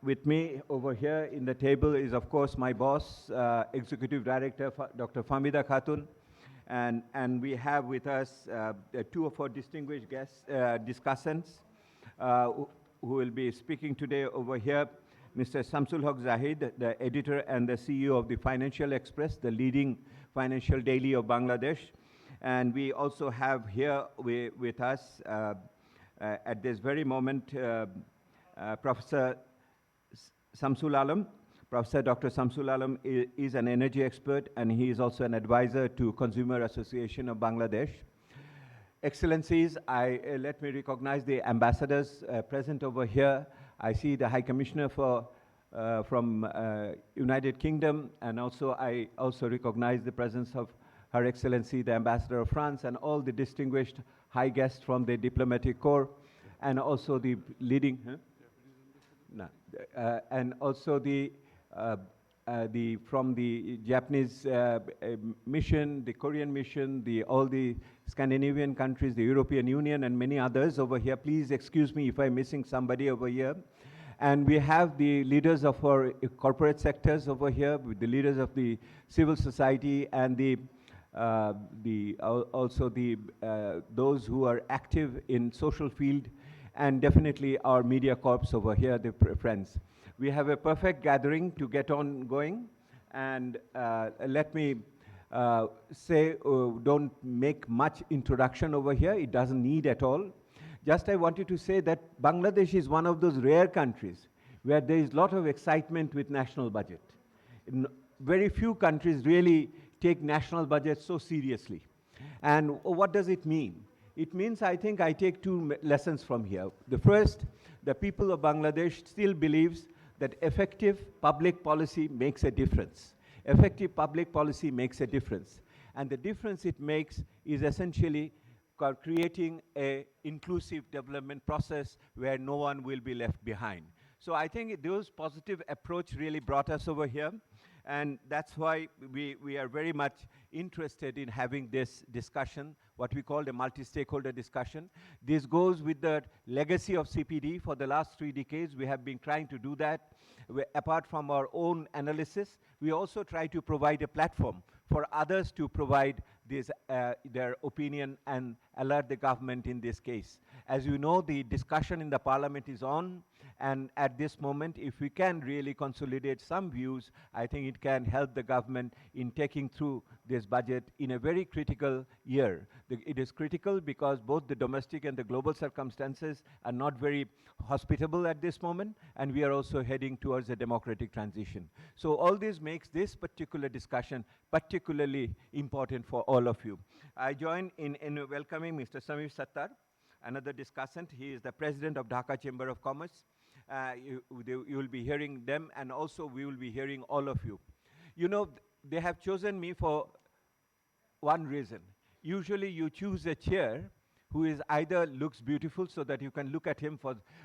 With me over here in the table is, of course, my boss, Executive Director, Dr. Famida Khatun. And we have with us two of our distinguished guests, discussants, who will be speaking today over here. Mr. Samsul Haq Zahid, the editor and the CEO of the Financial Express, the leading financial daily of Bangladesh. And we also have here with us at this very moment Professor Samsul Alam. Professor Dr. Samsul Alam is an energy expert, and he is also an advisor to Consumer Association of Bangladesh. Excellencies, let me recognize the ambassadors present over here. I see the High Commissioner from United Kingdom, and I also recognize the presence of Her Excellency, the Ambassador of France, and all the distinguished high guests from the diplomatic corps, and also the leading, and also from the Japanese mission, the Korean mission, all the Scandinavian countries, the European Union, and many others over here. Please excuse me if I'm missing somebody over here. And we have the leaders of our corporate sectors over here, with the leaders of the civil society, and those who are active in social field, and definitely our media corps over here, the friends. We have a perfect gathering to get on going, and let me say, don't make much introduction over here. It doesn't need at all. Just I wanted to say that Bangladesh is one of those rare countries where there is a lot of excitement with national budget. Very few countries really take national budget so seriously. And what does it mean? It means, I think, I take two lessons from here. The first, the people of Bangladesh still believes that effective public policy makes a difference. Effective public policy makes a difference. And the difference it makes is essentially creating an inclusive development process where no one will be left behind. So I think those positive approach really brought us over here. And that's why we are very much interested in having this discussion, what we call the multi-stakeholder discussion. This goes with the legacy of CPD. For the last 3 decades, we have been trying to do that. Apart from our own analysis, we also try to provide a platform for others to provide their opinion and alert the government in this case. As you know, the discussion in the parliament is on, and at this moment, if we can really consolidate some views, I think it can help the government in taking through this budget in a very critical year. It is critical because both the domestic and the global circumstances are not very hospitable at this moment, and we are also heading towards a democratic transition. So all this makes this particular discussion particularly important for all of you. I join in welcoming Mr. Samir Sattar, another discussant. He is the president of Dhaka Chamber of Commerce. You will be hearing them, and also we will be hearing all of you. You know, they have chosen me for one reason. Usually you choose a chair who is either looks beautiful so that you can look at him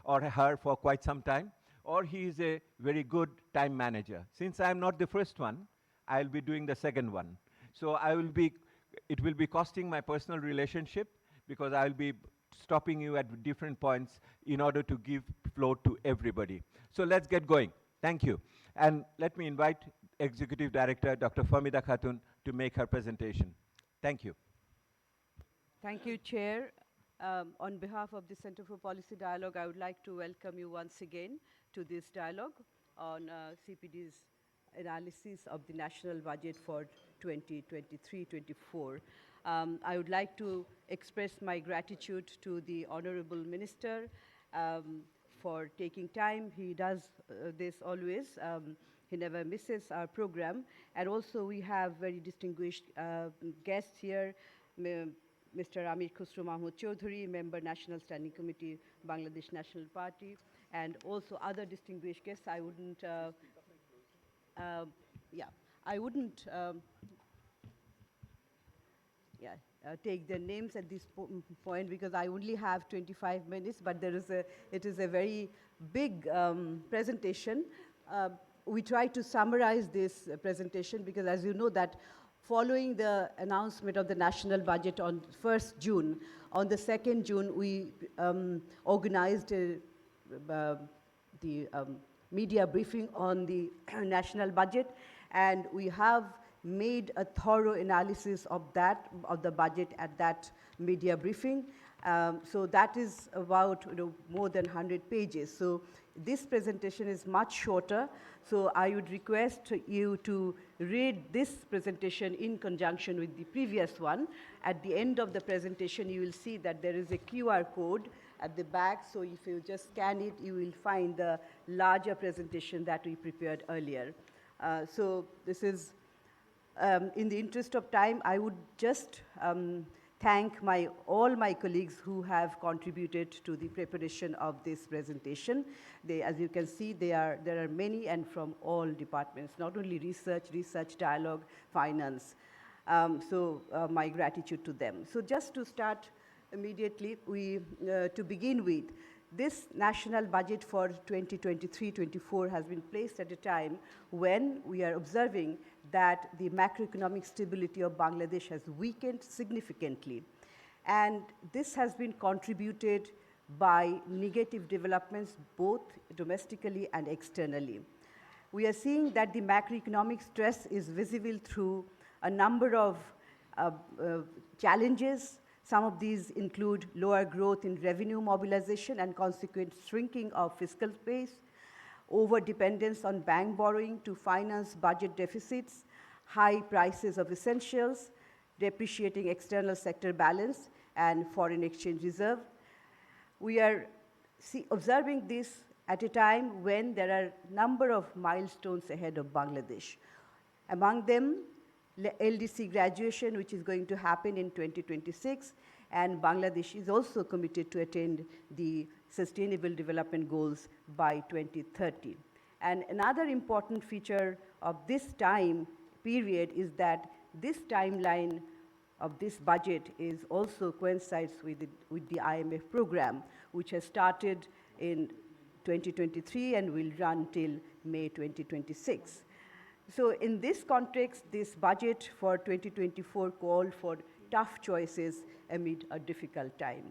or her for quite some time, or he is a very good time manager. Since I am not the first one, I'll be doing the second one. So it will be costing my personal relationship, because I'll be stopping you at different points in order to give floor to everybody. So let's get going. Thank you. And let me invite Executive Director Dr. Famida Khatun to make her presentation. Thank you. Thank you, Chair. On behalf of the Center for Policy Dialogue, I would like to welcome you once again to this dialogue on CPD's analysis of the national budget for 2023-24. I would like to express my gratitude to the Honorable Minister for taking time. He does this always. He never misses our program. And also we have very distinguished guests here, Mr. Amir Khusro Mahmood Chaudhary, Member National Standing Committee, Bangladesh National Party, and also other distinguished guests. I wouldn't take their names at this point, because I only have 25 minutes, but it is a very big presentation. We try to summarize this presentation because, as you know, that following the announcement of the national budget on 1st June, on the 2nd June, we organized a the media briefing on the national budget, and we have made a thorough analysis of the budget at that media briefing. So that is about more than 100 pages. So this presentation is much shorter. So I would request you to read this presentation in conjunction with the previous one. At the end of the presentation, you will see that there is a QR code at the back. So if you just scan it, you will find the larger presentation that we prepared earlier. So this is, in the interest of time, I would just thank all my colleagues who have contributed to the preparation of this presentation. As you can see, there are many and from all departments, not only research dialogue, finance. So my gratitude to them. So just to start immediately, to begin with, this national budget for 2023-24 has been placed at a time when we are observing that the macroeconomic stability of Bangladesh has weakened significantly. And this has been contributed by negative developments both domestically and externally. We are seeing that the macroeconomic stress is visible through a number of challenges. Some of these include lower growth in revenue mobilization and consequent shrinking of fiscal space, over-dependence on bank borrowing to finance budget deficits, high prices of essentials, depreciating external sector balance, and foreign exchange reserve. We are observing this at a time when there are a number of milestones ahead of Bangladesh. Among them, LDC graduation, which is going to happen in 2026, and Bangladesh is also committed to attain the Sustainable Development Goals by 2030. And another important feature of this time period is that this timeline of this budget is also coincides with the IMF program, which has started in 2023 and will run till May 2026. So in this context, this budget for 2024 called for tough choices amid a difficult time.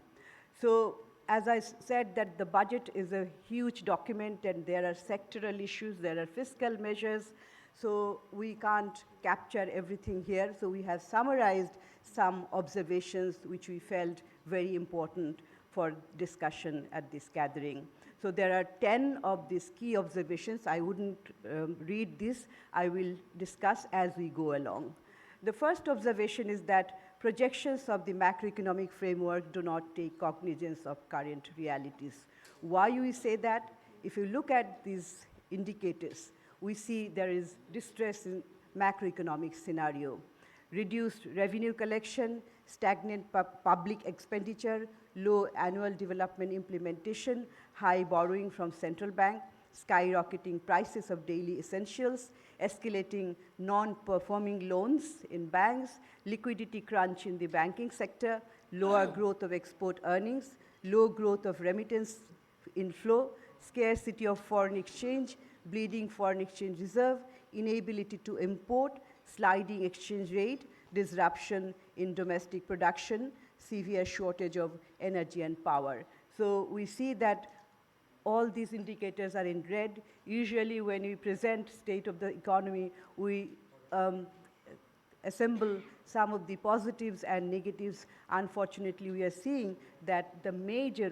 So as I said, that the budget is a huge document and there are sectoral issues, there are fiscal measures, so we can't capture everything here. So we have summarized some observations which we felt very important for discussion at this gathering. So there are 10 of these key observations. I wouldn't read this. I will discuss as we go along. The first observation is that projections of the macroeconomic framework do not take cognizance of current realities. Why we say that? If you look at these indicators, we see there is distress in macroeconomic scenario, reduced revenue collection, stagnant public expenditure, low annual development implementation, high borrowing from central bank, skyrocketing prices of daily essentials, escalating non-performing loans in banks, liquidity crunch in the banking sector, lower growth of export earnings, low growth of remittance inflow, scarcity of foreign exchange, bleeding foreign exchange reserve, inability to import, sliding exchange rate, disruption in domestic production, severe shortage of energy and power. So we see that all these indicators are in red. Usually when we present state of the economy, we assemble some of the positives and negatives. Unfortunately, we are seeing that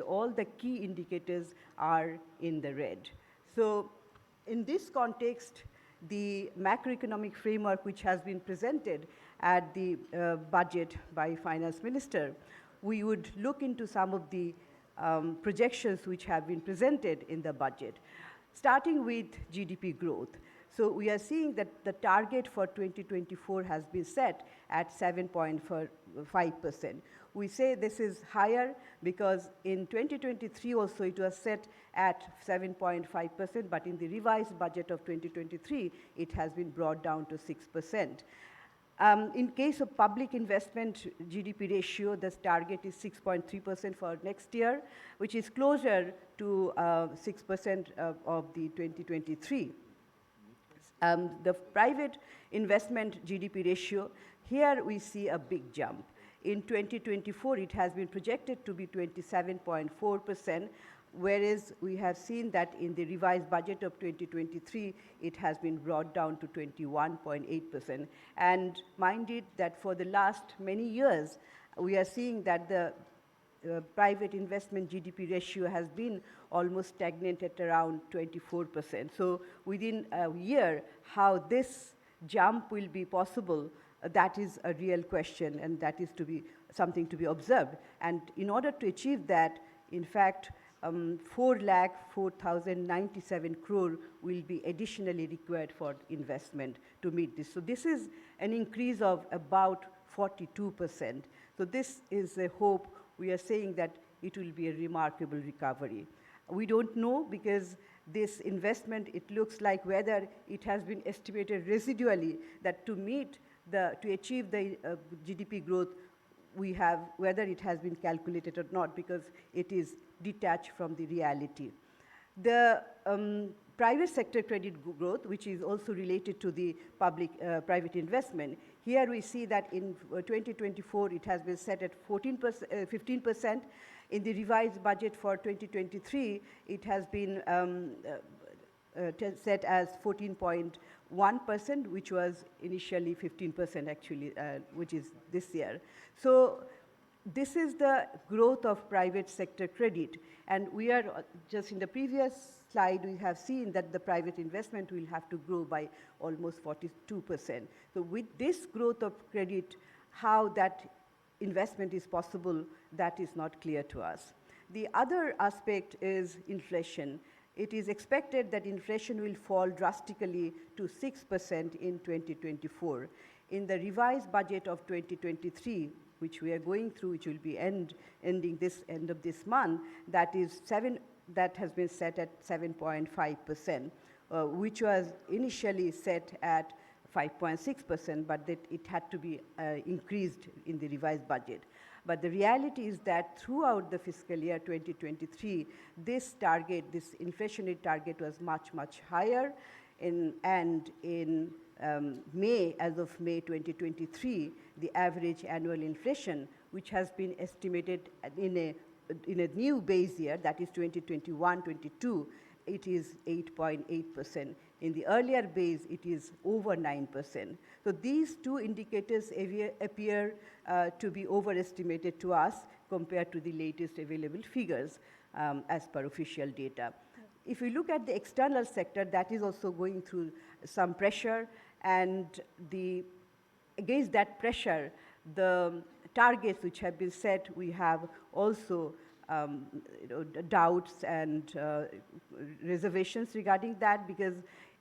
all the key indicators are in the red. So in this context, the macroeconomic framework which has been presented at the budget by Finance Minister, we would look into some of the projections which have been presented in the budget, starting with GDP growth. So we are seeing that the target for 2024 has been set at 7.5%. We say this is higher because in 2023 also it was set at 7.5%, but in the revised budget of 2023, it has been brought down to 6%. In case of public investment GDP ratio, the target is 6.3% for next year, which is closer to 6% of the 2023. The private investment GDP ratio, here we see a big jump. In 2024, it has been projected to be 27.4%. whereas we have seen that in the revised budget of 2023, it has been brought down to 21.8%. And mind it that for the last many years, we are seeing that the private investment GDP ratio has been almost stagnant at around 24%. So within a year, how this jump will be possible, that is a real question, and that is to be something to be observed. And in order to achieve that, in fact, 4,04,097 crore will be additionally required for investment to meet this. So this is an increase of about 42%. So this is a hope. We are saying that it will be a remarkable recovery. We don't know, because this investment, it looks like whether it has been estimated residually that to achieve the GDP growth, we have, whether it has been calculated or not, because it is detached from the reality. The private sector credit growth, which is also related to the private investment, here we see that in 2024, it has been set at 15%. In the revised budget for 2023, it has been set as 14.1%, which was initially 15% actually, which is this year. So this is the growth of private sector credit. And we are, just in the previous slide, we have seen that the private investment will have to grow by almost 42%. So with this growth of credit, how that investment is possible, that is not clear to us. The other aspect is inflation. It is expected that inflation will fall drastically to 6% in 2024. In the revised budget of 2023, which we are going through, which will be ending this end of this month, that has been set at 7.5%, which was initially set at 5.6%, but that it had to be increased in the revised budget. But the reality is that throughout the fiscal year 2023, this target, this inflationary target, was much, much higher. And in May, as of May 2023, the average annual inflation, which has been estimated in a new base year, that is 2021-22, it is 8.8%. In the earlier base, it is over 9%. So these two indicators appear to be overestimated to us compared to the latest available figures as per official data. If we look at the external sector, that is also going through some pressure, and against that pressure, the targets which have been set, we have also doubts and reservations regarding that, because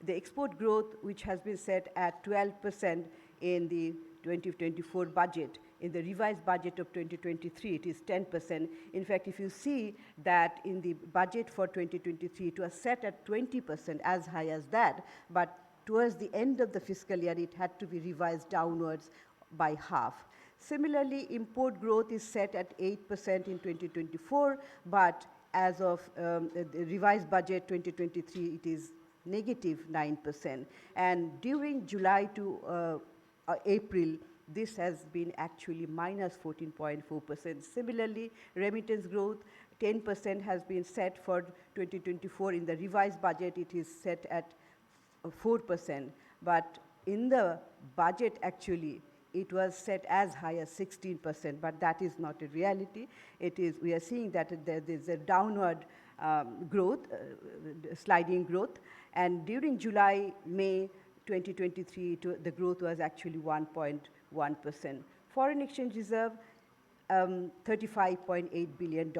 the export growth, which has been set at 12% in the 2024 budget, in the revised budget of 2023, it is 10%. In fact, if you see that in the budget for 2023, it was set at 20%, as high as that, but towards the end of the fiscal year, it had to be revised downwards by half. Similarly, import growth is set at 8% in 2024, but as of the revised budget 2023, it is negative 9%. And during July to April, this has been actually minus 14.4%. Similarly, remittance growth, 10% has been set for 2024. In the revised budget, it is set at 4%. But in the budget, actually, it was set as high as 16%, but that is not a reality. We are seeing that there is a downward growth, sliding growth. And during July, May 2023, the growth was actually 1.1%. Foreign exchange reserve, $35.8 billion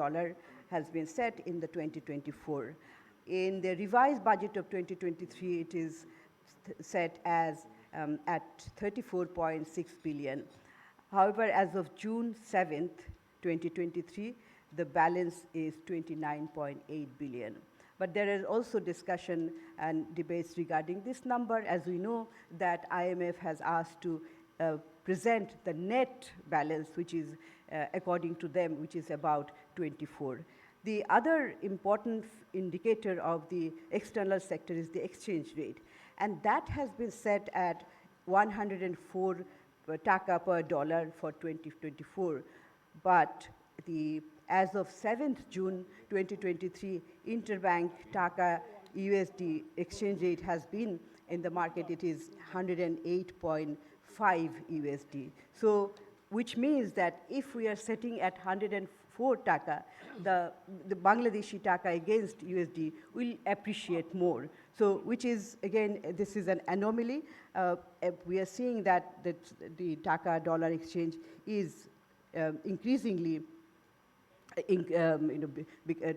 has been set in the 2024. In the revised budget of 2023, it is set as at 34.6 billion. However, as of June 7th, 2023, the balance is 29.8 billion. But there is also discussion and debates regarding this number, as we know that IMF has asked to present the net balance, which is, according to them, which is about 24. The other important indicator of the external sector is the exchange rate. And that has been set at 104 taka per dollar for 2024. But the as of 7th June 2023, interbank Taka USD exchange rate has been in the market, it is 108.5 USD. So, which means that if we are setting at 104 Taka, the Bangladeshi Taka against USD will appreciate more. So, which is, again, this is an anomaly. We are seeing that the Taka dollar exchange is increasingly,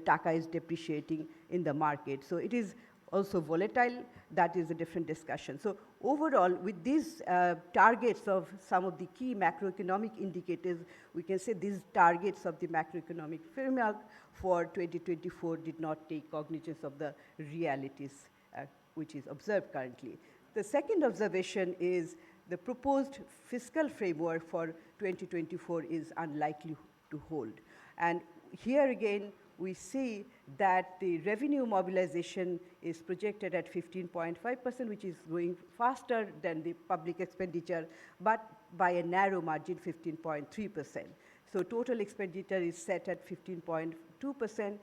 Taka is depreciating in the market. So, it is also volatile. That is a different discussion. So, overall, with these targets of some of the key macroeconomic indicators, we can say these targets of the macroeconomic framework for 2024 did not take cognizance of the realities which is observed currently. The second observation is the proposed fiscal framework for 2024 is unlikely to hold. And here again, we see that the revenue mobilization is projected at 15.5%, which is growing faster than the public expenditure, but by a narrow margin, 15.3%. So total expenditure is set at 15.2%,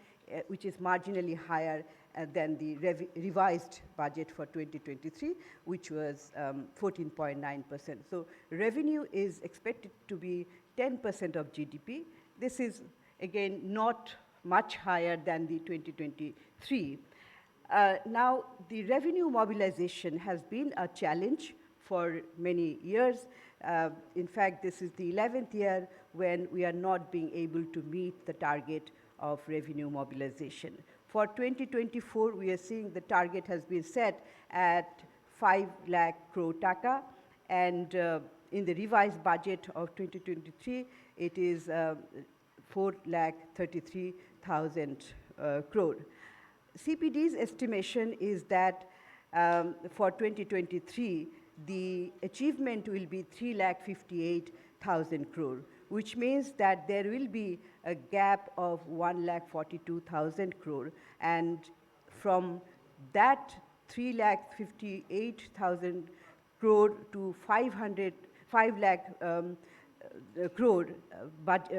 which is marginally higher than the revised budget for 2023, which was 14.9%. So revenue is expected to be 10% of GDP. This is, again, not much higher than the 2023. Now, the revenue mobilization has been a challenge for many years. In fact, this is the 11th year when we are not being able to meet the target of revenue mobilization. For 2024, we are seeing the target has been set at 5 lakh crore Taka, and in the revised budget of 2023, it is 4,33,000 crore. CPD's estimation is that for 2023, the achievement will be 3,58,000 crore, which means that there will be a gap of 1,42,000 crore. And from that 3,58,000 crore to 5 lakh crore, but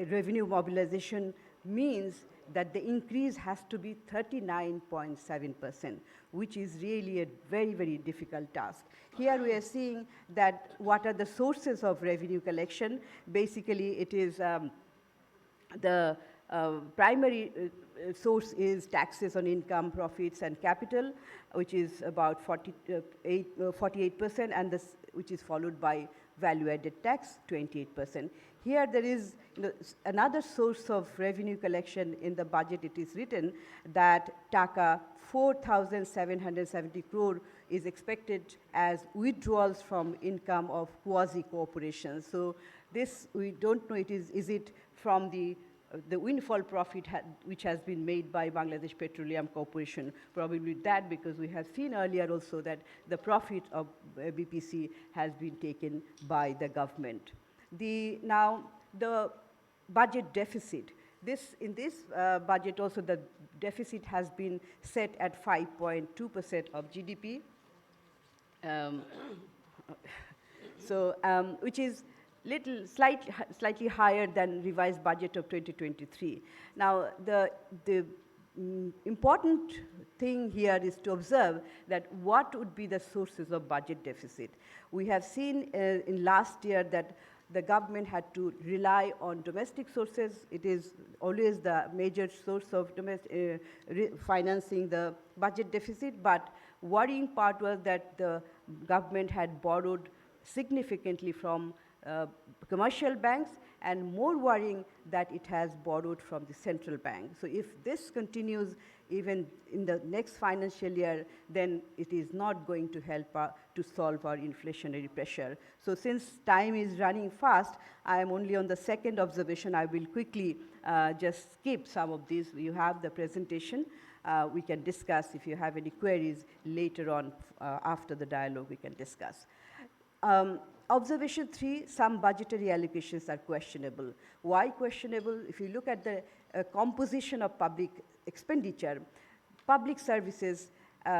revenue mobilization means that the increase has to be 39.7%, which is really a very, very difficult task. Here we are seeing that what are the sources of revenue collection. Basically, it is the primary source is taxes on income, profits, and capital, which is about 48%, and which is followed by value-added tax, 28%. Here there is another source of revenue collection in the budget. It is written that Taka 4,770 crore is expected as withdrawals from income of quasi-corporations. So this, we don't know, is it from the windfall profit which has been made by Bangladesh Petroleum Corporation, probably that, because we have seen earlier also that the profit of BPC has been taken by the government. Now, the budget deficit. In this budget also, the deficit has been set at 5.2% of GDP. Which is slightly higher than revised budget of 2023. Now, the important thing here is to observe that what would be the sources of budget deficit. We have seen in last year that the government had to rely on domestic sources. It is always the major source of financing the budget deficit, but worrying part was that the government had borrowed significantly from commercial banks, and more worrying that it has borrowed from the central bank. So if this continues even in the next financial year, then it is not going to help to solve our inflationary pressure. So since time is running fast, I am only on the second observation. I will quickly just skip some of these. You have the presentation. We can discuss if you have any queries later on after the dialogue, we can discuss. Observation 3, some budgetary allocations are questionable. Why questionable? If you look at the composition of public expenditure, public services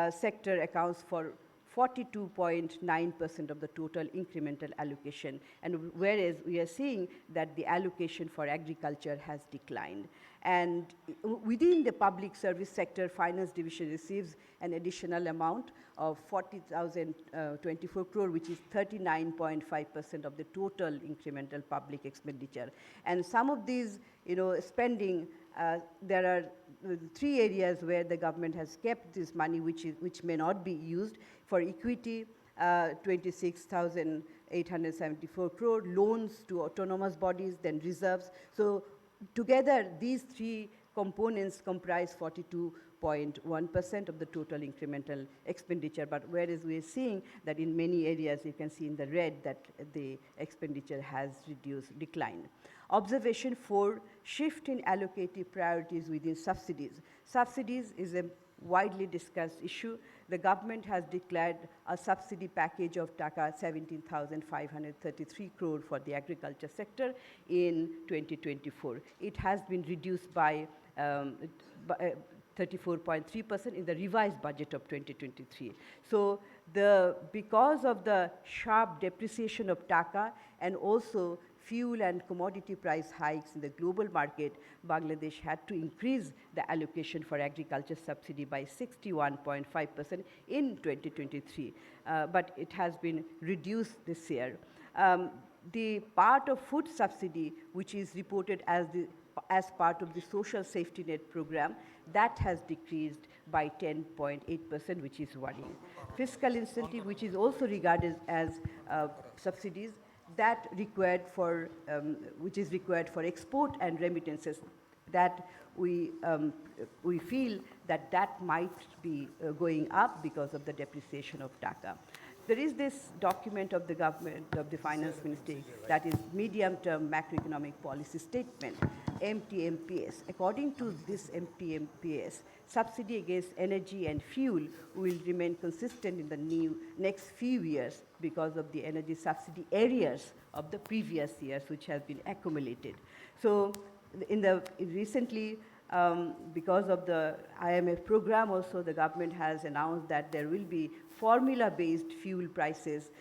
sector accounts for 42.9% of the total incremental allocation, and whereas we are seeing that the allocation for agriculture has declined. And within the public service sector, finance division receives an additional amount of 40,024 crore, which is 39.5% of the total incremental public expenditure. And some of these, spending, there are three areas where the government has kept this money, which may not be used. For equity, 26,874 crore, loans to autonomous bodies, then reserves. So together, these three components comprise 42.1% of the total incremental expenditure. But whereas we are seeing that in many areas, you can see in the red that the expenditure has declined. Observation 4, shift in allocative priorities within subsidies. Subsidies is a widely discussed issue. The government has declared a subsidy package of Taka 17,533 crore for the agriculture sector in 2024. It has been reduced by 34.3% in the revised budget of 2023. So because of the sharp depreciation of Taka and also fuel and commodity price hikes in the global market, Bangladesh had to increase the allocation for agriculture subsidy by 61.5% in 2023, but it has been reduced this year. The part of food subsidy, which is reported as part of the social safety net program, that has decreased by 10.8%, which is worrying. Fiscal incentive, which is also regarded as subsidies, that required for, which is required for export and remittances, that we feel that might be going up because of the depreciation of Taka. There is this document of the government, of the finance ministry, that is medium-term macroeconomic policy statement, MTMPS. According to this MTMPS, subsidy against energy and fuel will remain consistent in the next few years because of the energy subsidy arrears of the previous years, which have been accumulated. So recently, because of the IMF program also, the government has announced that there will be formula-based fuel prices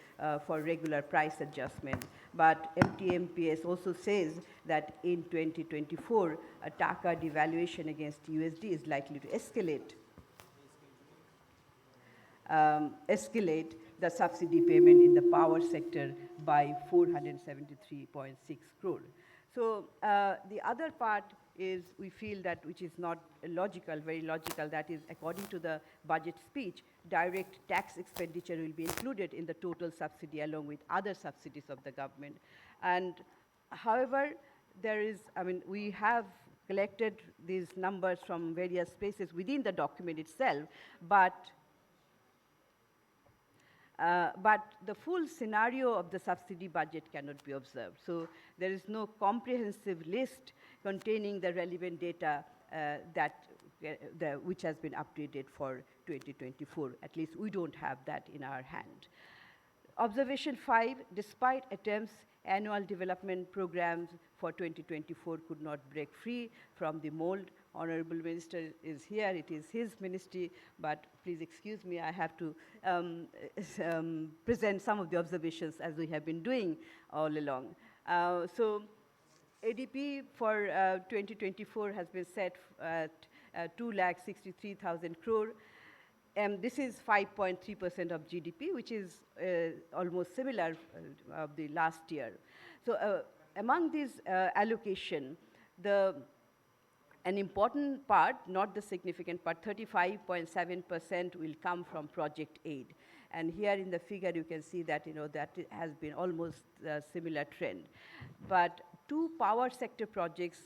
for regular price adjustment. But MTMPS also says that in 2024, a Taka devaluation against USD is likely to escalate the subsidy payment in the power sector by 473.6 crore. So the other part is we feel that, which is not logical, very logical, that is according to the budget speech, direct tax expenditure will be included in the total subsidy along with other subsidies of the government. And however, we have collected these numbers from various places within the document itself, but the full scenario of the subsidy budget cannot be observed. So there is no comprehensive list containing the relevant data which has been updated for 2024. At least we don't have that in our hand. Observation 5, despite attempts, annual development programs for 2024 could not break free from the mold. Honorable Minister is here, it is his ministry, but please excuse me, I have to present some of the observations as we have been doing all along. So ADP for 2024 has been set at 2,63,000 crore. This is 5.3% of GDP, which is almost similar of the last year. So among these allocation, an important part, not the significant part, 35.7% will come from project aid. And here in the figure, you can see that, that it has been almost a similar trend. But two power sector projects,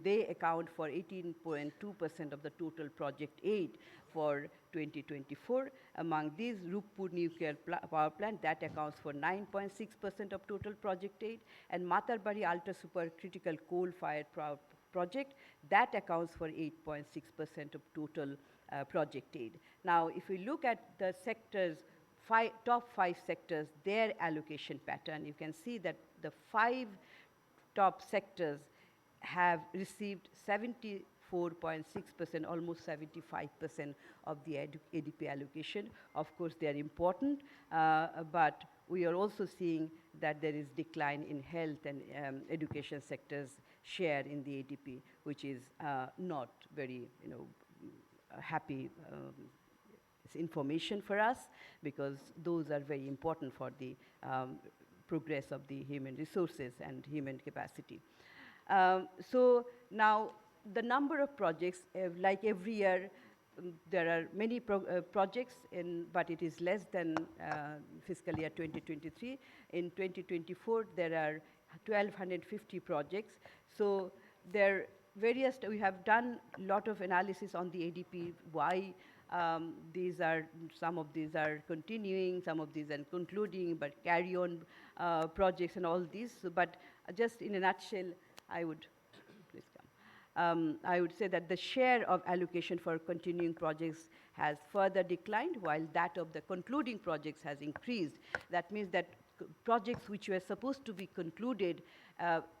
they account for 18.2% of the total project aid for 2024. Among these, Rupur nuclear power plant, that accounts for 9.6% of total project aid, and Matarbari ultra supercritical coal-fired power project, that accounts for 8.6% of total project aid. Now, if we look at the sectors, top 5 sectors, their allocation pattern, you can see that the 5 top sectors have received 74% 4.6%, almost 75% of the ADP allocation. Of course, they are important, but we are also seeing that there is decline in health and education sectors share in the ADP, which is not very, happy information for us, because those are very important for the progress of the human resources and human capacity. So now the number of projects, like every year, there are many projects, but it is less than fiscal year 2023. In 2024, there are 1,250 projects. So there various, we have done a lot of analysis on the ADP, why some of these are continuing, some of these are concluding, but carry on projects and all these. But just in a nutshell, I would, please come. I would say that the share of allocation for continuing projects has further declined, while that of the concluding projects has increased. That means that projects which were supposed to be concluded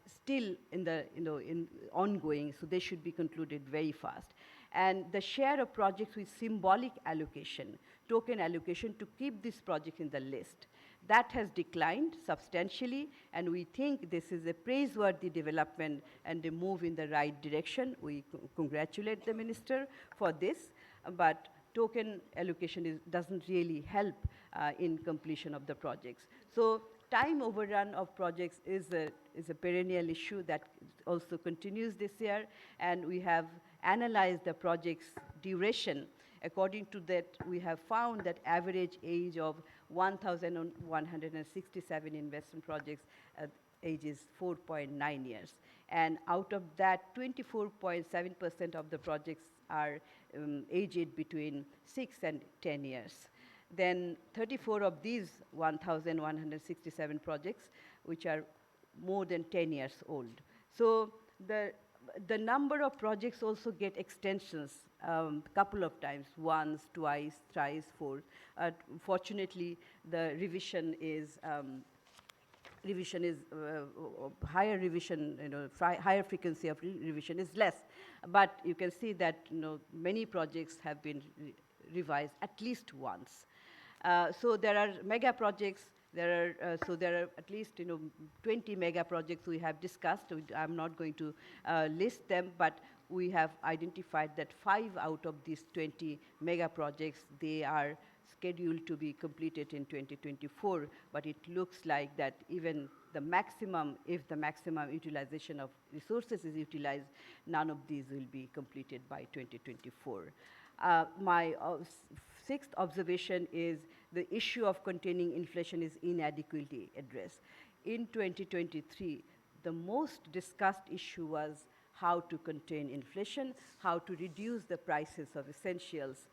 still in ongoing, so they should be concluded very fast. And the share of projects with symbolic allocation, token allocation, to keep this project in the list, that has declined substantially, and we think this is a praiseworthy development and a move in the right direction. We congratulate the minister for this, but token allocation doesn't really help in completion of the projects. So time overrun of projects is a perennial issue that also continues this year, and we have analyzed the project's duration. According to that, we have found that average age of 1,167 investment projects age is 4.9 years. And out of that, 24.7% of the projects are aged between 6 and 10 years. Then 34 of these 1,167 projects, which are more than 10 years old. So the number of projects also get extensions a couple of times, once, twice, thrice, four. Fortunately, the revision is higher revision, higher frequency of revision is less. But you can see that many projects have been revised at least once. So there are mega projects. There are at least 20 mega projects we have discussed. I'm not going to list them, but we have identified that 5 out of these 20 mega projects, they are scheduled to be completed in 2024, but it looks like that even the maximum, if the maximum utilization of resources is utilized, none of these will be completed by 2024. My sixth observation is the issue of containing inflation is inadequately addressed. In 2023, the most discussed issue was how to contain inflation, how to reduce the prices of essentials.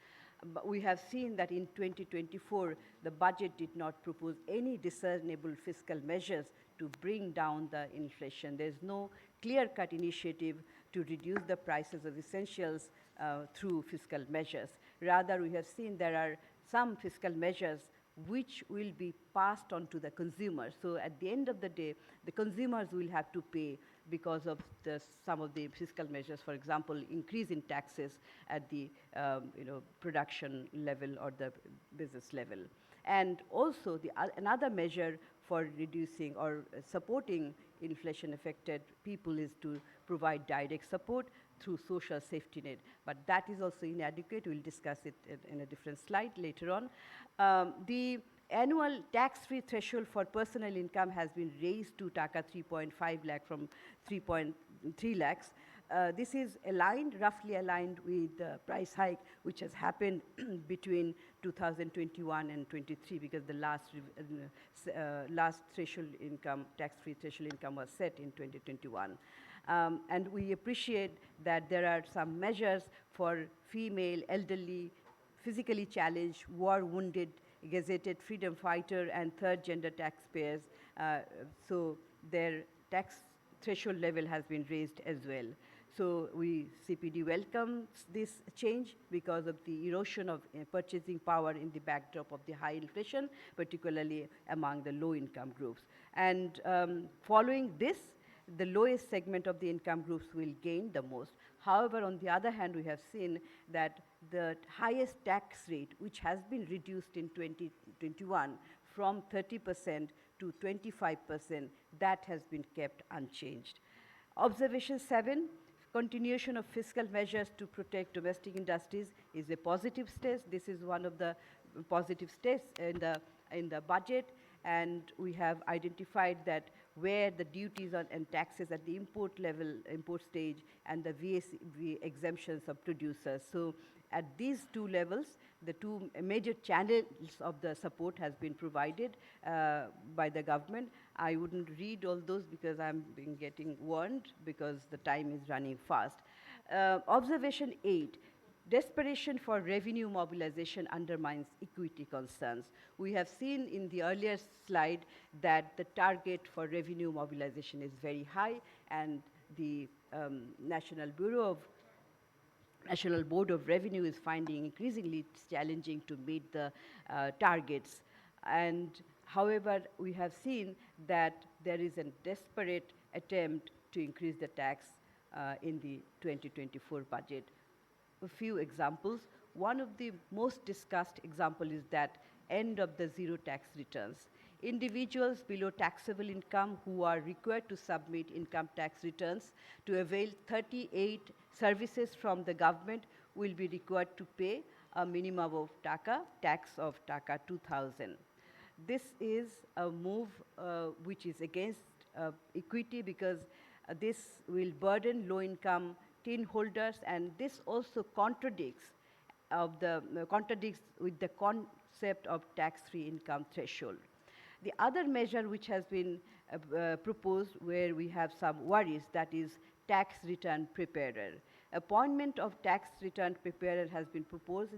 But we have seen that in 2024, the budget did not propose any discernible fiscal measures to bring down the inflation. There's no clear-cut initiative to reduce the prices of essentials through fiscal measures. Rather, we have seen there are some fiscal measures which will be passed on to the consumers. So at the end of the day, the consumers will have to pay because of some of the fiscal measures, for example, increase in taxes at the production level or the business level. And also another measure for reducing or supporting inflation-affected people is to provide direct support through social safety net. But that is also inadequate. We'll discuss it in a different slide later on. The annual tax-free threshold for personal income has been raised to Taka 3.5 lakh from 3.3 lakhs. This is roughly aligned with the price hike which has happened between 2021 and 23, because the last threshold income, tax-free threshold income, was set in 2021. And we appreciate that there are some measures for female, elderly, physically challenged, war-wounded, gazetted freedom fighter, and third gender taxpayers. So their tax threshold level has been raised as well. So CPD welcomes this change because of the erosion of purchasing power in the backdrop of the high inflation, particularly among the low-income groups. And following this, the lowest segment of the income groups will gain the most. However, on the other hand, we have seen that the highest tax rate, which has been reduced in 2021 from 30% to 25%, that has been kept unchanged. Observation 7, continuation of fiscal measures to protect domestic industries is a positive step. This is one of the positive steps in the budget, and we have identified that where the duties on, and taxes at the import level, import stage, and the VAT exemptions of producers. So at these two levels, the two major channels of the support has been provided by the government. I wouldn't read all those because I'm been getting warned because the time is running fast. Observation 8. Desperation for revenue mobilization undermines equity concerns. We have seen in the earlier slide that the target for revenue mobilization is very high, and the National Board of Revenue is finding increasingly challenging to meet the targets. And however, we have seen that there is a desperate attempt to increase the tax in the 2024 budget. A few examples. One of the most discussed example is that end of the zero tax returns. Individuals below taxable income who are required to submit income tax returns to avail 38 services from the government will be required to pay a minimum of tax of taka 2,000. This is a move which is against equity because this will burden low-income tin holders, and this also contradicts with the concept of tax-free income threshold. The other measure which has been proposed, where we have some worries, that is tax return preparer. Appointment of tax return preparer has been proposed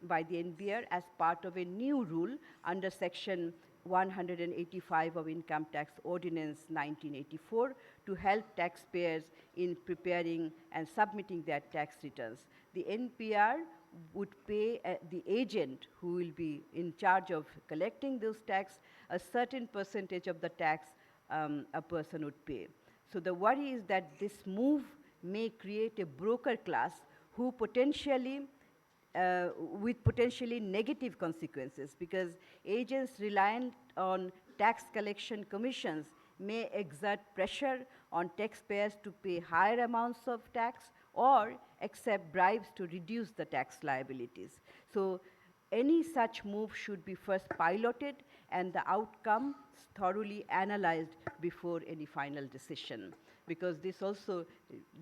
by the NBR as part of a new rule under section 185 of Income Tax Ordinance 1984 to help taxpayers in preparing and submitting their tax returns. The NPR would pay the agent who will be in charge of collecting those tax a certain percentage of the tax a person would pay. So the worry is that this move may create a broker class who potentially with potentially negative consequences, because agents reliant on tax collection commissions may exert pressure on taxpayers to pay higher amounts of tax or accept bribes to reduce the tax liabilities. So any such move should be first piloted and the outcome thoroughly analyzed before any final decision, because this also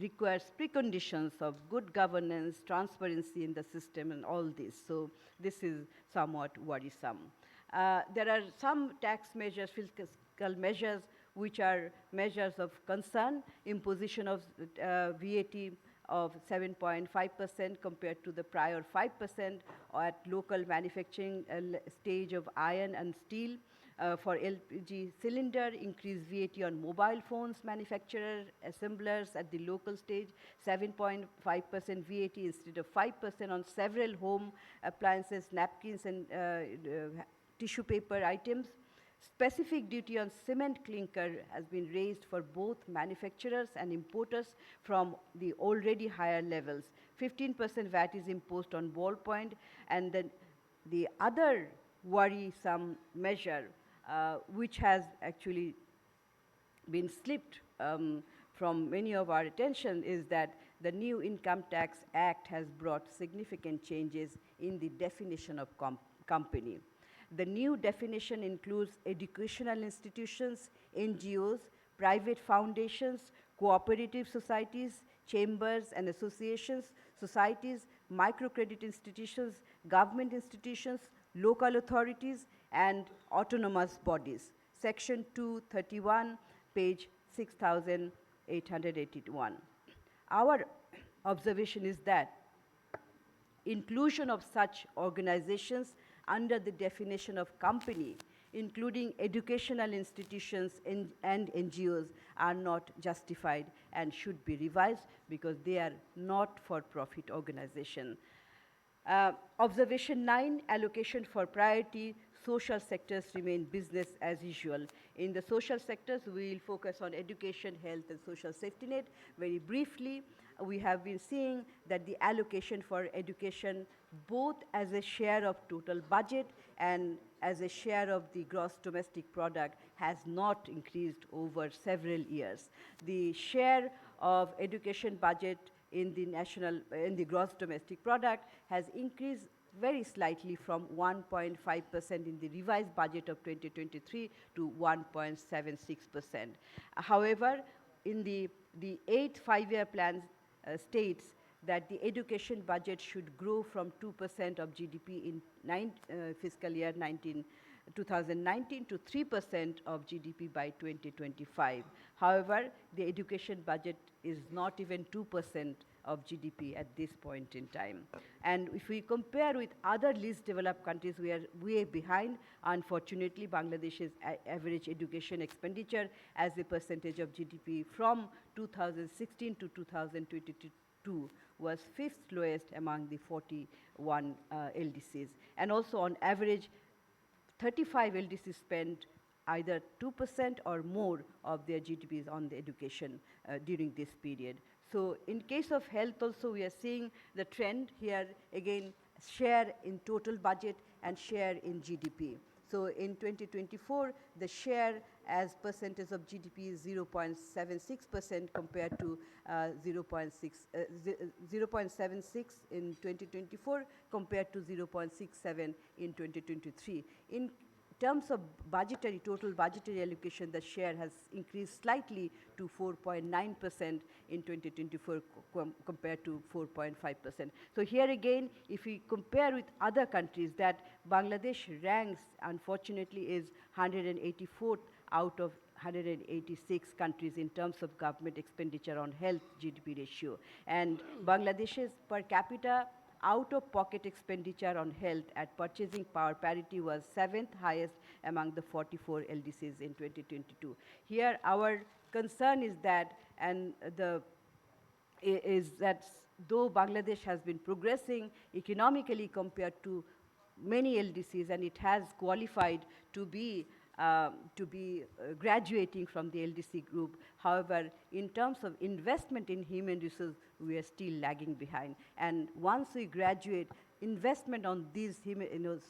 requires preconditions of good governance, transparency in the system, and all this. So this is somewhat worrisome. There are some tax measures, fiscal measures, which are measures of concern. Imposition of VAT of 7.5% compared to the prior 5% at local manufacturing stage of iron and steel. For LPG cylinder, increase VAT on mobile phones manufacturers, assemblers at the local stage, 7.5% VAT instead of 5% on several home appliances, napkins, and tissue paper items. Specific duty on cement clinker has been raised for both manufacturers and importers from the already higher levels. 15% VAT is imposed on ballpoint, and then the other worrisome measure which has actually been slipped from many of our attention is that the new Income Tax Act has brought significant changes in the definition of company. The new definition includes educational institutions, NGOs, private foundations, cooperative societies, chambers and associations, societies, microcredit institutions, government institutions, local authorities, and autonomous bodies. Section 231, page 6881. Our observation is that inclusion of such organizations under the definition of company, including educational institutions and NGOs, are not justified and should be revised because they are not for-profit organization. Observation 9, allocation for priority social sectors remain business as usual. In the social sectors, we will focus on education, health, and social safety net. Very briefly, we have been seeing that the allocation for education, both as a share of total budget and as a share of the gross domestic product, has not increased over several years. The share of education budget in the gross domestic product has increased very slightly from 1.5% in the revised budget of 2023 to 1.76%. However, in the 8th five-year plan states that the education budget should grow from 2% of GDP in fiscal year 2019 to 3% of GDP by 2025. However, the education budget is not even 2% of GDP at this point in time. And if we compare with other least developed countries, we are way behind. Unfortunately, Bangladesh's average education expenditure as a percentage of GDP from 2016 to 2022 was 5th lowest among the 41 LDCs. And also on average, 35 LDCs spent either 2% or more of their GDPs on the education during this period. So in case of health also, we are seeing the trend here, again, share in total budget and share in GDP. So in 2024, the share as percentage of GDP is 0.76% compared to 0.76 in 2024 compared to 0.67 in 2023. In terms of budgetary, total budgetary allocation, the share has increased slightly to 4.9% in 2024 compared to 4.5%. So here again, if we compare with other countries, that Bangladesh ranks, unfortunately, is 184th out of 186 countries in terms of government expenditure on health GDP ratio. And Bangladesh's per capita out-of-pocket expenditure on health at purchasing power parity was 7th highest among the 44 LDCs in 2022. Here, our concern is that, though Bangladesh has been progressing economically compared to many LDCs, and it has qualified to be graduating from the LDC group. However, in terms of investment in human resources, we are still lagging behind. And once we graduate, investment on these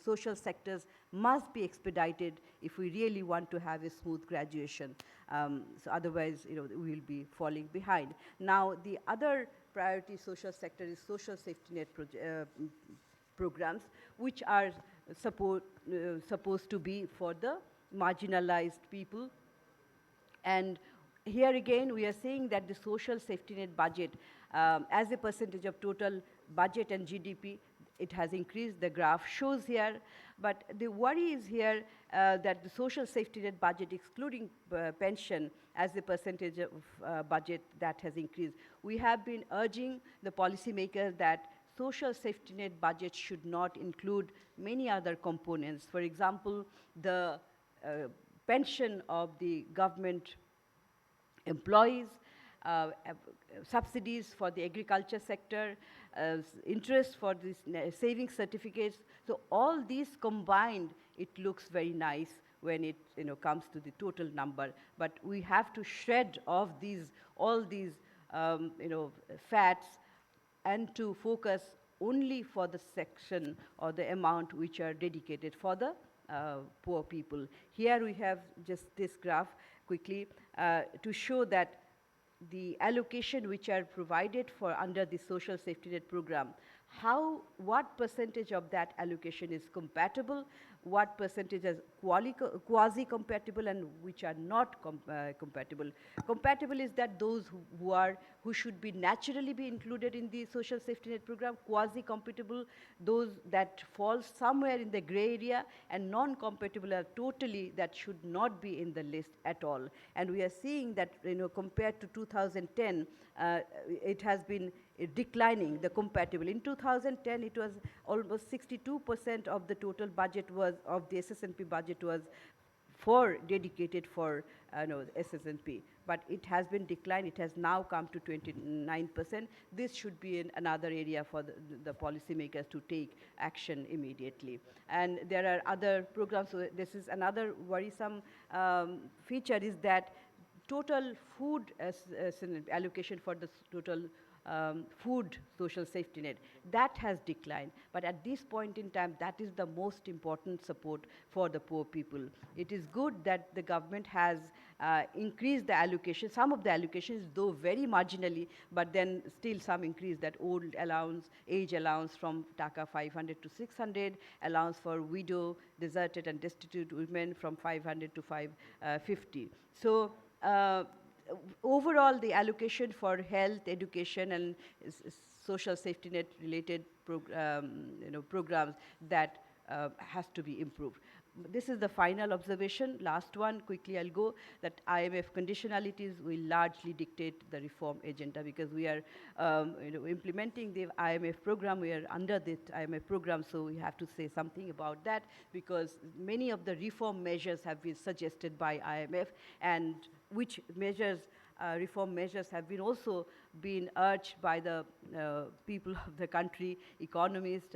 social sectors must be expedited if we really want to have a smooth graduation. So otherwise, we will be falling behind. Now, the other priority social sector is social safety net programs, which are supposed to be for the marginalized people. And here again, we are saying that the social safety net budget, as a percentage of total budget and GDP, it has increased, the graph shows here. But the worry is here that the social safety net budget, excluding pension, as a percentage of budget, that has increased. We have been urging the policymakers that social safety net budget should not include many other components. For example, the pension of the government employees, subsidies for the agriculture sector, interest for these savings certificates. So all these combined, it looks very nice when it comes to the total number. But we have to shred off all these fats and to focus only for the section or the amount which are dedicated for the poor people. Here we have just this graph quickly to show that the allocation which are provided for under the social safety net program, what percentage of that allocation is compatible, what percentage is quasi-compatible, and which are not compatible. Compatible is that those who should be naturally be included in the social safety net program. Quasi-compatible, those that fall somewhere in the gray area, and non-compatible are totally that should not be in the list at all. And we are seeing that compared to 2010, it has been declining, the compatible. In 2010, it was almost 62% of the total budget of the SSNP budget was dedicated for SSNP. but it has been declined. It has now come to 29%. This should be another area for the policymakers to take action immediately. And there are other programs. So this is another worrisome feature, is that total food allocation for the total food social safety net, that has declined. But at this point in time, that is the most important support for the poor people. It is good that the government has increased the allocation, some of the allocations, though very marginally, but then still some increase, that old allowance, age allowance from Taka 500 to 600, allowance for widow, deserted and destitute women from 500 to 550. So overall, the allocation for health, education, and social safety net related programs, that has to be improved. This is the final observation. Last one, quickly I'll go, that IMF conditionalities will largely dictate the reform agenda, because we are implementing the IMF program. We are under the IMF program, so we have to say something about that, because many of the reform measures have been suggested by IMF, and which measures, reform measures, have been also been urged by the people of the country, economists.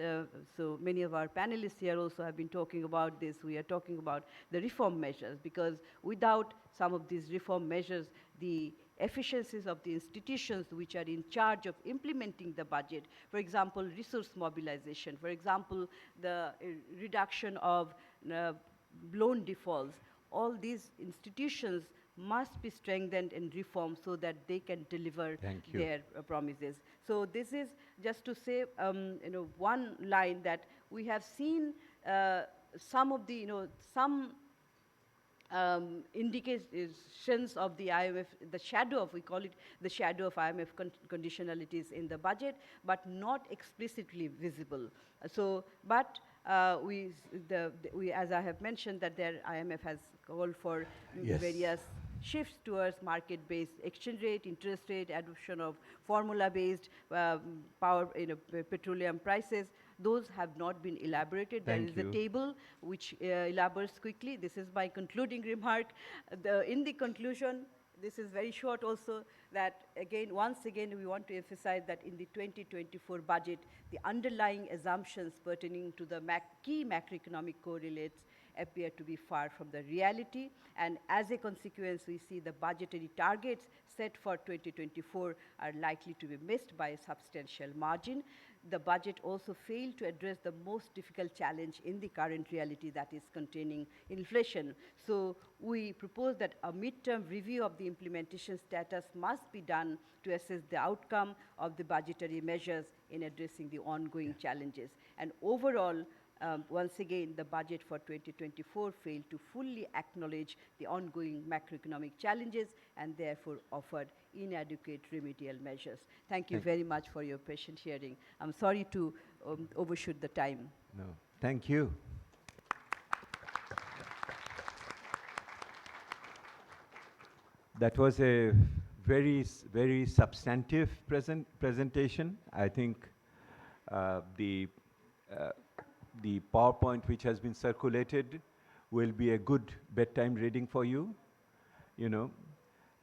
So many of our panelists here also have been talking about this. We are talking about the reform measures, because without some of these reform measures, the efficiencies of the institutions which are in charge of implementing the budget, for example, resource mobilization, for example, the reduction of loan defaults, all these institutions must be strengthened and reformed so that they can deliver their promises. So this is just to say, one line, that we have seen some of the, some indications of the IMF, the shadow of, we call it the shadow of IMF conditionalities in the budget, but not explicitly visible. So, but we, as I have mentioned, that IMF has called for various shifts towards market-based exchange rate, interest rate, adoption of formula-based power, petroleum prices. Those have not been elaborated. There is a table which elaborates quickly. This is my concluding remark. In the conclusion, this is very short also, that again, once again, we want to emphasize that in the 2024 budget, the underlying assumptions pertaining to the key macroeconomic correlates appear to be far from the reality, and as a consequence, we see the budgetary targets set for 2024 are likely to be missed by a substantial margin. The budget also failed to address the most difficult challenge in the current reality, that is containing inflation. So we propose that a midterm review of the implementation status must be done to assess the outcome of the budgetary measures in addressing the ongoing challenges. And overall, once again, the budget for 2024 failed to fully acknowledge the ongoing macroeconomic challenges and therefore offered inadequate remedial measures. Thank you very much for your patient hearing. I'm sorry to overshoot the time. No, thank you. That was a very, very substantive presentation. I think the PowerPoint which has been circulated will be a good bedtime reading for you,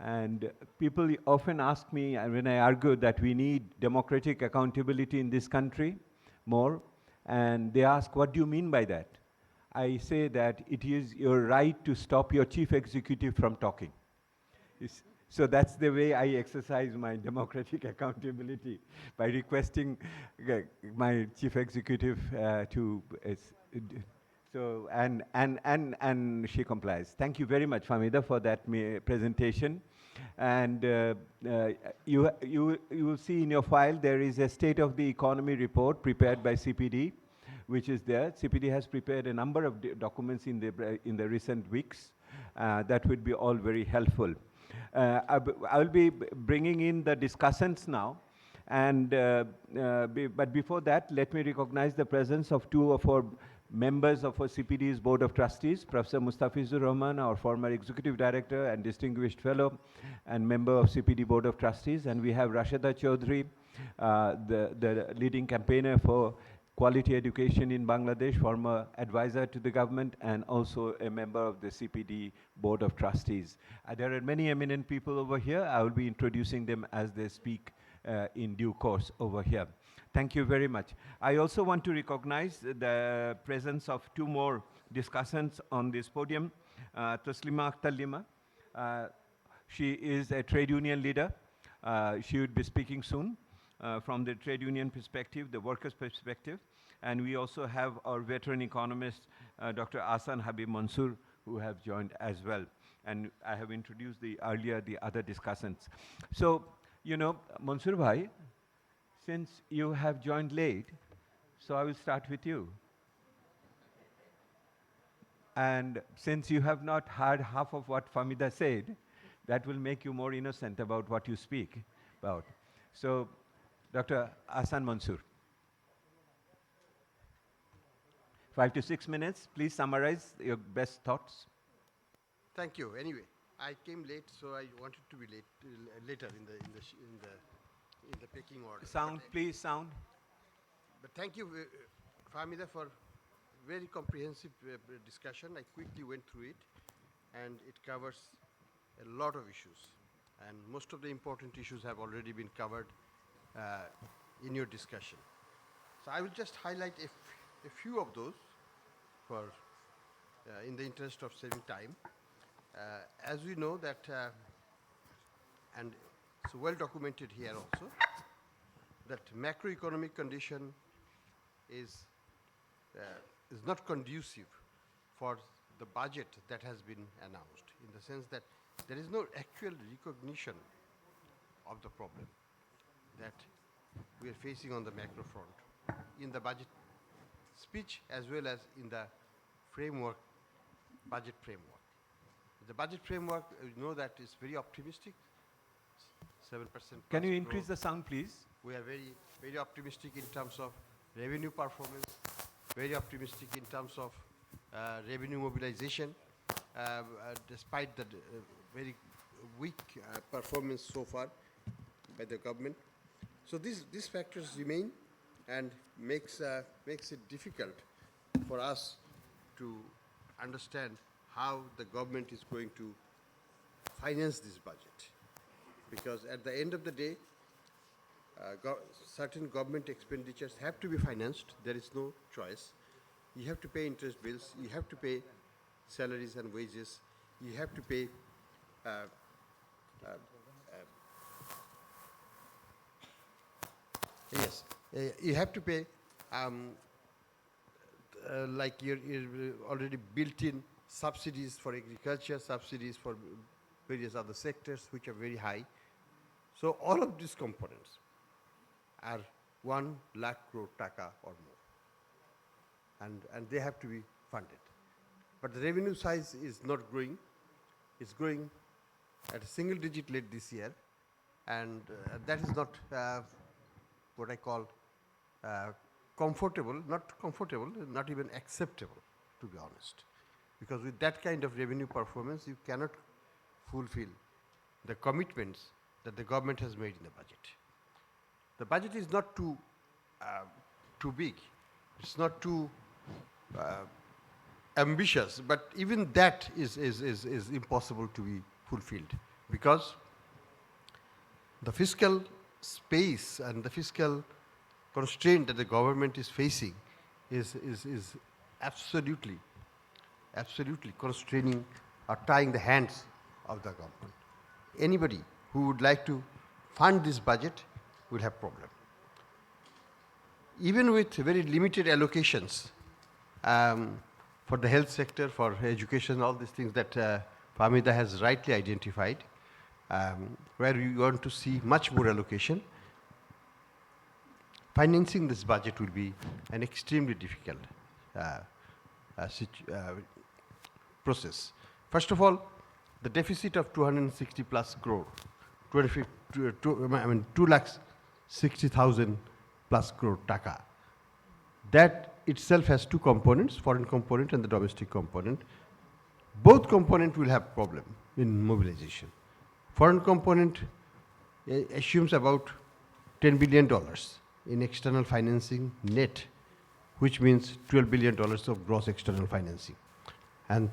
And people often ask me, when I argue that we need democratic accountability in this country more, and they ask, what do you mean by that? I say that it is your right to stop your chief executive from talking. So that's the way I exercise my democratic accountability, by requesting my chief executive to, so, and she complies. Thank you very much, Famida, for that presentation. And you will see in your file, there is a state of the economy report prepared by CPD, which is there. CPD has prepared a number of documents in the recent weeks. That would be all very helpful. I'll be bringing in the discussants now, and but before that, let me recognize the presence of two of our members of our CPD's Board of Trustees, Professor Mustafizur Rahman, our former Executive Director and Distinguished Fellow and member of CPD Board of Trustees, and we have Rashida Chaudhary, the leading campaigner for quality education in Bangladesh, former advisor to the government, and also a member of the CPD Board of Trustees. There are many eminent people over here. I will be introducing them as they speak in due course over here. Thank you very much. I also want to recognize the presence of two more discussants on this podium. Taslima Akhtar Lima. She is a trade union leader. She would be speaking soon from the trade union perspective, the workers' perspective. And we also have our veteran economist, Dr. Ahsan Habib Mansoor, who have joined as well. And I have introduced earlier the other discussants. So, you know, Mansoor Bhai, since you have joined late, so I will start with you. And since you have not heard half of what Famida said, that will make you more innocent about what you speak about. So, Dr. Ahsan Mansoor. 5 to 6 minutes, please summarize your best thoughts. Thank you. Anyway, I came late, so I wanted to be late later in the pecking order. Sound, please, sound. But thank you, Famida, for very comprehensive discussion. I quickly went through it, and it covers a lot of issues. And most of the important issues have already been covered in your discussion. So I will just highlight a few of those for in the interest of saving time. As we know that, and it's well documented here also, that macroeconomic condition is not conducive for the budget that has been announced, in the sense that there is no actual recognition of the problem that we are facing on the macro front in the budget speech as well as in the framework, budget framework. The budget framework, you know, that is very optimistic, 7%. Can you increase the sound, please? We are very, very optimistic in terms of revenue performance, very optimistic in terms of revenue mobilization, despite the very weak performance so far by the government. So these factors remain and makes it difficult for us to understand how the government is going to finance this budget. Because at the end of the day, certain government expenditures have to be financed. There is no choice. You have to pay interest bills. You have to pay salaries and wages. You have to pay yes, you have to pay like your already built-in subsidies for agriculture, subsidies for various other sectors which are very high. So all of these components are 1 lakh crore taka or more, and they have to be funded. But the revenue size is not growing. It's growing at a single digit rate this year, and that is not what I call comfortable, not even acceptable, to be honest. Because with that kind of revenue performance, you cannot fulfill the commitments that the government has made in the budget. The budget is not too big. It's not too ambitious, but even that is impossible to be fulfilled, because the fiscal space and the fiscal constraint that the government is facing is absolutely constraining or tying the hands of the government. Anybody who would like to fund this budget will have problem. Even with very limited allocations for the health sector, for education, all these things that Famida has rightly identified, where we want to see much more allocation, financing this budget will be an extremely difficult process. First of all, the deficit of 260 plus crore, 2,60,000 plus crore taka, that itself has two components, foreign component and the domestic component. Both components will have problem in mobilization. Foreign component assumes about $10 billion in external financing net which means $12 billion of gross external financing. And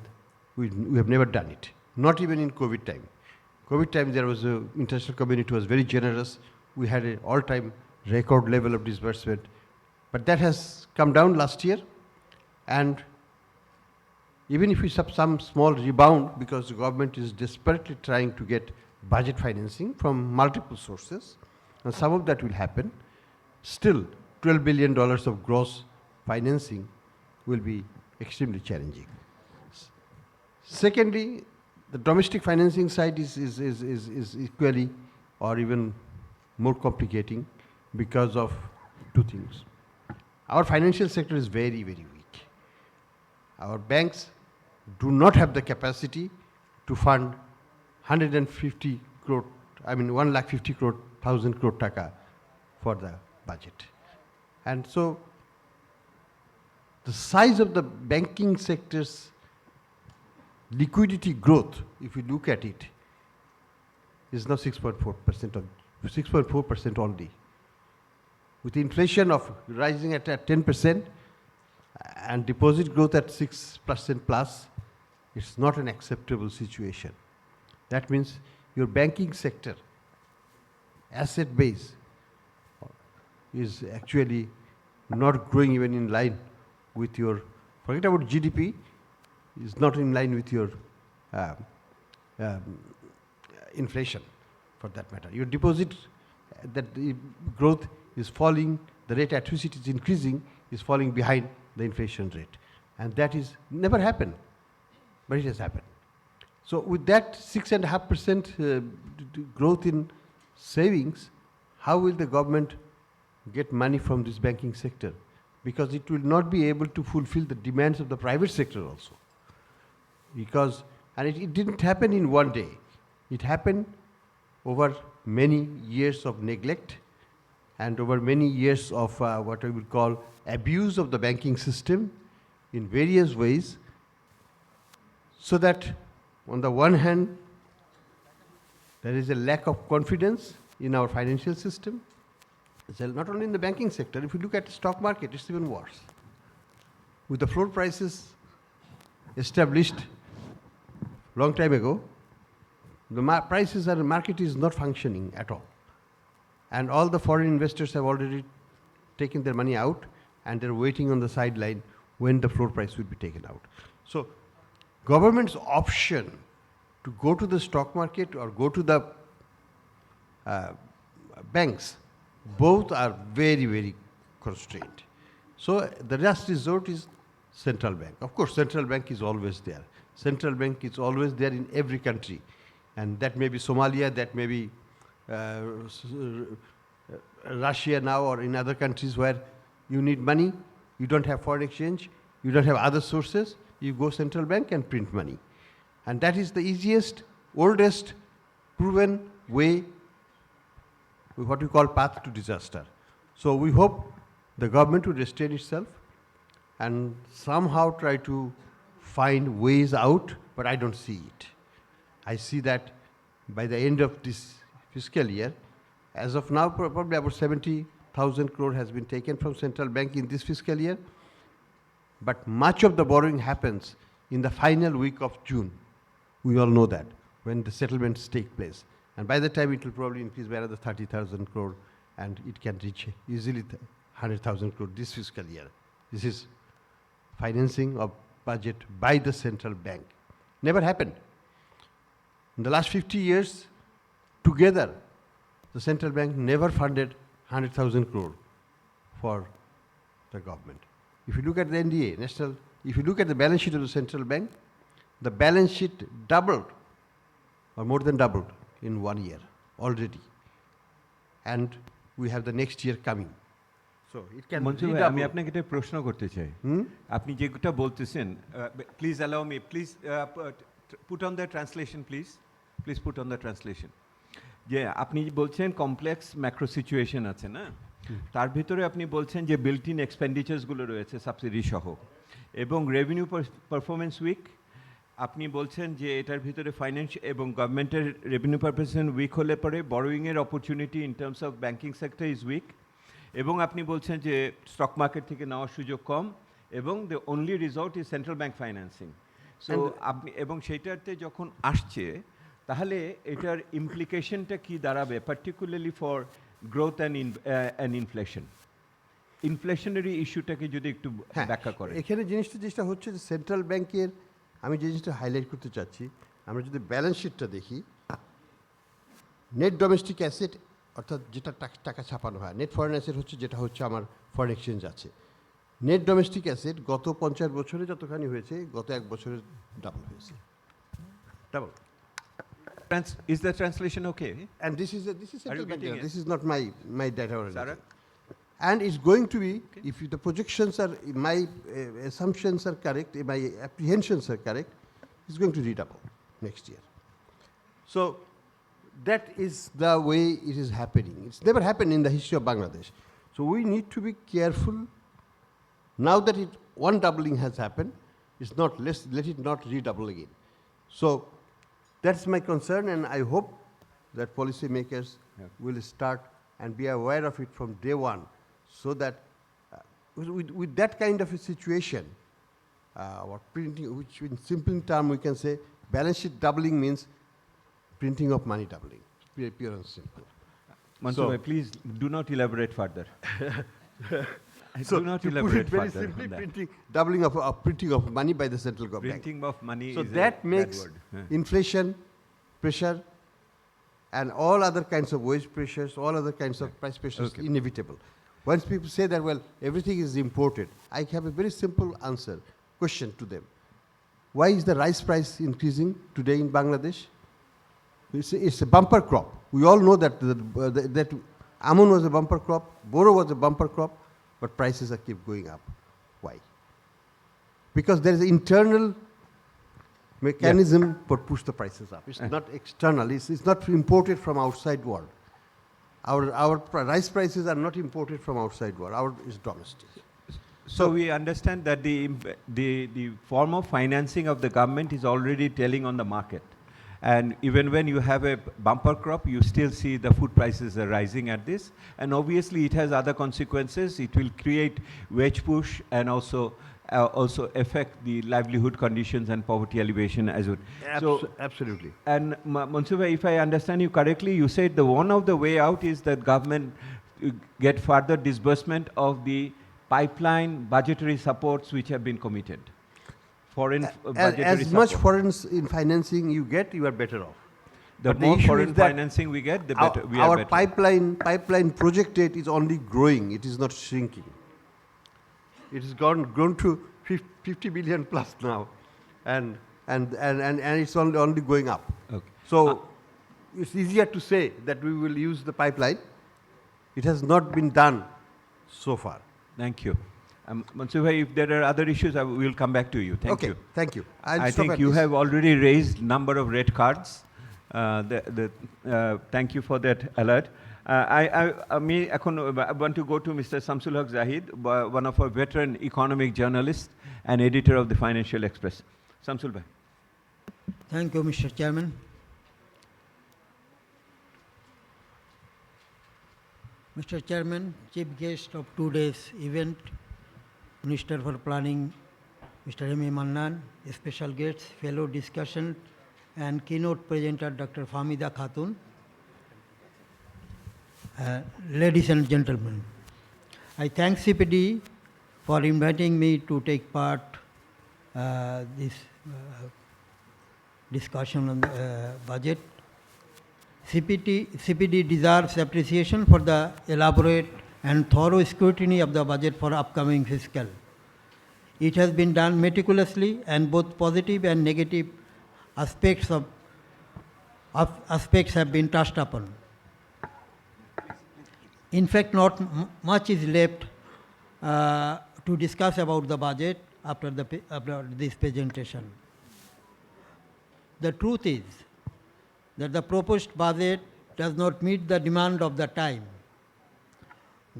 we have never done it, not even in COVID time. COVID time, there was a international community was very generous. We had an all-time record level of disbursement. But that has come down last year. And even if we have some small rebound, because the government is desperately trying to get budget financing from multiple sources, and some of that will happen, still $12 billion of gross financing will be extremely challenging. Secondly, the domestic financing side is equally or even more complicating because of two things. Our financial sector is very, very weak. Our banks do not have the capacity to fund 150 crore, 1,50 crore, 1,000 crore taka for the budget. And so the size of the banking sector's liquidity growth, if you look at it, is now 6.4% only. With inflation of rising at 10% and deposit growth at 6% plus, it's not an acceptable situation. That means your banking sector asset base is actually not growing even in line with your, forget about GDP, is not in line with your inflation, for that matter. Your deposit, that the growth is falling, the rate at which it is increasing is falling behind the inflation rate. And that is never happened, but it has happened. So with that 6.5% growth in savings, how will the government get money from this banking sector? Because it will not be able to fulfill the demands of the private sector also. Because, and it didn't happen in one day. It happened over many years of neglect and over many years of what I would call abuse of the banking system in various ways, so that on the one hand, there is a lack of confidence in our financial system. It's not only in the banking sector. If you look at the stock market, it's even worse. With the floor prices established long time ago, the prices and the market is not functioning at all. And all the foreign investors have already taken their money out, and they're waiting on the sideline when the floor price will be taken out. So government's option to go to the stock market or go to the banks, both are very, very constrained. So the last resort is central bank. Of course, central bank is always there. Central bank is always there in every country. And that may be Somalia, that may be Russia now, or in other countries where you need money, you don't have foreign exchange, you don't have other sources, you go central bank and print money. And that is the easiest, oldest, proven way, what we call path to disaster. So we hope the government will restrain itself and somehow try to find ways out, but I don't see it. I see that by the end of this fiscal year, as of now, probably about 70,000 crore has been taken from central bank in this fiscal year, but much of the borrowing happens in the final week of June. We all know that, when the settlements take place. And by the time it will probably increase by another 30,000 crore, and it can reach easily 100,000 crore this fiscal year. This is financing of budget by the central bank. Never happened. In the last 50 years, together, the central bank never funded 100,000 crore for the government. If you look at the NDA, if you look at the balance sheet of the central bank, the balance sheet doubled, or more than doubled, in 1 year already. And we have the next year coming. So it can Mansoor bhai, আমি আপনাকে একটা প্রশ্ন করতে চাই। আপনি যেটা বলতেছেন, please allow me, please put on the translation, please. Please put on the translation. যে আপনি বলছেন কমপ্লেক্স ম্যাক্রো সিচুয়েশন আছে না, তার ভিতরে আপনি বলছেন যে বিল্ট ইন এক্সপেন্ডিচার্সগুলো রয়েছে সাবসিডি সহ, এবং রেভিনিউ পারফরমেন্স উইক। আপনি বলছেন যে এটার ভিতরে ফাইন্যান্স এবং গভর্নমেন্টের রেভিনিউ পারফরমেন্স উইক হলে পরে বরোয়িংয়ের opportunity in terms of banking sector is weak, এবং আপনি বলছেন যে স্টক মার্কেট থেকে নেওয়ার সুযোগ কম এবং the only resort is central bank financing. So আপনি এবং সেইটাতে যখন আসছে তাহলে এটার ইমপ্লিকেশনটা কি দাঁড়াবে particularly for growth and inflation? Inflationary ইস্যুটাকে যদি একটু ব্যাখ্যা করেন। এখানে যেটা হচ্ছে যে সেন্ট্রাল ব্যাংকের, আমি যে জিনিসটা হাইলাইট করতে চাচ্ছি, আমরা যদি ব্যালেন্স শিটটা দেখি, নেট ডোমেস্টিক অ্যাসেট অর্থাৎ যেটা টাকা ছাপানো হয়, নেট ফরেন অ্যাসেট হচ্ছে যেটা হচ্ছে আমার ফরেন এক্সচেঞ্জ আছে। নেট ডোমেস্টিক অ্যাসেট গত 50 বছরে যতখানি হয়েছে, গত 1 বছরে ডাবল হয়েছে, double. Is the translation okay? And this is central bank getting data. it? This is not my data or Sarah? anything. And it's going to be, if the projections are, my assumptions are correct, my apprehensions are correct, it's going to redouble next year. So that is the way it is happening. It's never happened in the history of Bangladesh. So we need to be careful. Now that one doubling has happened, it's not, let it not redouble again. So that's my concern, and I hope that policymakers will start and be aware of it from day one, so that with that kind of a situation, what printing, which in simple term we can say balance sheet doubling means printing of money doubling, pure and simple. Mansoor bhai, please do not elaborate further. So do not to put elaborate it very further simply, on that. doubling of printing of money by the central government. Printing of money So is that a bad makes word. inflation pressure and all other kinds of wage pressures, all other kinds of price pressures inevitable. Once people say that, well, everything is imported, I have a very simple question to them. Why is the rice price increasing today in Bangladesh? It's a bumper crop. We all know that that Amun was a bumper crop, Boro was a bumper crop, but prices are keep going up. Why? Because there is internal mechanism for push the prices up. It's not external. It's not imported from outside world. Our rice prices are not imported from outside world. Our is domestic. So we understand that the form of financing of the government is already telling on the market. And even when you have a bumper crop, you still see the food prices are rising at this. And obviously it has other consequences. It will create wage push and also affect the livelihood conditions and poverty elevation as well. Absolutely. And Mansoor bhai, if I understand you correctly, you said the one of the way out is that government get further disbursement of the pipeline budgetary supports which have been committed. Foreign budgetary As much support. foreign in financing you get, you are better off. The But the more issue foreign is that financing we get, the better we are Our better. pipeline projected is only growing. It is not shrinking. It has grown to 50 billion plus now, and it's only going up. Okay. So it's easier to say that we will use the pipeline. It has not been done so far. Thank you. Mansoor bhai, if there are other issues, I will come back to you. Thank you. Thank you. I'll I stop think at you this. have already raised number of red cards. Thank you for that alert. I want to go to Mr. Samsul Haq Zahid, one of our veteran economic journalists and editor of the Financial Express. Samsul bhai. Thank you, Mr. Chairman. Mr. Chairman, chief guest of today's event, Minister for Planning, Mr. M. A. Mannan, special guests, fellow discussion, and keynote presenter, Dr. Famida Khatun. Ladies and gentlemen, I thank CPD for inviting me to take part this discussion on the budget. CPD deserves appreciation for the elaborate and thorough scrutiny of the budget for upcoming fiscal. It has been done meticulously, and both positive and negative aspects have been touched upon. In fact, not much is left to discuss about the budget after this presentation. The truth is that the proposed budget does not meet the demand of the time.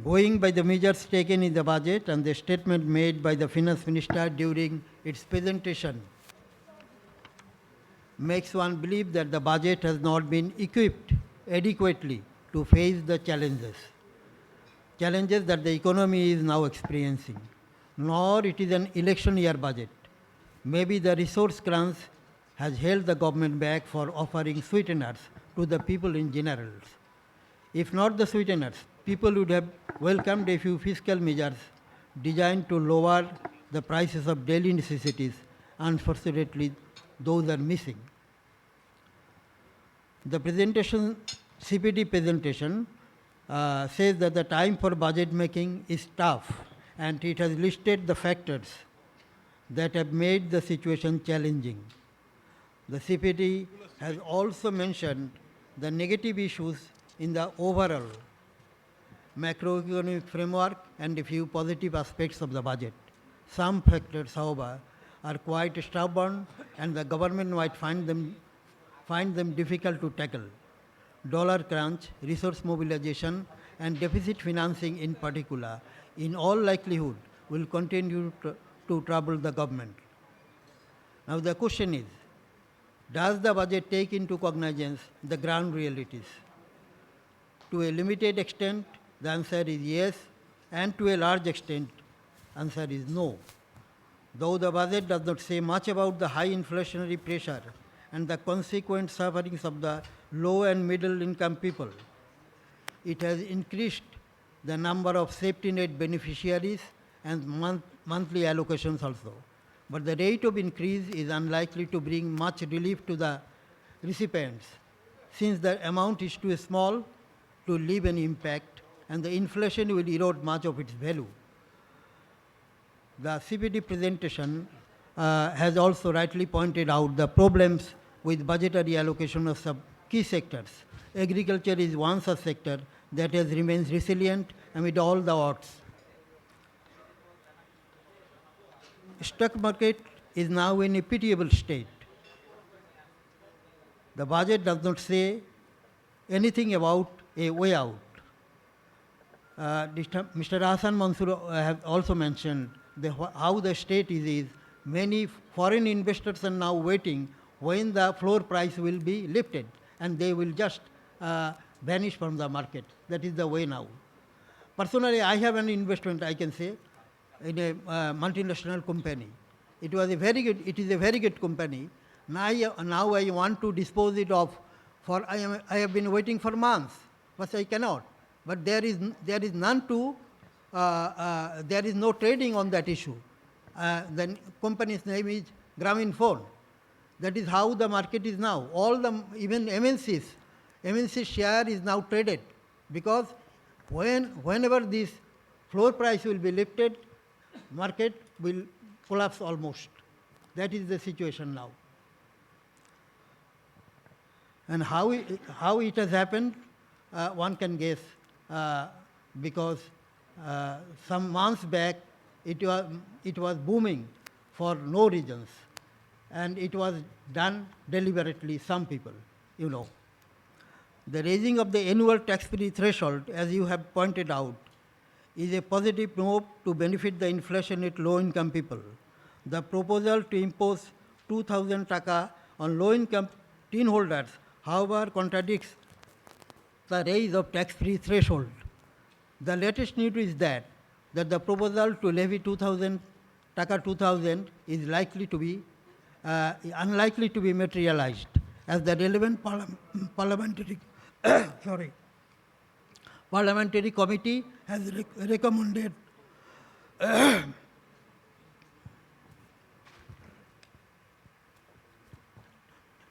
Going by the measures taken in the budget and the statement made by the finance minister during its presentation makes one believe that the budget has not been equipped adequately to face the challenges. challenges that the economy is now experiencing, nor it is an election year budget. Maybe the resource crunch has held the government back for offering sweeteners to the people in general. If not the sweeteners, people would have welcomed a few fiscal measures designed to lower the prices of daily necessities. Unfortunately, those are missing. The presentation, CPD presentation, says that the time for budget making is tough, and it has listed the factors that have made the situation challenging. The CPD has also mentioned the negative issues in the overall macroeconomic framework and a few positive aspects of the budget. Some factors, however, are quite stubborn, and the government might find them difficult to tackle. Dollar crunch, resource mobilization, and deficit financing in particular, in all likelihood, will continue to trouble the government. Now the question is, does the budget take into cognizance the ground realities? To a limited extent, the answer is yes, and to a large extent, answer is no. Though the budget does not say much about the high inflationary pressure and the consequent sufferings of the low and middle income people, it has increased the number of safety net beneficiaries and monthly allocations also. But the rate of increase is unlikely to bring much relief to the recipients, since the amount is too small to leave an impact, and the inflation will erode much of its value. The CPD presentation has also rightly pointed out the problems with budgetary allocation of some key sectors. Agriculture is one such sector that has remained resilient amid all the odds. Stock market is now in a pitiable state. The budget does not say anything about a way out. Mr. Hassan Mansoor has also mentioned how the state is. Many foreign investors are now waiting when the floor price will be lifted, and they will just vanish from the market. That is the way now. Personally, I have an investment, I can say, in a multinational company. It is a very good company. Now I want to dispose it off. I have been waiting for months, but I cannot. But there is none to, there is no trading on that issue. The company's name is Grameenphone. That is how the market is now. Even MNC's share is now traded, because whenever this floor price will be lifted, market will collapse almost. That is the situation now. And how it has happened, one can guess, because some months back it was booming for no reasons, and it was done deliberately, some people, you know. The raising of the annual tax-free threshold, as you have pointed out, is a positive move to benefit the inflation-hit low-income people. The proposal to impose 2,000 taka on low-income tin holders, however, contradicts the raise of tax-free threshold. The latest news is that the proposal to levy 2,000 is likely to be unlikely to be materialized, as the relevant parliamentary committee has recommended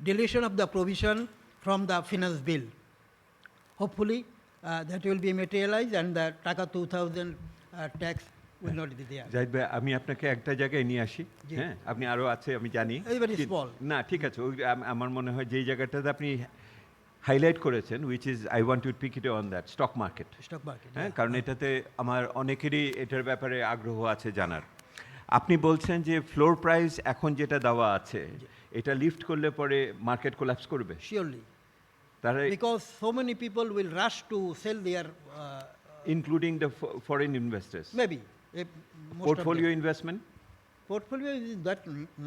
deletion of the provision from the finance bill. Hopefully, that will be materialized, and the taka 2,000 tax will not be there. Zahid ভাই, আমি আপনাকে একটা জায়গায় নিয়ে আসি। হ্যাঁ, আপনি আরো আছে আমি জানি। Very small. না, ঠিক আছে। আমার মনে হয় যেই জায়গাটাতে আপনি হাইলাইট করেছেন, which is I want to pick it on that stock market. Stock market. হ্যাঁ, কারণ এটাতে আমার অনেকেরই এটার ব্যাপারে আগ্রহ আছে জানার। আপনি বলছেন যে ফ্লোর প্রাইস এখন যেটা দেওয়া আছে, এটা লিফট করলে পরে মার্কেট কোল্যাপস করবে। Surely. তাহলে Because so many people will rush to sell their including the foreign investors. maybe most Portfolio of them. investment? Portfolio is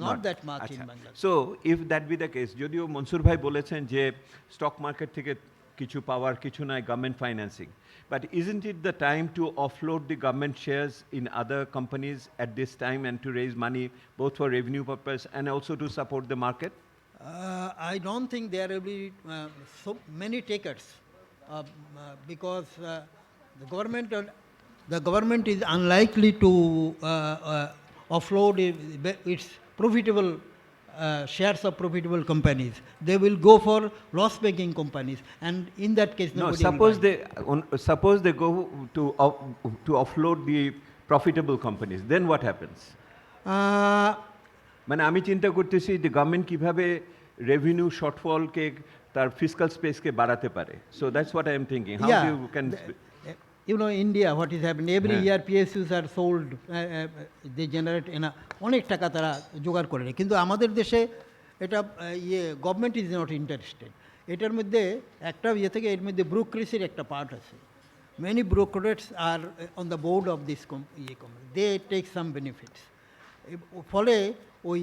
not that much in আচ্ছা। Bangladesh. So if that be the case, যদিও মনসুর ভাই বলেছেন যে stock market থেকে kichu power, kichu nai government financing. But isn't it the time to offload the government shares in other companies at this time and to raise money both for revenue purpose and also to support the market? I don't think there will be so many takers because the government is unlikely to offload its profitable shares of profitable companies. They will go for loss-making companies, and in that case, No, nobody will buy. suppose they go to offload the profitable companies, then what happens? মানে আমি চিন্তা করতেছি the government কিভাবে revenue shortfall কে তার fiscal space কে বাড়াতে পারে. So that's what I am thinking. How Yeah, you can you know, India, what is happening, every Yeah. year PSUs are sold, they generate অনেক টাকা তারা জোগাড় করে নেয়। কিন্তু আমাদের দেশে এটা গভর্নমেন্ট ইজ নট ইন্টারেস্টেড। এটার মধ্যে একটা থেকে এর মধ্যে ব্রোক্রেসির একটা পার্ট আছে। Many bureaucrats are on the board of this company, they take some benefits. ফলে ওই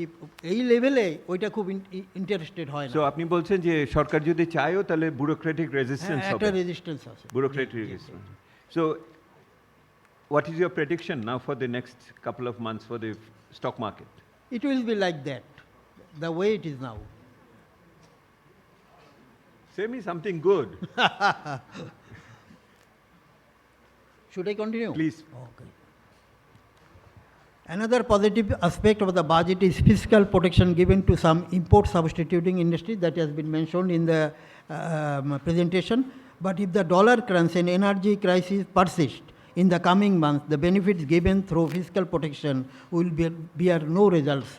এই লেভেলে ওইটা খুব ইন্টারেস্টেড হয় না। So আপনি বলছেন যে সরকার যদি চায়ও তাহলে bureaucratic resistance হবে। একটা রেজিস্ট্যান্স আছে। Bureaucratic resistance. So what is your prediction now for the next couple of months for the stock market? It will be like that, the way it is now. Say me something good. Should I continue? Please. Okay. Another positive aspect of the budget is fiscal protection given to some import substituting industry that has been mentioned in the presentation. But if the dollar crunch and energy crisis persist in the coming months, the benefits given through fiscal protection will bear no results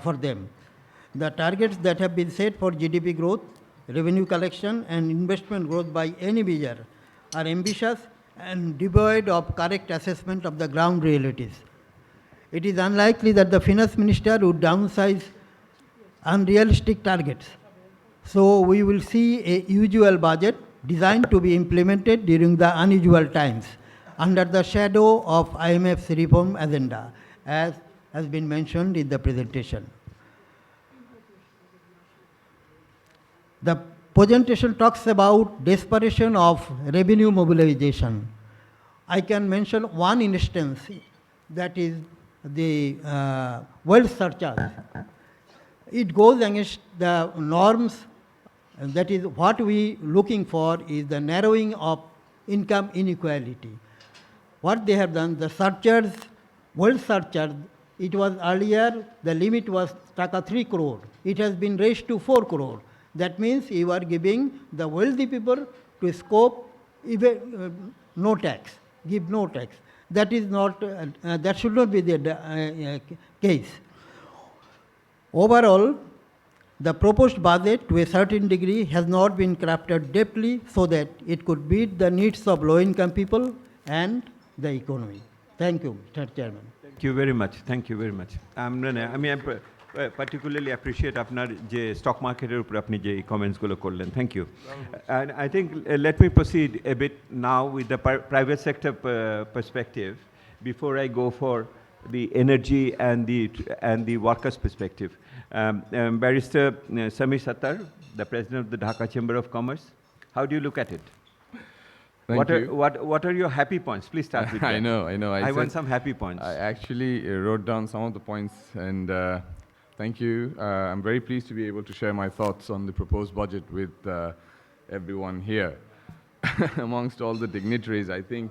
for them. The targets that have been set for GDP growth, revenue collection and investment growth by any measure are ambitious and devoid of correct assessment of the ground realities. It is unlikely that the finance minister would downsize unrealistic targets. So we will see a usual budget designed to be implemented during the unusual times under the shadow of IMF's reform agenda, as has been mentioned in the presentation. The presentation talks about desperation of revenue mobilization. I can mention one instance, that is the wealth surcharge. It goes against the norms, and that is what we looking for is the narrowing of income inequality. What they have done, the surcharge, wealth surcharge, it was earlier, the limit was taka 3 crore. It has been raised to 4 crore. That means you are giving the wealthy people to scope even no tax, give no tax. That is not, that should not be the case. Overall, the proposed budget to a certain degree has not been crafted deeply so that it could meet the needs of low-income people and the economy. Thank you, Mr. Chairman. Thank you very much. Thank you very much. I particularly appreciate আপনার যে stock market-এর উপর আপনি যে comments-গুলো করলেন. Thank you. And I think let me proceed a bit now with the private sector perspective before I go for the energy and the workers' perspective. Barrister Samir Sattar, the President of the Dhaka Chamber of Commerce. How do you look at it? Thank you. What are your happy points? Please start with that. I know. I want some happy points. I actually wrote down some of the points, and thank you. I'm very pleased to be able to share my thoughts on the proposed budget with everyone here. Amongst all the dignitaries, I think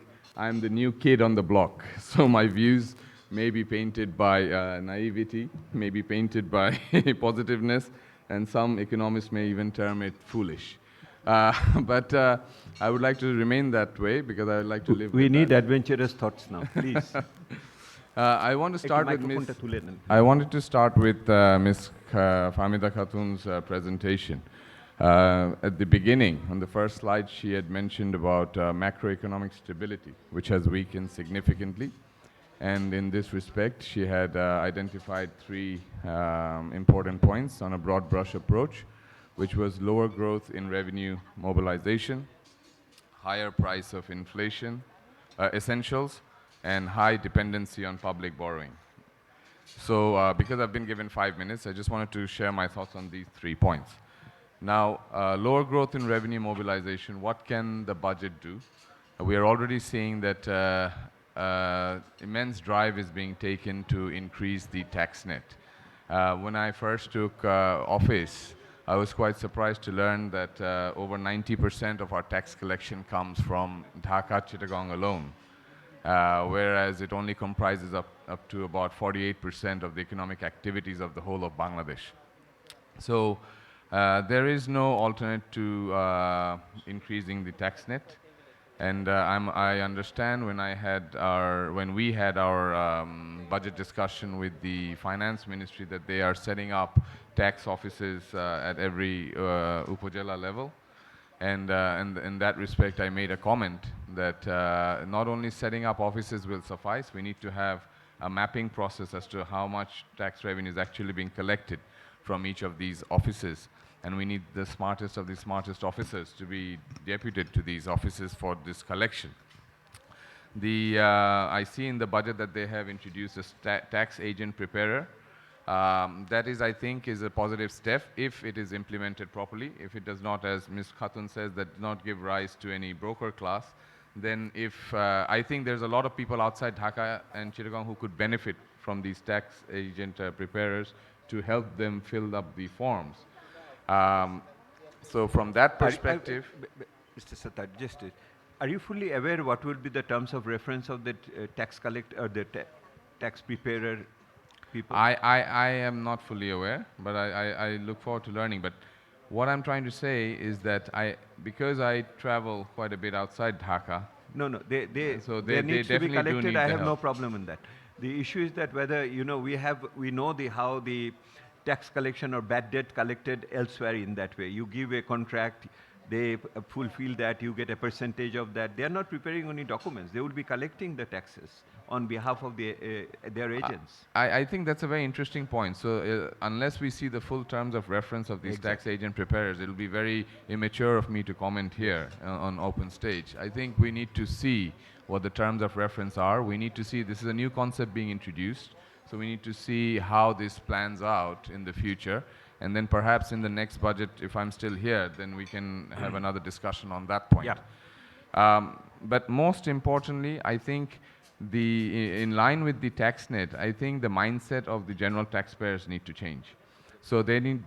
I'm the new kid on the block, so my views may be painted by naivety, may be painted by positiveness, and some economists may even term it foolish. But I would like to remain that way because I would like to live We with need that. adventurous thoughts now, please. I want to start with microphone-টা তুলে নেন. I wanted to start with Ms. Fahmida Khatun's presentation. At the beginning, on the first slide, she had mentioned about macroeconomic stability, which has weakened significantly. And in this respect, she had identified three important points on a broad brush approach, which was lower growth in revenue mobilization, higher price of inflation, essentials, and high dependency on public borrowing. So because I've been given 5 minutes, I just wanted to share my thoughts on these 3 points. Now, lower growth in revenue mobilization, what can the budget do? We are already seeing that immense drive is being taken to increase the tax net. When I first took office, I was quite surprised to learn that over 90% of our tax collection comes from Dhaka, Chittagong alone, whereas it only comprises up to about 48% of the economic activities of the whole of Bangladesh. So there is no alternate to increasing the tax net. And I understand when we had our budget discussion with the finance ministry that they are setting up tax offices at every upazila level. And in that respect, I made a comment that not only setting up offices will suffice, we need to have a mapping process as to how much tax revenue is actually being collected from each of these offices. And we need the smartest of the smartest officers to be deputed to these offices for this collection. I see in the budget that they have introduced a tax agent preparer. That is, I think, is a positive step if it is implemented properly. If it does not, as Ms. Khatun says, that does not give rise to any broker class, then I think there's a lot of people outside Dhaka and Chittagong who could benefit from these tax agent preparers to help them fill up the forms. So from that perspective... Mr. Sattar, just are you fully aware what will be the terms of reference of the tax collector or the tax preparer people? I am not fully aware, but I look forward to learning. But what I'm trying to say is that because I travel quite a bit outside Dhaka... No, they they needs to be definitely do collected. need I the have no help. problem in that. The issue is that whether, we know how the tax collection or bad debt collected elsewhere in that way. You give a contract, they fulfill that, you get a percentage of that. They are not preparing any documents. They will be collecting the taxes on behalf of their agents. I think that's a very interesting point. So unless we see the full terms of reference of these tax agent preparers, it will be very immature of me to comment here on open stage. I think we need to see what the terms of reference are. We need to see this is a new concept being introduced. So we need to see how this plans out in the future. And then perhaps in the next budget, if I'm still here, then we can have another discussion on that point. Yeah. But most importantly, I think in line with the tax net, I think the mindset of the general taxpayers need to change. So they need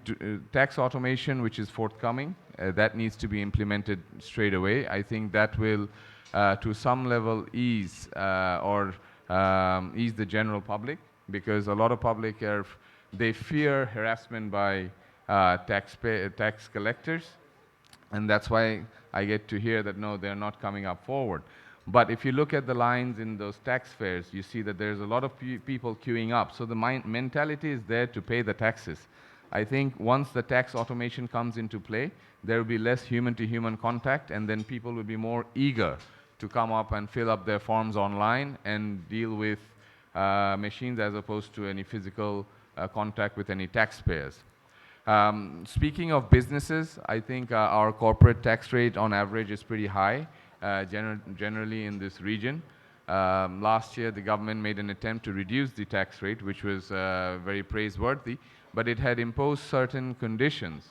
tax automation, which is forthcoming. That needs to be implemented straight away. I think that will, to some level, ease the general public, because a lot of public they fear harassment by tax collectors, and that's why I get to hear that no, they're not coming up forward. But if you look at the lines in those tax fairs, you see that there's a lot of people queuing up. So the mentality is there to pay the taxes. I think once the tax automation comes into play, there will be less human-to-human contact, and then people will be more eager to come up and fill up their forms online and deal with machines as opposed to any physical contact with any taxpayers. Speaking of businesses, I think our corporate tax rate on average is pretty high, generally in this region. Last year, the government made an attempt to reduce the tax rate, which was very praiseworthy, but it had imposed certain conditions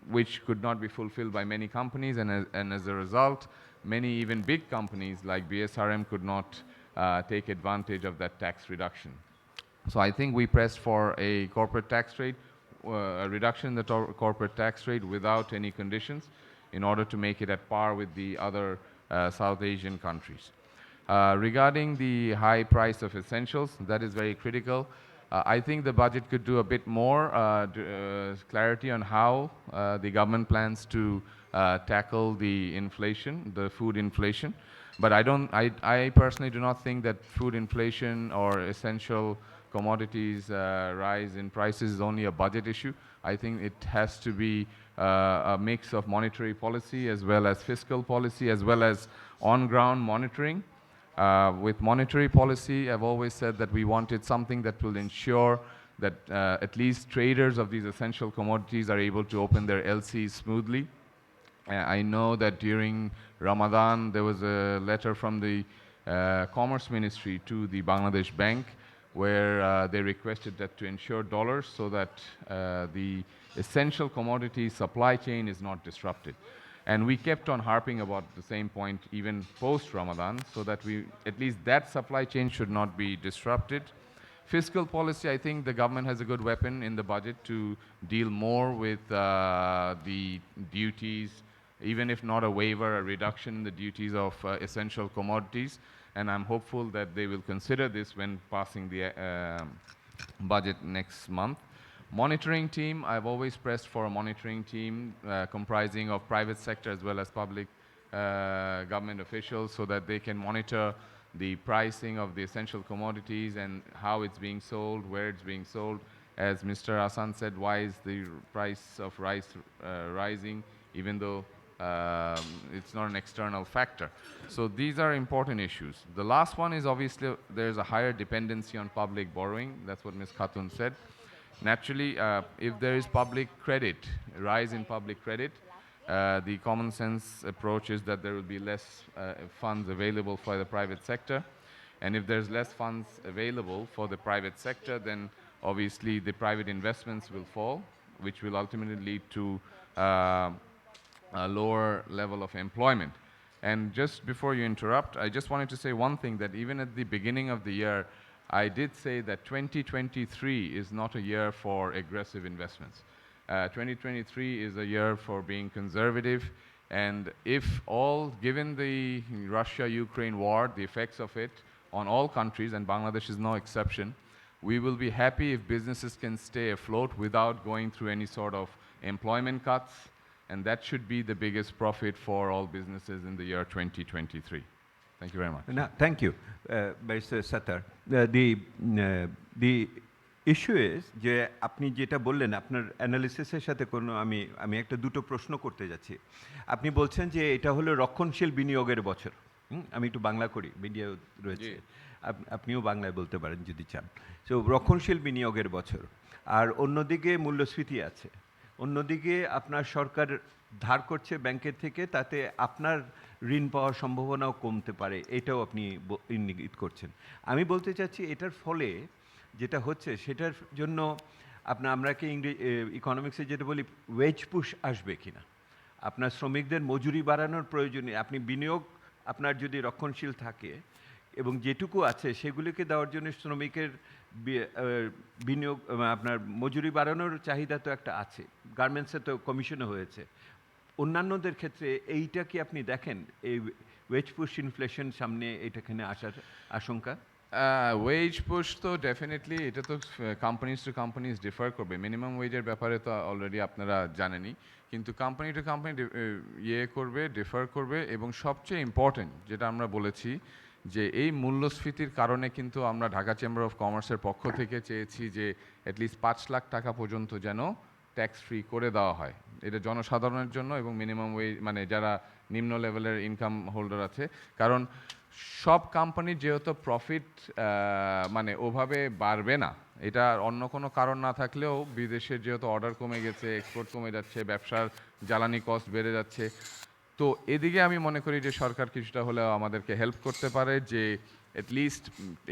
which could not be fulfilled by many companies, and as a result, many even big companies like BSRM could not take advantage of that tax reduction. So I think we pressed for a corporate tax rate, a reduction in the corporate tax rate without any conditions in order to make it at par with the other South Asian countries. Regarding the high price of essentials, that is very critical. I think the budget could do a bit more clarity on how the government plans to tackle the inflation, the food inflation. But I personally do not think that food inflation or essential commodities rise in prices is only a budget issue. I think it has to be a mix of monetary policy as well as fiscal policy as well as on-ground monitoring. With monetary policy, I've always said that we wanted something that will ensure that at least traders of these essential commodities are able to open their LCs smoothly. I know that during Ramadan, there was a letter from the Commerce Ministry to the Bangladesh Bank where they requested that to ensure dollars so that the essential commodity supply chain is not disrupted. And we kept on harping about the same point even post-Ramadan, so that at least that supply chain should not be disrupted. Fiscal policy, I think the government has a good weapon in the budget to deal more with the duties, even if not a waiver, a reduction in the duties of essential commodities. And I'm hopeful that they will consider this when passing the budget next month. Monitoring team, I've always pressed for a monitoring team comprising of private sector as well as public government officials, so that they can monitor the pricing of the essential commodities and how it's being sold, where it's being sold. As Mr. Hassan said, why is the price of rice rising, even though it's not an external factor? So these are important issues. The last one is obviously there's a higher dependency on public borrowing. That's what Ms. Khatun said. Naturally, if there is public credit, rise in public credit, the common sense approach is that there will be less funds available for the private sector. And if there's less funds available for the private sector, then obviously the private investments will fall, which will ultimately lead to a lower level of employment. And just before you interrupt, I just wanted to say one thing, that even at the beginning of the year, I did say that 2023 is not a year for aggressive investments. 2023 is a year for being conservative, and if given the Russia-Ukraine war, the effects of it on all countries, and Bangladesh is no exception, we will be happy if businesses can stay afloat without going through any sort of employment cuts, and that should be the biggest profit for all businesses in the year 2023. Thank you very much. No, thank you, Barrister Sattar. The issue is যে আপনি যেটা বললেন আপনার অ্যানালিসিসের সাথে কোনো আমি একটা দুটো প্রশ্ন করতে যাচ্ছি। আপনি বলছেন যে এটা হলো রক্ষণশীল বিনিয়োগের বছর। আমি একটু বাংলা করি, মিডিয়া রয়েছে, আপনিও বাংলায় বলতে পারেন যদি চান। সো রক্ষণশীল বিনিয়োগের বছর, আর অন্যদিকে মূল্যস্ফীতি আছে, অন্যদিকে আপনার সরকার ধার করছে ব্যাংকের থেকে, তাতে আপনার ঋণ পাওয়ার সম্ভাবনাও কমতে পারে, এটাও আপনি ইঙ্গিত করছেন। আমি বলতে চাচ্ছি এটার ফলে যেটা হচ্ছে সেটার জন্য আমরা কি ইকোনমিক্সে যেটা বলি ওয়েজ পুশ আসবে কিনা, আপনার শ্রমিকদের মজুরি বাড়ানোর প্রয়োজনে আপনি বিনিয়োগ আপনার যদি রক্ষণশীল থাকে এবং যেটুকু আছে সেগুলিকে দেওয়ার জন্য শ্রমিকের বিনিয়োগ আপনার মজুরি বাড়ানোর চাহিদা তো একটা আছে, গার্মেন্টসে তো কমিশনও হয়েছে, অন্যান্যদের ক্ষেত্রে এইটা কি আপনি দেখেন এই ওয়েজ পুশ ইনফ্লেশন সামনে এটাখানে আসার আশঙ্কা? ওয়েজ পুশ তো ডেফিনেটলি, এটা তো কোম্পানিজ টু কোম্পানিজ ডিফার করবে। মিনিমাম ওয়েজের ব্যাপারে তো অলরেডি আপনারা জানেনই, কিন্তু কোম্পানি টু কোম্পানি ডিফার করবে। এবং সবচেয়ে ইম্পর্টেন্ট যেটা আমরা বলেছি যে এই মূল্যস্ফীতির কারণে কিন্তু আমরা ঢাকা চেম্বার অফ কমার্সের পক্ষ থেকে চেয়েছি যে অ্যাটলিস্ট 5 লাখ টাকা পর্যন্ত যেন ট্যাক্স ফ্রি করে দেওয়া হয়, এটা জনসাধারণের জন্য এবং মিনিমাম ওয়েজ মানে যারা নিম্ন লেভেলের ইনকাম হোল্ডার আছে। কারণ সব কোম্পানির যেহেতু প্রফিট মানে ওভাবে বাড়বে না, এটা অন্য কোনো কারণ না থাকলেও বিদেশের যেহেতু অর্ডার কমে গেছে, এক্সপোর্ট কমে যাচ্ছে, ব্যবসার জ্বালানি কস্ট বেড়ে যাচ্ছে, তো এদিকে আমি মনে করি যে সরকার কিছুটা হলেও আমাদেরকে হেল্প করতে পারে, যে অ্যাটলিস্ট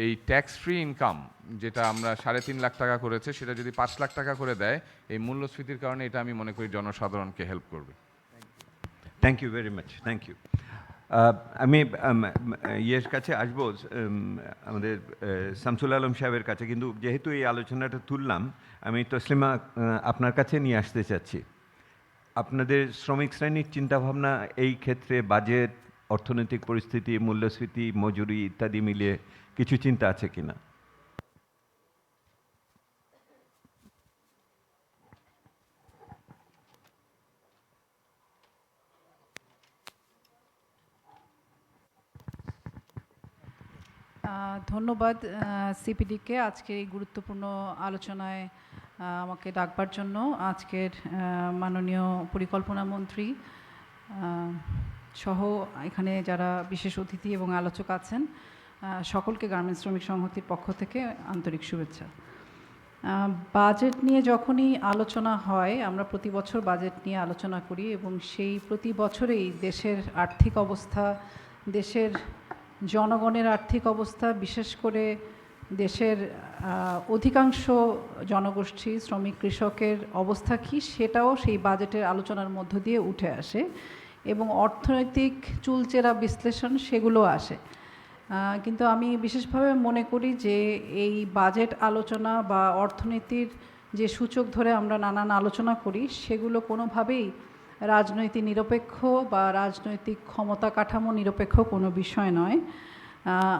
এই ট্যাক্স ফ্রি ইনকাম যেটা আমরা 3.5 লাখ টাকা করেছে সেটা যদি 5 লাখ টাকা করে দেয়, এই মূল্যস্ফীতির কারণে এটা আমি মনে করি জনসাধারণকে হেল্প করবে। Thank you very much, thank you. আমি ইয়ের কাছে আসবো, আমাদের শামসুল আলম সাহেবের কাছে, কিন্তু যেহেতু এই আলোচনাটা তুললাম আমি তসলিমা আপনার কাছে নিয়ে আসতে চাচ্ছি। আপনাদের শ্রমিক শ্রেণীর চিন্তাভাবনা এই ক্ষেত্রে বাজেট, অর্থনৈতিক পরিস্থিতি, মূল্যস্ফীতি, মজুরি ইত্যাদি মিলিয়ে কিছু চিন্তা আছে কিনা? ধন্যবাদ সিপিডিকে আজকে এই গুরুত্বপূর্ণ আলোচনায় আমাকে ডাকবার জন্য। আজকের মাননীয় পরিকল্পনা মন্ত্রী সহ এখানে যারা বিশেষ অতিথি এবং আলোচক আছেন সকলকে গার্মেন্টস শ্রমিক সংহতির পক্ষ থেকে আন্তরিক শুভেচ্ছা। বাজেট নিয়ে যখনই আলোচনা হয়, আমরা প্রতি বছর বাজেট নিয়ে আলোচনা করি এবং সেই প্রতি বছরেই দেশের আর্থিক অবস্থা, দেশের জনগণের আর্থিক অবস্থা, বিশেষ করে দেশের অধিকাংশ জনগোষ্ঠী শ্রমিক কৃষকের অবস্থা কী সেটাও সেই বাজেটের আলোচনার মধ্য দিয়ে উঠে আসে এবং অর্থনৈতিক চুলচেরা বিশ্লেষণ সেগুলো আসে। কিন্তু আমি বিশেষভাবে মনে করি যে এই বাজেট আলোচনা বা অর্থনীতির যে সূচক ধরে আমরা নানান আলোচনা করি সেগুলো কোনোভাবেই রাজনৈতিক নিরপেক্ষ বা রাজনৈতিক ক্ষমতা কাঠামো নিরপেক্ষ কোনো বিষয় নয়।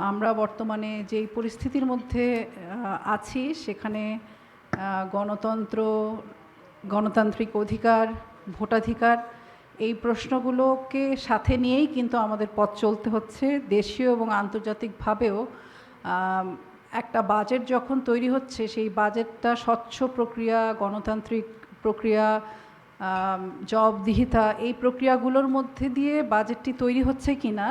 আমরা বর্তমানে যেই পরিস্থিতির মধ্যে আছি সেখানে গণতান্ত্রিক অধিকার, ভোটাধিকার এই প্রশ্নগুলোকে সাথে নিয়েই কিন্তু আমাদের পথ চলতে হচ্ছে। দেশীয় এবং আন্তর্জাতিকভাবেও একটা বাজেট যখন তৈরি হচ্ছে সেই বাজেটটা স্বচ্ছ প্রক্রিয়া, গণতান্ত্রিক প্রক্রিয়া, জবাবদিহিতা এই প্রক্রিয়াগুলোর মধ্যে দিয়ে বাজেটটি তৈরি হচ্ছে কিনা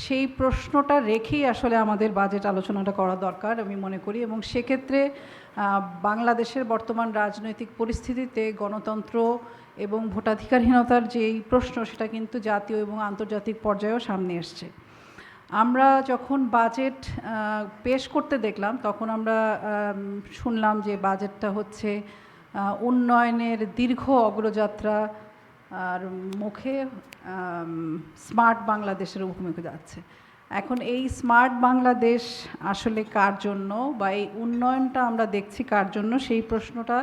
সেই প্রশ্নটা রেখেই আসলে আমাদের বাজেট আলোচনাটা করা দরকার আমি মনে করি। এবং সেক্ষেত্রে বাংলাদেশের বর্তমান রাজনৈতিক পরিস্থিতিতে গণতন্ত্র এবং ভোটাধিকারহীনতার যেই প্রশ্ন সেটা কিন্তু জাতীয় এবং আন্তর্জাতিক পর্যায়েও সামনে এসছে। আমরা যখন বাজেট পেশ করতে দেখলাম তখন আমরা শুনলাম যে বাজেটটা হচ্ছে উন্নয়নের দীর্ঘ অগ্রযাত্রা আর মুখে স্মার্ট বাংলাদেশের মুখোমুখি যাচ্ছে। এখন এই স্মার্ট বাংলাদেশ আসলে কার জন্য বা এই উন্নয়নটা আমরা দেখছি কার জন্য সেই প্রশ্নটা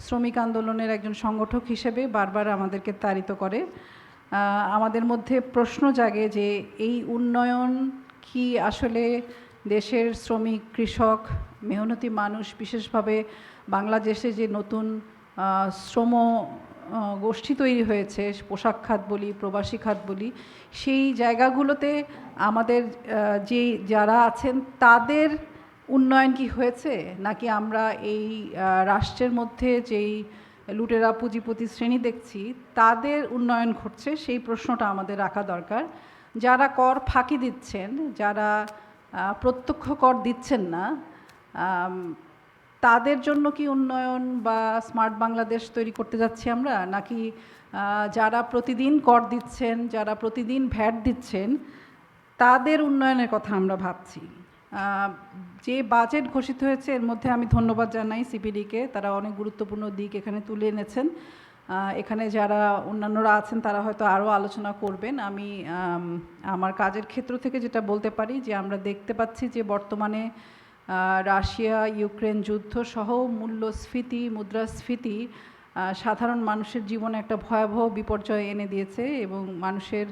শ্রমিক আন্দোলনের একজন সংগঠক হিসেবে বারবার আমাদেরকে তাড়িত করে। আমাদের মধ্যে প্রশ্ন জাগে যে এই উন্নয়ন কি আসলে দেশের শ্রমিক, কৃষক, মেহনতি মানুষ, বিশেষভাবে বাংলাদেশে যে নতুন শ্রম গোষ্ঠী তৈরি হয়েছে, পোশাক খাত বলি, প্রবাসী খাত বলি, সেই জায়গাগুলোতে আমাদের যারা আছেন তাদের উন্নয়ন কি হয়েছে, নাকি আমরা এই রাষ্ট্রের মধ্যে যেই লুটেরা পুঁজিপতি শ্রেণী দেখছি তাদের উন্নয়ন ঘটছে, সেই প্রশ্নটা আমাদের রাখা দরকার। যারা কর ফাঁকি দিচ্ছেন, যারা প্রত্যক্ষ কর দিচ্ছেন না, তাদের জন্য কি উন্নয়ন বা স্মার্ট বাংলাদেশ তৈরি করতে যাচ্ছি আমরা, নাকি যারা প্রতিদিন কর দিচ্ছেন, যারা প্রতিদিন ভ্যাট দিচ্ছেন তাদের উন্নয়নের কথা আমরা ভাবছি? যে বাজেট ঘোষিত হয়েছে এর মধ্যে আমি ধন্যবাদ জানাই সিপিডিকে, তারা অনেক গুরুত্বপূর্ণ দিক এখানে তুলে এনেছেন। এখানে যারা অন্যান্যরা আছেন তারা হয়তো আরও আলোচনা করবেন। আমি আমার কাজের ক্ষেত্র থেকে যেটা বলতে পারি যে আমরা দেখতে পাচ্ছি যে বর্তমানে রাশিয়া ইউক্রেন যুদ্ধ সহ মূল্যস্ফীতি, মুদ্রাস্ফীতি সাধারণ মানুষের জীবনে একটা ভয়াবহ বিপর্যয় এনে দিয়েছে এবং মানুষের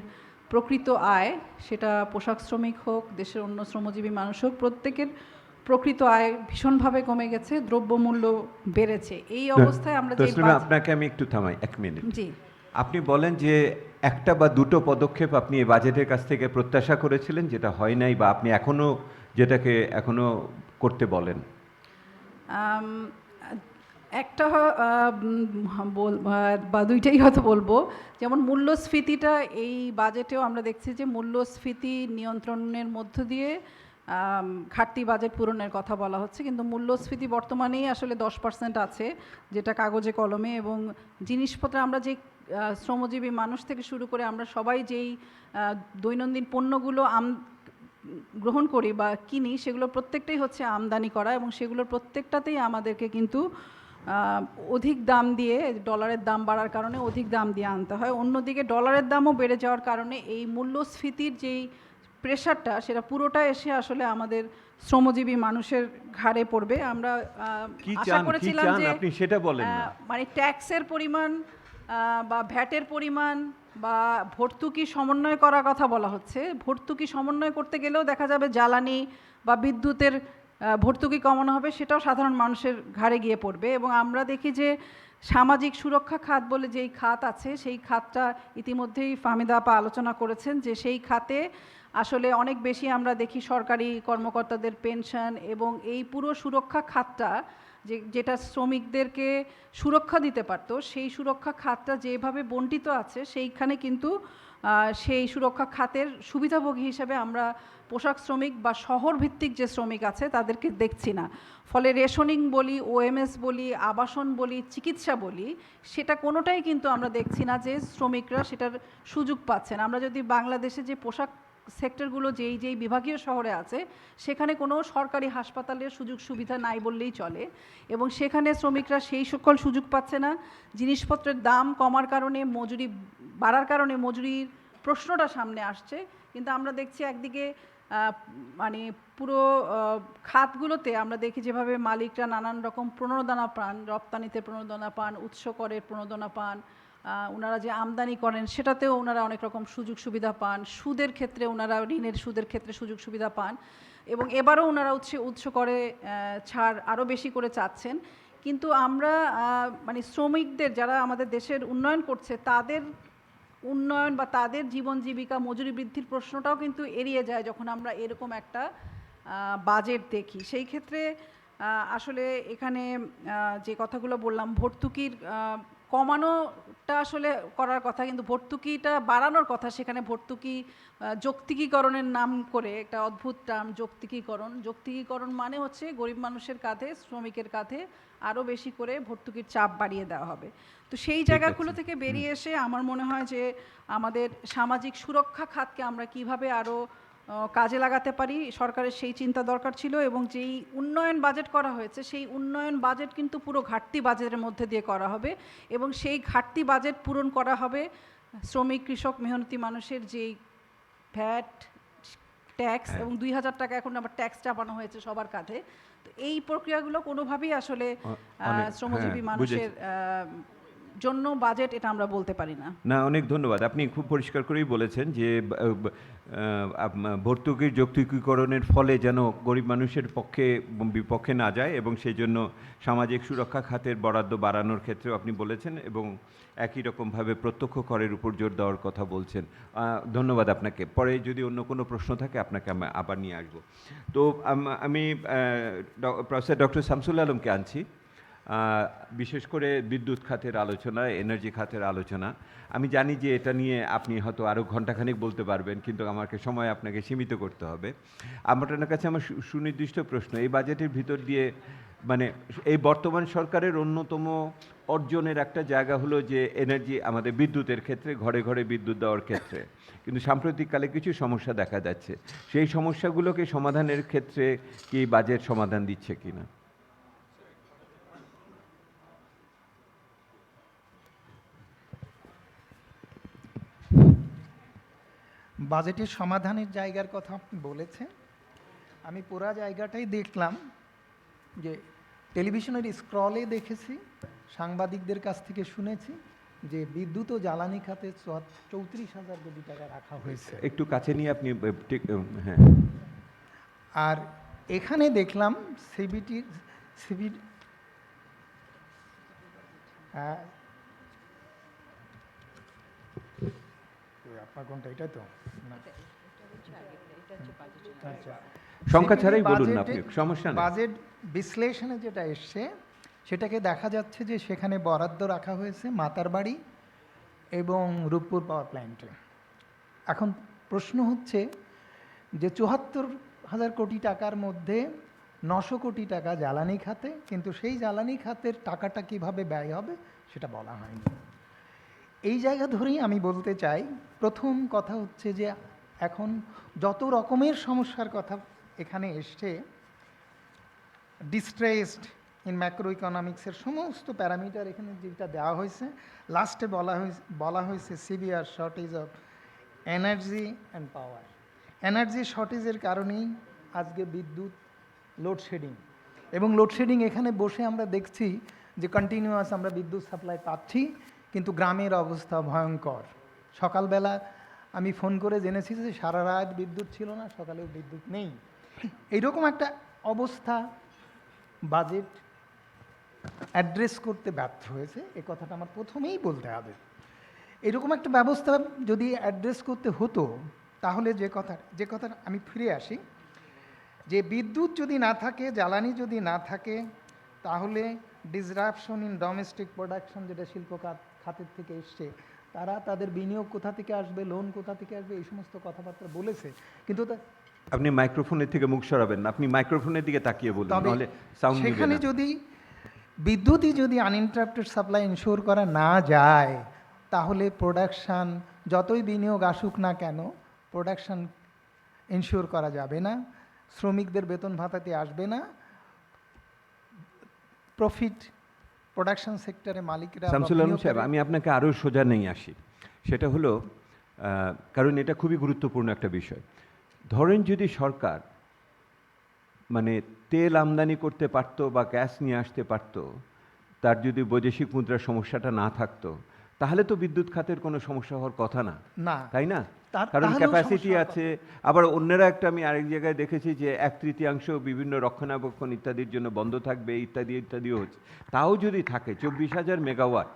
প্রকৃত আয়, সেটা পোশাক শ্রমিক হোক, দেশের অন্য শ্রমজীবী মানুষ হোক, প্রত্যেকের প্রকৃত আয় ভীষণভাবে কমে গেছে, দ্রব্যমূল্য বেড়েছে। এই অবস্থায় আমরা যে আপনাকে আমি একটু থামাই 1 মিনিট। জি, আপনি বলেন যে একটা বা দুটো পদক্ষেপ আপনি এই বাজেটের কাছ থেকে প্রত্যাশা করেছিলেন যেটা হয় নাই, বা আপনি যেটাকে এখনো করতে বলেন। একটা বা দুইটাই হয়তো বলবো। যেমন মূল্যস্ফীতিটা এই বাজেটেও আমরা দেখছি যে মূল্যস্ফীতি নিয়ন্ত্রণের মধ্য দিয়ে ঘাটতি বাজেট পূরণের কথা বলা হচ্ছে, কিন্তু মূল্যস্ফীতি বর্তমানেই আসলে 10% আছে, যেটা কাগজে কলমে। এবং জিনিসপত্র আমরা যে শ্রমজীবী মানুষ থেকে শুরু করে আমরা সবাই যেই দৈনন্দিন পণ্যগুলো গ্রহণ করি বা কিনি সেগুলো প্রত্যেকটাই হচ্ছে আমদানি করা, এবং সেগুলোর প্রত্যেকটাতেই আমাদেরকে কিন্তু অধিক দাম দিয়ে, ডলারের দাম বাড়ার কারণে অধিক দাম দিয়ে আনতে হয়। অন্যদিকে ডলারের দামও বেড়ে যাওয়ার কারণে এই মূল্যস্ফীতির যেই প্রেশারটা সেটা পুরোটা এসে আসলে আমাদের শ্রমজীবী মানুষের ঘাড়ে পড়বে। আমরা আশা করেছিলাম যে আপনি সেটা বলেন না, মানে ট্যাক্সের পরিমাণ বা ভ্যাটের পরিমাণ বা ভর্তুকি সমন্বয় করার কথা বলা হচ্ছে। ভর্তুকি সমন্বয় করতে গেলেও দেখা যাবে জ্বালানি বা বিদ্যুতের ভর্তুকি কমানো হবে, সেটাও সাধারণ মানুষের ঘাড়ে গিয়ে পড়বে। এবং আমরা দেখি যে সামাজিক সুরক্ষা খাত বলে যেই খাত আছে, সেই খাতটা ইতিমধ্যেই ফাহমিদা আপা আলোচনা করেছেন যে সেই খাতে আসলে অনেক বেশি আমরা দেখি সরকারি কর্মকর্তাদের পেনশন এবং এই পুরো সুরক্ষা খাতটা যেটা শ্রমিকদেরকে সুরক্ষা দিতে পারতো, সেই সুরক্ষা খাতটা যেভাবে বণ্টিত আছে সেইখানে কিন্তু সেই সুরক্ষা খাতের সুবিধাভোগী হিসেবে আমরা পোশাক শ্রমিক বা শহর ভিত্তিক যে শ্রমিক আছে তাদেরকে দেখছি না। ফলে রেশনিং বলি, ওএমএস বলি, আবাসন বলি, চিকিৎসা বলি, সেটা কোনোটাই কিন্তু আমরা দেখছি না যে শ্রমিকরা সেটার সুযোগ পাচ্ছেন। আমরা যদি বাংলাদেশে যে পোশাক সেক্টরগুলো যেই বিভাগীয় শহরে আছে সেখানে কোনো সরকারি হাসপাতালের সুযোগ সুবিধা নাই বললেই চলে, এবং সেখানে শ্রমিকরা সেই সকল সুযোগ পাচ্ছে না। জিনিসপত্রের দাম কমার কারণে, মজুরি বাড়ার কারণে মজুরির প্রশ্নটা সামনে আসছে, কিন্তু আমরা দেখছি একদিকে মানে পুরো খাতগুলোতে আমরা দেখি যেভাবে মালিকরা নানান রকম প্রণোদনা পান, রপ্তানিতে প্রণোদনা পান, উৎস করের প্রণোদনা পান, ওনারা যে আমদানি করেন সেটাতেও ওনারা অনেক রকম সুযোগ সুবিধা পান, সুদের ক্ষেত্রে ওনারা ঋণের সুদের ক্ষেত্রে সুযোগ সুবিধা পান, এবং এবারও ওনারা উৎস করে ছাড় আরও বেশি করে চাচ্ছেন। কিন্তু আমরা মানে শ্রমিকদের যারা আমাদের দেশের উন্নয়ন করছে তাদের উন্নয়ন বা তাদের জীবন জীবিকা মজুরি বৃদ্ধির প্রশ্নটাও কিন্তু এড়িয়ে যায় যখন আমরা এরকম একটা বাজেট দেখি। সেই ক্ষেত্রে আসলে এখানে যে কথাগুলো বললাম, ভর্তুকির কমানোটা আসলে করার কথা, কিন্তু ভর্তুকিটা বাড়ানোর কথা। সেখানে ভর্তুকি যৌক্তিকীকরণের নাম করে একটা অদ্ভুত টার্ম, যৌক্তিকীকরণ মানে হচ্ছে গরিব মানুষের কাঁধে, শ্রমিকের কাঁধে আরও বেশি করে ভর্তুকির চাপ বাড়িয়ে দেওয়া হবে। তো সেই জায়গাগুলো থেকে বেরিয়ে এসে আমার মনে হয় যে আমাদের সামাজিক সুরক্ষা খাতকে আমরা কিভাবে আরও কাজে লাগাতে পারি, সরকারের সেই চিন্তা দরকার ছিল। এবং যেই উন্নয়ন বাজেট করা হয়েছে সেই উন্নয়ন বাজেট কিন্তু পুরো ঘাটতি বাজেটের মধ্যে দিয়ে করা হবে, এবং সেই ঘাটতি বাজেট পূরণ করা হবে শ্রমিক, কৃষক, মেহনতি মানুষের যেই ভ্যাট, ট্যাক্স, এবং 2000 টাকা এখন আবার ট্যাক্স চাপানো হয়েছে সবার কাঁধে। তো এই প্রক্রিয়াগুলো কোনোভাবেই আসলে শ্রমজীবী মানুষের জন্য বাজেট এটা আমরা বলতে পারি না। না, অনেক ধন্যবাদ। আপনি খুব পরিষ্কার করেই বলেছেন যে ভর্তুকির যৌক্তিকীকরণের ফলে যেন গরিব মানুষের বিপক্ষে না যায়, এবং সেই জন্য সামাজিক সুরক্ষা খাতের বরাদ্দ বাড়ানোর ক্ষেত্রেও আপনি বলেছেন, এবং একই রকমভাবে প্রত্যক্ষ করের উপর জোর দেওয়ার কথা বলছেন। ধন্যবাদ আপনাকে। পরে যদি অন্য কোনো প্রশ্ন থাকে আপনাকে আমি আবার নিয়ে আসবো। তো আমি প্রফেসর ডক্টর শামসুল আলমকে আনছি, বিশেষ করে বিদ্যুৎ খাতের আলোচনা, এনার্জি খাতের আলোচনা। আমি জানি যে এটা নিয়ে আপনি হয়তো আরও ঘণ্টাখানেক বলতে পারবেন, কিন্তু আমাকে সময় আপনাকে সীমিত করতে হবে। আপনার কাছে আমার সুনির্দিষ্ট প্রশ্ন, এই বাজেটের ভিতর দিয়ে মানে এই বর্তমান সরকারের অন্যতম অর্জনের একটা জায়গা হলো যে এনার্জি, আমাদের বিদ্যুতের ক্ষেত্রে, ঘরে ঘরে বিদ্যুৎ দেওয়ার ক্ষেত্রে, কিন্তু সাম্প্রতিককালে কিছু সমস্যা দেখা যাচ্ছে। সেই সমস্যাগুলোকে সমাধানের ক্ষেত্রে কি বাজেট সমাধান দিচ্ছে কিনা? বাজেটের সমাধানের জায়গার কথা আপনি বলেছেন। আমি পুরা জায়গাটাই দেখলাম, যে টেলিভিশনের স্ক্রলে দেখেছি, সাংবাদিকদের কাছ থেকে শুনেছি যে বিদ্যুৎ ও জ্বালানি খাতে 34,000 কোটি টাকা রাখা হয়েছে। একটু কাছে নিয়ে আপনি, হ্যাঁ। আর এখানে দেখলাম আপনার কোনটা, এটা তো সংখ্যা ছাড়াই বলুন না আপনি, সমস্যা নেই। বাজেট বিশ্লেষণে যেটা এসছে সেটাকে দেখা যাচ্ছে যে সেখানে বরাদ্দ রাখা হয়েছে মাতারবাড়ি এবং রূপপুর পাওয়ার প্ল্যান্টে। এখন প্রশ্ন হচ্ছে যে 74,000 কোটি টাকার মধ্যে 900 কোটি টাকা জ্বালানি খাতে, কিন্তু সেই জ্বালানি খাতের টাকাটা কিভাবে ব্যয় হবে সেটা বলা হয়নি। এই জায়গা ধরেই আমি বলতে চাই, প্রথম কথা হচ্ছে যে এখন যত রকমের সমস্যার কথা এখানে এসছে, ডিস্ট্রেসড ইন ম্যাক্রো ইকোনমিক্সের সমস্ত প্যারামিটার এখানে যেটা দেওয়া হয়েছে, লাস্টে বলা হয়েছে severe shortage of energy and power. Energy শর্টেজের কারণেই আজকে বিদ্যুৎ লোডশেডিং, এবং লোডশেডিং এখানে বসে আমরা দেখছি যে কন্টিনিউয়াস আমরা বিদ্যুৎ সাপ্লাই পাচ্ছি, কিন্তু গ্রামের অবস্থা ভয়ঙ্কর। সকালবেলা আমি ফোন করে জেনেছি যে সারা রাত বিদ্যুৎ ছিল না, সকালেও বিদ্যুৎ নেই। এইরকম একটা অবস্থা বাজেট অ্যাড্রেস করতে ব্যর্থ হয়েছে, এ কথাটা আমার প্রথমেই বলতে হবে। এরকম একটা ব্যবস্থা যদি অ্যাড্রেস করতে হতো, তাহলে যে কথা আমি ফিরে আসি, যে বিদ্যুৎ যদি না থাকে, জ্বালানি যদি না থাকে, তাহলে ডিসরাপশন ইন ডোমেস্টিক প্রোডাকশন, যেটা শিল্প খাতের থেকে এসছে, তারা তাদের বিনিয়োগ কোথা থেকে আসবে, লোন কোথা থেকে আসবে, এই সমস্ত কথাবার্তা বলেছে। কিন্তু আপনি মাইক্রোফোনের থেকে মুখ সরাবেন না, আপনি মাইক্রোফোনের দিকে তাকিয়ে বলুন, তাহলে সাউন্ড নেবে না। সেখানে যদি বিদ্যুৎই যদি আনইন্টারাপ্টেড সাপ্লাই ইনশিওর করা না যায়, তাহলে প্রোডাকশান যতই বিনিয়োগ আসুক না কেন, প্রোডাকশান এনশিওর করা যাবে না, শ্রমিকদের বেতন ভাতাতে আসবে না, প্রফিট প্রোডাকশন সেক্টরে মালিকরা বা শামসুল আলম সাহেব, বিনিয়োগকারী- আমি আপনাকে আরও সোজা নিয়ে আসি। সেটা হলো কারণ এটা খুবই গুরুত্বপূর্ণ একটা বিষয়। ধরেন যদি সরকার মানে তেল আমদানি করতে পারতো বা গ্যাস নিয়ে আসতে পারতো, তার যদি বৈদেশিক মুদ্রার সমস্যাটা না থাকতো, তাহলে তো বিদ্যুৎ খাতের কোনো সমস্যা হওয়ার কথা না, না, তাই না? তার- কারণ তাহলেও ক্যাপাসিটি সমস্যা আছে। আবার অন্যরা একটা আমি আরেক জায়গায় দেখেছি যে 1/3 বিভিন্ন রক্ষণাবেক্ষণ ইত্যাদির জন্য বন্ধ থাকবে, ইত্যাদি ইত্যাদিও হচ্ছে। তাও যদি থাকে 24,000 মেগাওয়াট,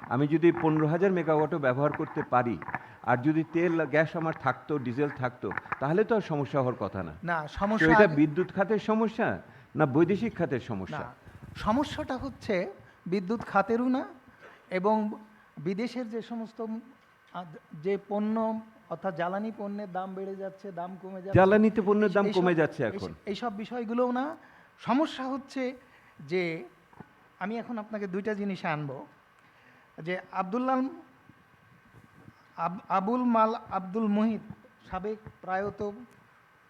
আমি যদি 15,000 মেগাওয়াটও ব্যবহার করতে পারি, আর যদি তেল গ্যাস আমার থাকতো, ডিজেল থাকতো, তাহলে তো আর সমস্যা হওয়ার কথা না। না, তো সমস্যা এটা বিদ্যুৎ খাতের সমস্যা না বৈদেশিক খাতের না, সমস্যা? সমস্যাটা হচ্ছে বিদ্যুৎ খাতেরও না, এবং বিদেশের যে সমস্ত যে পণ্য অর্থাৎ জ্বালানি পণ্যের দাম বেড়ে যাচ্ছে, দাম কমে যাচ্ছে, জ্বালানিতে পণ্যের দাম এইসব- কমে যাচ্ছে এখন। এইসব বিষয়গুলোও না। সমস্যা হচ্ছে যে আমি এখন আপনাকে দুইটা জিনিস আনবো, যে আব্দুল মুহিত সাবেক প্রয়াত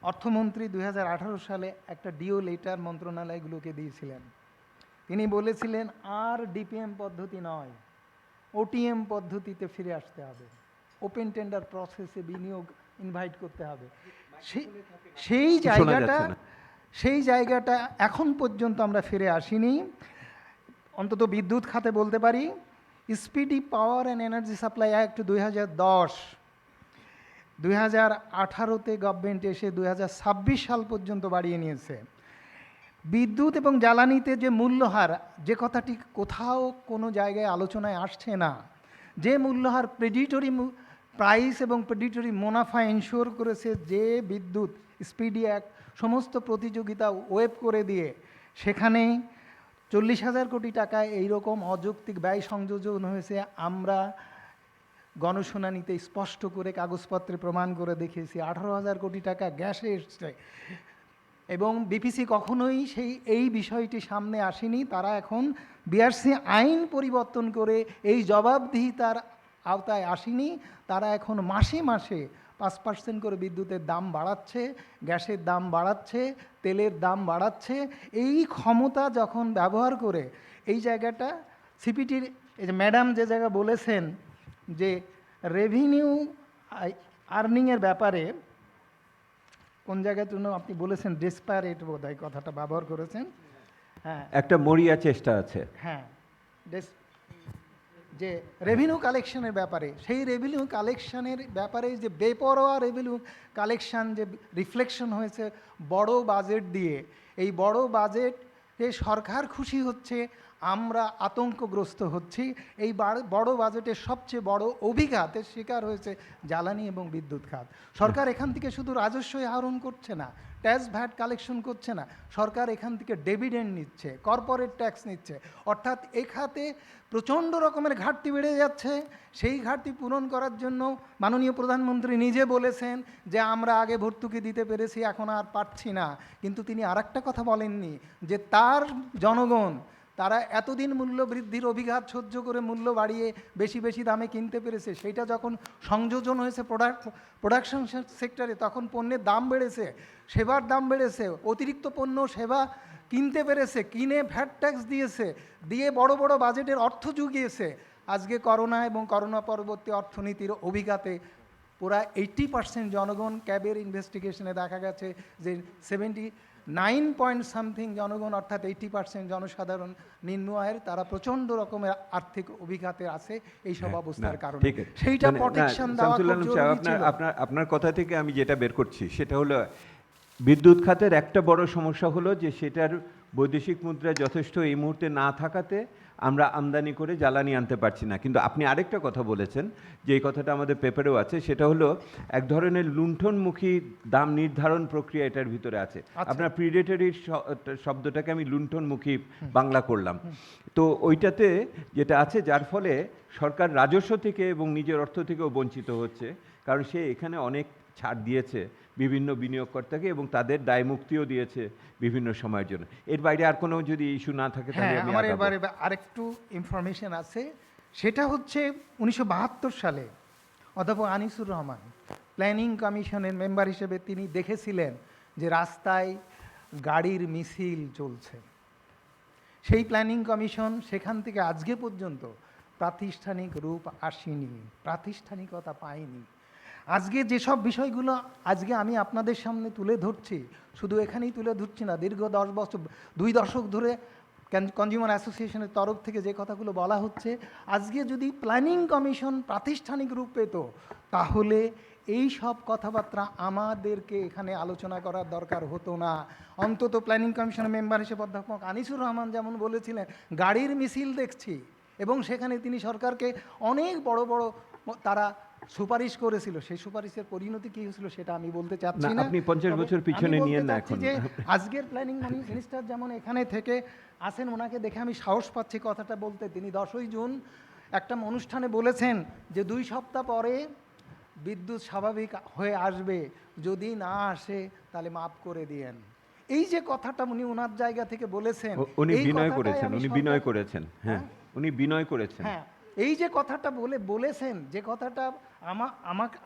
অর্থমন্ত্রী 2018 সালে একটা ডিও লেটার মন্ত্রণালয়গুলোকে দিয়েছিলেন। তিনি বলেছিলেন আর ডিপিএম পদ্ধতি নয়, ওটিএম পদ্ধতিতে ফিরে আসতে হবে, ওপেন টেন্ডার প্রসেসে বিনিয়োগ ইনভাইট করতে হবে। সেই জায়গাটা এখন পর্যন্ত আমরা ফিরে আসিনি। অন্তত বিদ্যুৎ খাতে বলতে পারি, speedy power and energy supply act 2010, 2018-তে গভর্নমেন্ট এসে 2026 সাল পর্যন্ত বাড়িয়ে নিয়েছে। বিদ্যুৎ এবং জ্বালানিতে যে মূল্যহার, যে কথাটি কোথাও কোনো জায়গায় আলোচনায় আসছে না, যে মূল্যহার প্রেডিটরি প্রাইস এবং প্রেডিটরি মুনাফা এনশিওর করেছে, যে বিদ্যুৎ স্পিডি অ্যাক্ট সমস্ত প্রতিযোগিতা ওয়েব করে দিয়ে সেখানে 40,000 কোটি টাকা এইরকম অযৌক্তিক ব্যয় সংযোজন হয়েছে। আমরা গণশুনানিতে স্পষ্ট করে কাগজপত্রে প্রমাণ করে দেখিয়েছি 18,000 কোটি টাকা গ্যাসে এসছে, এবং বিপিসি কখনোই এই বিষয়টি সামনে আসেনি। তারা এখন বিআরসি আইন পরিবর্তন করে এই জবাবদিহিতার আওতায় আসেনি। তারা এখন মাসে মাসে 5% করে বিদ্যুতের দাম বাড়াচ্ছে, গ্যাসের দাম বাড়াচ্ছে, তেলের দাম বাড়াচ্ছে। এই ক্ষমতা যখন ব্যবহার করে এই জায়গাটা সিপিটির, এই যে ম্যাডাম যে জায়গা বলেছেন যে রেভিনিউ আর্নিংয়ের ব্যাপারে, কোন জায়গার জন্য আপনি বলেছেন ডেসপারেট বোধহয় কথাটা ব্যবহার করেছেন। হ্যাঁ, একটা মরিয়া চেষ্টা আছে। হ্যাঁ, যে রেভিনিউ কালেকশনের ব্যাপারে, সেই রেভিনিউ কালেকশনের ব্যাপারে যে বেপরোয়া রেভিনিউ কালেকশন যে রিফ্লেকশন হয়েছে বড় বাজেট দিয়ে, এই বড় বাজেটে সরকার খুশি হচ্ছে, আমরা আতঙ্কগ্রস্ত হচ্ছি। এই বড় বাজেটের সবচেয়ে বড় অভিঘাতের শিকার হয়েছে জ্বালানি এবং বিদ্যুৎ খাত। সরকার এখান থেকে শুধু রাজস্ব আহরণ করছে না, ট্যাক্স ভ্যাট কালেকশন করছে না, সরকার এখান থেকে ডিভিডেন্ড নিচ্ছে, কর্পোরেট ট্যাক্স নিচ্ছে। অর্থাৎ এ খাতে প্রচণ্ড রকমের ঘাটতি বেড়ে যাচ্ছে। সেই ঘাটতি পূরণ করার জন্য মাননীয় প্রধানমন্ত্রী নিজে বলেছেন যে আমরা আগে ভর্তুকি দিতে পেরেছি, এখন আর পারছি না। কিন্তু তিনি আরেকটা কথা বলেননি, যে তার জনগণ তারা এতদিন মূল্য বৃদ্ধির অভিঘাত সহ্য করে মূল্য বাড়িয়ে বেশি বেশি দামে কিনতে পেরেছে, সেইটা যখন সংযোজন হয়েছে প্রোডাকশন সেক্টরে, তখন পণ্যের দাম বেড়েছে, সেবার দাম বেড়েছে, অতিরিক্ত পণ্য সেবা কিনতে পেরেছে, কিনে ভ্যাট ট্যাক্স দিয়েছে, দিয়ে বড় বড় বাজেটের অর্থ জুগিয়েছে। আজকে করোনা এবং করোনা পরবর্তী অর্থনীতির অভিঘাতে পুরা 80% জনগণ, ক্যাবের ইনভেস্টিগেশনে দেখা গেছে যে 79 জনগণ, অর্থাৎ 80% জনসাধারণ নিম্ন আয়ের, তারা প্রচণ্ড রকমের আর্থিক অভিঘাতে আছে এইসব অবস্থার কারণে। সেইটা প্রোটেকশন দেওয়া খুব জরুরি ছিল। আপনার কথা থেকে আমি যেটা বের করছি সেটা হলো বিদ্যুৎ খাতের একটা বড় সমস্যা হলো যে সেটার বৈদেশিক মুদ্রা যথেষ্ট এই মুহূর্তে না থাকাতে আমরা আমদানি করে জ্বালানি আনতে পারছি না। কিন্তু আপনি আরেকটা কথা বলেছেন, যে এই কথাটা আমাদের পেপারেও আছে, সেটা হলো এক ধরনের লুণ্ঠনমুখী দাম নির্ধারণ প্রক্রিয়া এটার ভিতরে আছে। আপনার প্রিডেটরি শব্দটাকে আমি লুণ্ঠনমুখী বাংলা করলাম। তো ওইটাতে যেটা আছে, যার ফলে সরকার রাজস্ব থেকে এবং নিজের অর্থ থেকেও বঞ্চিত হচ্ছে, কারণ সে এখানে অনেক ছাড় দিয়েছে বিভিন্ন বিনিয়োগকর্তাকে এবং তাদের দায় মুক্তিও দিয়েছে বিভিন্ন সময়ের জন্য। এর বাইরে আর কোনো যদি ইস্যু না থাকে তাহলে আমি আমার এবারে আরেকটু ইনফরমেশন আছে, সেটা হচ্ছে 1972 সালে অধ্যাপক আনিসুর রহমান প্ল্যানিং কমিশনের মেম্বার হিসেবে তিনি দেখেছিলেন যে রাস্তায় গাড়ির মিছিল চলছে। সেই প্ল্যানিং কমিশন সেখান থেকে আজকে পর্যন্ত প্রাতিষ্ঠানিক রূপ আসেনি, প্রাতিষ্ঠানিকতা পায়নি। আজকে যেসব বিষয়গুলো আজকে আমি আপনাদের সামনে তুলে ধরছি, শুধু এখানেই তুলে ধরছি না, দীর্ঘ 10 বছর 2 দশক ধরে কনজিউমার অ্যাসোসিয়েশনের তরফ থেকে যে কথাগুলো বলা হচ্ছে, আজকে যদি প্ল্যানিং কমিশন প্রাতিষ্ঠানিক রূপ পেত, তাহলে এই সব কথাবার্তা আমাদেরকে এখানে আলোচনা করার দরকার হতো না। অন্তত প্ল্যানিং কমিশনের মেম্বার হিসেবে অধ্যাপক আনিসুর রহমান যেমন বলেছিলেন, গাড়ির মিছিল দেখছি, এবং সেখানে তিনি সরকারকে অনেক বড় বড় তারা সুপারিশ করেছিল। সেই সুপারিশের পরিণতি কী হয়েছিল সেটা আমি বলতে চাচ্ছি না। আপনি 50 বছর পিছনে নিয়েন না এখন। যে আজকের প্ল্যানিং মিনিস্টার যেমন এখানে থেকে আসেন, ওনাকে দেখে আমি সাহস পাচ্ছি কথাটা বলতে। তিনি 10ই জুন একটা অনুষ্ঠানে বলেছেন যে 2 সপ্তাহ পরে বিদ্যুৎ স্বাভাবিক হয়ে আসবে, যদি না আসে তাহলে মাফ করে দিয়েন। এই যে কথাটা উনি ওনার জায়গা থেকে বলেছেন, উনি এই বিনয় কথাটাই করেছেন, আমি উনি সরকার- বিনয় করেছেন, হ্যাঁ উনি বিনয় করেছেন। হ্যাঁ, এই যে কথাটা বলেছেন, যে কথাটা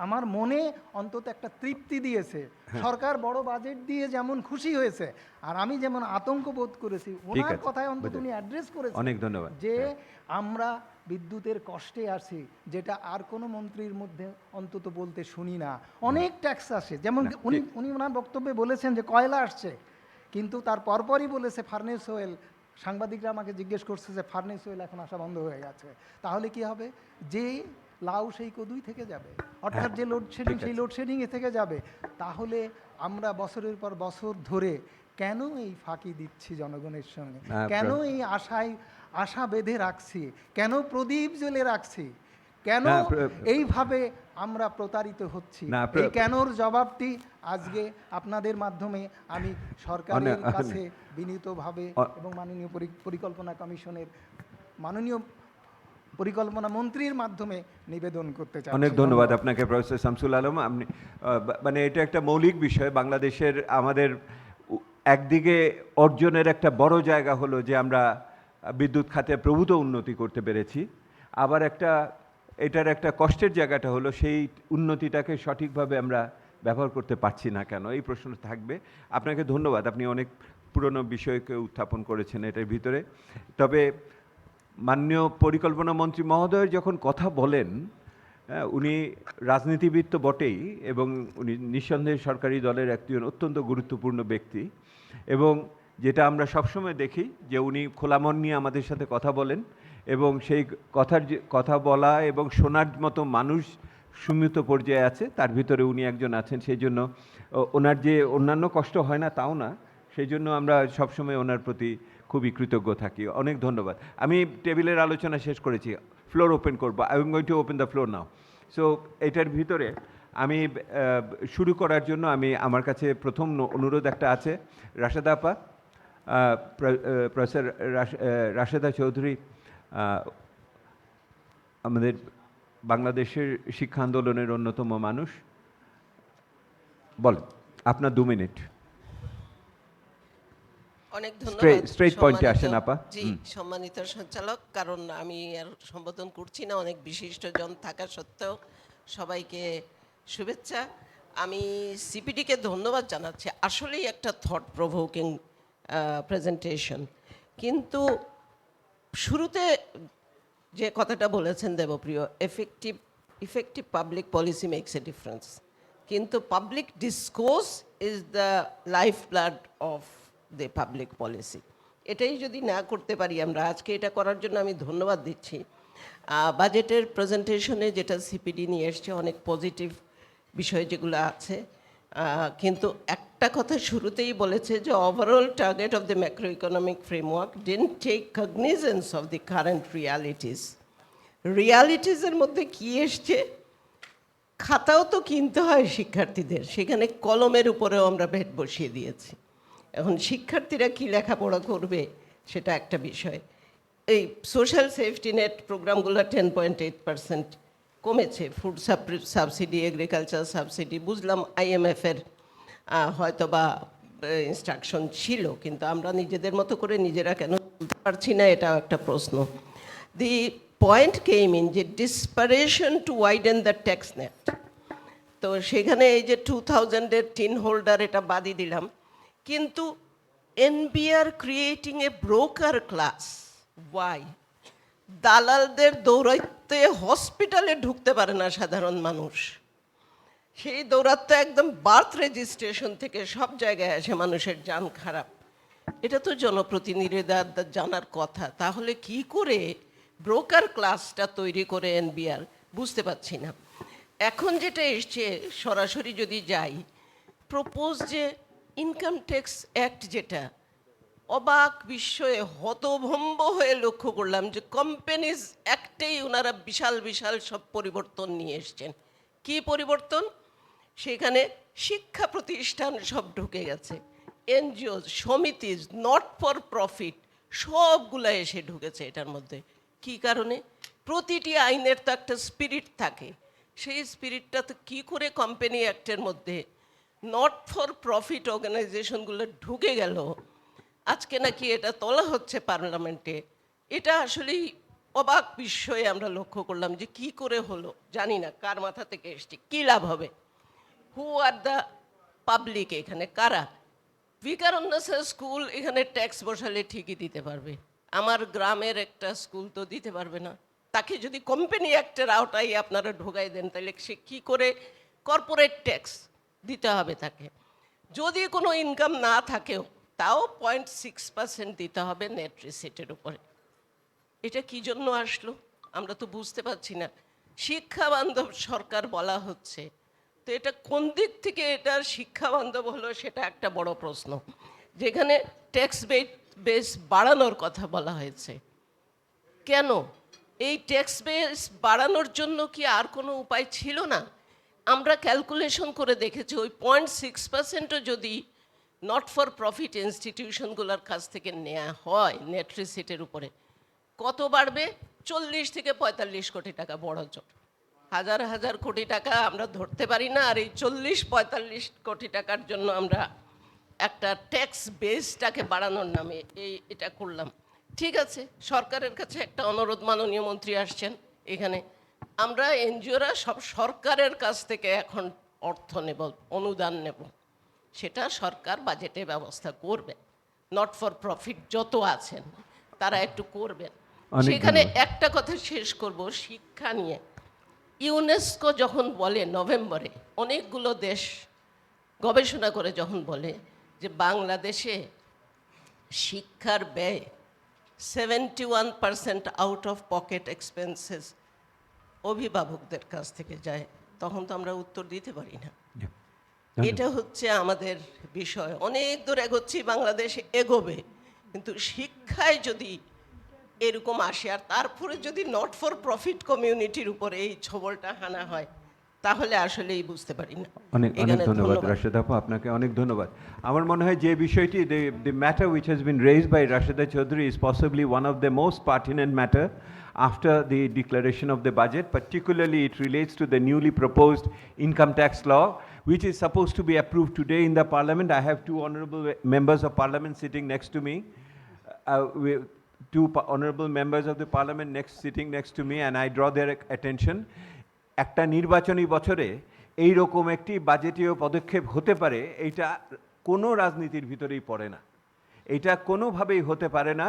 আমার মনে অন্তত একটা তৃপ্তি দিয়েছে। সরকার বড় বাজেট দিয়ে যেমন খুশি হয়েছে, আর আমি যেমন আতঙ্ক বোধ করেছি, ওনার আছে, কথায় অন্তত বুঝেছি। উনি অ্যাড্রেস করেছেন। অনেক ধন্যবাদ। যে আমরা বিদ্যুতের কষ্টে আছি, যেটা আর কোনো মন্ত্রীর মধ্যে অন্তত বলতে শুনি না। অনেক ট্যাক্স আসে, যেমন উনি ওনার বক্তব্যে বলেছেন যে কয়লা আসছে, কিন্তু তার পরপরই বলেছে ফার্নেস অয়েল। সাংবাদিকরা আমাকে জিজ্ঞেস করছে যে ফার্নেস অয়েল এখন আসা বন্ধ হয়ে গেছে, তাহলে কি হবে? যে লাউ সেই কদুই থেকে যাবে, অর্থাৎ যে লোডশেডিং সেই লোডশেডিংয়ে থেকে যাবে। তাহলে আমরা বছরের পর বছর ধরে কেন এই ফাঁকি দিচ্ছি জনগণের সঙ্গে? কেন এই আশা বেঁধে রাখছি? কেন প্রদীপ জ্বেলে রাখছি? কেন এইভাবে আমরা প্রতারিত হচ্ছি? এই কেনর জবাবটি আজকে আপনাদের মাধ্যমে আমি সরকারের কাছে বিনীতভাবে এবং মাননীয় পরিকল্পনা কমিশনের মাননীয় পরিকল্পনা মন্ত্রীর মাধ্যমে নিবেদন করতে চাই। অনেক ধন্যবাদ আপনাকে প্রফেসর শামসুল আলম। আপনি মানে এটা একটা মৌলিক বিষয়। বাংলাদেশের আমাদের একদিকে অর্জনের একটা বড় জায়গা হলো যে আমরা বিদ্যুৎ খাতে প্রভূত উন্নতি করতে পেরেছি, আবার এটার একটা কষ্টের জায়গাটা হলো সেই উন্নতিটাকে সঠিকভাবে আমরা ব্যবহার করতে পারছি না কেন, এই প্রশ্ন থাকবে। আপনাকে ধন্যবাদ, আপনি অনেক পুরনো বিষয়কে উত্থাপন করেছেন এটার ভিতরে। তবে মাননীয় পরিকল্পনা মন্ত্রী মহোদয় যখন কথা বলেন, উনি রাজনীতিবিদ তো বটেই, এবং উনি নিঃসন্দেহে সরকারি দলের একজন অত্যন্ত গুরুত্বপূর্ণ ব্যক্তি, এবং যেটা আমরা সবসময় দেখি যে উনি খোলা মন নিয়ে আমাদের সাথে কথা বলেন, এবং সেই কথা বলা এবং শোনার মতো মানুষ সীমিত পর্যায়ে আছে, তার ভিতরে উনি একজন আছেন। সেই জন্য ওনার যে অন্যান্য কষ্ট হয় না তাও না, সেই জন্য আমরা সবসময় ওনার প্রতি খুবই কৃতজ্ঞ থাকি। অনেক ধন্যবাদ। আমি টেবিলের আলোচনা শেষ করেছি, ফ্লোর ওপেন করবো। I am going to open the floor now. So এটার ভিতরে আমি শুরু করার জন্য আমার কাছে প্রথম অনুরোধ একটা আছে। রাশেদা আপা, প্রফেসর রাশেদা চৌধুরী আমাদের বাংলাদেশের শিক্ষা আন্দোলনের অন্যতম মানুষ, বলেন আপনার 2 মিনিট। অনেক ধন্যবাদ। স্ট্রেট পয়েন্টে আসেন আপা। জি, সম্মানিত সঞ্চালক, কারণ আমি আর সম্বোধন করছি না, অনেক বিশিষ্টজন থাকা সত্ত্বেও সবাইকে শুভেচ্ছা। আমি সিপিডিকে ধন্যবাদ জানাচ্ছি, আসলেই একটা থট প্রভোকিং প্রেজেন্টেশন। কিন্তু শুরুতে যে কথাটা বলেছেন Debapriya, effective public policy makes a difference, কিন্তু public discourse is the life blood of the public policy. এটাই যদি না করতে পারি আমরা, আজকে এটা করার জন্য আমি ধন্যবাদ দিচ্ছি। বাজেটের প্রেজেন্টেশনে যেটা সিপিডি নিয়ে এসছে, অনেক পজিটিভ বিষয় যেগুলো আছে, কিন্তু একটা কথা শুরুতেই বলেছে যে overall target of the macro economic framework didn't take cognizance of the current রিয়ালিটিসের মধ্যে কি এসছে, খাতাও তো কিনতে হয় শিক্ষার্থীদের, সেখানে কলমের উপরেও আমরা ভেট বসিয়ে দিয়েছি। এখন শিক্ষার্থীরা কি লেখাপড়া করবে সেটা একটা বিষয়। এই সোশ্যাল সেফটি নেট প্রোগ্রামগুলো 10.8% কমেছে। ফুড সাবসিডি, এগ্রিকালচার সাবসিডি, বুঝলাম IMF-এর হয়তো বা ইনস্ট্রাকশন ছিল, কিন্তু আমরা নিজেদের মতো করে নিজেরা কেন বলতে পারছি না, এটাও একটা প্রশ্ন। দি পয়েন্ট কেম ইন যে desperation to widen the tax net. তো তো সেখানে এই যে 2000-এর টিন হোল্ডার এটা বাদই দিলাম, কিন্তু NBR creating a broker class, why? দালালদের দৌড়াইতে হসপিটালে ঢুকতে পারে না সাধারণ মানুষ, সেই দৌড়াতে একদম বার্থ রেজিস্ট্রেশন থেকে সব জায়গায় আসে মানুষের জান খারাপ। এটা তো জনপ্রতিনিধিদের জানার কথা। তাহলে কি করে ব্রোকার ক্লাসটা তৈরি করে এনবিআর, বুঝতে পারছি না। এখন যেটা এসছে, সরাসরি যদি যাই, প্রপোজ যে ইনকাম ট্যাক্স অ্যাক্ট, যেটা অবাক বিস্ময়ে হতভম্ব হয়ে লক্ষ্য করলাম যে কোম্পানিজ অ্যাক্টেই ওনারা বিশাল বিশাল সব পরিবর্তন নিয়ে এসছেন। কি পরিবর্তন? সেখানে শিক্ষা প্রতিষ্ঠান সব ঢুকে গেছে, এনজিও, সমিতিজ, নট ফর প্রফিট সবগুলা এসে ঢুকেছে এটার মধ্যে। কি কারণে? প্রতিটি আইনের তো একটা স্পিরিট থাকে, সেই স্পিরিটটা তো কী করে কোম্পানি অ্যাক্টের মধ্যে নট ফর প্রফিট অর্গানাইজেশনগুলো ঢুকে গেল? আজকে নাকি এটা তোলা হচ্ছে পার্লামেন্টে। এটা আসলেই অবাক বিস্ময়ে আমরা লক্ষ্য করলাম যে কি করে হলো, জানি না কার মাথা থেকে এসছে, কী লাভ হবে? হু আর দ্য পাবলিক? এখানে কারা? ভিকারুন্নেসা স্কুল এখানে ট্যাক্স বসালে ঠিকই দিতে পারবে, আমার গ্রামের একটা স্কুল তো দিতে পারবে না। তাকে যদি কোম্পানি অ্যাক্টের আওতায় আপনারা ঢোকাই দেন, তাহলে সে কী করে কর্পোরেট ট্যাক্স দিতে হবে তাকে? যদি কোনো ইনকাম না থাকেও তাও 0.6% দিতে হবে নেট রিসিটের উপরে। এটা কি জন্য আসলো আমরা তো বুঝতে পারছি না। শিক্ষা বান্ধব সরকার বলা হচ্ছে, তো এটা কোন দিক থেকে এটার শিক্ষা বান্ধব হলো সেটা একটা বড় প্রশ্ন। যেখানে ট্যাক্স বেস বাড়ানোর কথা বলা হয়েছে, কেন? এই ট্যাক্স বেস বাড়ানোর জন্য কি আর কোনো উপায় ছিল না? আমরা ক্যালকুলেশন করে দেখেছি, ওই 0.6%ও যদি নট ফর প্রফিট ইনস্টিটিউশনগুলোর কাছ থেকে নেওয়া হয় নেট রিসিটের উপরে, কত বাড়বে? 40 থেকে 45 কোটি টাকা, বড় জোর হাজার হাজার কোটি টাকা আমরা ধরতে পারি না। আর এই 40-45 কোটি টাকার জন্য আমরা একটা ট্যাক্স বেসটাকে বাড়ানোর নামে এটা করলাম। ঠিক আছে, সরকারের কাছে একটা অনুরোধ, মাননীয় মন্ত্রী আসছেন এখানে, আমরা এনজিওরা সব সরকারের কাছ থেকে এখন অর্থ নেব, অনুদান নেব, সেটা সরকার বাজেটে ব্যবস্থা করবে। নট ফর প্রফিট যত আছেন তারা একটু করবেন। সেখানে একটা কথা শেষ করব শিক্ষা নিয়ে। ইউনেস্কো যখন বলে নভেম্বরে, অনেকগুলো দেশ গবেষণা করে যখন বলে যে বাংলাদেশে শিক্ষার ব্যয় 71% আউট অফ পকেট এক্সপেন্সেস অভিভাবকদের কাছ থেকে যায়, তখন তো আমরা উত্তর দিতে পারি না। এটা হচ্ছে আমাদের বিষয়। অনেক দূর এগোচ্ছি, বাংলাদেশ এগোবে, কিন্তু শিক্ষায় যদি এরকম আসে আর তারপরে যদি নট ফর প্রফিট কমিউনিটির উপরে এই ছবলটা হানা হয়, তাহলে আসলেই বুঝতে পারি না। অনেক অনেক ধন্যবাদ রাশেদা আপু, আপনাকে অনেক ধন্যবাদ। আমার মনে হয় যে বিষয়টি, the matter which has been raised by Rashida Chaudhary is possibly one of the most pertinent matter after the declaration of the budget. Particularly it relates to the newly proposed income tax law, which is supposed to be approved today in the parliament. I have two honorable members of parliament sitting next to me. Two honorable members of the parliament sitting next to me, and I draw their attention. একটা নির্বাচনী বছরে এই রকম একটি বাজেটীয় পদক্ষেপ হতে পারে, এইটা কোনো রাজনীতির ভিতরেই পড়ে না। এটা কোনোভাবেই হতে পারে না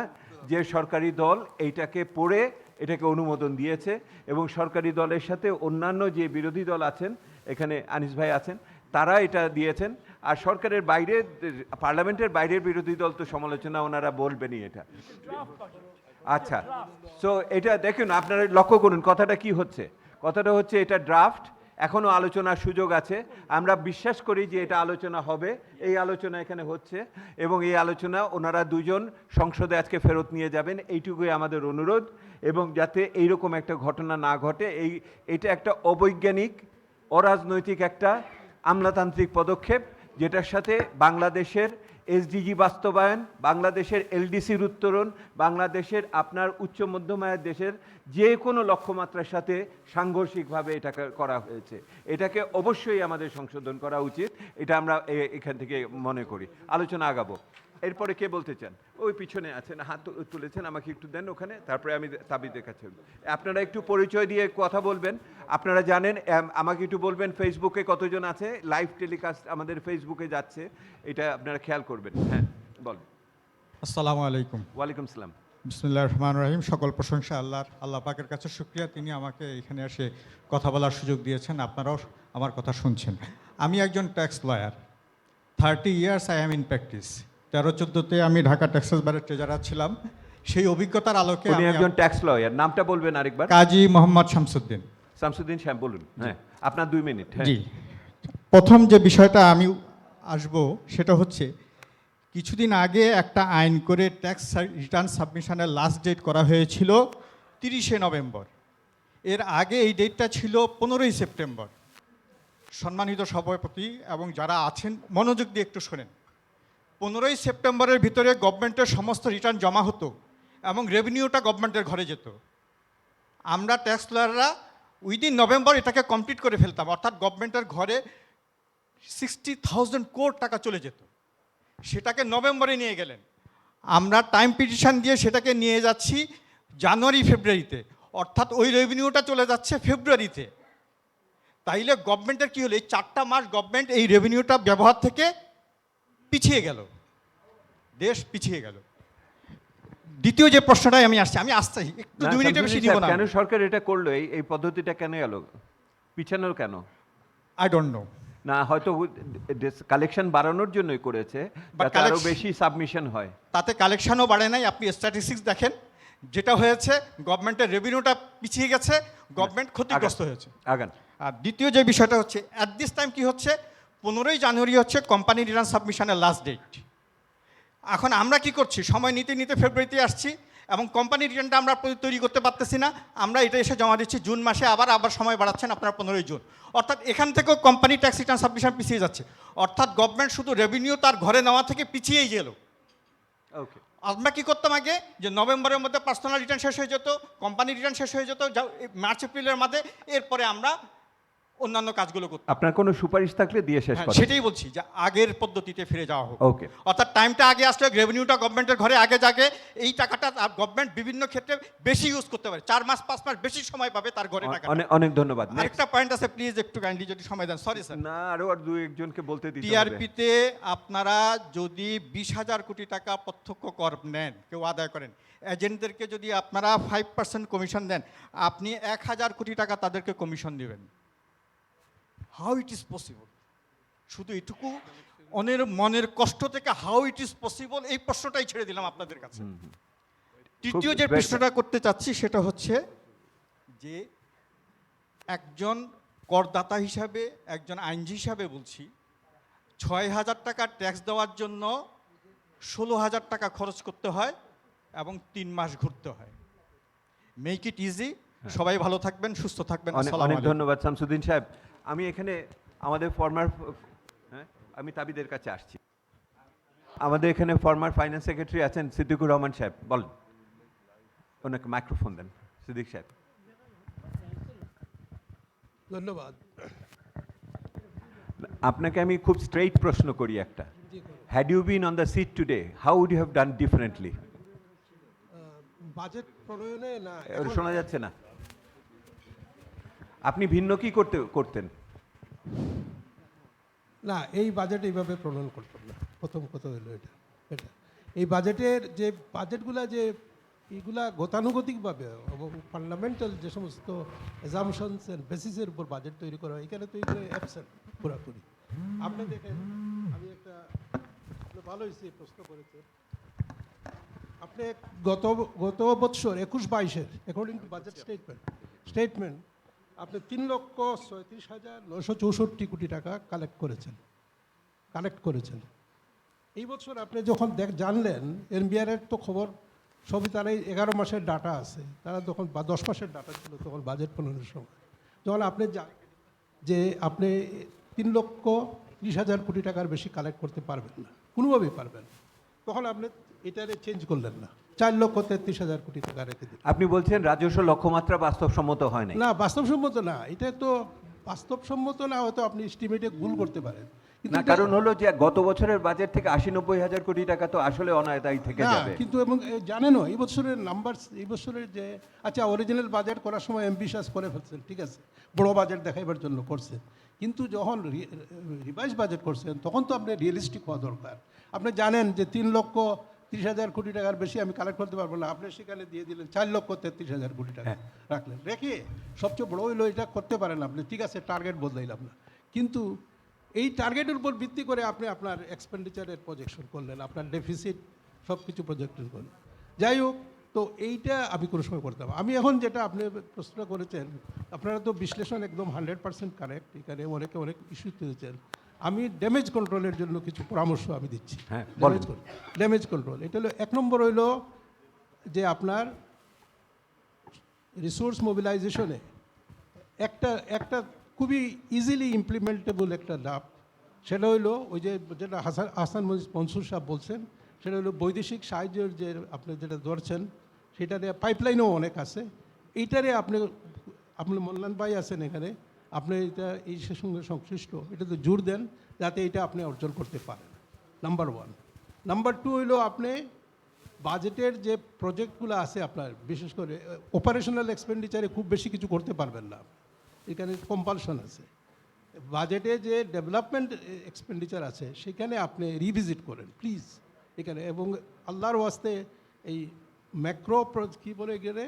যে সরকারি দল এইটাকে পড়ে এটাকে অনুমোদন দিয়েছে, এবং সরকারি দলের সাথে অন্যান্য যে বিরোধী দল আছেন, এখানে আনিস ভাই আছেন, তারা এটা দিয়েছেন। আর সরকারের বাইরে, পার্লামেন্টের বাইরের বিরোধী দল তো সমালোচনা ওনারা বলবেনই এটা। আচ্ছা, সো এটা দেখুন, আপনারা লক্ষ্য করুন কথাটা কি হচ্ছে। কথাটা হচ্ছে এটা ড্রাফট, এখনও আলোচনার সুযোগ আছে। আমরা বিশ্বাস করি যে এটা আলোচনা হবে, এই আলোচনা এখানে হচ্ছে, এবং এই আলোচনা ওনারা দুজন সংসদে আজকে ফেরত নিয়ে যাবেন, এইটুকুই আমাদের অনুরোধ। এবং যাতে এইরকম একটা ঘটনা না ঘটে, এটা একটা অবৈজ্ঞানিক, অরাজনৈতিক একটা আমলাতান্ত্রিক পদক্ষেপ, যেটার সাথে বাংলাদেশের এসডিজি বাস্তবায়ন, বাংলাদেশের এলডিসির উত্তরণ, বাংলাদেশের আপনার উচ্চ মধ্যম আয়ের দেশের যে কোনো লক্ষ্যমাত্রার সাথে সাংঘর্ষিকভাবে এটাকে করা হয়েছে। এটাকে অবশ্যই আমাদের সংশোধন করা উচিত, এটা আমরা এখান থেকে মনে করি। আলোচনা আগাবো। এরপরে কে বলতে চান? ওই পিছনে আছেন, হাত তুলেছেন, আমাকে একটু দেন ওখানে, তারপরে আমি তাবিদের কাছে। আপনারা একটু পরিচয় দিয়ে কথা বলবেন। আপনারা জানেন, আমাকে একটু বলবেন ফেসবুকে কতজন আছে? লাইভ টেলিকাস্ট আমাদের ফেসবুকে যাচ্ছে, এটা আপনারা খেয়াল করবেন। হ্যাঁ, বল। আসসালামু আলাইকুম। ওয়ালাইকুম সালাম। বিসমিল্লাহির রহমানির রহিম। সকল প্রশংসা আল্লাহর। আল্লাহ পাকের কাছে শুকরিয়া, তিনি আমাকে এখানে এসে কথা বলার সুযোগ দিয়েছেন। আপনারাও আমার কথা শুনছেন। আমি একজন tax lawyer, 30 years I am in practice. 13-14-তে আমি ঢাকা ট্যাক্সেস বারের ট্রেজারার ছিলাম। সেই অভিজ্ঞতার আলোকে উনি একজন ট্যাক্স লয়ার, নামটা বলবেন আরেকবার? কাজী মোহাম্মদ শামসুদ্দিন। শামসুদ্দিন সাহেব বলুন। হ্যাঁ, আপনার 2 মিনিট। হ্যাঁ। জি, প্রথম যে বিষয়টা আমি আসব সেটা হচ্ছে, কিছুদিন আগে একটা আইন করে ট্যাক্স রিটার্ন সাবমিশনের লাস্ট ডেট করা হয়েছিল 30শে নভেম্বর। এর আগে এই ডেটটা ছিল 15ই সেপ্টেম্বর। সম্মানিত সভাপতি এবং যারা আছেন মনোযোগ দিয়ে একটু শোনেন, 15ই সেপ্টেম্বরের ভিতরে গভর্নমেন্টের সমস্ত রিটার্ন জমা হতো এবং রেভিনিউটা গভর্নমেন্টের ঘরে যেত। আমরা ট্যাক্স লয়াররা উইদিন নভেম্বর এটাকে কমপ্লিট করে ফেলতাম, অর্থাৎ গভর্নমেন্টের ঘরে 60,000 কোটি টাকা চলে যেত। সেটাকে নভেম্বরে নিয়ে গেলেন, আমরা টাইম পিটিশন দিয়ে সেটাকে নিয়ে যাচ্ছি জানুয়ারি ফেব্রুয়ারিতে, অর্থাৎ ওই রেভিনিউটা চলে যাচ্ছে ফেব্রুয়ারিতে। তাইলে গভর্নমেন্টের কী হলো, এই 4টা মাস গভর্নমেন্ট এই রেভিনিউটা ব্যবহার থেকে পিছিয়ে গেল, দেশ পিছিয়ে গেল। দ্বিতীয় যে প্রশ্নটাই আমি আসছি, আমি আসতে একটু 2 মিনিটের বেশি নিব না। কেন সরকার এটা করলো? এই পদ্ধতিটা কেন এলো? পিছানোর কেন? I don't no. না, হয়তো কালেকশন বাড়ানোর জন্যই করেছে, যাতে আরো বেশি সাবমিশন হয়। তাতে কালেকশনও বাড়ে নাই। আপনি স্ট্যাটিস্টিক্স দেখেন, যেটা হয়েছে গভর্নমেন্টের রেভিনিউটা পিছিয়ে গেছে, গভর্নমেন্ট ক্ষতিগ্রস্ত হয়েছে। আগান। আর দ্বিতীয় যে বিষয়টা হচ্ছে, অ্যাট দিস টাইম কি হচ্ছে, 15ই জানুয়ারি হচ্ছে কোম্পানি রিটার্ন সাবমিশনের লাস্ট ডেট। এখন আমরা কি করছি, সময় নিতে নিতে ফেব্রুয়ারিতে আসছি এবং কোম্পানি রিটার্নটা আমরা তৈরি করতে পারতেছি না। আমরা এটা এসে জমা দিচ্ছি জুন মাসে, আবার সময় বাড়াচ্ছেন আপনারা 15ই জুন। অর্থাৎ এখান থেকেও কোম্পানি ট্যাক্স রিটার্ন সাবমিশন পিছিয়ে যাচ্ছে, অর্থাৎ গভর্নমেন্ট শুধু রেভিনিউ তার ঘরে নেওয়া থেকে পিছিয়েই গেল। ওকে, আমরা কি করতাম আগে, যে নভেম্বরের মধ্যে পার্সোনাল রিটার্ন শেষ হয়ে যেত, কোম্পানি রিটার্ন শেষ হয়ে যেত মার্চ এপ্রিলের মধ্যে, এরপরে আমরা অন্যান্য কাজগুলো করতাম। আপনার কোনো সুপারিশ থাকলে দিয়ে শেষ হ্যাঁ, করুন। সেটাই বলছি যে আগের পদ্ধতিতে ফিরে যাওয়া হোক। ওকে। অর্থাৎ টাইমটা আগে আসলে রেভিনিউটা গভর্নমেন্টের ঘরে আগে জাগে, এই টাকাটা গভর্নমেন্ট বিভিন্ন ক্ষেত্রে বেশি ইউজ করতে পারে, 4 মাস 5 মাস বেশি সময় পাবে তার ঘরে টাকা। অনেক অনেক ধন্যবাদ। আরেকটা পয়েন্ট আছে, প্লিজ একটু কাইন্ডলি যদি সময় দেন। Sorry sir. না, আরো আর 2-1 জনকে বলতে দিতে হবে। টিআরপিতে আপনারা যদি 20,000 কোটি টাকা প্রত্যক্ষ কর নেন, কেউ আদায় করেন, এজেন্টদেরকে যদি আপনারা 5% কমিশন দেন, আপনি 1,000 কোটি টাকা তাদেরকে কমিশন দেবেন। How it is possible? শুধু এটুকু মনের কষ্ট থেকে হাউ ইট ইজ পসিবল, এই প্রশ্নটাই ছেড়ে দিলাম আপনাদের কাছে। তৃতীয় যে প্রশ্নটা করতে চাচ্ছি সেটা হচ্ছে যে, একজন করদাতা হিসাবে, একজন আইনজীবী হিসাবে বলছি, 6,000 টাকা ট্যাক্স দেওয়ার জন্য 16,000 টাকা খরচ করতে হয় এবং 3 মাস ঘুরতে হয়। Make it easy. সবাই ভালো থাকবেন, সুস্থ থাকবেন। অনেক ধন্যবাদ শামসুদ্দিন সাহেব। আমি এখানে আমাদের আমি তাবিদের কাছে আসছি। আমাদের এখানে ফর্মার ফাইন্যান্স সেক্রেটারি আছেন সিদ্দিকুর রহমান সাহেব, বলেন। ওনাকে মাইক্রোফোন দেন। সিদ্দিক সাহেব। ধন্যবাদ। আপনাকে আমি খুব স্ট্রেইট প্রশ্ন করি একটা। Had you been on the seat today, how would you have done differently? Budget প্রণয়নে না, শোনা যাচ্ছে না। আপনি ভিন্ন কি করতেন? না, এই বাজেট এইভাবে প্রণয়ন করতাম না। প্রথম কথা হলো এটা। এই বাজেটের যে বাজেটগুলা, যে এইগুলা গতানুগতিকভাবে এবং ফান্ডামেন্টাল যে সমস্ত অ্যাজামশনস অ্যান্ড বেসিসের উপর বাজেট তৈরি করা হয়, এখানে তো এগুলো অ্যাবসেন্ট পুরাপুরি। আপনি দেখেন, আমি একটা, আপনি ভালো হয়েছে প্রশ্ন করেছেন। আপনি গত বৎসর 21-22-এর অ্যাকর্ডিং টু বাজেট স্টেটমেন্ট আপনি 3,36,964 কোটি টাকা কালেক্ট করেছেন। এই বছর আপনি যখন জানলেন, এনবিআরের তো খবর সবই, তারা 11 মাসের ডাটা আছে, তারা যখন 10 মাসের ডাটা ছিল তখন বাজেট প্রণয়নের সময়, যখন আপনি যে আপনি 3,30,000 কোটি টাকার বেশি কালেক্ট করতে পারবেন না, কোনোভাবেই পারবেন না, তখন আপনি এটারে চেঞ্জ করলেন না, 4,33,000 কোটি টাকা রেখে দিলেন। আপনি বলছেন রাজস্ব লক্ষ্যমাত্রা বাস্তবসম্মত হয় না? না, বাস্তবসম্মত না। এটা তো বাস্তবসম্মত না, হয়তো আপনি এস্টিমেটে ভুল করতে পারেন, না, কারণ হলো যে গত বছরের বাজেট থেকে 80-90 হাজার কোটি টাকা তো আসলে অনাদায়ী থেকে না, যাবে। কিন্তু এবং জানেনও এই বছরের নাম্বার, এই বছরের যে আচ্ছা অরিজিনাল বাজেট করার সময় অ্যাম্বিশাস করে ফেলছেন, ঠিক আছে, বড় বাজেট দেখাইবার জন্য করছেন, কিন্তু যখন রিভাইজ বাজেট করছেন তখন তো আপনি রিয়েলিস্টিক হওয়া দরকার। আপনি জানেন যে 3,30,000 কোটি টাকার বেশি আমি কালেক্ট করতে পারবো না, আপনি সেখানে দিয়ে দিলেন 4,33,000 কোটি টাকা রাখলেন, রেখে সবচেয়ে বড় হইলো এটা করতে পারেন আপনি, ঠিক আছে, টার্গেট বদলাইলাম না, কিন্তু এই টার্গেটের উপর ভিত্তি করে আপনি আপনার এক্সপেন্ডিচারের প্রজেকশন করলেন, আপনার ডেফিসিট সব কিছু প্রজেকশন করলেন। যাই হোক, তো এইটা আমি কোনো সময় করতাম। আমি এখন যেটা আপনি প্রশ্ন করেছেন, আপনারা তো বিশ্লেষণ একদম 100% কারেক্ট, এখানে অনেকে অনেক ইস্যু তুলেছেন। আমি ড্যামেজ কন্ট্রোলের জন্য কিছু পরামর্শ আমি দিচ্ছি। ড্যামেজ কন্ট্রোল এটা হলো 1 নম্বর হইলো যে আপনার রিসোর্স মোবিলাইজেশনে একটা খুবই ইজিলি ইমপ্লিমেন্টেবল একটা লাভ, সেটা হইলো ওই যে যেটা হাসান মনসুর সাহেব বলছেন, সেটা হলো বৈদেশিক সাহায্যের যে আপনি যেটা ধরছেন, সেটারে পাইপলাইনও অনেক আছে, এইটারে আপনি মল্লান ভাই আছেন এখানে, আপনি এটা এই সঙ্গে সংশ্লিষ্ট, এটাতে জোর দেন যাতে এটা আপনি অর্জন করতে পারেন, নাম্বার 1। নাম্বার 2 হইলো আপনি বাজেটের যে প্রজেক্টগুলো আছে আপনার, বিশেষ করে অপারেশনাল এক্সপেন্ডিচারে খুব বেশি কিছু করতে পারবেন না, এখানে কম্পালশন আছে। বাজেটে যে ডেভেলপমেন্ট এক্সপেন্ডিচার আছে সেখানে আপনি রিভিজিট করেন প্লিজ এখানে, এবং আল্লাহর ওয়াস্তে এই ম্যাক্রো কী বলে গেলে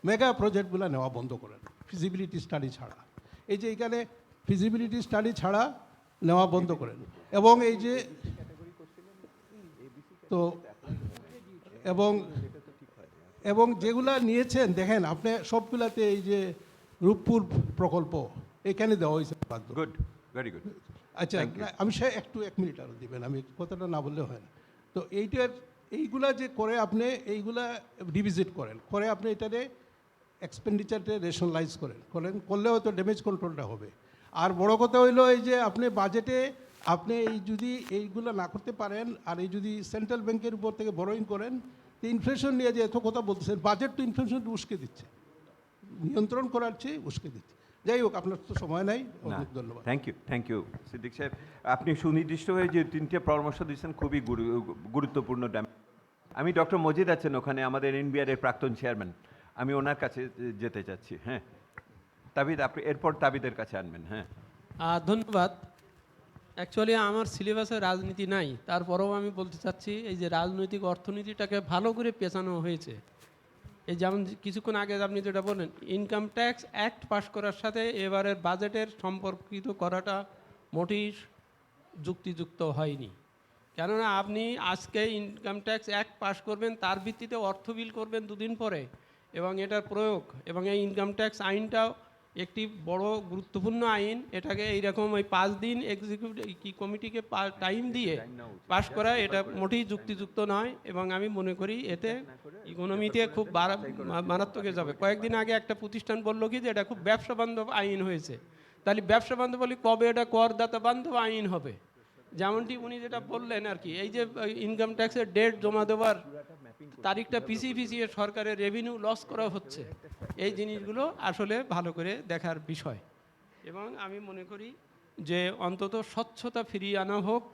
মেগা প্রজেক্টগুলো নেওয়া বন্ধ করেন ফিজিবিলিটি স্টাডি ছাড়া। এই যে এখানে ফিজিবিলিটি স্টাডি ছাড়া নেওয়া বন্ধ করেন, এবং এই যে তো এবং যেগুলা নিয়েছেন দেখেন আপনি সবগুলাতে এই যে রূপপুর প্রকল্প এখানে দেওয়া হয়েছে বাধ্য। Good, very good. আচ্ছা, আমি সে একটু 1 মিনিট আরও দিবেন, আমি কথাটা না বললে হয় না। তো এইগুলা যে করে আপনি এইগুলা রিভিজিট করেন, করে আপনি এটারে এক্সপেন্ডিচারটা রেশনালাইজ করলে হয়তো ড্যামেজ কন্ট্রোলটা হবে। আর বড় কথা হইলো এই যে আপনি বাজেটে আপনি এই যদি এইগুলো না করতে পারেন, আর এই যদি সেন্ট্রাল ব্যাংকের উপর থেকে বরোইং করেন, তো ইনফ্লেশন নিয়ে যে এত কথা বলতেছেন, বাজেট তো ইনফ্লেশন উস্কে দিচ্ছে, নিয়ন্ত্রণ করার চেয়ে উস্কে দিচ্ছে। যাই হোক, আপনার তো সময় নাই, অনেক ধন্যবাদ। থ্যাংক ইউ সিদ্দিক সাহেব, আপনি সুনির্দিষ্ট হয়ে যে 3টে পরামর্শ দিচ্ছেন খুবই গুরুত্বপূর্ণ। আমি ডক্টর মজিদ আছেন ওখানে, আমাদের এনবিআর এর প্রাক্তন চেয়ারম্যান, আমি ওনার কাছে যেতে চাচ্ছি। হ্যাঁ তাবিদ, আপনি এরপর তাবিদের কাছে আনবেন। হ্যাঁ ধন্যবাদ। অ্যাকচুয়ালি আমার সিলেবাসে রাজনীতি নাই, তারপরেও আমি বলতে চাচ্ছি এই যে রাজনৈতিক অর্থনীতিটাকে ভালো করে পেছানো হয়েছে। এই যেমন কিছুক্ষণ আগে আপনি যেটা বললেন, ইনকাম ট্যাক্স অ্যাক্ট পাস করার সাথে এবারের বাজেটের সম্পর্কিত করাটা মোটেই যুক্তিযুক্ত হয়নি। কেননা আপনি আজকে ইনকাম ট্যাক্স অ্যাক্ট পাস করবেন, তার ভিত্তিতে অর্থ বিল করবেন 2 দিন পরে, এবং এটার প্রয়োগ এবং এই ইনকাম ট্যাক্স আইনটাও একটি বড় গুরুত্বপূর্ণ আইন, এটাকে এইরকম ওই 5 দিন এক্সিকিউটিভ কমিটিকে টাইম দিয়ে পাস করা এটা মোটেই যুক্তিযুক্ত নয়, এবং আমি মনে করি এতে ইকোনমিতে খুব মারাত্মক যাবে। কয়েকদিন আগে একটা প্রতিষ্ঠান বললো কি যে এটা খুব ব্যবসা বান্ধব আইন হয়েছে, তাহলে ব্যবসা বান্ধব বলি কবে এটা করদাতা বান্ধব আইন হবে? যেমনটি উনি যেটা বললেন আর কি, এই যে ইনকাম ট্যাক্সের ডেট জমা দেওয়ার তারিখটা পিছিয়ে সরকারের রেভিনিউ লস করা হচ্ছে, এই জিনিসগুলো আসলে ভালো করে দেখার বিষয়। এবং আমি মনে করি যে অন্তত স্বচ্ছতা ফিরিয়ে আনা হোক,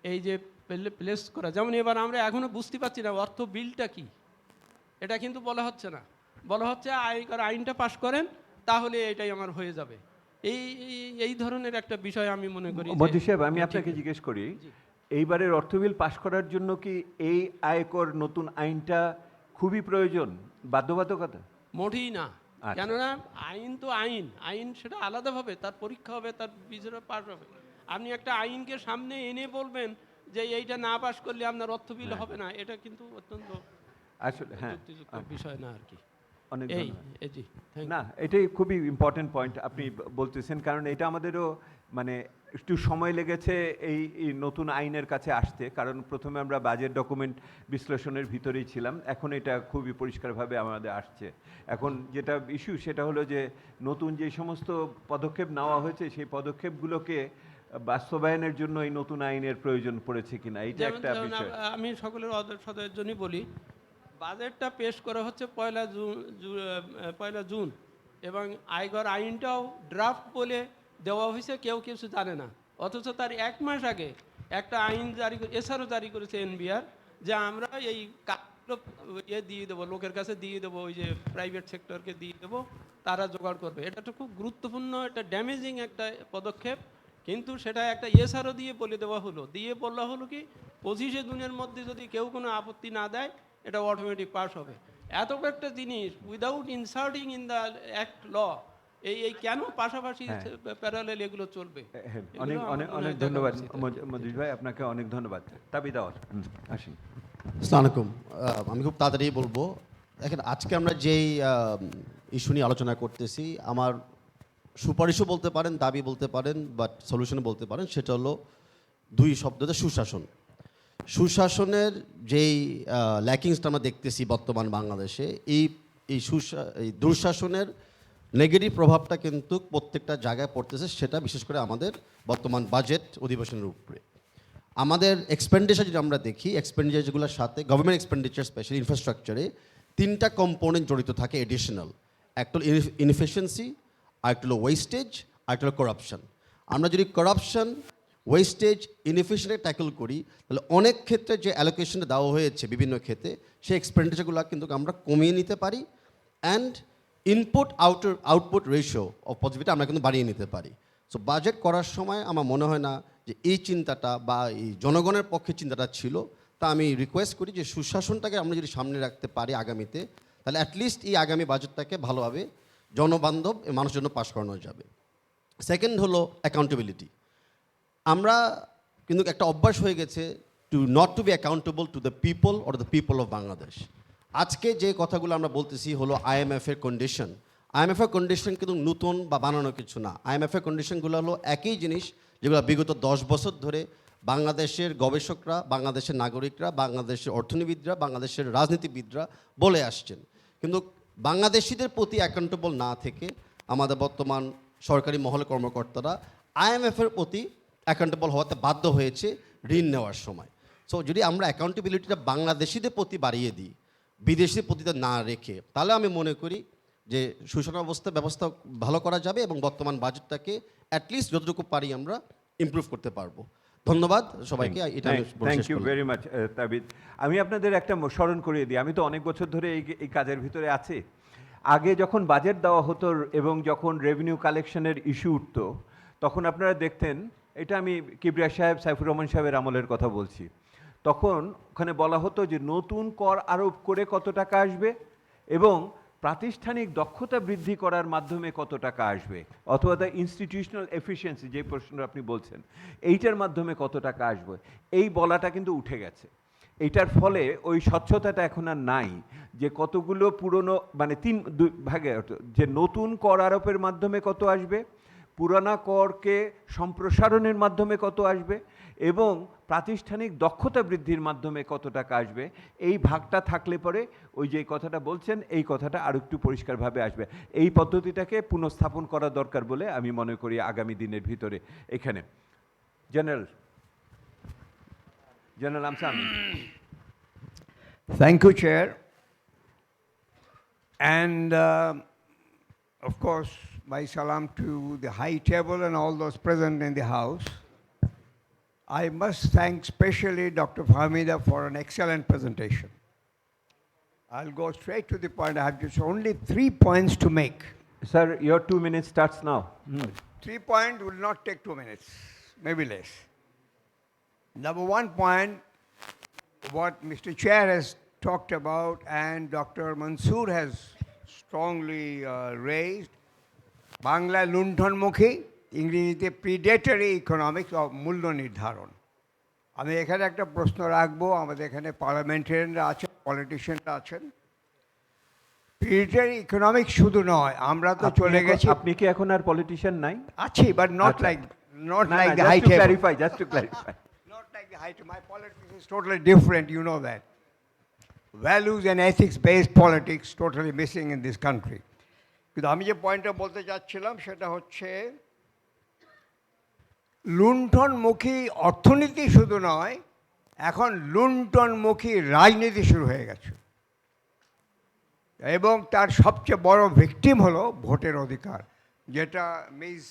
এই যে প্লেস করা, যেমন এবার আমরা এখনও বুঝতে পারছি না অর্থ বিলটা কি, এটা কিন্তু বলা হচ্ছে না, বলা হচ্ছে আইনটা পাস করেন তাহলে এটাই আমার হয়ে যাবে। এই ধরনের একটা বিষয় আমি মনে করি। মজিদ সাহেব, আমি আপনাকে জিজ্ঞেস করি, এইবারের অর্থ বিল পাশ করার জন্য কি এই আয়কর নতুন আইনটা খুবই প্রয়োজন, বাধ্যবাধকতা? মোটেই না, কেননা আইন তো আইন সেটা আলাদাভাবে তার পরীক্ষা হবে, তার বিচারে পাস হবে। আপনি একটা আইনকে সামনে এনে বলবেন যে এইটা না পাস করলে আপনার অর্থ বিল হবে না, এটা কিন্তু অত্যন্ত আসলে যুক্তিযুক্ত বিষয় না আর কি। অনেক না, এটাই খুবই ইম্পর্টেন্ট পয়েন্ট আপনি বলতেছেন, কারণ এটা আমাদেরও মানে একটু সময় লেগেছে এই নতুন আইনের কাছে আসতে, কারণ প্রথমে আমরা বাজেট ডকুমেন্ট বিশ্লেষণের ভিতরেই ছিলাম, এখন এটা খুবই পরিষ্কারভাবে আমাদের আসছে। এখন যেটা ইস্যু সেটা হলো যে নতুন যে সমস্ত পদক্ষেপ নেওয়া হয়েছে সেই পদক্ষেপগুলোকে বাস্তবায়নের জন্য এই নতুন আইনের প্রয়োজন পড়েছে কিনা, এইটা একটা বিষয়। আমি সকলের সদয়ের জন্যই বলি, বাজেটটা পেশ করা হচ্ছে 1 জুন, এবং আয়কর আইনটাও ড্রাফট বলে দেওয়া হয়েছে, কেউ কিছু জানে না। অথচ তার 1 মাস আগে একটা আইন জারি এসআরও জারি করেছে এনবিআর, যে আমরা এই কাজগুলো দিয়ে দেবো, লোকের কাছে দিয়ে দেবো, ওই যে প্রাইভেট সেক্টরকে দিয়ে দেবো, তারা জোগাড় করবে। এটা তো খুব গুরুত্বপূর্ণ, এটা ড্যামেজিং একটা পদক্ষেপ, কিন্তু সেটা একটা এসআরও দিয়ে বলে দেওয়া হলো। দিয়ে বলা হলো কি 25 জুনের মধ্যে যদি কেউ কোনো আপত্তি না দেয় এটা অটোমেটিক পাস হবে। এত একটা জিনিস without inserting in the act law, এই কেন পাশাপাশি প্যারালেল এগুলো চলবে? অনেক অনেক অনেক ধন্যবাদ মধুজ ভাই, আপনাকে অনেক ধন্যবাদ। তাবিদাওয়াত আসেন। আসসালামু আলাইকুম। আমি খুব তাড়াতাড়ি বলবো। দেখেন, আজকে আমরা যেই ইস্যু নিয়ে আলোচনা করতেছি, আমার সুপারিশও বলতে পারেন, দাবি বলতে পারেন, বাট সলিউশনও বলতে পারেন। সেটা হলো 2 শব্দতে সুশাসন। সুশাসনের যেই ল্যাকিংসটা আমরা দেখতেছি বর্তমান বাংলাদেশে, এই দুঃশাসনের নেগেটিভ প্রভাবটা কিন্তু প্রত্যেকটা জায়গায় পড়তেছে, সেটা বিশেষ করে আমাদের বর্তমান বাজেট অধিবেশনের উপরে। আমাদের এক্সপেন্ডিচার যদি আমরা দেখি, এক্সপেন্ডিচারগুলোর সাথে গভর্নমেন্ট এক্সপেন্ডিচার স্পেশালি ইনফ্রাস্ট্রাকচারে 3টা কম্পোনেন্ট জড়িত থাকে এডিশনাল। একটা হলো ইনএফিশিয়েন্সি, আরেকটা হলো ওয়েস্টেজ, আরেকটা হলো করাপশন। আমরা যদি করাপশন, ওয়েস্টেজ, ইনএফিশিয়েন্সি ট্যাকল করি, তাহলে অনেক ক্ষেত্রে যে অ্যালোকেশনটা দেওয়া হয়েছে বিভিন্ন ক্ষেত্রে, সেই এক্সপেন্ডিচারগুলো কিন্তু আমরা কমিয়ে নিতে পারি, and input output ratio of positivity আমরা কিন্তু বাড়িয়ে নিতে পারি। সো বাজেট করার সময় আমার মনে হয় না যে এই চিন্তাটা বা এই জনগণের পক্ষে চিন্তাটা ছিল। তা আমি রিকোয়েস্ট করি যে সুশাসনটাকে আমরা যদি সামনে রাখতে পারি আগামীতে, তাহলে অ্যাটলিস্ট এই আগামী বাজেটটাকে ভালোভাবে জনবান্ধব মানুষের জন্য পাশ করানো যাবে। সেকেন্ড হলো অ্যাকাউন্টেবিলিটি। আমরা কিন্তু একটা অভ্যাস হয়ে গেছে not to be accountable to the people or the people of Bangladesh. আজকে যে কথাগুলো আমরা বলতেছি হলো আইএমএফের কন্ডিশন। আইএমএফের কন্ডিশন কিন্তু নতুন বা বানানো কিছু না। আইএমএফের কন্ডিশনগুলো হলো একই জিনিস যেগুলো বিগত 10 বছর ধরে বাংলাদেশের গবেষকরা, বাংলাদেশের নাগরিকরা, বাংলাদেশের অর্থনীতিবিদরা, বাংলাদেশের রাজনীতিবিদরা বলে আসছেন। কিন্তু বাংলাদেশিদের প্রতি অ্যাকাউন্টেবল না থেকে আমাদের বর্তমান সরকারি মহলের কর্মকর্তারা আইএমএফের প্রতি অ্যাকাউন্টেবল হওয়াতে বাধ্য হয়েছে ঋণ নেওয়ার সময়। সো যদি আমরা অ্যাকাউন্টেবিলিটিটা বাংলাদেশিদের প্রতি বাড়িয়ে দিই, বিদেশি প্রতিটা না রেখে, তাহলে আমি মনে করি যে সুশাসন ব্যবস্থা ভালো করা যাবে এবং বর্তমান বাজেটটাকে অ্যাটলিস্ট যতটুকু পারি আমরা ইমপ্রুভ করতে পারবো। ধন্যবাদ সবাইকে। Thank you very much তাবিদ। আমি আপনাদের একটা স্মরণ করিয়ে দিই, আমি তো অনেক বছর ধরে এই কাজের ভিতরে আছি। আগে যখন বাজেট দেওয়া হতো এবং যখন রেভিনিউ কালেকশনের ইস্যু উঠতো, তখন আপনারা দেখতেন, এটা আমি কিবরিয়া সাহেব, সাইফুর রহমান সাহেবের আমলের কথা বলছি, তখন ওখানে বলা হতো যে নতুন কর আরোপ করে কত টাকা আসবে এবং প্রাতিষ্ঠানিক দক্ষতা বৃদ্ধি করার মাধ্যমে কত টাকা আসবে, অথবা দ্য ইনস্টিটিউশনাল এফিসিয়েন্সি যে প্রশ্নটা আপনি বলছেন, এইটার মাধ্যমে কত টাকা আসবে, এই বলাটা কিন্তু উঠে গেছে। এইটার ফলে ওই স্বচ্ছতাটা এখন আর নাই, যে কতগুলো পুরনো মানে 2 ভাগে, যে নতুন কর আরোপের মাধ্যমে কত আসবে, পুরানা করকে সম্প্রসারণের মাধ্যমে কত আসবে এবং প্রাতিষ্ঠানিক দক্ষতা বৃদ্ধির মাধ্যমে কত টাকা আসবে। এই ভাগটা থাকলে পরে ওই যে কথাটা বলছেন, এই কথাটা আরও একটু পরিষ্কারভাবে আসবে। এই পদ্ধতিটাকে পুনঃস্থাপন করা দরকার বলে আমি মনে করি আগামী দিনের ভিতরে। এখানে general আমসামি। Thank you, Chair. And of course, my salam to the high table and all those present in the House. I must thank specially Dr. Fahmida for an excellent presentation. I'll go straight to the point. I have just only 3 points to make. Sir, your 2 minutes starts now. 3 points will not take 2 minutes, maybe less. Number 1 point, what Mr. Chair has talked about and Dr. Mansoor has strongly raised, Bangla লুণ্ঠনমুখী, ইংরেজিতে predatory economics of মূল্য নির্ধারণ। আমি এখানে একটা প্রশ্ন রাখবো, আমাদের এখানে পার্লামেন্টারিয়ানরা আছেন, পলিটিশিয়ানরা আছেন। প্রিডেটরি ইকোনমিক্স শুধু নয়, আমরা তো চলে গেছি। আপনি কি এখন আর পলিটিশিয়ান নাই? আছি, but not like the high table. Clarify, just to clarify. Not like the height. My politics is totally different, you know that. Values and ethics-based politics totally missing in this country. কিন্তু আমি যে পয়েন্টটা বলতে চাচ্ছিলাম সেটা হচ্ছে লুণ্ঠনমুখী অর্থনীতি শুধু নয়, এখন লুণ্ঠনমুখী রাজনীতি শুরু হয়ে গেছে এবং তার সবচেয়ে বড় ভিকটিম হলো ভোটের অধিকার। যেটা মিস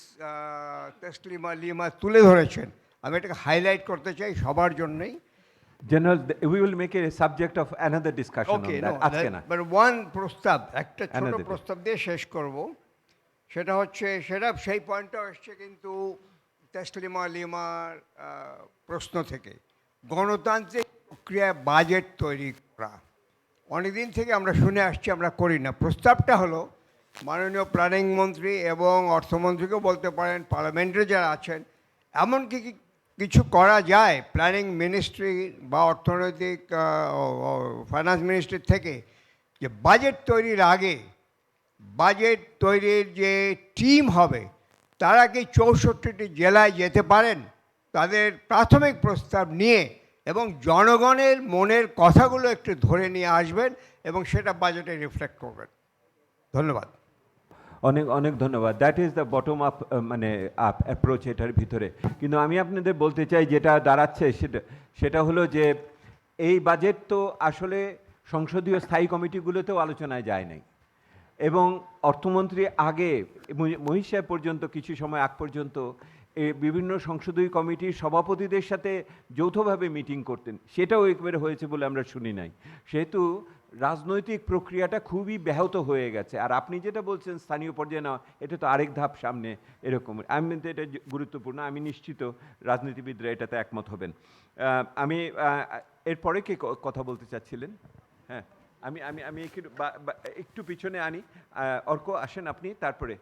তসলিমা লিমা তুলে ধরেছেন, আমি এটাকে হাইলাইট করতে চাই সবার জন্যই। General, we will make it a subject of another discussion okay, on that. আজকে না। বাট ওয়ান প্রস্তাব, একটা ছোট Another day. প্রস্তাব দিয়ে শেষ করব। সেটা হচ্ছে, সেটা সেই পয়েন্টটাও এসছে কিন্তু তসলিমা লিমার প্রশ্ন থেকে, গণতান্ত্রিক প্রক্রিয়ায় বাজেট তৈরি করা। অনেকদিন থেকে আমরা শুনে আসছি, আমরা করি না। প্রস্তাবটা হলো মাননীয় প্ল্যানিং মন্ত্রী এবং অর্থমন্ত্রীকেও বলতে পারেন, পার্লামেন্টে যারা আছেন, এমনকি কিছু করা যায় প্ল্যানিং মিনিস্ট্রি বা অর্থনৈতিক ফাইন্যান্স মিনিস্ট্রি থেকে, যে বাজেট তৈরির আগে বাজেট তৈরির যে টিম হবে তারা কি 64টি জেলায় যেতে পারেন তাদের প্রাথমিক প্রস্তাব নিয়ে, এবং জনগণের মনের কথাগুলো একটু ধরে নিয়ে আসবেন এবং সেটা বাজেটে রিফ্লেক্ট করবেন। ধন্যবাদ। অনেক অনেক ধন্যবাদ। That is the bottom up মানে আপ অ্যাপ্রোচ এটার ভিতরে। কিন্তু আমি আপনাদের বলতে চাই যেটা দাঁড়াচ্ছে সেটা হলো যে এই বাজেট তো আসলে সংসদীয় স্থায়ী কমিটিগুলোতেও আলোচনায় যায় নাই, এবং অর্থমন্ত্রী আগে মহিষ সাহেব পর্যন্ত কিছু সময় আগ পর্যন্ত বিভিন্ন সংসদীয় কমিটির সভাপতিদের সাথে যৌথভাবে মিটিং করতেন, সেটাও একবারে হয়েছে বলে আমরা শুনি নাই। সেহেতু রাজনৈতিক প্রক্রিয়াটা খুবই ব্যাহত হয়ে গেছে। আর আপনি যেটা বলছেন স্থানীয় পর্যায়ে নেওয়া, এটা তো আরেক ধাপ সামনে এরকম। আমি তো এটা গুরুত্বপূর্ণ, আমি নিশ্চিত রাজনীতিবিদরা এটাতে একমত হবেন। আমি এরপরে কে কথা বলতে চাচ্ছিলেন? হ্যাঁ, আমি আমি আমি একটু পিছনে আনি। অর্ক আসেন আপনি, তারপরে।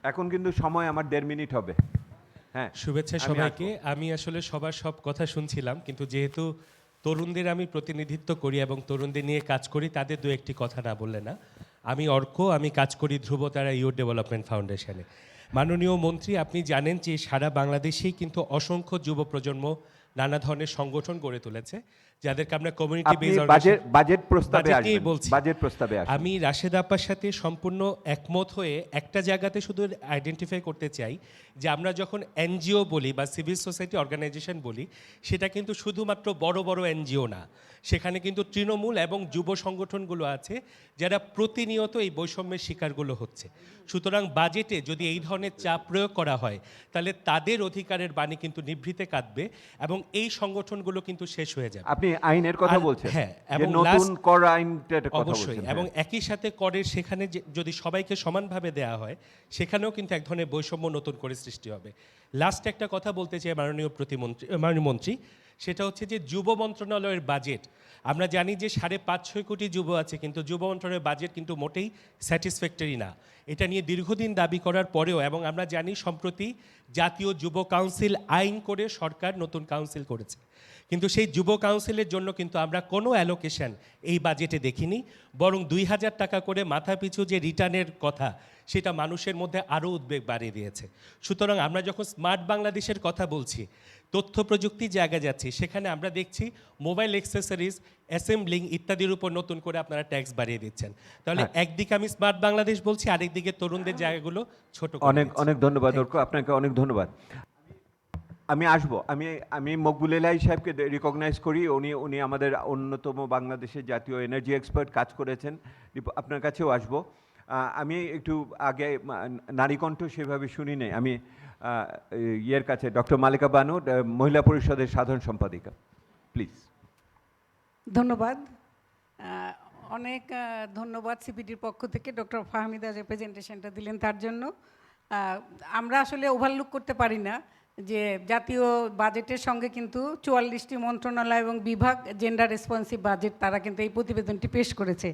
এখন কিন্তু সময় আমার 1.5 মিনিট হবে। হ্যাঁ, শুভেচ্ছা সবাইকে। আমি আসলে সবার সব কথা শুনছিলাম, কিন্তু যেহেতু তরুণদের আমি প্রতিনিধিত্ব করি এবং তরুণদের নিয়ে কাজ করি, তাদের দু একটি কথা না বললে না। আমি অর্ক, আমি কাজ করি ধ্রুবতারা ইউথ ডেভেলপমেন্ট ফাউন্ডেশনে। মাননীয় মন্ত্রী, আপনি জানেন যে সারা বাংলাদেশেই কিন্তু অসংখ্য যুব প্রজন্ম নানা ধরনের সংগঠন গড়ে তুলেছে, যাদেরকে আমরা কমিউনিটি বেজ বাজেট প্রস্তাবে আমি রাশেদ আপার সাথে সম্পূর্ণ একমত হয়ে একটা জায়গাতে শুধু আইডেন্টিফাই করতে চাই যে আমরা যখন এনজিও বলি বা সিভিল সোসাইটি অর্গানাইজেশন বলি, সেটা কিন্তু শুধুমাত্র বড় বড় এনজিও না, সেখানে কিন্তু তৃণমূল এবং যুব সংগঠনগুলো আছে যারা প্রতিনিয়ত এই বৈষম্যের শিকারগুলো হচ্ছে। সুতরাং বাজেটে যদি এই ধরনের চাপ প্রয়োগ করা হয়, তাহলে তাদের অধিকারের বাণী কিন্তু নিভৃতে কাঁদবে এবং এই সংগঠনগুলো কিন্তু শেষ হয়ে যাবে। আপনি আইনের কথা বলছেন? হ্যাঁ, এবং নতুন কর আইনটার কথা অবশ্যই, বলছেন। এবং একই সাথে করের সেখানে যদি সবাইকে সমানভাবে দেওয়া হয়, সেখানেও কিন্তু এক ধরনের বৈষম্য নতুন করে সৃষ্টি হবে। লাস্ট একটা কথা বলতে চাই মাননীয় মন্ত্রী, সেটা হচ্ছে যে যুব মন্ত্রণালয়ের বাজেট, আমরা জানি যে 5.5-6 কোটি যুব আছে, কিন্তু যুব মন্ত্রণালয়ের বাজেট কিন্তু মোটেই স্যাটিসফ্যাক্টরি না। এটা নিয়ে দীর্ঘদিন দাবি করার পরেও, এবং আমরা জানি সম্প্রতি জাতীয় যুব কাউন্সিল আইন করে সরকার নতুন কাউন্সিল করেছে, কিন্তু সেই যুব কাউন্সিলের জন্য কিন্তু আমরা কোনো অ্যালোকেশন এই বাজেটে দেখিনি, বরং 2000 টাকা করে মাথাপিছু যে রিটার্নের কথা, সেটা মানুষের মধ্যে আরও উদ্বেগ বাড়িয়ে দিয়েছে। সুতরাং আমরা যখন স্মার্ট বাংলাদেশের কথা বলছি, তথ্য প্রযুক্তি জায়গা যাচ্ছি, সেখানে আমরা দেখছি মোবাইল অ্যাক্সেসরিজ, অ্যাসেম্বলিং ইত্যাদির উপর নতুন করে আপনারা ট্যাক্স বাড়িয়ে দিচ্ছেন। তাহলে একদিকে আমি স্মার্ট বাংলাদেশ বলছি, আরেকদিকে তরুণদের জায়গাগুলো ছোট। অনেক ধন্যবাদ অর্ক, আপনাকে অনেক ধন্যবাদ। আমি আসবো, আমি মকবুল এলাই সাহেবকে রিকগনাইজ করি। উনি আমাদের অন্যতম বাংলাদেশের জাতীয় এনার্জি এক্সপার্ট, কাজ করেছেন। আপনার কাছেও আসবো। আমি একটু আগে নারীকণ্ঠ সেভাবে শুনি নাই। আমি ইয়ের কাছে ডক্টর মালিকা বানু, মহিলা পরিষদের সাধারণ সম্পাদিকা, প্লিজ। ধন্যবাদ। অনেক ধন্যবাদ সিপিডির পক্ষ থেকে ডক্টর ফাহমিদা যে প্রেজেন্টেশনটা দিলেন তার জন্য। আমরা আসলে ওভারলুক করতে পারি না যে জাতীয় বাজেটের সঙ্গে কিন্তু 44টি মন্ত্রণালয় এবং বিভাগ জেন্ডার রেসপন্সিভ বাজেট, তারা কিন্তু এই প্রতিবেদনটি পেশ করেছে,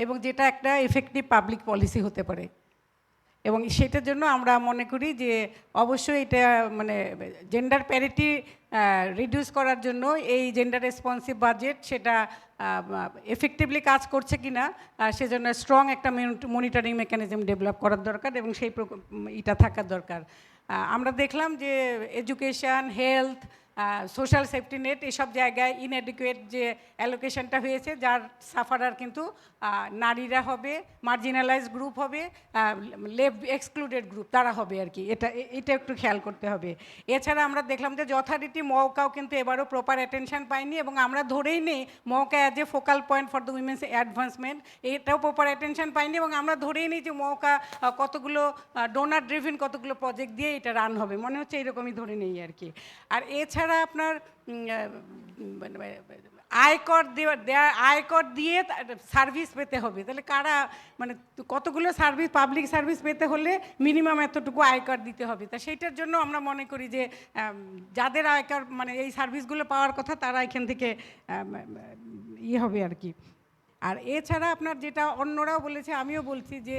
এবং যেটা একটা এফেক্টিভ পাবলিক পলিসি হতে পারে। এবং সেটার জন্য আমরা মনে করি যে অবশ্যই এটা মানে জেন্ডার প্যারিটি রিডিউস করার জন্য এই জেন্ডার রেসপন্সিভ বাজেট সেটা এফেক্টিভলি কাজ করছে কি না, সেজন্য স্ট্রং একটা মনিটরিং মেকানিজম ডেভেলপ করার দরকার এবং সেই এটা থাকার দরকার। আমরা দেখলাম যে education, health, social safety net, এসব জায়গায় ইনএডিকুয়েট যে অ্যালোকেশনটা হয়েছে, যার সাফারার কিন্তু নারীরা হবে, মার্জিনালাইজ গ্রুপ হবে, লেফট এক্সক্লুডেড গ্রুপ তারা হবে আর কি, এটা একটু খেয়াল করতে হবে। এছাড়া আমরা দেখলাম যে যথারীতি মওকাও কিন্তু এবারও প্রপার অ্যাটেনশন পায়নি, এবং আমরা ধরেই নেই মওকা as a focal point for the women's advancement, এটাও প্রপার অ্যাটেনশন পায়নি, এবং আমরা ধরেই নিই যে মওকা কতগুলো ডোনার ড্রিভেন কতগুলো প্রজেক্ট দিয়ে এটা রান হবে, মনে হচ্ছে এইরকমই ধরে নেই আর কি। আর এছাড়া আপনার আয়কর দিয়ে সার্ভিস পেতে হবে, তাহলে কারা মানে কতগুলো সার্ভিস, পাবলিক সার্ভিস পেতে হলে মিনিমাম এতটুকু আয়কর দিতে হবে। তা সেইটার জন্য আমরা মনে করি যে যাদের আয়কর মানে এই সার্ভিসগুলো পাওয়ার কথা তারা এখান থেকে হবে আর কি। আর এছাড়া আপনার যেটা অন্যরাও বলেছে আমিও বলছি যে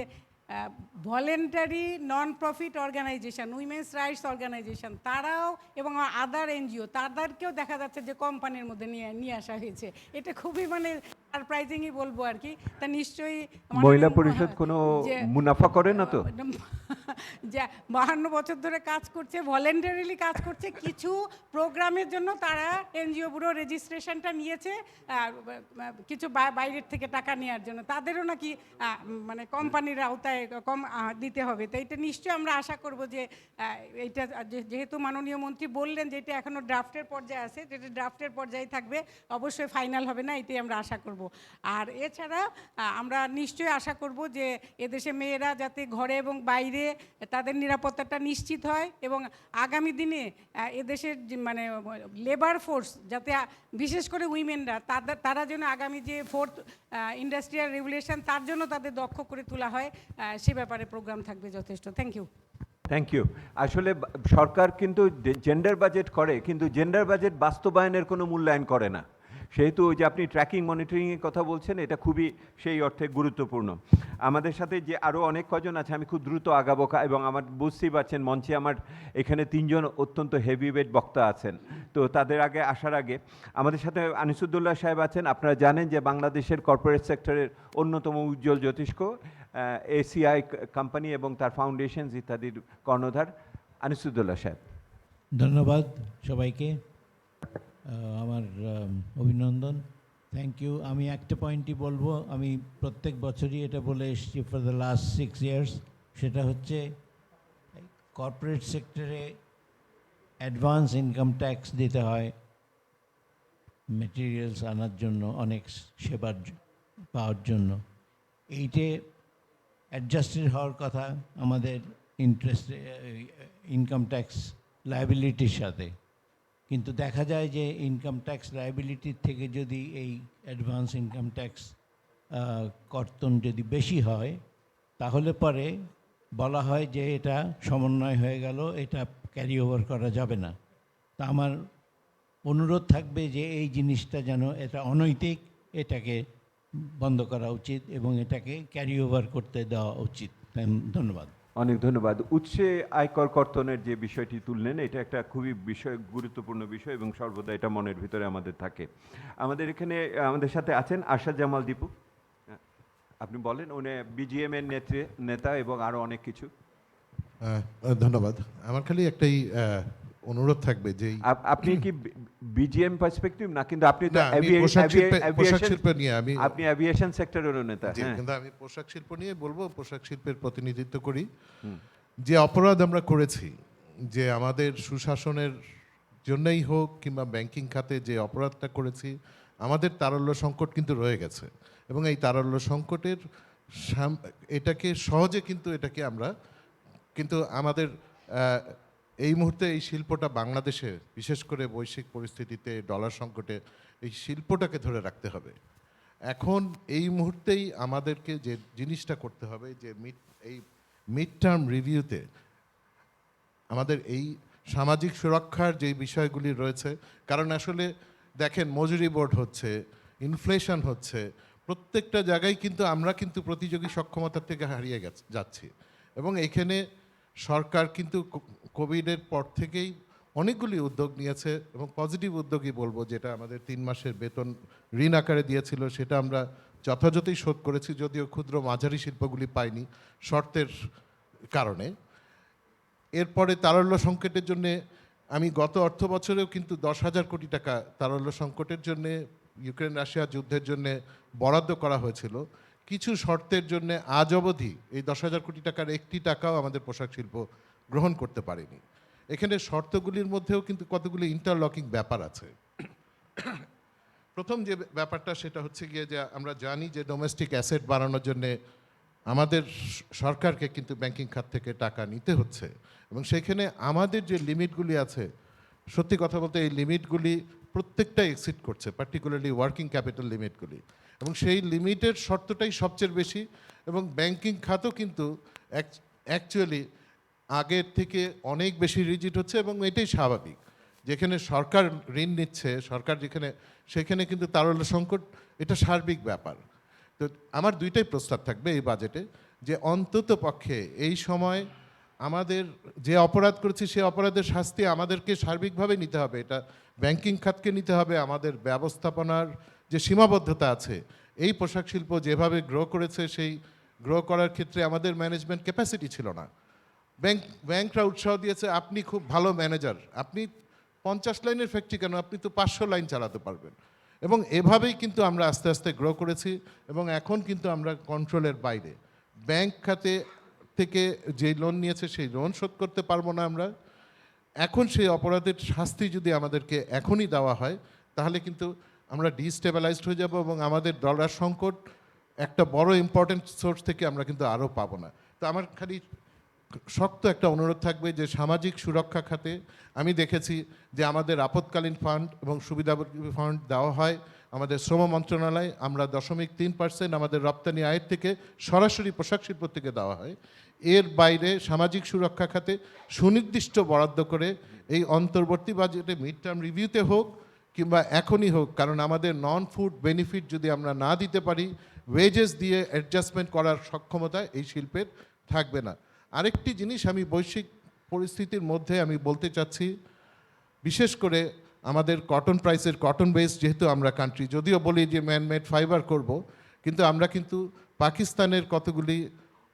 voluntary non profit organisation, women's rights organisation, তারাও এবং আদার এনজিও তাদেরকেও দেখা যাচ্ছে যে কোম্পানির মধ্যে নিয়ে আসা হয়েছে, এটা খুবই মানে সারপ্রাইজিংই বলবো আর কি। তা নিশ্চয়ই মহিলা পরিষদ কোনো মুনাফা করে না তো, যে 52 বছর ধরে কাজ করছে, ভলেন্টারিলি কাজ করছে, কিছু প্রোগ্রামের জন্য তারা এনজিও ব্যুরো রেজিস্ট্রেশনটা নিয়েছে, কিছু বাইরের থেকে টাকা নেওয়ার জন্য, তাদেরও নাকি মানে কোম্পানির আওতায় কম দিতে হবে। তো এটা নিশ্চয়ই আমরা আশা করব যে এইটা যেহেতু মাননীয় মন্ত্রী বললেন যে এটা এখনও ড্রাফটের পর্যায়ে আছে, যেটা ড্রাফটের পর্যায়ে থাকবে, অবশ্যই ফাইনাল হবে না, এটাই আমরা আশা করব। আর এছাড়া আমরা নিশ্চয়ই আশা করব যে এদেশে মেয়েরা যাতে ঘরে এবং বাইরে তাদের নিরাপত্তাটা নিশ্চিত হয়, এবং আগামী দিনে এদেশের মানে লেবার ফোর্স যাতে বিশেষ করে উইমেনরা তারা যেন আগামী যে 4th ইন্ডাস্ট্রিয়াল রেগুলেশন তার জন্য তাদের দক্ষ করে তোলা হয়, সে ব্যাপারে প্রোগ্রাম থাকবে যথেষ্ট। Thank you. Thank you. আসলে সরকার কিন্তু জেন্ডার বাজেট করে, কিন্তু জেন্ডার বাজেট বাস্তবায়নের কোনো মূল্যায়ন করে না, সেহেতু ওই যে আপনি ট্র্যাকিং মনিটরিংয়ের কথা বলছেন, এটা খুবই সেই অর্থে গুরুত্বপূর্ণ। আমাদের সাথে যে আরও অনেক কজন আছে, আমি খুব দ্রুত আগাবো, এবং আমার বুঝতেই পারছেন মঞ্চে আমার এখানে 3 জন অত্যন্ত হেভিওয়েট বক্তা আছেন, তো তাদের আগে আসার আগে আমাদের সাথে আনিসুদ্দৌলা সাহেব আছেন। আপনারা জানেন যে বাংলাদেশের কর্পোরেট সেক্টরের অন্যতম উজ্জ্বল জ্যোতিষ্ক, এসিআই কোম্পানি এবং তার ফাউন্ডেশনস ইত্যাদির কর্ণধার আনিসুদ্দৌলা সাহেব। ধন্যবাদ সবাইকে, আমার অভিনন্দন, থ্যাংক ইউ। আমি একটা পয়েন্টই বলবো, আমি প্রত্যেক বছরই এটা বলে এসেছি ফর দ্য লাস্ট 6 ইয়ার্স, সেটা হচ্ছে কর্পোরেট সেক্টরে অ্যাডভান্স ইনকাম ট্যাক্স দিতে হয় মেটেরিয়ালস আনার জন্য, অনেক সেবার পাওয়ার জন্য। এইটে অ্যাডজাস্টেড হওয়ার কথা আমাদের ইন্টারেস্ট ইনকাম ট্যাক্স লায়াবিলিটির সাথে, কিন্তু দেখা যায় যে ইনকাম ট্যাক্স লায়াবিলিটির থেকে যদি এই অ্যাডভান্স ইনকাম ট্যাক্স কর্তন যদি বেশি হয়, তাহলে পরে বলা হয় যে এটা সমন্বয় হয়ে গেল, এটা ক্যারি ওভার করা যাবে না। তা আমার অনুরোধ থাকবে যে এই জিনিসটা যেন, এটা অনৈতিক, এটাকে বন্ধ করা উচিত এবং এটাকে ক্যারি ওভার করতে দেওয়া উচিত। ধন্যবাদ। অনেক ধন্যবাদ। উৎসে আয়কর কর্তনের যে বিষয়টি তুললেন, এটা একটা খুবই গুরুত্বপূর্ণ বিষয় এবং সর্বদা এটা মনের ভিতরে আমাদের থাকে। আমাদের এখানে আমাদের সাথে আছেন আশা জামাল দীপু, আপনি বলেন, উনি বিজিএম এর নেতা এবং আরও অনেক কিছু। ধন্যবাদ। আমার খালি একটাই অনুরোধ থাকবে যে আপনি কি বিজিএম পার্সপেক্টিভ না, কিন্তু আপনি তো পোশাক শিল্প নিয়ে, আপনি অ্যাভিয়েশন সেক্টরের নেতা, কিন্তু আমি পোশাক শিল্প নিয়ে বলবো, পোশাক শিল্পের প্রতিনিধিত্ব করি। যে অপরাধ আমরা করেছি, যে আমাদের সুশাসনের জন্যই হোক কিংবা ব্যাংকিং খাতে যে অপরাধটা করেছি, আমাদের তারল্য সংকট কিন্তু রয়ে গেছে, এবং এই তারল্য সংকটের এটাকে সহজে কিন্তু এটাকে আমরা কিন্তু আমাদের এই মুহূর্তে এই শিল্পটা বাংলাদেশে, বিশেষ করে বৈশ্বিক পরিস্থিতিতে ডলার সংকটে, এই শিল্পটাকে ধরে রাখতে হবে। এখন এই মুহূর্তেই আমাদেরকে যে জিনিসটা করতে হবে, যে এই মিড টার্ম রিভিউতে আমাদের এই সামাজিক সুরক্ষার যে বিষয়গুলি রয়েছে, কারণ আসলে দেখেন মজুরি বোর্ড হচ্ছে, ইনফ্লেশন হচ্ছে, প্রত্যেকটা জায়গায় কিন্তু আমরা কিন্তু প্রতিযোগী সক্ষমতার থেকে হারিয়ে যাচ্ছি। এবং এখানে সরকার কিন্তু কোভিডের পর থেকেই অনেকগুলি উদ্যোগ নিয়েছে, এবং পজিটিভ উদ্যোগই বলবো, যেটা আমাদের 3 মাসের বেতন ঋণ আকারে দিয়েছিল, সেটা আমরা যথাযথই শোধ করেছি, যদিও ক্ষুদ্র মাঝারি শিল্পগুলি পায়নি শর্তের কারণে। এরপরে তারল্য সংকটের জন্যে আমি গত অর্থ বছরেও কিন্তু 10,000 কোটি টাকা তারল্য সংকটের জন্যে, ইউক্রেন রাশিয়া যুদ্ধের জন্যে বরাদ্দ করা হয়েছিল, কিছু শর্তের জন্য আজ অবধি এই 10,000 কোটি টাকার একটি টাকাও আমাদের পোশাক শিল্প গ্রহণ করতে পারেনি। এখানে শর্তগুলির মধ্যেও কিন্তু কতগুলি ইন্টারলকিং ব্যাপার আছে। প্রথম যে ব্যাপারটা সেটা হচ্ছে গিয়ে যে আমরা জানি যে ডোমেস্টিক অ্যাসেট বাড়ানোর জন্যে আমাদের সরকারকে কিন্তু ব্যাংকিং খাত থেকে টাকা নিতে হচ্ছে, এবং সেখানে আমাদের যে লিমিটগুলি আছে, সত্যি কথা বলতে এই লিমিটগুলি প্রত্যেকটা এক্সিড করছে, পার্টিকুলারলি ওয়ার্কিং ক্যাপিটাল লিমিটগুলি, এবং সেই লিমিটের শর্তটাই সবচেয়ে বেশি। এবং ব্যাংকিং খাতও কিন্তু অ্যাকচুয়ালি আগের থেকে অনেক বেশি রিজিড হচ্ছে, এবং এটাই স্বাভাবিক। যেখানে সরকার ঋণ নিচ্ছে, সরকার যেখানে, সেখানে কিন্তু তারল্য সংকট, এটা সার্বিক ব্যাপার। তো আমার দুইটাই প্রস্তাব থাকবে এই বাজেটে, যে অন্তত পক্ষে এই সময় আমাদের যে অপরাধ করেছি সেই অপরাধের শাস্তি আমাদেরকে সার্বিকভাবে নিতে হবে। এটা ব্যাংকিং খাতকে নিতে হবে, আমাদের ব্যবস্থাপনার যে সীমাবদ্ধতা আছে, এই পোশাক শিল্প যেভাবে গ্রো করেছে সেই গ্রো করার ক্ষেত্রে আমাদের ম্যানেজমেন্ট ক্যাপাসিটি ছিল না। ব্যাংকরা উৎসাহ দিয়েছে, আপনি খুব ভালো ম্যানেজার, আপনি 50 লাইনের ফ্যাক্টরি কেন, আপনি তো 500 লাইন চালাতে পারবেন। এবং এভাবেই কিন্তু আমরা আস্তে আস্তে গ্রো করেছি, এবং এখন কিন্তু আমরা কন্ট্রোলের বাইরে। ব্যাংক খাতে থেকে যে লোন নিয়েছে সেই লোন শোধ করতে পারবো না আমরা। এখন সেই অপরাধের শাস্তি যদি আমাদেরকে এখনই দেওয়া হয়, তাহলে কিন্তু আমরা ডিস্টেবিলাইজড হয়ে যাব, এবং আমাদের ডলার সংকট একটা বড় ইম্পর্টেন্ট সোর্স থেকে আমরা কিন্তু আরও পাবো না। তো আমার খালি শক্ত একটা অনুরোধ থাকবে যে সামাজিক সুরক্ষা খাতে আমি দেখেছি যে আমাদের আপৎকালীন ফান্ড এবং সুবিধাভোগী ফান্ড দেওয়া হয় আমাদের শ্রম মন্ত্রণালয়, আমরা 0.3% আমাদের রপ্তানি আয়ের থেকে সরাসরি পোশাক শিল্প থেকে দেওয়া হয়। এর বাইরে সামাজিক সুরক্ষা খাতে সুনির্দিষ্ট বরাদ্দ করে এই অন্তর্বর্তী বাজেটে মিড টার্ম রিভিউতে হোক কিংবা এখনই হোক, কারণ আমাদের নন ফুড বেনিফিট যদি আমরা না দিতে পারি, ওয়েজেস দিয়ে অ্যাডজাস্টমেন্ট করার সক্ষমতা এই শিল্পের থাকবে না। আরেকটি জিনিস আমি বৈশ্বিক পরিস্থিতির মধ্যে আমি বলতে চাচ্ছি, বিশেষ করে আমাদের কটন প্রাইসের, কটন বেস যেহেতু আমরা কান্ট্রি, যদিও বলি যে ম্যানমেড ফাইবার করব, কিন্তু আমরা কিন্তু পাকিস্তানের কতগুলি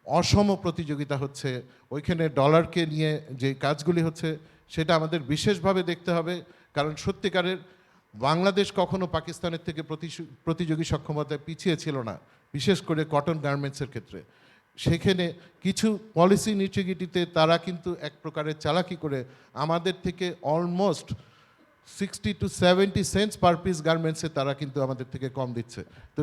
অসম প্রতিযোগিতা হচ্ছে, ওইখানে ডলারকে নিয়ে যে কাজগুলি হচ্ছে সেটা আমাদের বিশেষভাবে দেখতে হবে। কারণ সত্যিকারের বাংলাদেশ কখনো পাকিস্তানের থেকে প্রতিযোগী সক্ষমতায় পিছিয়ে ছিল না, বিশেষ করে কটন গার্মেন্টসের ক্ষেত্রে। সেখানে কিছু পলিসি নিটিগিটিতে তারা কিন্তু এক প্রকারের চালাকি করে আমাদের থেকে almost 60 to 70 cents per piece গার্মেন্টসে তারা কিন্তু আমাদের থেকে কম দিচ্ছে। তো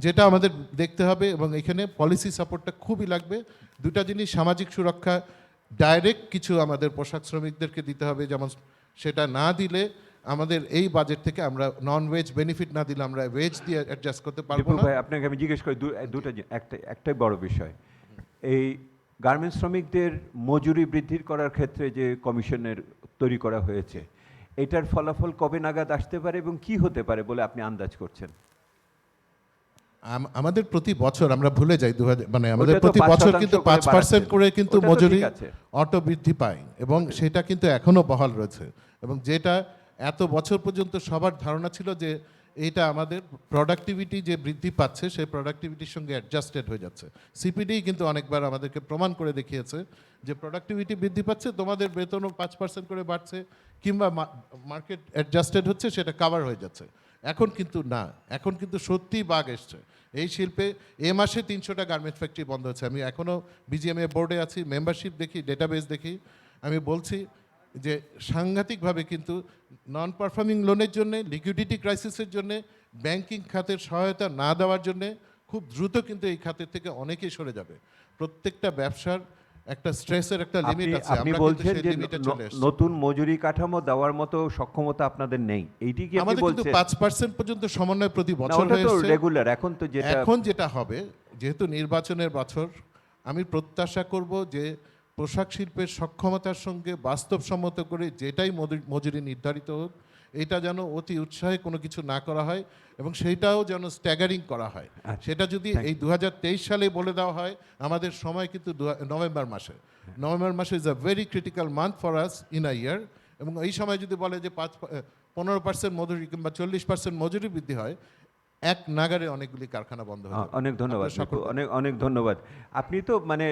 যেটা আমাদের দেখতে হবে, এবং এখানে পলিসি সাপোর্টটা খুবই লাগবে। দুটা জিনিস, সামাজিক সুরক্ষা ডাইরেক্ট কিছু আমাদের পোশাক শ্রমিকদেরকে দিতে হবে, যেমন সেটা না দিলে আমাদের এই বাজেট থেকে আমরা নন ওয়েজ বেনিফিট না দিলে আমরা ওয়েজ দিয়ে অ্যাডজাস্ট করতে পারবো না। ভাই আপনাকে আমি জিজ্ঞেস করি একটাই বড় বিষয়, এই গার্মেন্টস শ্রমিকদের মজুরি বৃদ্ধি করার ক্ষেত্রে যে কমিশনের তৈরি করা হয়েছে, এটার ফলাফল কবে নাগাদ আসতে পারে এবং কি হতে পারে বলে আপনি আন্দাজ করছেন? আমাদের প্রতি বছর আমরা ভুলে যাই মানে আমাদের প্রতি বছর কিন্তু 5% করে কিন্তু মজুরি অটো বৃদ্ধি পায়, এবং সেটা কিন্তু এখনো বহাল রয়েছে। এবং যেটা এত বছর পর্যন্ত সবার ধারণা ছিল যে এইটা আমাদের প্রোডাক্টিভিটি যে বৃদ্ধি পাচ্ছে সেই প্রোডাক্টিভিটির সঙ্গে অ্যাডজাস্টেড হয়ে যাচ্ছে। সিপিডি কিন্তু অনেকবার আমাদেরকে প্রমাণ করে দেখিয়েছে যে প্রোডাক্টিভিটি বৃদ্ধি পাচ্ছে, তোমাদের বেতনও 5% করে বাড়ছে, কিংবা মার্কেট অ্যাডজাস্টেড হচ্ছে, সেটা কাভার হয়ে যাচ্ছে। এখন কিন্তু না, এখন কিন্তু সত্যিই বাগ এসছে এই শিল্পে। এ মাসে 300টা গার্মেন্টস ফ্যাক্টরি বন্ধ হচ্ছে। আমি এখনও বিজিএমএ বোর্ডে আছি, মেম্বারশিপ দেখি, ডেটাবেস দেখি, আমি বলছি যে সাংঘাতিকভাবে কিন্তু নন পারফর্মিং লোনের জন্যে, লিকুইডিটি ক্রাইসিসের জন্যে, ব্যাংকিং খাতের সহায়তা না দেওয়ার জন্যে খুব দ্রুত কিন্তু এই খাতের থেকে অনেকেই সরে যাবে। প্রত্যেকটা ব্যবসার একটা স্ট্রেসের একটা লিমিট আছে। আপনি বলছেন যে নতুন মজুরি কাঠামো দেওয়ার মতো সক্ষমতা আপনাদের নেই, এইটি কি আপনি বলছেন? আমাদের কিন্তু 5% পর্যন্ত সমন্বয় প্রতি বছর হয়েছে রেগুলার। এখন যেটা হবে, যেহেতু নির্বাচনের বছর, আমি প্রত্যাশা করব যে পোশাক শিল্পের সক্ষমতার সঙ্গে বাস্তবসম্মত করে যেটাই মজুরি নির্ধারিত হোক, এটা যেন অতি উৎসাহে কোনো কিছু না করা হয়, এবং সেইটাও যেন স্ট্যাগারিং করা হয়। সেটা যদি এই 2023 সালে বলে দেওয়া হয়, আমাদের সময় কিন্তু নভেম্বর মাসে। নভেম্বর মাসে is a very critical month for us in a year, এবং এই সময় যদি বলে যে 15% মজুরি কিংবা 40% মজুরি বৃদ্ধি হয়, এক নাগারে অনেকগুলি কারখানা বন্ধ হয়ে যাবে। অনেক ধন্যবাদ, আপনার সকলকে অনেক অনেক ধন্যবাদ। আপনি তো মানে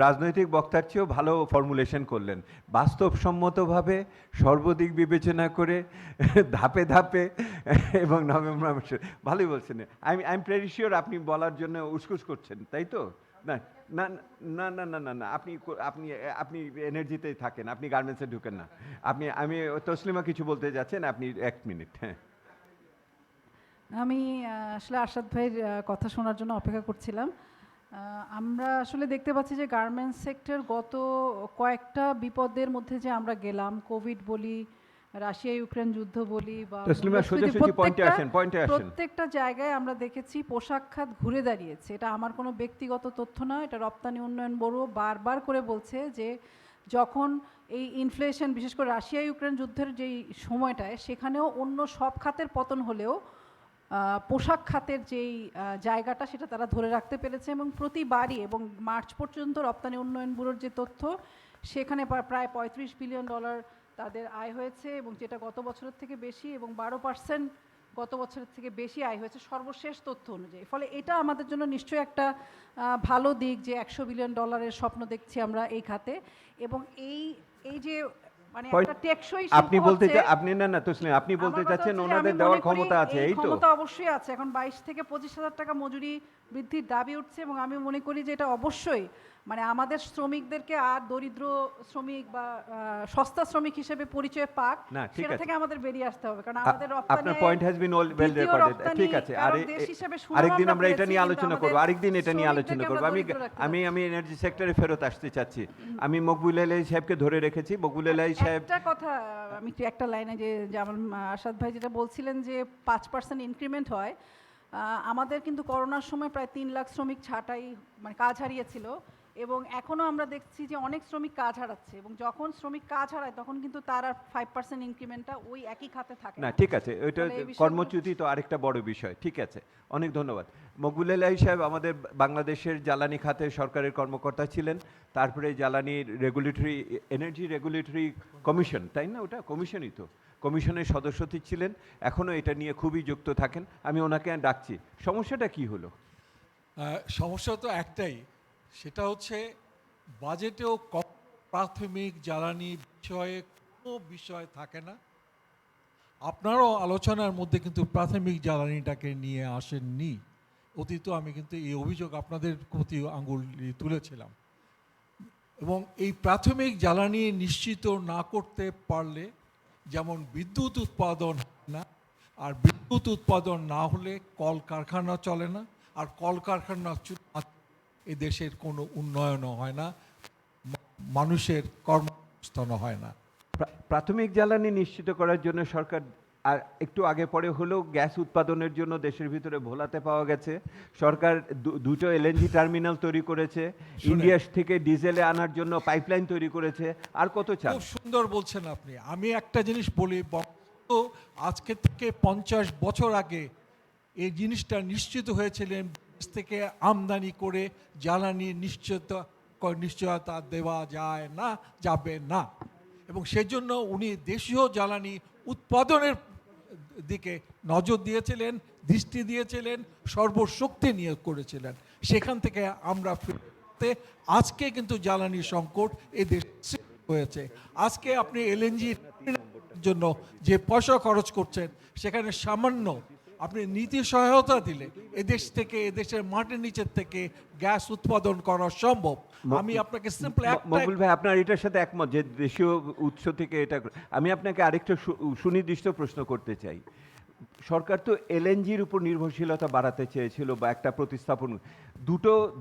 রাজনৈতিক বক্তার চেয়েও ভালো ফর্মুলেশন করলেন, বাস্তবসম্মতভাবে সর্বদিক বিবেচনা করে ধাপে ধাপে এবং নভেম্বর মাসে ভালোই বলছেন। আই এম প্রেটি শিওর আপনি বলার জন্য উসকুস করছেন, তাই তো? না না না না না না না, আপনি আপনি আপনি এনার্জিতেই থাকেন, আপনি গার্মেন্টসে ঢুকেন না। আমি তসলিমা কিছু বলতে যাচ্ছেন, আপনি 1 মিনিট। হ্যাঁ, আমি আসলে আরশাদ ভাইয়ের কথা শোনার জন্য অপেক্ষা করছিলাম। আমরা আসলে দেখতে পাচ্ছি যে গার্মেন্টস সেক্টর গত কয়েকটা বিপদের মধ্যে যে আমরা গেলাম, কোভিড বলি, রাশিয়া ইউক্রেন যুদ্ধ বলি, বা প্রত্যেকটা জায়গায় আমরা দেখেছি পোশাক খাত ঘুরে দাঁড়িয়েছে। এটা আমার কোনো ব্যক্তিগত তথ্য না, এটা রপ্তানি উন্নয়ন ব্যুরো বারবার করে বলছে যে যখন এই ইনফ্লেশন, বিশেষ করে রাশিয়া ইউক্রেন যুদ্ধের যেই সময়টায়, সেখানেও অন্য সব খাতের পতন হলেও পোশাক খাতের যেই জায়গাটা সেটা তারা ধরে রাখতে পেরেছে। এবং প্রতিবারই, এবং মার্চ পর্যন্ত রপ্তানি উন্নয়ন ব্যুরোর যে তথ্য, সেখানে প্রায় $35 বিলিয়ন তাদের আয় হয়েছে, এবং যেটা গত বছরের থেকে বেশি, এবং 12% গত বছরের থেকে বেশি আয় হয়েছে সর্বশেষ তথ্য অনুযায়ী। ফলে এটা আমাদের জন্য নিশ্চয়ই একটা ভালো দিক যে $100 বিলিয়ন স্বপ্ন দেখছি আমরা এই খাতে। এবং এই যে মানে একটা টেকসই আপনি বলতে আপনি না তসলিম, আপনি বলতে চাচ্ছেন ওনাদের দেওয়ার ক্ষমতা আছে, এই তো? ক্ষমতা অবশ্যই আছে। এখন 22 থেকে 25,000 টাকা মজুরি বৃদ্ধির দাবি উঠছে, এবং আমি মনে করি যে এটা অবশ্যই মানে আমাদের শ্রমিকদেরকে আর দরিদ্র শ্রমিক বা সস্তা শ্রমিক হিসেবে পরিচয় পাক, সেটা থেকে আমাদের বেরিয়ে আসতে হবে। কারণ আমাদের রপ্তানি, আপনার point has been well recorded. ঠিক আছে, আরেকদিন আমরা এটা নিয়ে আলোচনা করব, আরেকদিন এটা নিয়ে আলোচনা করব। আমি এনার্জি সেক্টরে ফেরত আসতে চাচ্ছি। আমি মকবুল আলাই সাহেবকে ধরে রেখেছি। মকবুল আলাই সাহেব, একটা কথা আমি একটা লাইনে, যে যেমন আরশাদ ভাই যেটা বলছিলেন যে 5% ইনক্রিমেন্ট হয়, আমাদের কিন্তু করোনার সময় প্রায় 3 লাখ শ্রমিক ছাঁটাই মানে কাজ হারিয়েছিল, এবং এখনও আমরা দেখছি যে অনেক শ্রমিক কাজ হারাচ্ছে, এবং যখন শ্রমিক কাজ হারায় তখন কিন্তু তার আর 5% ইনক্রিমেন্টটা ওই একই খাতে থাকে না। ঠিক আছে, ওইটা কর্মচ্যুতি তো আরেকটা বড় বিষয়। ঠিক আছে, অনেক ধন্যবাদ। মকবুল আলাই সাহেব আমাদের বাংলাদেশের জ্বালানি খাতে সরকারের কর্মকর্তা ছিলেন, তারপরে জ্বালানি রেগুলেটরি, এনার্জি রেগুলেটরি কমিশন, তাই না? ওটা কমিশনই তো, কমিশনের সদস্য ছিলেন, এখনও এটা নিয়ে খুবই যুক্ত থাকেন। আমি ওনাকে ডাকছি। সমস্যাটা কি হলো? সমস্যা তো একটাই, সেটা হচ্ছে বাজেটেও প্রাথমিক জ্বালানি বিষয়ে কোনো বিষয় থাকে না। আপনারাও আলোচনার মধ্যে কিন্তু প্রাথমিক জ্বালানিটাকে নিয়ে আসেননি। অতীত আমি কিন্তু এই অভিযোগ আপনাদের প্রতি আঙুল তুলেছিলাম, এবং এই প্রাথমিক জ্বালানি নিশ্চিত না করতে পারলে যেমন বিদ্যুৎ উৎপাদন না, আর বিদ্যুৎ উৎপাদন না হলে কলকারখানা চলে না, আর কলকারখানা এ দেশের কোনো উন্নয়নও হয় না, মানুষের কর্মসংস্থানও হয় না। প্রাথমিক জ্বালানি নিশ্চিত করার জন্য সরকার আর একটু আগে পরে হলেও গ্যাস উৎপাদনের জন্য দেশের ভিতরে ভোলাতে পাওয়া গেছে। সরকার দুটো LNG টার্মিনাল তৈরি করেছে, ইন্ডিয়া থেকে ডিজেলে আনার জন্য পাইপলাইন তৈরি করেছে। আর কত চান? খুব সুন্দর বলছেন আপনি। আমি একটা জিনিস বলি, আজকে থেকে 50 বছর আগে এই জিনিসটা নিশ্চিত হয়েছিলেন থেকে আমদানি করে জ্বালানি নিশ্চয়তা দেওয়া যায় না, যাবে না, এবং সেজন্য উনি দেশীয় জ্বালানি উৎপাদনের দিকে নজর দিয়েছিলেন, দৃষ্টি দিয়েছিলেন, সর্বশক্তি নিয়োগ করেছিলেন। সেখান থেকে আমরা আজকে কিন্তু জ্বালানি সংকট এদের হয়েছে। আজকে আপনি LNG জন্য যে পয়সা খরচ করছেন, সেখানে সামান্য আপনি নীতি সহায়তা দিলে এদেশ থেকে, এদেশের মাটির নিচের থেকে গ্যাস উৎপাদন করা সম্ভব। আমি আপনাকে সিম্পল মকবুল ভাই, আপনার এটার সাথে একমত যে দেশীয় উৎস থেকে এটা। আমি আপনাকে আরেকটা সুনির্দিষ্ট প্রশ্ন করতে চাই। সরকার তো LNGর উপর নির্ভরশীলতা বাড়াতে চেয়েছিল, বা একটা প্রতিস্থাপন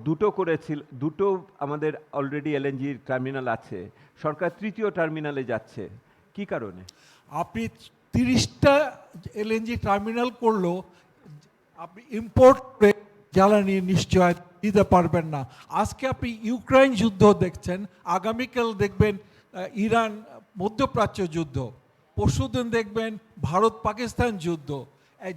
দুটো করেছিল। দুটো আমাদের অলরেডি LNGর টার্মিনাল আছে, সরকার তৃতীয় টার্মিনালে যাচ্ছে, কি কারণে? আপনি 30টা LNG টার্মিনাল করলেও আপনি ইম্পোর্ট করে জ্বালানি নিশ্চয় দিতে পারবেন না। আজকে আপনি ইউক্রেন যুদ্ধ দেখছেন, আগামীকাল দেখবেন ইরান মধ্যপ্রাচ্য যুদ্ধ, পরশুদিন দেখবেন ভারত পাকিস্তান যুদ্ধ।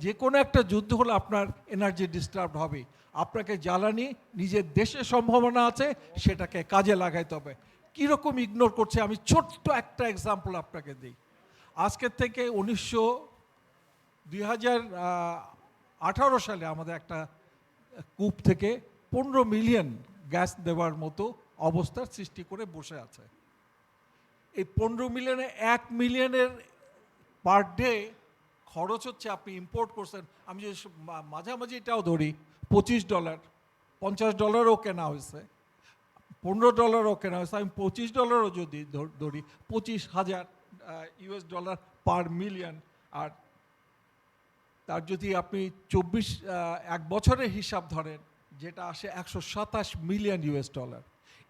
যে কোনো একটা যুদ্ধ হলে আপনার এনার্জি ডিস্টার্ব হবে। আপনাকে জ্বালানি নিজের দেশে সম্ভাবনা আছে, সেটাকে কাজে লাগাইতে হবে। কীরকম ইগনোর করছে, আমি ছোট্ট একটা এক্সাম্পল আপনাকে দিই। আজকের থেকে 2000 18 সালে আমাদের একটা কূপ থেকে 15 মিলিয়ন গ্যাস দেওয়ার মতো অবস্থার সৃষ্টি করে বসে আছে। এই 15 মিলিয়নে 1 মিলিয়নের পার ডে খরচ হচ্ছে, আপনি ইম্পোর্ট করছেন, আমি যদি মাঝামাঝি এটাও ধরি $25, $50ও কেনা হয়েছে, $15ও কেনা হয়েছে, আমি $25ও যদি ধরি, $25,000 পার মিলিয়ন। আর তার যদি আপনি 1 বছরের হিসাব ধরেন, যেটা আসে $127 মিলিয়ন।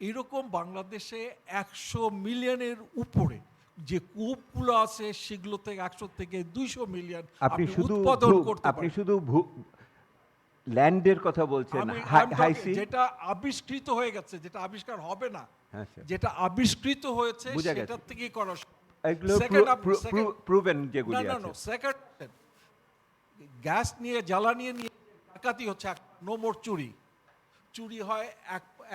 এরকম বাংলাদেশে 100 মিলিয়নের উপরে যে কূপগুলো আছে সেগুলো থেকে 100 থেকে 200 মিলিয়ন আপনি শুধু উৎপাদন করতে আপনি পারেন। শুধু ল্যান্ডের কথা বলছেন, হাই সি, যেটা আবিষ্কৃত হয়ে গেছে, যেটা আবিষ্কার হবে না, আচ্ছা, যেটা আবিষ্কৃত হয়েছে বুঝা গেছে। সেটার থেকে করা। এগুলো প্রুভেন যেগুলি আছে। সেকেন্ড, গ্যাস নিয়ে, জ্বালানি নিয়ে ডাকাতি হচ্ছে, নো মোর চুরি। চুরি হয়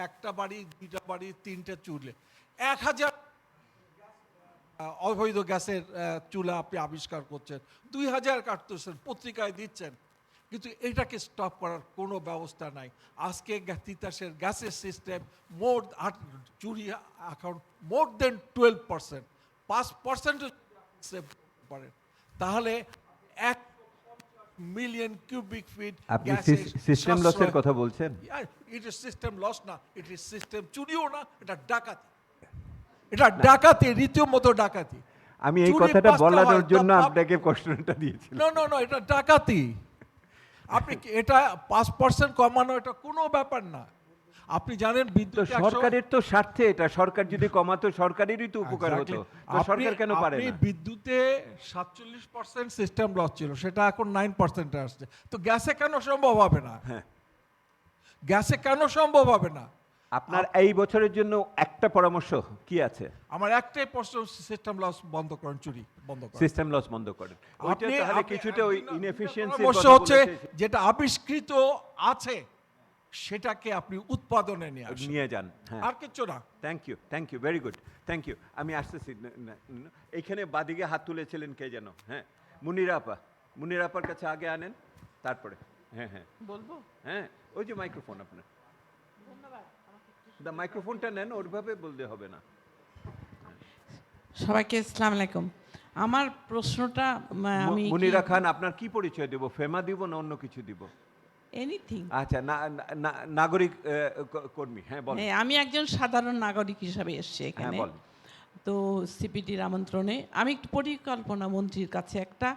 একটা বাড়ি, 2টা বাড়ি, 3টে চুলে 1000 অবৈধ গ্যাসের চুলা আপনি আবিষ্কার করছেন, 2000 কাটতেছেন, পত্রিকায় দিচ্ছেন, কিন্তু এটাকে স্টপ করার কোনো ব্যবস্থা নাই। আজকে তিতাসের গ্যাসের সিস্টেম চুরি এখন মোর দেন 12%, 5% পারেন, তাহলে 1 মিলিয়ন কিউবিক ফিট। আপনি সিস্টেম লসের কথা বলছেন? ইট ইজ সিস্টেম লস না, ইট ইজ সিস্টেম চুরিও না, এটা ডাকাতি। এটা ডাকাতি, রীতিমতো ডাকাতি। আমি এই কথাটা বলার জন্য আপনাকে প্রশ্নটা দিয়েছিলাম। না, এটা ডাকাতি। আপনি এটা 5% কমানো, এটা কোনো ব্যাপার না। আপনি জানেন বিদ্যুৎ সরকারের তো স্বার্থে, এটা সরকার যদি কমাতো সরকারেরই তো উপকার হতো, তো সরকার কেন পারে না? বিদ্যুতে 47% সিস্টেম লস ছিল, সেটা এখন 9% আসছে, তো গ্যাসে কেন সম্ভব হবে না? গ্যাসে কেন সম্ভব হবে না? আপনার এই বছরের জন্য একটা পরামর্শ কি আছে? আমার একটাই প্রশ্ন, সিস্টেম লস বন্ধ করেন, চুরি বন্ধ করেন, সিস্টেম লস বন্ধ করেন। ওইটা তাহলে কিছুটা ওই ইনএফিশিয়েন্সি কথা হচ্ছে, যেটা আবিষ্কৃত আছে সেটাকে আপনি উৎপাদনে নিয়ে যান। আর কিছু না। Thank you, very good, thank you. আমি আসতেছি। এইখানে বাদিকে হাত তুলেছিলেন কে যেন? হ্যাঁ, মুনিরা আপার কাছে আগে আনেন, তারপরে। হ্যাঁ বলবো। হ্যাঁ, ওই যে মাইক্রোফোন আপনার, মাইক্রোফোনটা নেন, ওইভাবে বলতে হবে না। সবাইকে আসসালামু আলাইকুম। আমার প্রশ্নটা আমি মুনিরা খান, আপনার কি পরিচয় দেব? ফেমা দিব না অন্য কিছু দিব? এনিথিং। আচ্ছা, নাগরিক কর্মী। হ্যাঁ, বল। আমি একজন সাধারণ নাগরিক হিসাবে এসেছি এখানে, তো সিপিডির আমন্ত্রণে। আমি একটু পরিকল্পনা মন্ত্রীর কাছে একটা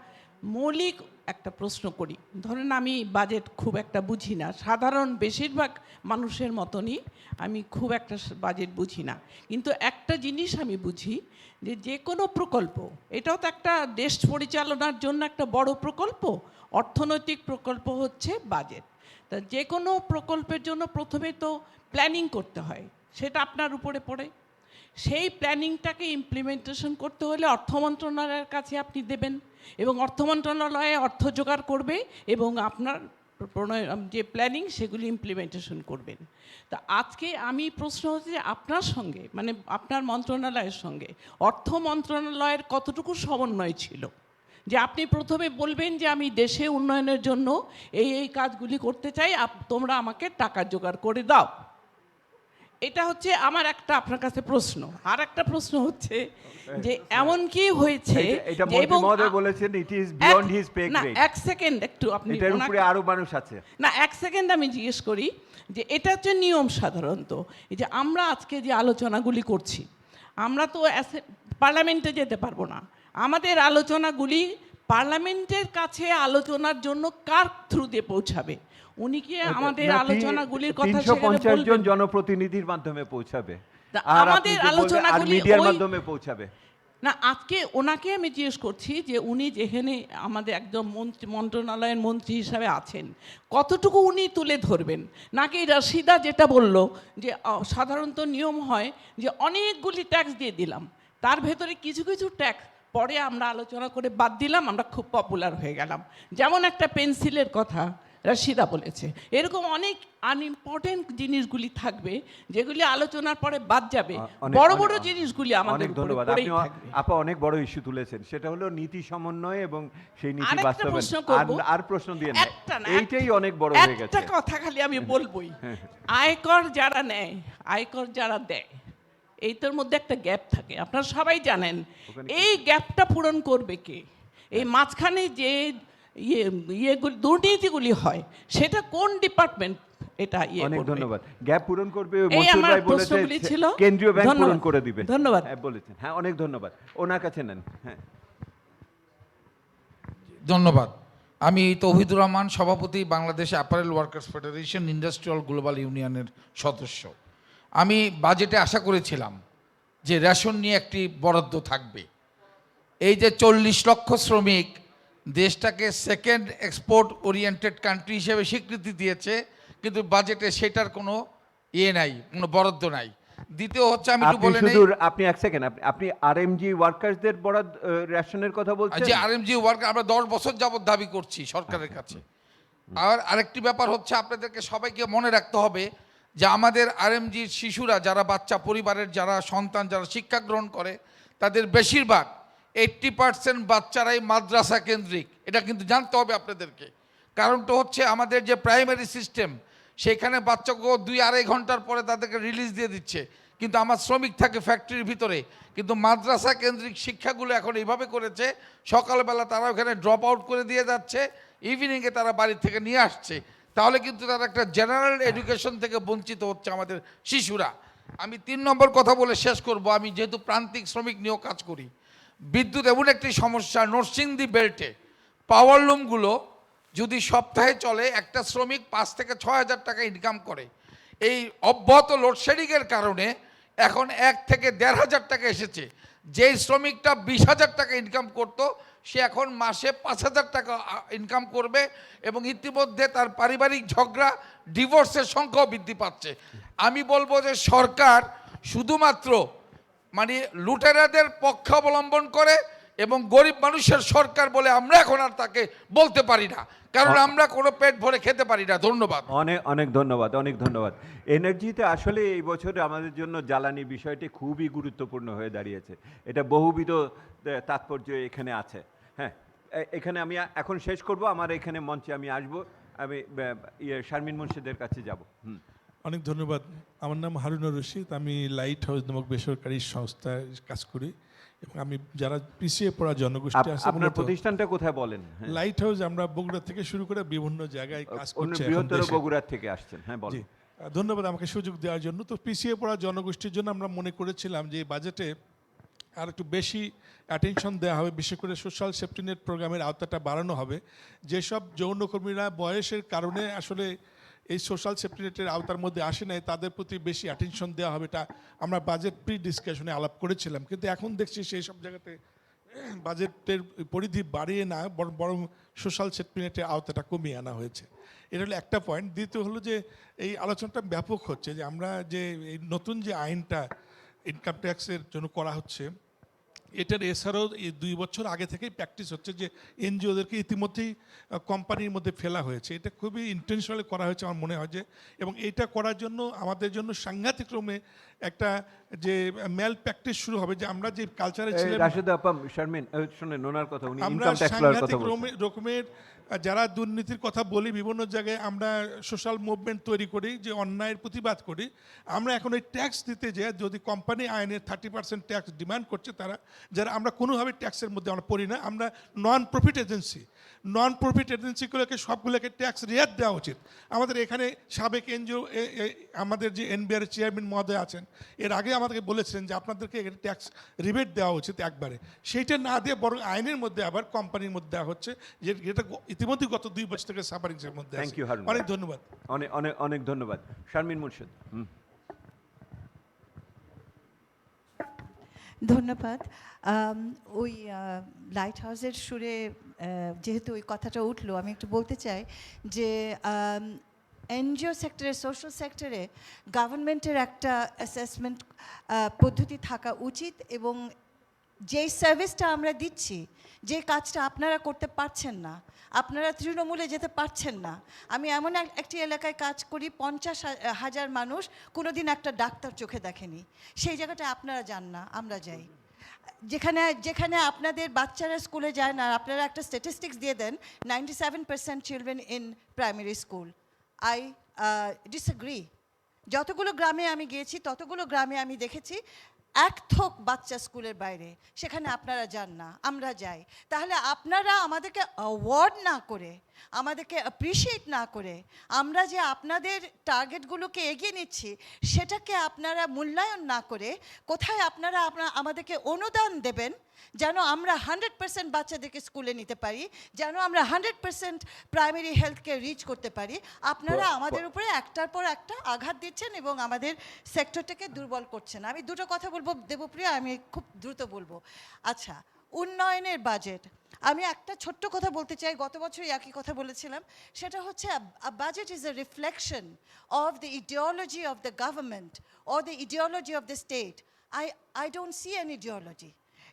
মৌলিক একটা প্রশ্ন করি। ধরেন আমি বাজেট খুব একটা বুঝি না, সাধারণ বেশিরভাগ মানুষের মতনই আমি খুব একটা বাজেট বুঝি না, কিন্তু একটা জিনিস আমি বুঝি, যে কোনো প্রকল্প, এটাও তো একটা দেশ পরিচালনার জন্য একটা বড় প্রকল্প, অর্থনৈতিক প্রকল্প হচ্ছে বাজেট। তা যে কোনো প্রকল্পের জন্য প্রথমে তো প্ল্যানিং করতে হয়, সেটা আপনার উপরে পড়ে। সেই প্ল্যানিংটাকে ইমপ্লিমেন্টেশন করতে হলে অর্থ মন্ত্রণালয়ের কাছে আপনি দেবেন, এবং অর্থ মন্ত্রণালয়ে অর্থ জোগাড় করবে, এবং আপনার যে প্ল্যানিং সেগুলি ইমপ্লিমেন্টেশন করবেন। তা আজকে আমি প্রশ্ন হচ্ছে যে আপনার সঙ্গে, মানে আপনার মন্ত্রণালয়ের সঙ্গে অর্থ মন্ত্রণালয়ের কতটুকু সমন্বয় ছিল, যে আপনি প্রথমে বলবেন যে আমি দেশে উন্নয়নের জন্য এই কাজগুলি করতে চাই, তোমরা আমাকে টাকা জোগাড় করে দাও। এটা হচ্ছে আমার একটা আপনার কাছে প্রশ্ন। আর একটা প্রশ্ন হচ্ছে যে এমন কি হয়েছে, এক সেকেন্ড একটু আপনি, আরো মানুষ আছে না, এক সেকেন্ড আমি জিজ্ঞেস করি যে এটা হচ্ছে নিয়ম সাধারণত, এই যে আমরা আজকে যে আলোচনাগুলি করছি, আমরা তো পার্লামেন্টে যেতে পারবো না, আমাদের আলোচনাগুলি পার্লামেন্টের কাছে আলোচনার জন্য কার থ্রু দিয়ে পৌঁছাবে? উনি কি আমাদের আলোচনাগুলির কথা 350 জন জনপ্রতিনিধির মাধ্যমে পৌঁছাবে, আমাদের আলোচনাগুলি মিডিয়ার মাধ্যমে পৌঁছাবে না? আজকে ওনাকে আমি জিজ্ঞেস করছি যে উনি যেখানে আমাদের একদম মন্ত্রণালয়ের মন্ত্রী হিসাবে আছেন, কতটুকু উনি তুলে ধরবেন, নাকি রশিদা যেটা বলল যে সাধারণত নিয়ম হয় যে অনেকগুলি ট্যাক্স দিয়ে দিলাম, তার ভেতরে কিছু কিছু ট্যাক্স পরে আমরা আলোচনা করে বাদ দিলাম, আমরা খুব পপুলার হয়ে গেলাম। যেমন একটা পেন্সিলের কথা, রাশিদা বলেছে, এরকম অনেক আনইম্পর্টেন্ট জিনিসগুলি থাকবে যেগুলি আলোচনার পরে বাদ যাবে, বড় বড় জিনিসগুলি আমাদের অনেক ধন্যবাদ। পরেই আপনি থাকবে। আপা অনেক বড় ইস্যু তুলেছেন, সেটা হলো নীতি সমন্বয় এবং সেই নীতি আরেকটা বাস্তবায়ন। প্রশ্ন করব। আর প্রশ্ন দিয়ে না, একটা না, এইটাই অনেক বড় হয়ে গেছে। একটা কথা খালি আমি বলবোই, আয়কর যারা নেয়, আয়কর যারা দেয়, এইটার মধ্যে একটা গ্যাপ থাকে, আপনারা সবাই জানেন। এই গ্যাপটা পূরণ করবে কে? এই মাঝখানে যে ইয়েগুলি দুর্নীতিগুলি হয়, সেটা কোন ডিপার্টমেন্ট এটা অনেক ধন্যবাদ। গ্যাপ পূরণ করবে এই মনসুর আমার ভাই বলেছে, প্রশ্নগুলি ছিল। কেন্দ্রীয় ব্যাংক পূরণ ধন্যবাদ। করে দিবে। ধন্যবাদ। হ্যাঁ বলেছেন, হ্যাঁ অনেক ধন্যবাদ। ওনার কাছে নেন। হ্যাঁ ধন্যবাদ। আমি তৌহিদুর রহমান, সভাপতি Bangladesh apparel workers federation industrial global ইউনিয়নের সদস্য। আমি বাজেটে আশা করেছিলাম যে রেশন নিয়ে একটি বরাদ্দ থাকবে। এই যে 40 লক্ষ শ্রমিক দেশটাকে সেকেন্ড এক্সপোর্ট ওরিয়েন্টেড কান্ট্রি হিসেবে স্বীকৃতি দিয়েছে, কিন্তু বাজেটে সেটার কোনো নাই, কোনো বরাদ্দ নাই। দ্বিতীয় হচ্ছে, আমি একটু বলে নেই, আপনি এক সেকেন্ড, আপনি আরএমজি ওয়ার্কার্সদের বরাদ্দ রেশনের কথা বলছেন? যে আরএমজি ওয়ার্কার আমরা 10 বছর যাবত দাবি করছি সরকারের কাছে। আর আরেকটি ব্যাপার হচ্ছে, আপনাদেরকে সবাইকে মনে রাখতে হবে যে আমাদের আরএমজির শিশুরা, যারা বাচ্চা পরিবারের যারা সন্তান, যারা শিক্ষা গ্রহণ করে, তাদের বেশিরভাগ 80% বাচ্চারাই মাদ্রাসা কেন্দ্রিক। এটা কিন্তু জানতে হবে আপনাদেরকে। কারণটা হচ্ছে, আমাদের যে প্রাইমারি সিস্টেম, সেখানে বাচ্চাকে 2-2.5 ঘন্টার পরে তাদেরকে রিলিজ দিয়ে দিচ্ছে, কিন্তু আমার শ্রমিক থাকে ফ্যাক্টরির ভিতরে। কিন্তু মাদ্রাসা কেন্দ্রিক শিক্ষাগুলো এখন এইভাবে করেছে, সকালবেলা তারা ওখানে ড্রপ আউট করে দিয়ে যাচ্ছে, ইভিনিংয়ে তারা বাড়ি থেকে নিয়ে আসছে। তাহলে কিন্তু তারা একটা জেনারেল এডুকেশন থেকে বঞ্চিত হচ্ছে আমাদের শিশুরা। আমি 3 নম্বর কথা বলে শেষ করব। আমি যেহেতু প্রান্তিক শ্রমিক নিয়েও কাজ করি, বিদ্যুৎ এমন একটি সমস্যা, নরসিংদী বেল্টে পাওয়ার লুমগুলো যদি সপ্তাহে চলে, একটা শ্রমিক 5 থেকে 6 হাজার টাকা ইনকাম করে। এই অব্যাহত লোডশেডিংয়ের কারণে এখন 1 থেকে 1.5 হাজার টাকা এসেছে। যেই শ্রমিকটা 20 হাজার টাকা ইনকাম করতো, সে এখন মাসে 5 হাজার টাকা ইনকাম করবে, এবং ইতিমধ্যে তার পারিবারিক ঝগড়া, ডিভোর্সের সংখ্যাও বৃদ্ধি পাচ্ছে। আমি বলবো যে সরকার শুধুমাত্র মানে লুটেরাদের পক্ষ অবলম্বন করে, এবং গরিব মানুষের সরকার বলে আমরা এখন আর তাকে বলতে পারি না, কারণ আমরা কোনো পেট ভরে খেতে পারি না। ধন্যবাদ। অনেক অনেক ধন্যবাদ, অনেক ধন্যবাদ। এনার্জিতে আসলে এই বছর আমাদের জন্য জ্বালানি বিষয়টি খুবই গুরুত্বপূর্ণ হয়ে দাঁড়িয়েছে। এটা বহুবিধ তাৎপর্য এখানে আছে। হ্যাঁ, এখানে আমি এখন শেষ করব। আমার এখানে মঞ্চে আমি আসব, আমি শারমিন মুর্শিদের কাছে যাব। অনেক ধন্যবাদ। আমার নাম হারুনুর রশিদ। আমি লাইট হাউস নামক বেসরকারি সংস্থায় কাজ করি, এবং আমি যারা পিছিয়ে পড়া জনগোষ্ঠী আছে। আপনার প্রতিষ্ঠানটা কোথায় বলেন? লাইট হাউস আমরা বগুড়া থেকে শুরু করে বিভিন্ন জায়গায় কাজ করছি। বৃহত্তর বগুড়া থেকে আসছেন? হ্যাঁ বলেন। ধন্যবাদ আমাকে সুযোগ দেওয়ার জন্য। তো পিছিয়ে পড়া জনগোষ্ঠীর জন্য আমরা মনে করেছিলাম যে বাজেটে আর একটু বেশি অ্যাটেনশন দেওয়া হবে, বিশেষ করে সোশ্যাল সেফটি নেট প্রোগ্রামের আওতাটা বাড়ানো হবে। যেসব যৌনকর্মীরা বয়সের কারণে আসলে এই সোশ্যাল সেফটি নেটের আওতার মধ্যে আসে নাই, তাদের প্রতি বেশি অ্যাটেনশন দেওয়া হবে। এটা আমরা বাজেট প্রি ডিসকাশনে আলাপ করেছিলাম, কিন্তু এখন দেখছি সেই সব জায়গাতে বাজেটের পরিধি বাড়িয়ে না, বরং সোশ্যাল সেফটি নেটের আওতাটা কমিয়ে আনা হয়েছে। এটা হলো একটা পয়েন্ট। দ্বিতীয় হলো যে এই আলোচনাটা ব্যাপক হচ্ছে যে আমরা যে এই নতুন যে আইনটা ইনকাম ট্যাক্সের জন্য করা হচ্ছে, এটার এছাড়াও এই 2 বছর আগে থেকেই প্র্যাকটিস হচ্ছে যে এনজিওদেরকে ইতিমধ্যেই কোম্পানির মধ্যে ফেলা হয়েছে। এটা খুবই ইন্টেনশনালি করা হয়েছে আমার মনে হয় যে, এবং এইটা করার জন্য আমাদের জন্য সাংঘাতিক ক্রমে একটা যে ম্যাল প্র্যাকটিস শুরু হবে, যে আমরা যে কালচারে ছিলাম। রাশেদা আপা, শারমিন শুনেন ওনার কথা, উনি আমরা ইনকাম ট্যাক্স লয়ের কথা বলছেন। সাংঘাতিক রকমের যারা দুর্নীতির কথা বলি, বিভিন্ন জায়গায় আমরা সোশ্যাল মুভমেন্ট তৈরি করি, যে অন্যায়ের প্রতিবাদ করি। আমরা এখন এই ট্যাক্স দিতে যে যদি কোম্পানি আইনের 30% ট্যাক্স ডিমান্ড করছে, তারা যারা আমরা কোনোভাবে ট্যাক্সের মধ্যে আমরা পড়ি না, আমরা নন প্রফিট এজেন্সিগুলোকে সবগুলোকে ট্যাক্স রিয়াত দেওয়া উচিত। আমাদের এখানে সাবেক এনজিও আমাদের যে এনবিআর চেয়ারম্যান মহোদয় আছেন, এর আগে আমাদেরকে বলেছিলেন যে আপনাদেরকে ট্যাক্স রিবেট দেওয়া উচিত একবারে। সেইটা না দিয়ে বরং আইনের মধ্যে আবার কোম্পানির মধ্যে দেওয়া হচ্ছে, যেটা ইতিমধ্যে গত 2 বছর থেকে সাফারিংসের মধ্যে। Thank you Harun. অনেক ধন্যবাদ। অনেক অনেক অনেক ধন্যবাদ। শারমিন মুর্শিদ। ধন্যবাদ। ওই লাইট হাউসের সুরে যেহেতু ওই কথাটা উঠলো, আমি একটু বলতে চাই যে এনজিও সেক্টরে, সোশ্যাল সেক্টরে গভর্নমেন্টের একটা অ্যাসেসমেন্ট পদ্ধতি থাকা উচিত, এবং যেই সার্ভিসটা আমরা দিচ্ছি, যে কাজটা আপনারা করতে পারছেন না, আপনারা তৃণমূলে যেতে পারছেন না। আমি এমন একটি এলাকায় কাজ করি, 50,000 মানুষ কোনোদিন একটা ডাক্তার চোখে দেখেনি। সেই জায়গাটায় আপনারা যান না, আমরা যাই। যেখানে আপনাদের বাচ্চারা স্কুলে যায় না, আপনারা একটা স্ট্যাটিস্টিক্স দিয়ে দেন 97% children in primary school. I disagree. যতগুলো গ্রামে আমি গিয়েছি ততগুলো গ্রামে আমি দেখেছি এক থোক বাচ্চা স্কুলের বাইরে, সেখানে আপনারা যান না, আমরা যাই। তাহলে আপনারা আমাদেরকে অ্যাওয়ার্ড না করে, আমাদেরকে অ্যাপ্রিসিয়েট না করে, আমরা যে আপনাদের টার্গেটগুলোকে এগিয়ে নিচ্ছি সেটাকে আপনারা মূল্যায়ন না করে, কোথায় আপনারা আমাদেরকে অনুদান দেবেন যেন আমরা 100% বাচ্চাদেরকে স্কুলে নিতে পারি, যেন আমরা 100% প্রাইমারি হেলথকে রিচ করতে পারি, আপনারা আমাদের উপরে একটার পর একটা আঘাত দিচ্ছেন এবং আমাদের সেক্টরটাকে দুর্বল করছেন। আমি দুটো কথা বলবো দেবপ্রিয়া, আমি খুব দ্রুত বলবো। আচ্ছা, উন্নয়নের বাজেট, আমি একটা ছোট্ট কথা বলতে চাই, গত বছরই একই কথা বলেছিলাম। সেটা হচ্ছে budget is a reflection of the ideology of the government or the ideology of the state. I don't see N ideology.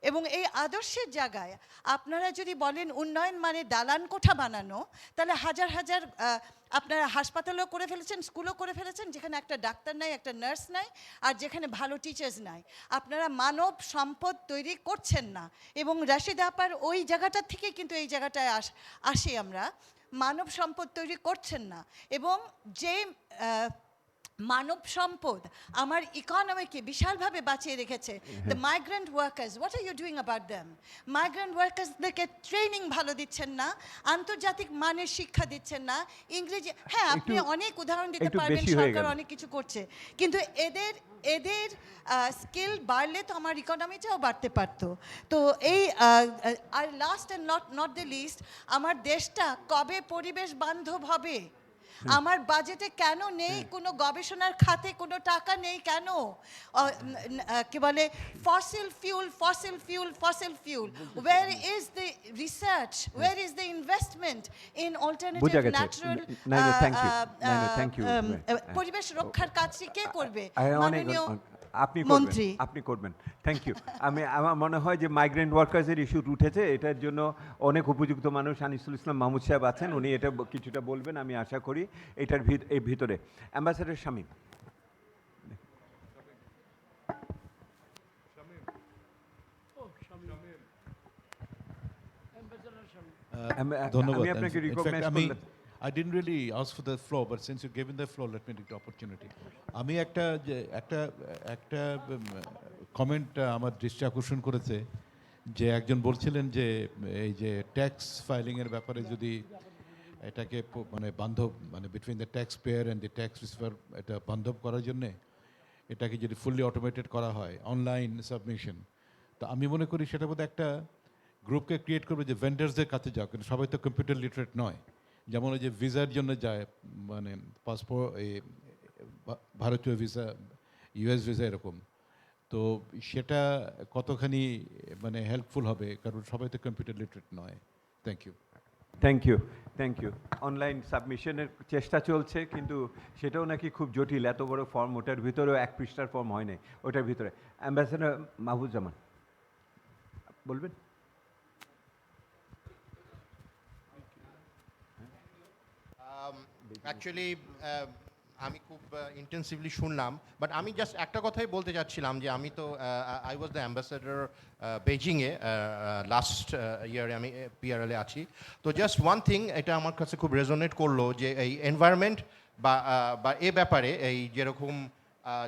এবং এই আদর্শের জায়গায় আপনারা যদি বলেন উন্নয়ন মানে দালান কোঠা বানানো, তাহলে হাজার হাজার আপনারা হাসপাতালও করে ফেলেছেন, স্কুলও করে ফেলেছেন, যেখানে একটা ডাক্তার নাই, একটা নার্স নাই, আর যেখানে ভালো টিচার্স নাই। আপনারা মানব সম্পদ তৈরি করছেন না। এবং রাশিদ আপার ওই জায়গাটার থেকে কিন্তু এই জায়গাটায় আসি আমরা, মানব সম্পদ তৈরি করছেন না। এবং যে মানব সম্পদ আমার ইকোনমিকে বিশালভাবে বাঁচিয়ে রেখেছে, the migrant workers, what are you doing about them? Migrant ওয়ার্কার্সদেরকে ট্রেনিং ভালো দিচ্ছেন না, আন্তর্জাতিক মানের শিক্ষা দিচ্ছেন না, ইংরেজি, হ্যাঁ আপনি অনেক উদাহরণ দিতে পারবেন, সরকার অনেক কিছু করছে, কিন্তু এদের স্কিল বাড়লে তো আমার ইকোনমিটাও বাড়তে পারতো। তো এই আর last and not the least, আমার দেশটা কবে পরিবেশ বান্ধব হবে? আমার বাজেটে কেন নেই কোনো গবেষণার খাতে কোনো টাকা নেই কেন? কি বলে fossil fuel, where is the research, where is the investment in alternative natural পরিবেশ রক্ষার কাজটি কে করবে? মাননীয় আপনি করবেন। Thank you. আমার মনে হয় যে মাইগ্রেন্ট ওয়ার্কার্সের ইস্যু উঠেছে, এটার জন্য অনেক উপযুক্ত মানুষ, আনিসুল ইসলাম মাহমুদ সাহেব আছেন, উনি এটা কিছুটা বলবেন আমি আশা করি এটার ভিতরে। অ্যাম্বাসেডর শামীম। ধন্যবাদ। আমি আপনাকে রিকগনাইজ করলাম। I didn't really ask for the floor, but since you've given the floor, let me take the opportunity. আমি একটা কমেন্ট আমার দৃষ্টি আকর্ষণ করেছে, যে একজন বলছিলেন যে এই যে ট্যাক্স ফাইলিংয়ের ব্যাপারে যদি এটাকে মানে বান্ধব, মানে between the tax payer and the tax receiver, এটা বান্ধব করার জন্যে এটাকে যদি ফুললি অটোমেটেড করা হয়, অনলাইন সাবমিশন, তো আমি মনে করি সেটা বোধহয় একটা গ্রুপকে ক্রিয়েট করবে যে ভেন্ডার্সদের কাছে যাও, কিন্তু সবাই তো কম্পিউটার লিটারেট নয়। যেমন ওই যে ভিসার জন্য যায়, মানে পাসপোর্ট, এই ভারতীয় ভিসা, ইউএস ভিসা এরকম, তো সেটা কতখানি মানে হেল্পফুল হবে, কারণ সবাই তো কম্পিউটার লিটারেট নয়। Thank you. অনলাইন সাবমিশনের চেষ্টা চলছে, কিন্তু সেটাও নাকি খুব জটিল, এত বড় ফর্ম, ওটার ভিতরেও 1 পৃষ্ঠার ফর্ম হয় নাই ওটার ভিতরে। অ্যাম্বাসেডর মাহবুবুজ্জামান বলবেন। অ্যাকচুয়ালি আমি খুব ইন্টেন্সিভলি শুনলাম, বাট আমি জাস্ট একটা কথাই বলতে চাচ্ছিলাম যে আমি তো আই ওয়াজ দ্য অ্যাম্বাসেডর বেইজিংয়ে লাস্ট ইয়ারে, আমি পিআরএলে আছি। তো জাস্ট ওয়ান থিং, এটা আমার কাছে খুব রেজোনেট করলো, যে এই এনভায়রনমেন্ট বা এ ব্যাপারে, এই যেরকম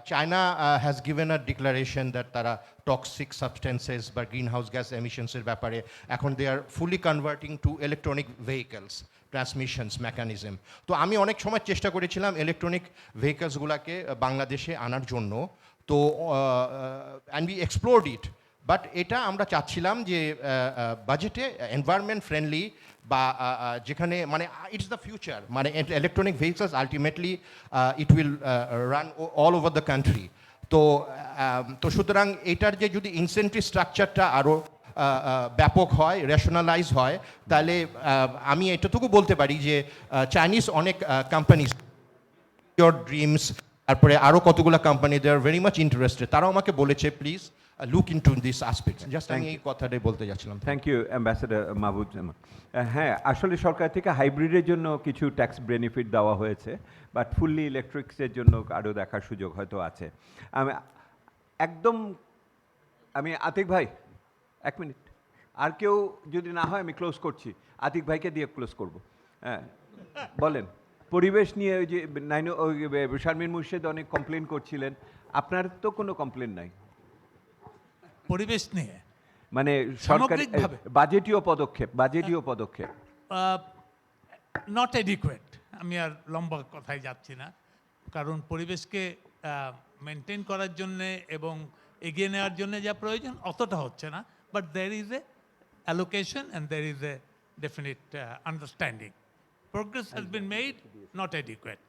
China has given a declaration that তারা টক্সিক সাবস্টেন্সেস বা গ্রিন হাউস গ্যাস এমিশনসের ব্যাপারে এখন they are fully converting to electronic vehicles transmissions mechanism. তো আমি অনেক সময় চেষ্টা করেছিলাম ইলেকট্রনিক ভেহিকলসগুলোকে বাংলাদেশে আনার জন্য, তো অ্যান্ড উই এক্সপ্লোরড ইট, বাট এটা আমরা চাচ্ছিলাম যে বাজেটে এনভায়রনমেন্ট ফ্রেন্ডলি বা যেখানে মানে ইটস দ্য ফিউচার, মানে electronic vehicles ultimately it will run all over the country. তো সুতরাং এটার যে যদি ইনসেন্টিভ স্ট্রাকচারটা আরও ব্যাপক হয়, রেশনালাইজ হয়, তাহলে আমি এটুকু বলতে পারি যে চাইনিজ অনেক কোম্পানিজ, ইয়োর ড্রিমস, তারপরে আরও কতগুলো company, they are very much interested, তারাও আমাকে বলেছে please look into these aspects. Just Thank আমি এই কথাটাই বলতে যাচ্ছিলাম। Thank you ambassador Mahbub Zaman. হ্যাঁ, আসলে সরকার থেকে হাইব্রিডের জন্য কিছু ট্যাক্স বেনিফিট দেওয়া হয়েছে, বাট ফুললি ইলেকট্রিক্সের জন্য আরও দেখার সুযোগ হয়তো আছে। আমি আতিক ভাই, 1 মিনিট, আর কেউ যদি না হয় আমি ক্লোজ করছি, আতিক ভাইকে দিয়ে ক্লোজ করব। হ্যাঁ, বলেন। পরিবেশ নিয়ে ওই যে শারমিন মুর্শেদ অনেক কমপ্লেন করছিলেন, আপনার তো কোনো কমপ্লেন নাই পরিবেশ নিয়ে, মানে সরকারি বাজেটীয় পদক্ষেপ নট এডিকুয়েট। আমি আর লম্বা কথায় যাচ্ছি না, কারণ পরিবেশকে মেনটেন করার জন্যে এবং এগিয়ে নেওয়ার জন্য যা প্রয়োজন অতটা হচ্ছে না, but there is a allocation and there is a definite understanding. Progress has been made, not adequate.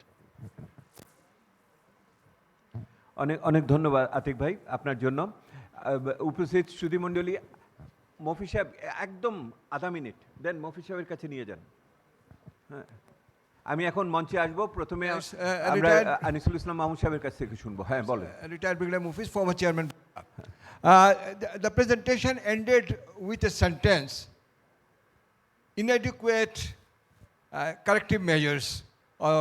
অনেক ধন্যবাদ আতিক ভাই আপনার জন্য। উপস্থিত সুধীমণ্ডলী, মফি সাহেব একদম আধা মিনিট দেন, মফি সাহেবের কাছে নিয়ে যান। হ্যাঁ, আমি এখন মঞ্চে আসবো, প্রথমে আমরা আনিসুল ইসলাম মাহমুদ সাহেবের কাছ থেকে শুনবো। হ্যাঁ, বলেন। Retired Brigadier Mufis, former chairman. The presentation ended with a sentence, inadequate corrective measures, or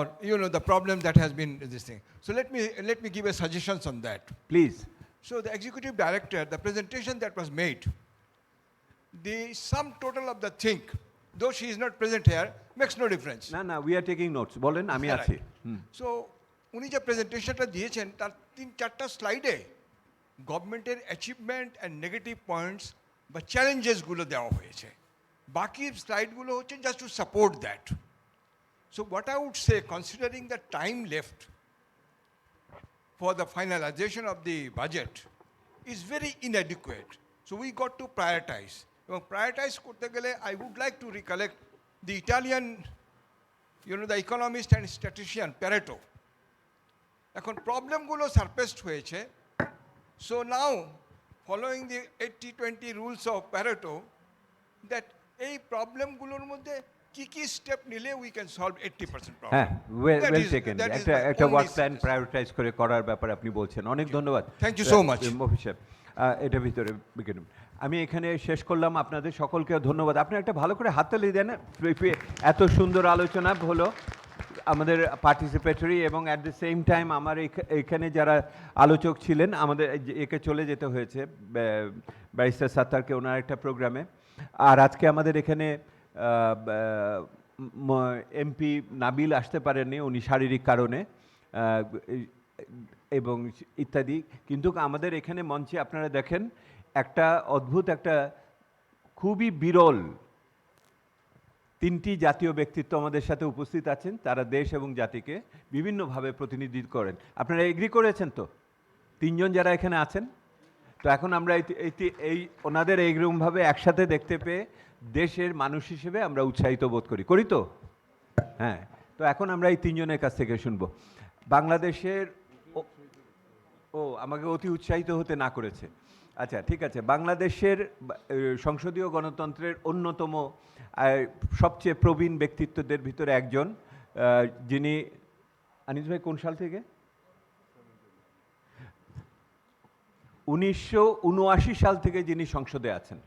the problem that has been this thing. So let me give a suggestions on that. Please. So the executive director, the presentation that was made, the sum total of the thing, though she is not present here, makes no difference. না, we are taking notes. বলেন, আমি আছি। So উনি যে প্রেজেন্টেশনটা দিয়েছেন তার 3-4টা স্লাইডে গভর্নমেন্টের অ্যাচিভমেন্ট অ্যান্ড নেগেটিভ পয়েন্টস বা চ্যালেঞ্জেসগুলো দেওয়া হয়েছে, বাকি স্লাইডগুলো হচ্ছে just to support that. So what I would say, considering the time left for the finalization of the budget is very inadequate. So we got to prioritize. এবং prioritize করতে গেলে I would like to recollect the Italian, the economist and statistician Pareto. এখন প্রবলেমগুলো surfaced হয়েছে। So now, following the 80-20 rules of Pareto, that এই প্রবলেমগুলোর মধ্যে কি step নিলে we can solve 80% problem. হ্যাঁ, ওয়েল টেকেন। একটা ওয়ার্ক প্ল্যান প্রায়োরিটাইজ করে করার ব্যাপারে আপনি বলছেন, অনেক ধন্যবাদ। থ্যাংক ইউ সো মাচ মফি সাহেব। এটা ভিতরে বিকেন, আমি এখানে শেষ করলাম। আপনাদের সকলকে ধন্যবাদ। আপনি একটা ভালো করে হাততালি দেন। এত সুন্দর আলোচনা হলো আমাদের পার্টিসিপেটরি, এবং অ্যাট দ্য সেম টাইম আমার এখানে যারা আলোচক ছিলেন, আমাদের একে চলে যেতে হয়েছে ব্যারিস্টার সাত্তারকে ওনার একটা প্রোগ্রামে। আর আজকে আমাদের এখানে এমপি নাবিল আসতে পারেননি, উনি শারীরিক কারণে এবং ইত্যাদি। কিন্তু আমাদের এখানে মঞ্চে আপনারা দেখেন একটা অদ্ভুত, একটা খুবই বিরল 3টি জাতীয় ব্যক্তিত্ব আমাদের সাথে উপস্থিত আছেন। তারা দেশ এবং জাতিকে বিভিন্নভাবে প্রতিনিধিত্ব করেন। আপনারা এগ্রি করেছেন তো 3জন যারা এখানে আছেন? তো এখন আমরা এই ওনাদের এইরকমভাবে একসাথে দেখতে পেয়ে দেশের মানুষ হিসেবে আমরা উৎসাহিত বোধ করি তো? হ্যাঁ, তো এখন আমরা এই 3জনের কাছ থেকে শুনবো। বাংলাদেশের আমাকে অতি উৎসাহিত হতে না করেছে। আচ্ছা, ঠিক আছে। বাংলাদেশের সংসদীয় গণতন্ত্রের অন্যতম সবচেয়ে প্রবীণ ব্যক্তিত্বদের ভিতরে একজন, যিনি, আনিস ভাই কোন সাল থেকে? 1979 সাল থেকে যিনি সংসদে আছেন।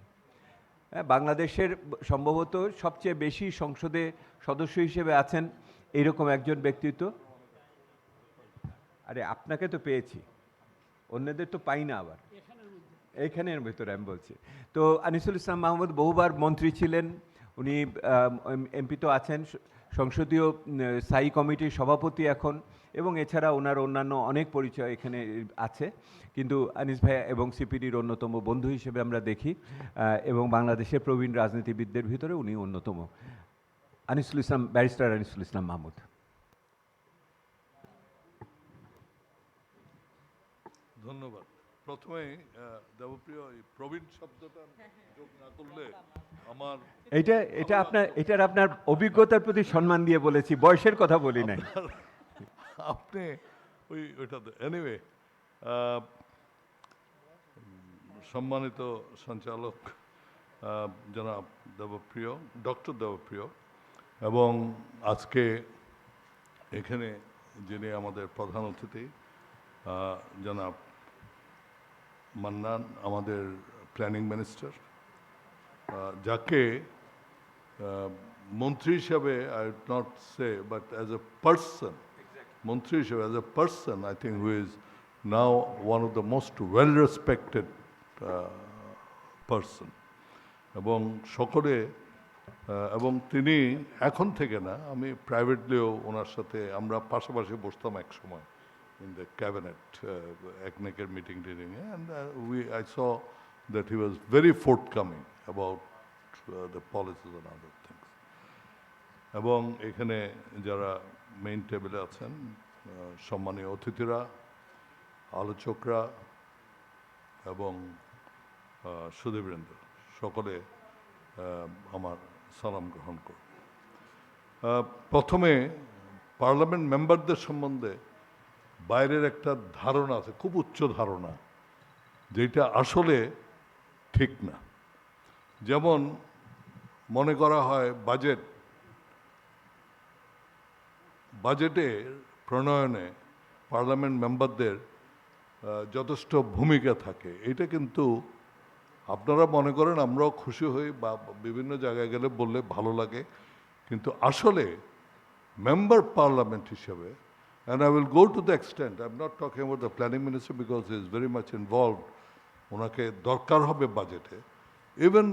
বাংলাদেশের সম্ভবত সবচেয়ে বেশি সংসদে সদস্য হিসেবে আছেন এইরকম একজন ব্যক্তিত্ব। আরে আপনাকে তো পেয়েছি, অন্যদের তো পাই না। আবার এইখানের ভেতরে আমি বলছি। তো আনিসুল ইসলাম মাহমুদ বহুবার মন্ত্রী ছিলেন, উনি এমপি তো আছেন, সংসদীয় স্থায়ী কমিটির সভাপতি এখন, এবং এছাড়া ওনার অন্যান্য অনেক পরিচয় এখানে আছে। কিন্তু আনিস ভাই এবং সিপিডির অন্যতম বন্ধু হিসেবে আমরা দেখি, এবং বাংলাদেশের প্রবীণ রাজনীতিবিদদের ভিতরে উনি অন্যতম। আনিসুল ইসলাম, ব্যারিস্টার আনিসুল ইসলাম মাহমুদ। ধন্যবাদ। প্রথমে দেবপ্রিয়, প্রবীণ শব্দটা যোগ না করলে আমার এটার আপনার অভিজ্ঞতার প্রতি সম্মান দিয়ে বলেছি, বয়সের কথা বলি নাই। আপনি ওইটাতে এনিওয়ে, সম্মানিত সঞ্চালক জনাব দেবপ্রিয়, ডক্টর দেবপ্রিয়, এবং আজকে এখানে যিনি আমাদের প্রধান অতিথি জনাব মান্নান আমাদের প্ল্যানিং মিনিস্টার, যাকে মন্ত্রী হিসাবে I would not say but as a person, মন্ত্রী হিসাবে as a person I think who is now one of the most well respected person, এবং সকলে এবং তিনি এখন থেকে না, আমি প্রাইভেটলিও ওনার সাথে আমরা পাশাপাশি বসতাম এক সময় in the cabinet, ECNEC meeting and I saw that he was very forthcoming about the policies and other things. এবং এখানে যারা মেইন টেবিলে আছেন, সম্মানীয় অতিথিরা, আলোচকরা এবং সুধীবৃন্দ, সকলে আমার সালাম গ্রহণ করুন। প্রথমে পার্লামেন্ট মেম্বারদের সম্বন্ধে বাইরের একটা ধারণা আছে, খুব উচ্চ ধারণা, যেটা আসলে ঠিক না। যেমন মনে করা হয় বাজেটের প্রণয়নে পার্লামেন্ট মেম্বারদের যথেষ্ট ভূমিকা থাকে। এটা কিন্তু আপনারা মনে করেন আমরাও খুশি হই বা বিভিন্ন জায়গায় গেলে বললে ভালো লাগে, কিন্তু আসলে মেম্বার পার্লামেন্ট হিসেবে, and I will go to the extent, I'm not talking about the planning minister because he is very much involved, ওনাকে দরকার হবে বাজেটে, even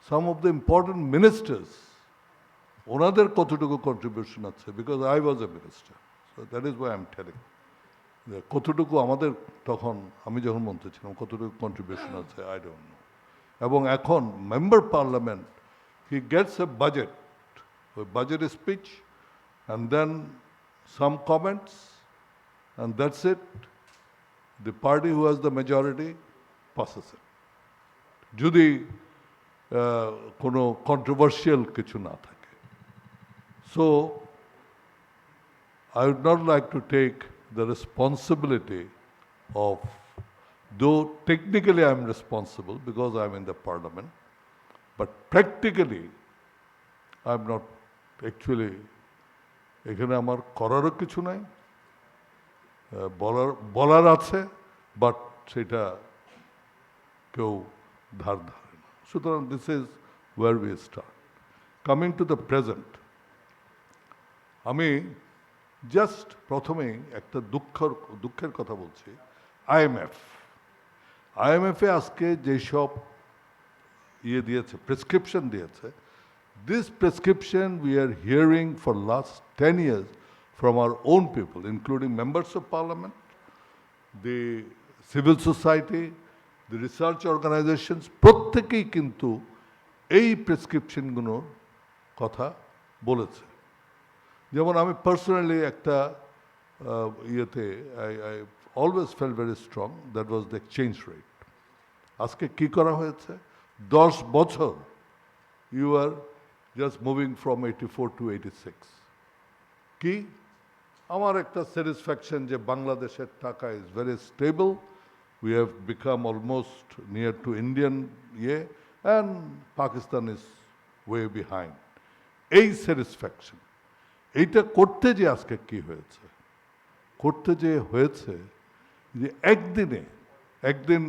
some of the important ministers, ওনাদের কতটুকু কন্ট্রিবিউশন আছে, because I was a minister, so that is why I'm telling. কতটুকু আমাদের তখন, আমি যখন মন্ত্রী ছিলাম, কতটুকু কন্ট্রিবিউশন আছে আই ডোন্ট নো। এবং এখন member parliament, he gets a budget, ওই budget speech and then some comments, and that's it. The party who has the majority passes it. যদি কোনো controversial কিছু না থাকে। So, I would not like to take the responsibility of, though technically I am responsible because I am in the parliament, but practically I am not actually, এখানে আমার করারও কিছু নাই, বলার আছে, বাট সেটা কেউ ধার ধারে না। সুতরাং this is where we start. Coming to the present, আমি জাস্ট প্রথমেই একটা দুঃখের কথা বলছি। আইএমএফে আজকে যেসব দিয়েছে, প্রেসক্রিপশন দিয়েছে, this prescription we are hearing for last 10 years from our own people, including members of parliament, the civil society, the research organizations, প্রত্যেকেই কিন্তু এই প্রেসক্রিপশনগুলোর কথা বলেছে। যেমন আমি পার্সোনালি একটা I always felt very strong, that was the exchange rate. আজকে কি করা হয়েছে? 10 বছর you are just moving from 84 to 86. কি? আমার একটা স্যাটিসফ্যাকশন যে বাংলাদেশের টাকা is very stable. We have become almost near to Indian and Pakistan is way behind. এই স্যাটিসফ্যাকশন, এইটা করতে যে আজকে কি হয়েছে? করতে যে হয়েছে যে একদিন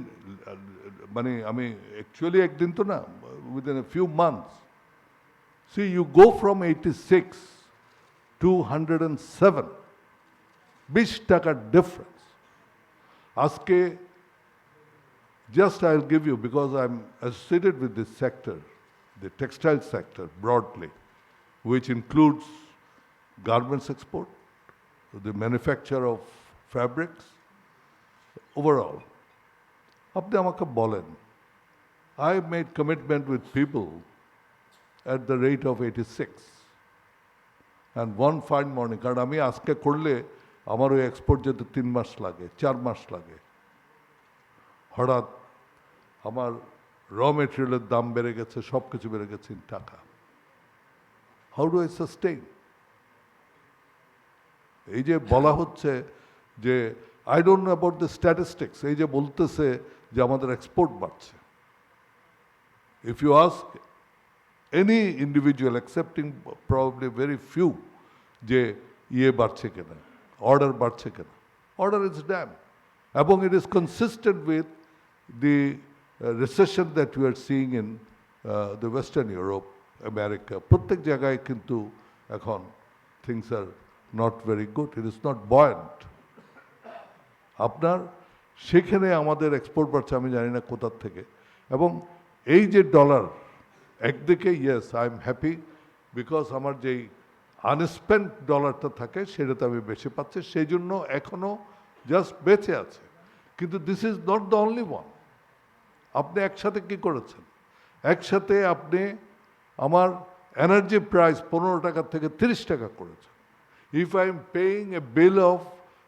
মানে আমি অ্যাকচুয়ালি একদিন তো না, within a few months. See, you go from 86 to 107. 20 টাকার difference. Aske, just I'll give you, because I'm associated with this sector, the textile sector broadly, which includes garments export, the manufacture of fabrics, overall. আপনি আমাকে বলেন, I made commitment with people at the rate of 86. And one fine morning, কারণ আমি আজকে করলে আমার ওই export যেতে 3 মাস লাগে, 4 মাস লাগে। হঠাৎ আমার র মেটেরিয়ালের দাম বেড়ে গেছে, সব কিছু বেড়ে গেছে ইন টাকা। How do I sustain? এই যে বলা হচ্ছে যে I don't know about the statistics, এই যে বলতেছে যে আমাদের এক্সপোর্ট বাড়ছে। If you ask any individual, excepting probably very few, যে বাড়ছে কেনা, অর্ডার বাড়ছে কেনা, অর্ডার ইজ ড্যাম। এবং it is consistent with the recession that we are seeing in the Western Europe, America. প্রত্যেক জায়গায় কিন্তু এখন things are not very good. It is not buoyant. আপনার সেখানে আমাদের এক্সপোর্ট বাড়ছে আমি জানি না কোথার থেকে, এবং এই যে ডলার একদিকে yes I am happy because আমার যেই আনস্পেন্ট ডলারটা থাকে সেটাতে আমি বেশি পাচ্ছি, সেই জন্য এখনও জাস্ট বেঁচে আছে। কিন্তু this is not the only one. আপনি একসাথে কি করেছেন? একসাথে আপনি আমার এনার্জি প্রাইস 15 টাকা থেকে 30 টাকা করেছেন। If I am paying A bill of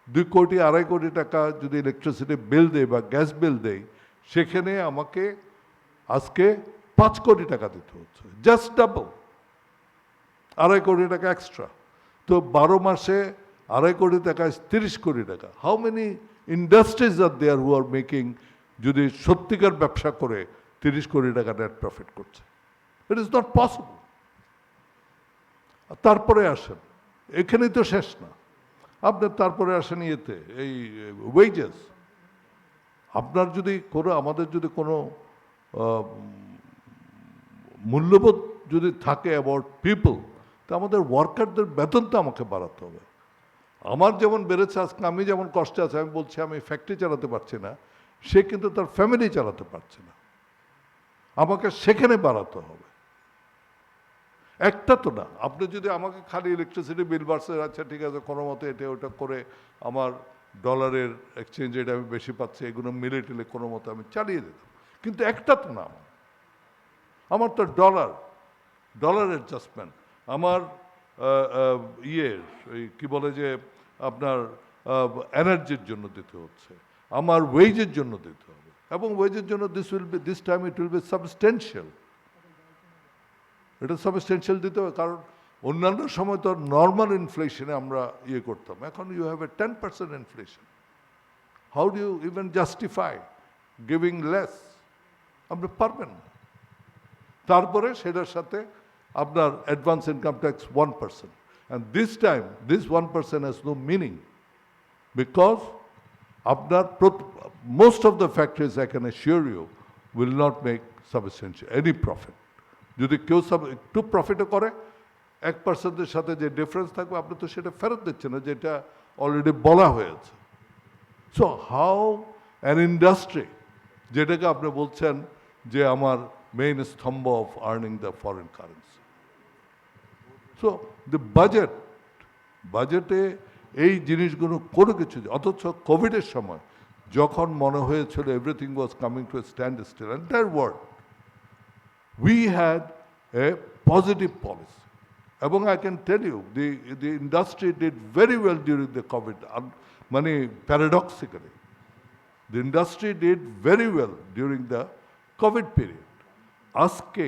2 কোটি 2.5 কোটি টাকা যদি ইলেকট্রিসিটি বিল দেয় বা গ্যাস বিল দেয়, সেখানে আমাকে আজকে 5 কোটি টাকা দিতে হচ্ছে, জাস্ট ডাবল, 2.5 কোটি টাকা এক্সট্রা। তো 12 মাসে 2.5 কোটি টাকা 30 কোটি টাকা। How many industries are there who are making, যদি সত্যিকার ব্যবসা করে 30 কোটি টাকা নেট প্রফিট করছে? ইট ইজ নট পসিবল। তারপরে আসেন, এখানেই তো শেষ না, আপনার তারপরে আসেন ইয়েতে এই ওয়েজেস। আপনার যদি কোনো আমাদের যদি কোনো মূল্যবোধ যদি থাকে অ্যাবাউট পিপল, তো আমাদের ওয়ার্কারদের বেতন তো আমাকে বাড়াতে হবে। আমার যেমন বেড়েছে, আজকে আমি যেমন কষ্টে আছি, আমি বলছি আমি ফ্যাক্টরি চালাতে পারছি না, সে কিন্তু তার ফ্যামিলি চালাতে পারছে না, আমাকে সেখানে বাড়াতে হবে। একটা তো না, আপনি যদি আমাকে খালি ইলেকট্রিসিটি বিল বাড়ছে, আচ্ছা ঠিক আছে কোনো মতো এটা ওটা করে আমার ডলারের এক্সচেঞ্জ রেট আমি বেশি পাচ্ছি, এগুলো মিলে টিলে কোনো মতো আমি চালিয়ে দিতাম। কিন্তু একটা তো না, আমার তো ডলার অ্যাডজাস্টমেন্ট, আমার কি বলে যে আপনার এনার্জির জন্য দিতে হচ্ছে, আমার ওয়েজের জন্য দিতে হবে, এবং ওয়েজের জন্য this time it will be substantial. এটা সাবস্টেনশিয়াল দিতে হবে, কারণ অন্যান্য সময় তো নর্মাল ইনফ্লেশনে আমরা করতাম, এখন you have a 10% inflation. How do you even justify giving less? আপনি পারবেন না। তারপরে সেটার সাথে আপনার advance income tax 1%, and this time this 1% has no meaning, because আপনার most of the factories I can assure you will not make substantial any profit. যদি কেউ একটু প্রফিটও করে, 1%-এর সাথে যে ডিফারেন্স থাকবে আপনি তো সেটা ফেরত দিচ্ছেন না, যেটা অলরেডি বলা হয়েছে। সো হাউ অ্যান ইন্ডাস্ট্রি, যেটাকে আপনি বলছেন যে আমার মেইন স্তম্ভ of earning the foreign currency. So the বাজেটে এই জিনিসগুলো কোনো কিছু, অথচ কোভিডের সময় যখন মনে হয়েছিল everything was coming to a standstill, entire world, we had a positive policy. এবং I can tell you, the industry did very well during the COVID. Paradoxically, the industry did very well during the COVID period. আজকে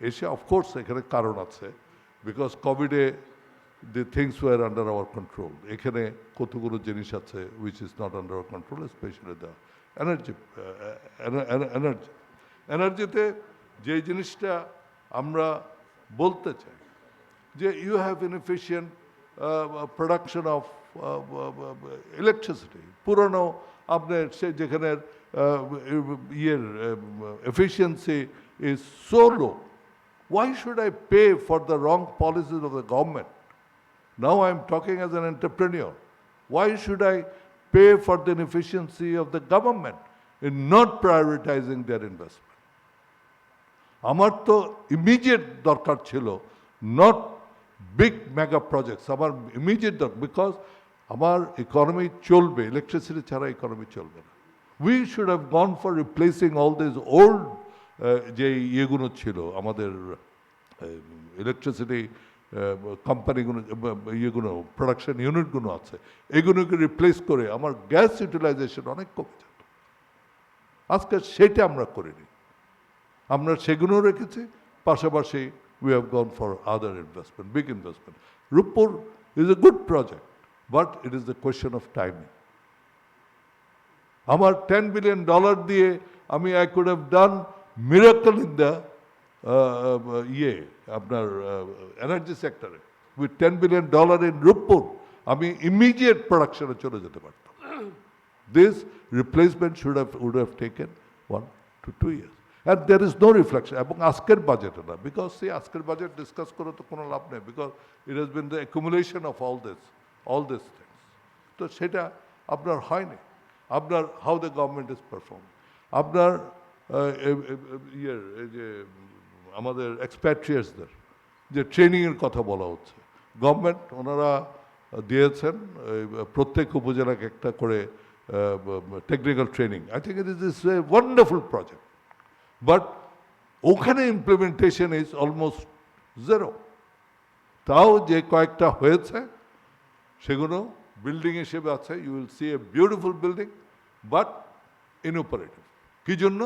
এসে, of course, এখানে কারণ আছে, because COVID-এ the things were under our control. এখানে কতগুলো জিনিস আছে which is not under our control, especially the এনার্জিতে যে জিনিসটা আমরা বলতে চাই যে you have inefficient production of electricity, পুরনো আপনার সে যেখানে efficiency is so low, why should I pay for the wrong policies of the government? Now I am talking as an entrepreneur. Why should I pay for the inefficiency of the government in not prioritizing their investment? আমার তো immediate দরকার ছিল, not big mega projects, আমার immediate দরকার, because আমার economy চলবে, electricity ছাড়া economy চলবে না। We should have gone for replacing all this old যে ইয়েগুলো ছিল আমাদের ইলেকট্রিসিটি কোম্পানিগুলো, ইয়েগুলো প্রোডাকশন ইউনিটগুলো আছে, এগুলোকে রিপ্লেস করে আমার গ্যাস ইউটিলাইজেশন অনেক কমে যেত। আজকে সেটা আমরা করিনি, আমরা সেগুলো রেখেছি, পাশাপাশি we have gone for other investment, big investment. Rooppur is a good project, but it is the question of timing. আমার $10 billion দিয়ে আমি I could have done miracle in the আপনার এনার্জি সেক্টরে। উইথ $10 billion ইন রূপপুর আমি immediate প্রোডাকশনে চলে যেতে পারতাম। This replacement would have taken 1 to 2 years. And there is no reflection. এবং আজকের বাজেটে না, because see আজকের বাজেট ডিসকাস করে তো কোনো লাভ নেই, because it has been the accumulation of all these things. তো সেটা আপনার হয়নি। আপনার how the government is performing. আপনার এই যে আমাদের এক্সপ্যাট্রিয়েটসদের যে ট্রেনিংয়ের কথা বলা হচ্ছে, গভর্নমেন্ট ওনারা দিয়েছেন প্রত্যেক উপজেলাকে একটা করে technical training. I think it is a wonderful project, but ওখানে ইমপ্লিমেন্টেশন ইজ অলমোস্ট জিরো। তাও যে কয়েকটা হয়েছে সেগুলো বিল্ডিং হিসেবে আছে, you will see a beautiful building, but inoperative. কী জন্য?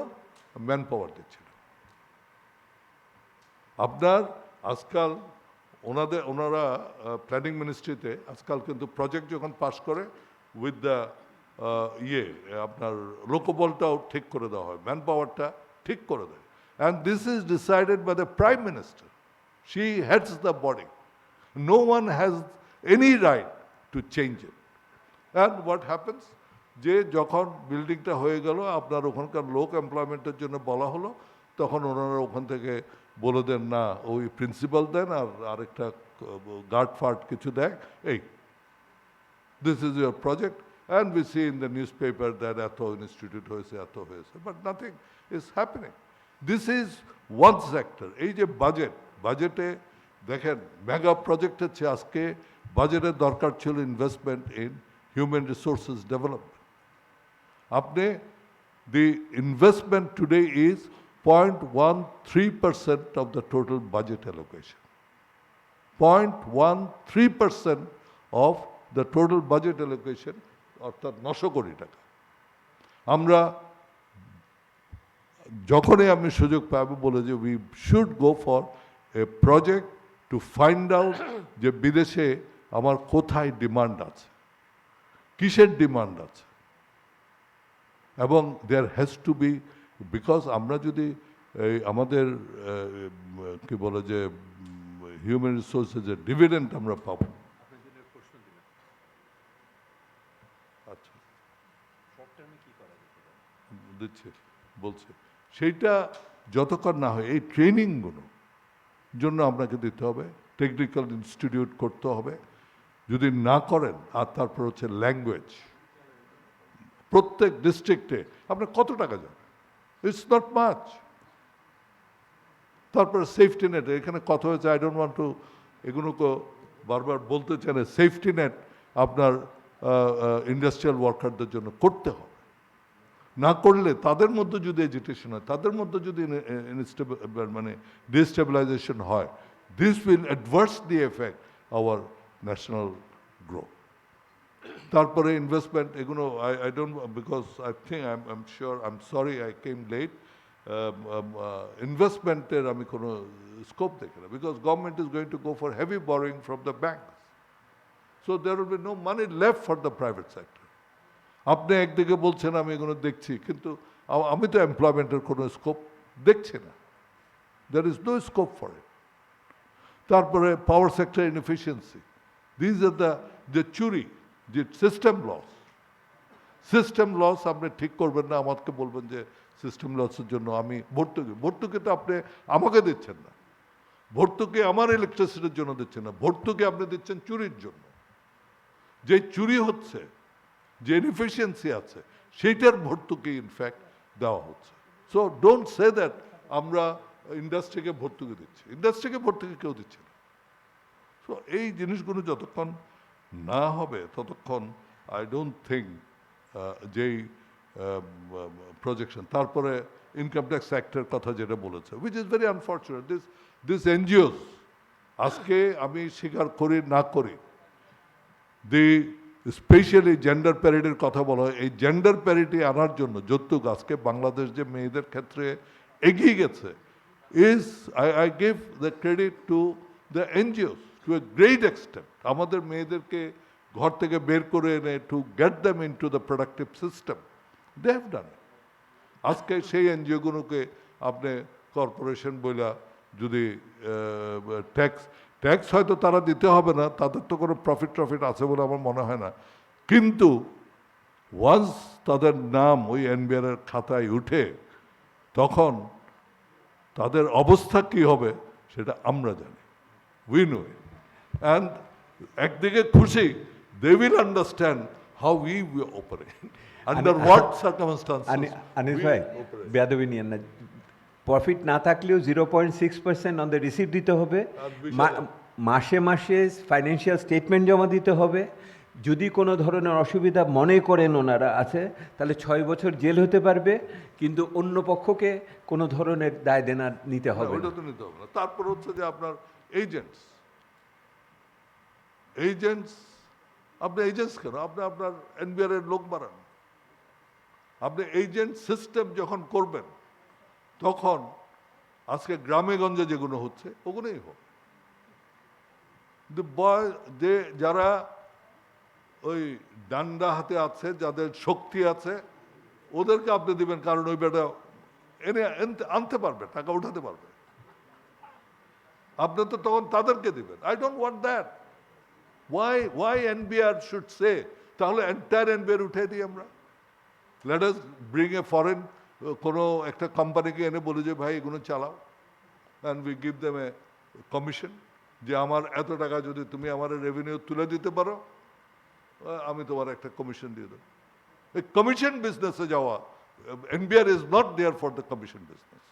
ম্যান পাওয়ার দিচ্ছে না। আপনার আজকাল ওনারা প্ল্যানিং মিনিস্ট্রিতে আজকাল কিন্তু প্রজেক্ট যখন পাস করে উইথ দ্য আপনার লোকবলটাও ঠিক করে দেওয়া হয়, ম্যান পাওয়ারটা ঠিক করে দেয়। And this is decided by the prime minister, she heads the body, no one has any right to change it. And what happens, যে যখন বিল্ডিংটা হয়ে গেল, আপনার ওখানকার লোক এমপ্লয়মেন্টের জন্য বলা হলো, তখন ওনারা ওখান থেকে বলে দেন না, ওই প্রিন্সিপাল দেন আর আরেকটা গার্ড ফার্ড কিছু দেয়, এই this is your project and we see in the news paper that এত ইনস্টিটিউট হয়েছে, এত হয়েছে, but nothing is happening. This is one sector. এই যে বাজেটে দেখেন মেগা প্রজেক্টের চেয়ে আজকে বাজেটের দরকার ছিল investment in human resources development. আপনি the investment today is 0.13% of the total budget allocation. 0.13% of the total budget allocation, অর্থাৎ 900 কোটি টাকা। আমরা যখনই আমি সুযোগ পাবো বলে যে we should go for a project to find out যে বিদেশে আমার কোথায় ডিমান্ড আছে, কিসের ডিমান্ড আছে, এবং there has to be, because আমরা যদি আমাদের কি বলে যে হিউম্যান রিসোর্সেসের ডিভিডেন্ড আমরা পাবো, আচ্ছা দিচ্ছে বলছে, সেইটা যতক্ষণ না হয় এই ট্রেনিংগুলো জন্য আপনাকে দিতে হবে, টেকনিক্যাল ইনস্টিটিউট করতে হবে। যদি না করেন, আর তারপর হচ্ছে ল্যাঙ্গুয়েজ, প্রত্যেক ডিস্ট্রিক্টে আপনার কত টাকা যাবে? It's not much. তারপরে সেফটি নেট, এখানে কথা হয়েছে, আই ডোন্ট ওয়ান্ট টু এগুলোকে বারবার বলতে চাই না, সেফটি নেট আপনার ইন্ডাস্ট্রিয়াল ওয়ার্কারদের জন্য করতে হবে। না করলে তাদের মধ্যে যদি এজিটেশন হয়, তাদের মধ্যে যদি মানে ডিস্টেবিলাইজেশন হয়, this will adversely affect our national growth. তারপরে ইনভেস্টমেন্ট এগুলো I don't, because I think I am sure, I am sorry I came late, ইনভেস্টমেন্টের আমি কোনো স্কোপ দেখি না, because government is going to go for heavy borrowing from the banks, so there will be no money left for the private sector. আপনি একদিকে বলছেন আমি এগুলো দেখছি, কিন্তু আমি তো এমপ্লয়মেন্টের কোনো স্কোপ দেখছি না, there is no scope for it. তারপরে power sector inefficiency, these are the চুরি, যে সিস্টেম লস আপনি ঠিক করবেন না, আমাকে বলবেন যে সিস্টেম লসের জন্য আমি ভর্তুকি তো আপনি আমাকে দিচ্ছেন না, ভর্তুকি আমার ইলেকট্রিসিটির জন্য দিচ্ছেন না, ভর্তুকি আপনি দিচ্ছেন চুরির জন্য। যে চুরি হচ্ছে, যে ইনএফিসিয়েন্সি আছে, সেইটার ভর্তুকি ইনফ্যাক্ট দেওয়া হচ্ছে। সো ডোন্ট সে দ্যাট আমরা ইন্ডাস্ট্রিকে ভর্তুকি দিচ্ছি, ইন্ডাস্ট্রিকে ভর্তুকি কেউ দিচ্ছে না। সো এই জিনিসগুলো যতক্ষণ না হবে ততক্ষণ আই ডোন্ট থিঙ্ক যেই প্রজেকশন। তারপরে ইনকাম ট্যাক্স অ্যাক্টের কথা যেটা বলেছে, which is very unfortunate, this NGOs, আজকে আমি স্বীকার করি না করি, স্পেশালি জেন্ডার প্যারিটির কথা বলা হয়, এই জেন্ডার প্যারিটি আনার জন্য যৌতুক আজকে বাংলাদেশ যে মেয়েদের ক্ষেত্রে এগিয়ে গেছে, is I give the credit to the NGOs to a great extent. আমাদের মেয়েদেরকে ঘর থেকে বের করে এনে to get them into the productive system, they have done. আজকে সেই এনজিওগুলোকে আপনি কর্পোরেশন বইলা যদি ট্যাক্স হয়তো তারা দিতে হবে না, তাদের তো কোনো প্রফিট আছে বলে আমার মনে হয় না, কিন্তু ওয়ান্স তাদের নাম ওই এনবিআর এর খাতায় উঠে তখন তাদের অবস্থা কি হবে সেটা আমরা জানি, উই নো ইট। অ্যান্ড একদিকে খুশি, they will understand how we operate, under what circumstances. Anis ভাই, বেয়াদবি নিয়েন না। প্রফিট না থাকলেও 0.6% অন দ্য রিসিপ্ট দিতে হবে, মাসে মাসে ফাইন্যান্সিয়াল স্টেটমেন্ট জমা দিতে হবে। যদি কোনো ধরনের অসুবিধা মনে করেন ওনারা আছে, তাহলে 6 বছর জেল হতে পারবে, কিন্তু অন্য পক্ষকে কোনো ধরনের দায় দেনা নিতে হবে না। ওটা তো নিতে হবে না। তারপর হচ্ছে যে আপনার এজেন্টস, আপনি এজেন্টস কেন? আপনি আপনার এনবিআর এর লোক বাড়ান। আপনি এজেন্ট সিস্টেম যখন করবেন তখন আজকে গ্রামে গঞ্জে যেগুলো হচ্ছে ওগুলোই হোক। যারা ওই ডান্ডা হাতে আছে, যাদের শক্তি আছে, ওদেরকে আপনি দিবেন, কারণ ওই বেটা এনে আনতে পারবে, টাকা উঠাতে পারবে। আপনি তো তখন তাদেরকে দিবেন। I don't want that. Why NBR should say, তাহলে এন্টায়ার এনবিআর উঠে দিই আমরা। Let us bring a foreign কোনো একটা কোম্পানিকে এনে বলে যে ভাই এগুলো চালাও, and we give them a commission, যে আমার এত টাকা যদি তুমি আমার রেভিনিউ তুলে দিতে পারো, আমি তোমার একটা কমিশন দিয়ে দেবো। এই কমিশন বিজনেসে যাওয়া, NBR is not there for the commission business.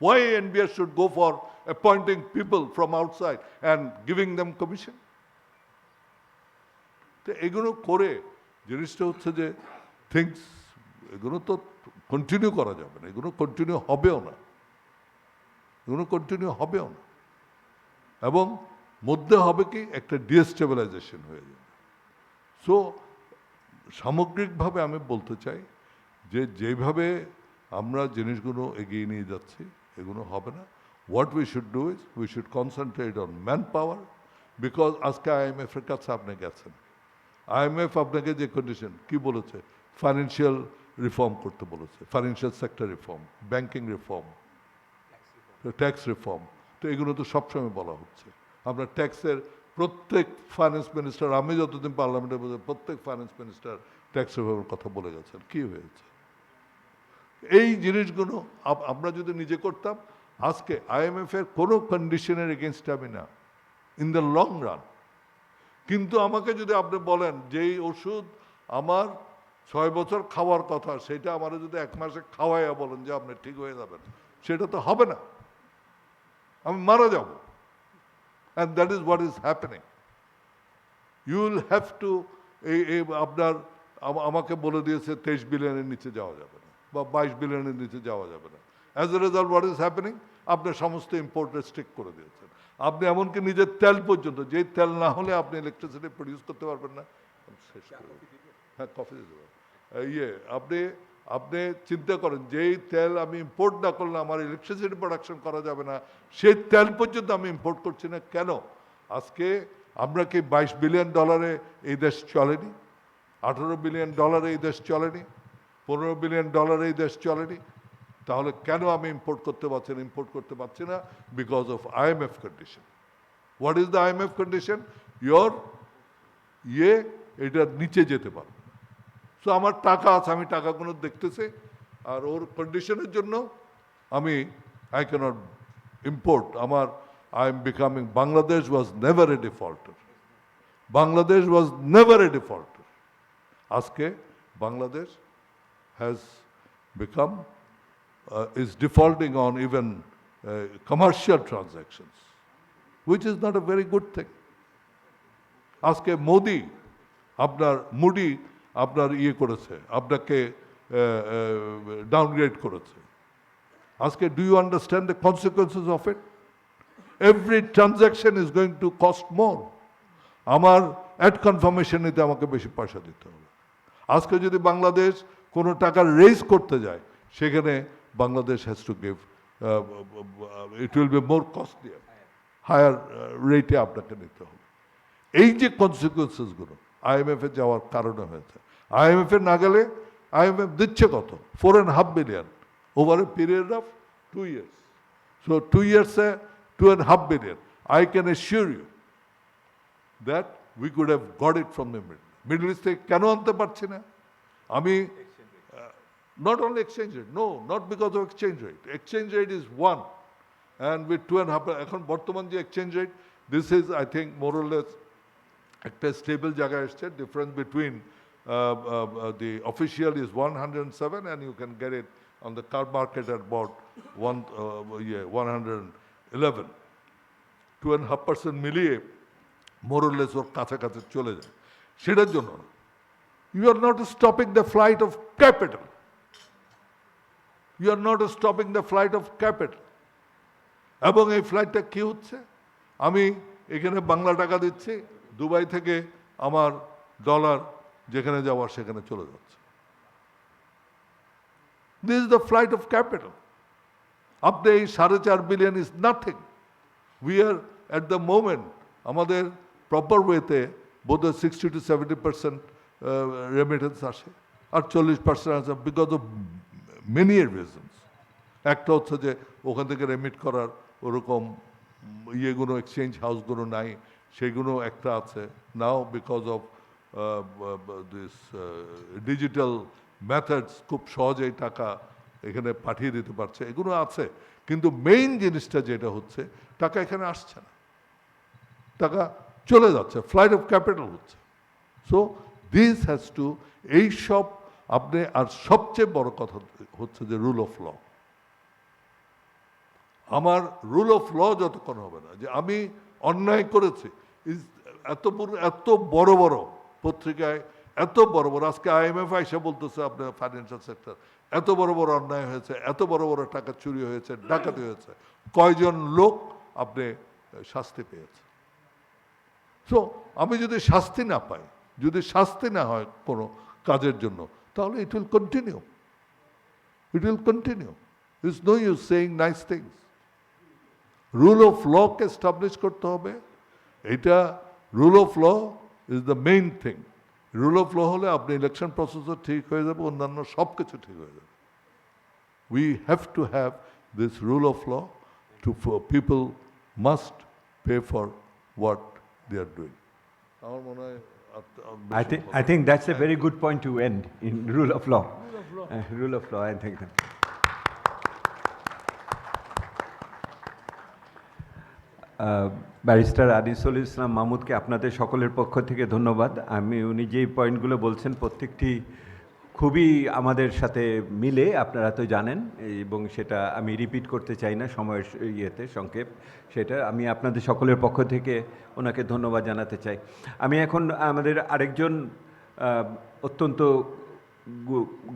Why NBR should go for appointing people from outside and giving them commission? তো এগুলো করে জিনিসটা হচ্ছে যে থিংস, এগুলো তো কন্টিনিউ করা যাবে না, এগুলো কন্টিনিউ হবেও না, এবং মধ্যে হবে কি একটা ডিস্টেবিলাইজেশন হয়ে যাবে। সো সামগ্রিকভাবে আমি বলতে চাই যে যেভাবে আমরা জিনিসগুলো এগিয়ে নিয়ে যাচ্ছি এগুলো হবে না। What we should do is we should concentrate on man power, because আজকে IMF এর কাছে আপনি গেছেন, IMF আপনাকে যে কন্ডিশন কি বলেছে, ফাইন্যান্সিয়াল রিফর্ম করতে বলেছে, financial sector reform, banking reform, tax reform. তো এগুলো তো সবসময় বলা হচ্ছে। আপনার ট্যাক্সের প্রত্যেক ফাইন্যান্স মিনিস্টার, আমি যতদিন পার্লামেন্টে বলছি, প্রত্যেক ফাইন্যান্স মিনিস্টার ট্যাক্স রিফর্মের কথা বলে গেছেন। কি হয়েছে? এই জিনিসগুলো আমরা যদি নিজে করতাম, আজকে IMF এর কোনো কন্ডিশনের এগেনস্ট আমি না, ইন দ্য লং রান। কিন্তু আমাকে যদি আপনি বলেন যেই ওষুধ আমার 6 বছর খাওয়ার কথা, সেটা আমার যদি 1 মাসে খাওয়াইয়া বলেন যে আপনি ঠিক হয়ে যাবেন, সেটা তো হবে না, আমি মারা যাব। And that is what is happening. You will have to, আপনার আমাকে বলে দিয়েছে 23 বিলিয়নের নিচে যাওয়া যাবে না, বা 22 বিলিয়নের নিচে যাওয়া যাবে না। As a result what is happening, আপনি সমস্ত ইম্পোর্ট রেস্ট্রিক্ট করে দিয়েছেন। আপনি এমনকি নিজের তেল পর্যন্ত, যেই তেল না হলে আপনি ইলেকট্রিসিটি প্রডিউস করতে পারবেন না। শেষ করে, হ্যাঁ কফি দিয়ে দেবো। আপনি চিন্তা করেন, যেই তেল আমি ইম্পোর্ট না করলে আমার ইলেকট্রিসিটি প্রোডাকশন করা যাবে না, সেই তেল পর্যন্ত আমি ইম্পোর্ট করছি না। কেন? আজকে আমরা কি 22 বিলিয়ন ডলারে এই দেশ চলেনি? 18 বিলিয়ন ডলারে এই দেশ চলেনি? 15 বিলিয়ন ডলারে এই দেশ চলেনি? তাহলে কেন আমি ইম্পোর্ট করতে পারছি না? Because of IMF condition. What is the IMF condition? এটার নিচে যেতে পারবে। সো আমার টাকা আছে, আমি টাকাগুলো দেখতেছি, আর ওর কন্ডিশনের জন্য I cannot import. I am becoming, Bangladesh was never a defaulter. Bangladesh was never a defaulter. Aske, Bangladesh has become, is defaulting on even commercial transactions, which is not a very good thing. Aske Modi, Moody, আপনার করেছে, আপনাকে downgrade করেছে। আজকে do you understand the consequences of it? Every transaction is going to cost more. আমার add confirmation নিতে আমাকে বেশি পয়সা দিতে হবে। আজকে যদি বাংলাদেশ কোনো টাকা রেজ করতে যায়, সেখানে Bangladesh has to give, it will be more costly, higher রেটে আপনাকে নিতে হবে। এই যে কনসিকুয়েন্সেসগুলো IMF এ যাওয়ার কারণে হয়েছে। IMF এ না গেলে, IMF দিচ্ছে কত? 4.5 billion over a period of 2 years. So 2 years A 2.5 billion. I can assure you that we could have got it from the Middle East. কেন আনতে পারছি না? আমি not only exchange rate, no, not because of exchange rate. Exchange rate is one, and with 2.5, এখন বর্তমান যে exchange rate, this is, I think, more or less একটা stable জায়গায় এসছে. Difference between the official is 107, and you can get it on the car market at about 111. 2.5% মিলিয়ে more or less ওর কাছাকাছি চলে যায়. সেটার জন্য you are not stopping the flight of capital. You are not stopping the flight of capital. এবং এই ফ্লাইটটা কি হচ্ছে? আমি এখানে বাংলা টাকা দিচ্ছি, দুবাই থেকে আমার ডলার যেখানে যাওয়ার সেখানে চলে যাচ্ছে. This is the flight of capital. আপনি এই 4.5 billion is nothing. We are at the moment, আমাদের প্রপার ওয়েতে বোধহয় 60 to 70% রেমিটেন্স আসে, আর 40% আসে বিকজ অফ মেনি রিজনস. একটা হচ্ছে যে ওখান থেকে রেমিট করার ওরকম ইয়েগুলো, এক্সচেঞ্জ হাউসগুলো নাই, সেগুলো একটা আছে. Now because of this digital methods খুব সহজেই টাকা এখানে পাঠিয়ে দিতে পারছে, এগুলো আছে. কিন্তু মেইন জিনিসটা যেটা হচ্ছে, টাকা এখানে আসছে না, টাকা চলে যাচ্ছে, ফ্লাইট অফ ক্যাপিটাল হচ্ছে. সো দিস হ্যাজ টু, এইসব আপনি, আর সবচেয়ে বড় কথা হচ্ছে যে রুল অফ ল. আমার রুল অফ ল যতক্ষণ হবে না, যে আমি অন্যায় করেছি, এত বড় বড় পত্রিকায়, এত বড় বড়, আজকে IMF এসে বলতেছে আপনার ফাইন্যান্সিয়াল সেক্টর এত বড় বড় অন্যায় হয়েছে, এত বড় বড় টাকা চুরি হয়েছে, ডাকাতি হয়েছে, কয়জন লোক আপনি শাস্তি পেয়েছে. সো আমি যদি শাস্তি না পাই, যদি শাস্তি না হয় কোনো কাজের জন্য, তাহলে it will continue. It will continue. It's no use saying nice things. Rule of লকে এস্টাবলিশ করতে হবে. এটা rule of law is the main thing. Rule of law হলে আপনি ইলেকশন প্রসেসও ঠিক হয়ে যাবে, অন্যান্য সব কিছু ঠিক হয়ে যাবে. We have to have this rule of law. To people must pay for what they are doing. I think that's a very good point to end in rule of law. Rule of law, I think. Barrister Anisul Islam মাহমুদকে আপনাদের সকলের পক্ষ থেকে ধন্যবাদ. উনি যেই পয়েন্টগুলো বলছেন প্রত্যেকটি খুবই আমাদের সাথে মিলে, আপনারা তো জানেন, এবং সেটা আমি রিপিট করতে চাই না সময়ের ইয়েতে সংক্ষেপ. সেটা আমি আপনাদের সকলের পক্ষ থেকে ওনাকে ধন্যবাদ জানাতে চাই. আমি এখন আমাদের আরেকজন অত্যন্ত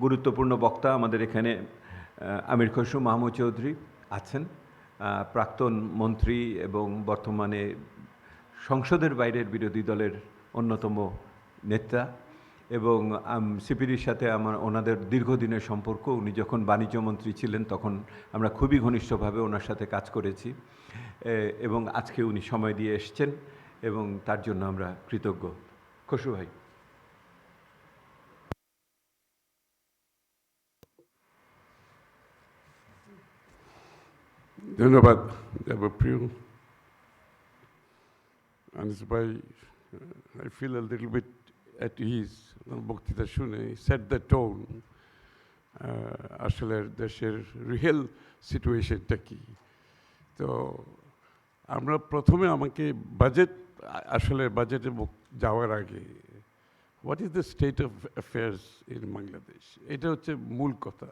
গুরুত্বপূর্ণ বক্তা আমাদের এখানে আমির খসরু মাহমুদ চৌধুরী আছেন, প্রাক্তন মন্ত্রী এবং বর্তমানে সংসদের বাইরের বিরোধী দলের অন্যতম নেতা, এবং সিপিডির সাথে ওনাদের দীর্ঘদিনের সম্পর্ক. উনি যখন বাণিজ্য মন্ত্রী ছিলেন তখন আমরা খুবই ঘনিষ্ঠভাবে ওনার সাথে কাজ করেছি, এবং আজকে উনি সময় দিয়ে এসছেন এবং তার জন্য আমরা কৃতজ্ঞ. খসরু ভাই. ধন্যবাদ দেবপ্রিয়. আনিস ভাই, I feel a little bit at ease. বক্তৃতা শুনে সেট দ্য টোন. আসলে দেশের রিয়েল সিচুয়েশনটা কি. তো আমরা প্রথমে আমাকে বাজেট, আসলে বাজেটে যাওয়ার আগে what is the state of affairs in Bangladesh, এটা হচ্ছে মূল কথা.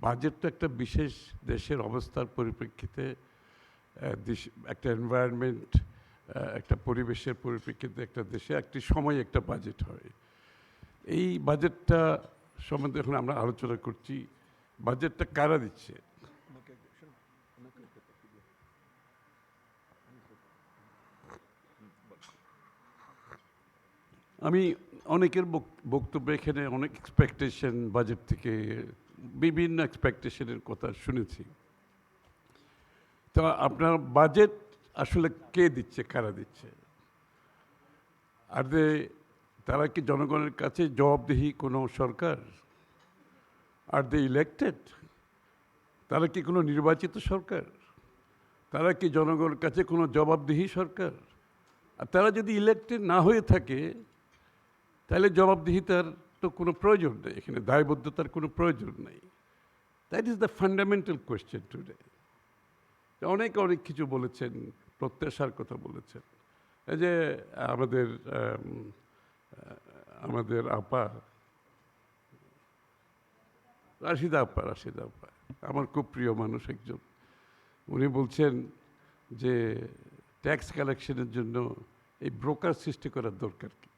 বাজেট তো একটা বিশেষ দেশের অবস্থার পরিপ্রেক্ষিতে, একটা এনভায়রনমেন্ট, একটা পরিবেশের পরিপ্রেক্ষিতে একটা দেশে একটি সময় একটা বাজেট হয়. এই বাজেটটা সম্বন্ধে এখন আমরা আলোচনা করছি. বাজেটটা কারা দিচ্ছে? আমি অনেকের বক্তব্য এখানে অনেক এক্সপেকটেশন বাজেট থেকে, বিভিন্ন এক্সপেকটেশনের কথা শুনেছি. তো আপনার বাজেট আসলে কে দিচ্ছে, কারা দিচ্ছে? আর তারা কি জনগণের কাছে জবাবদিহি কোনো সরকার? আর দে ইলেক্টেড? তারা কি কোনো নির্বাচিত সরকার? তারা কি জনগণের কাছে কোনো জবাবদিহি সরকার? আর তারা যদি ইলেক্টেড না হয়ে থাকে, তাহলে জবাবদিহিতার তো কোনো প্রয়োজন নেই, এখানে দায়বদ্ধতার কোনো প্রয়োজন নেই। That is the fundamental question today. অনেকে অনেক কিছু বলেছেন, প্রত্যাশার কথা বলেছেন। এই যে আমাদের আপা রাশিদা আপা আমার খুব প্রিয় মানুষ একজন, উনি বলছেন যে ট্যাক্স কালেকশনের জন্য এই ব্রোকার সৃষ্টি করার দরকার কি?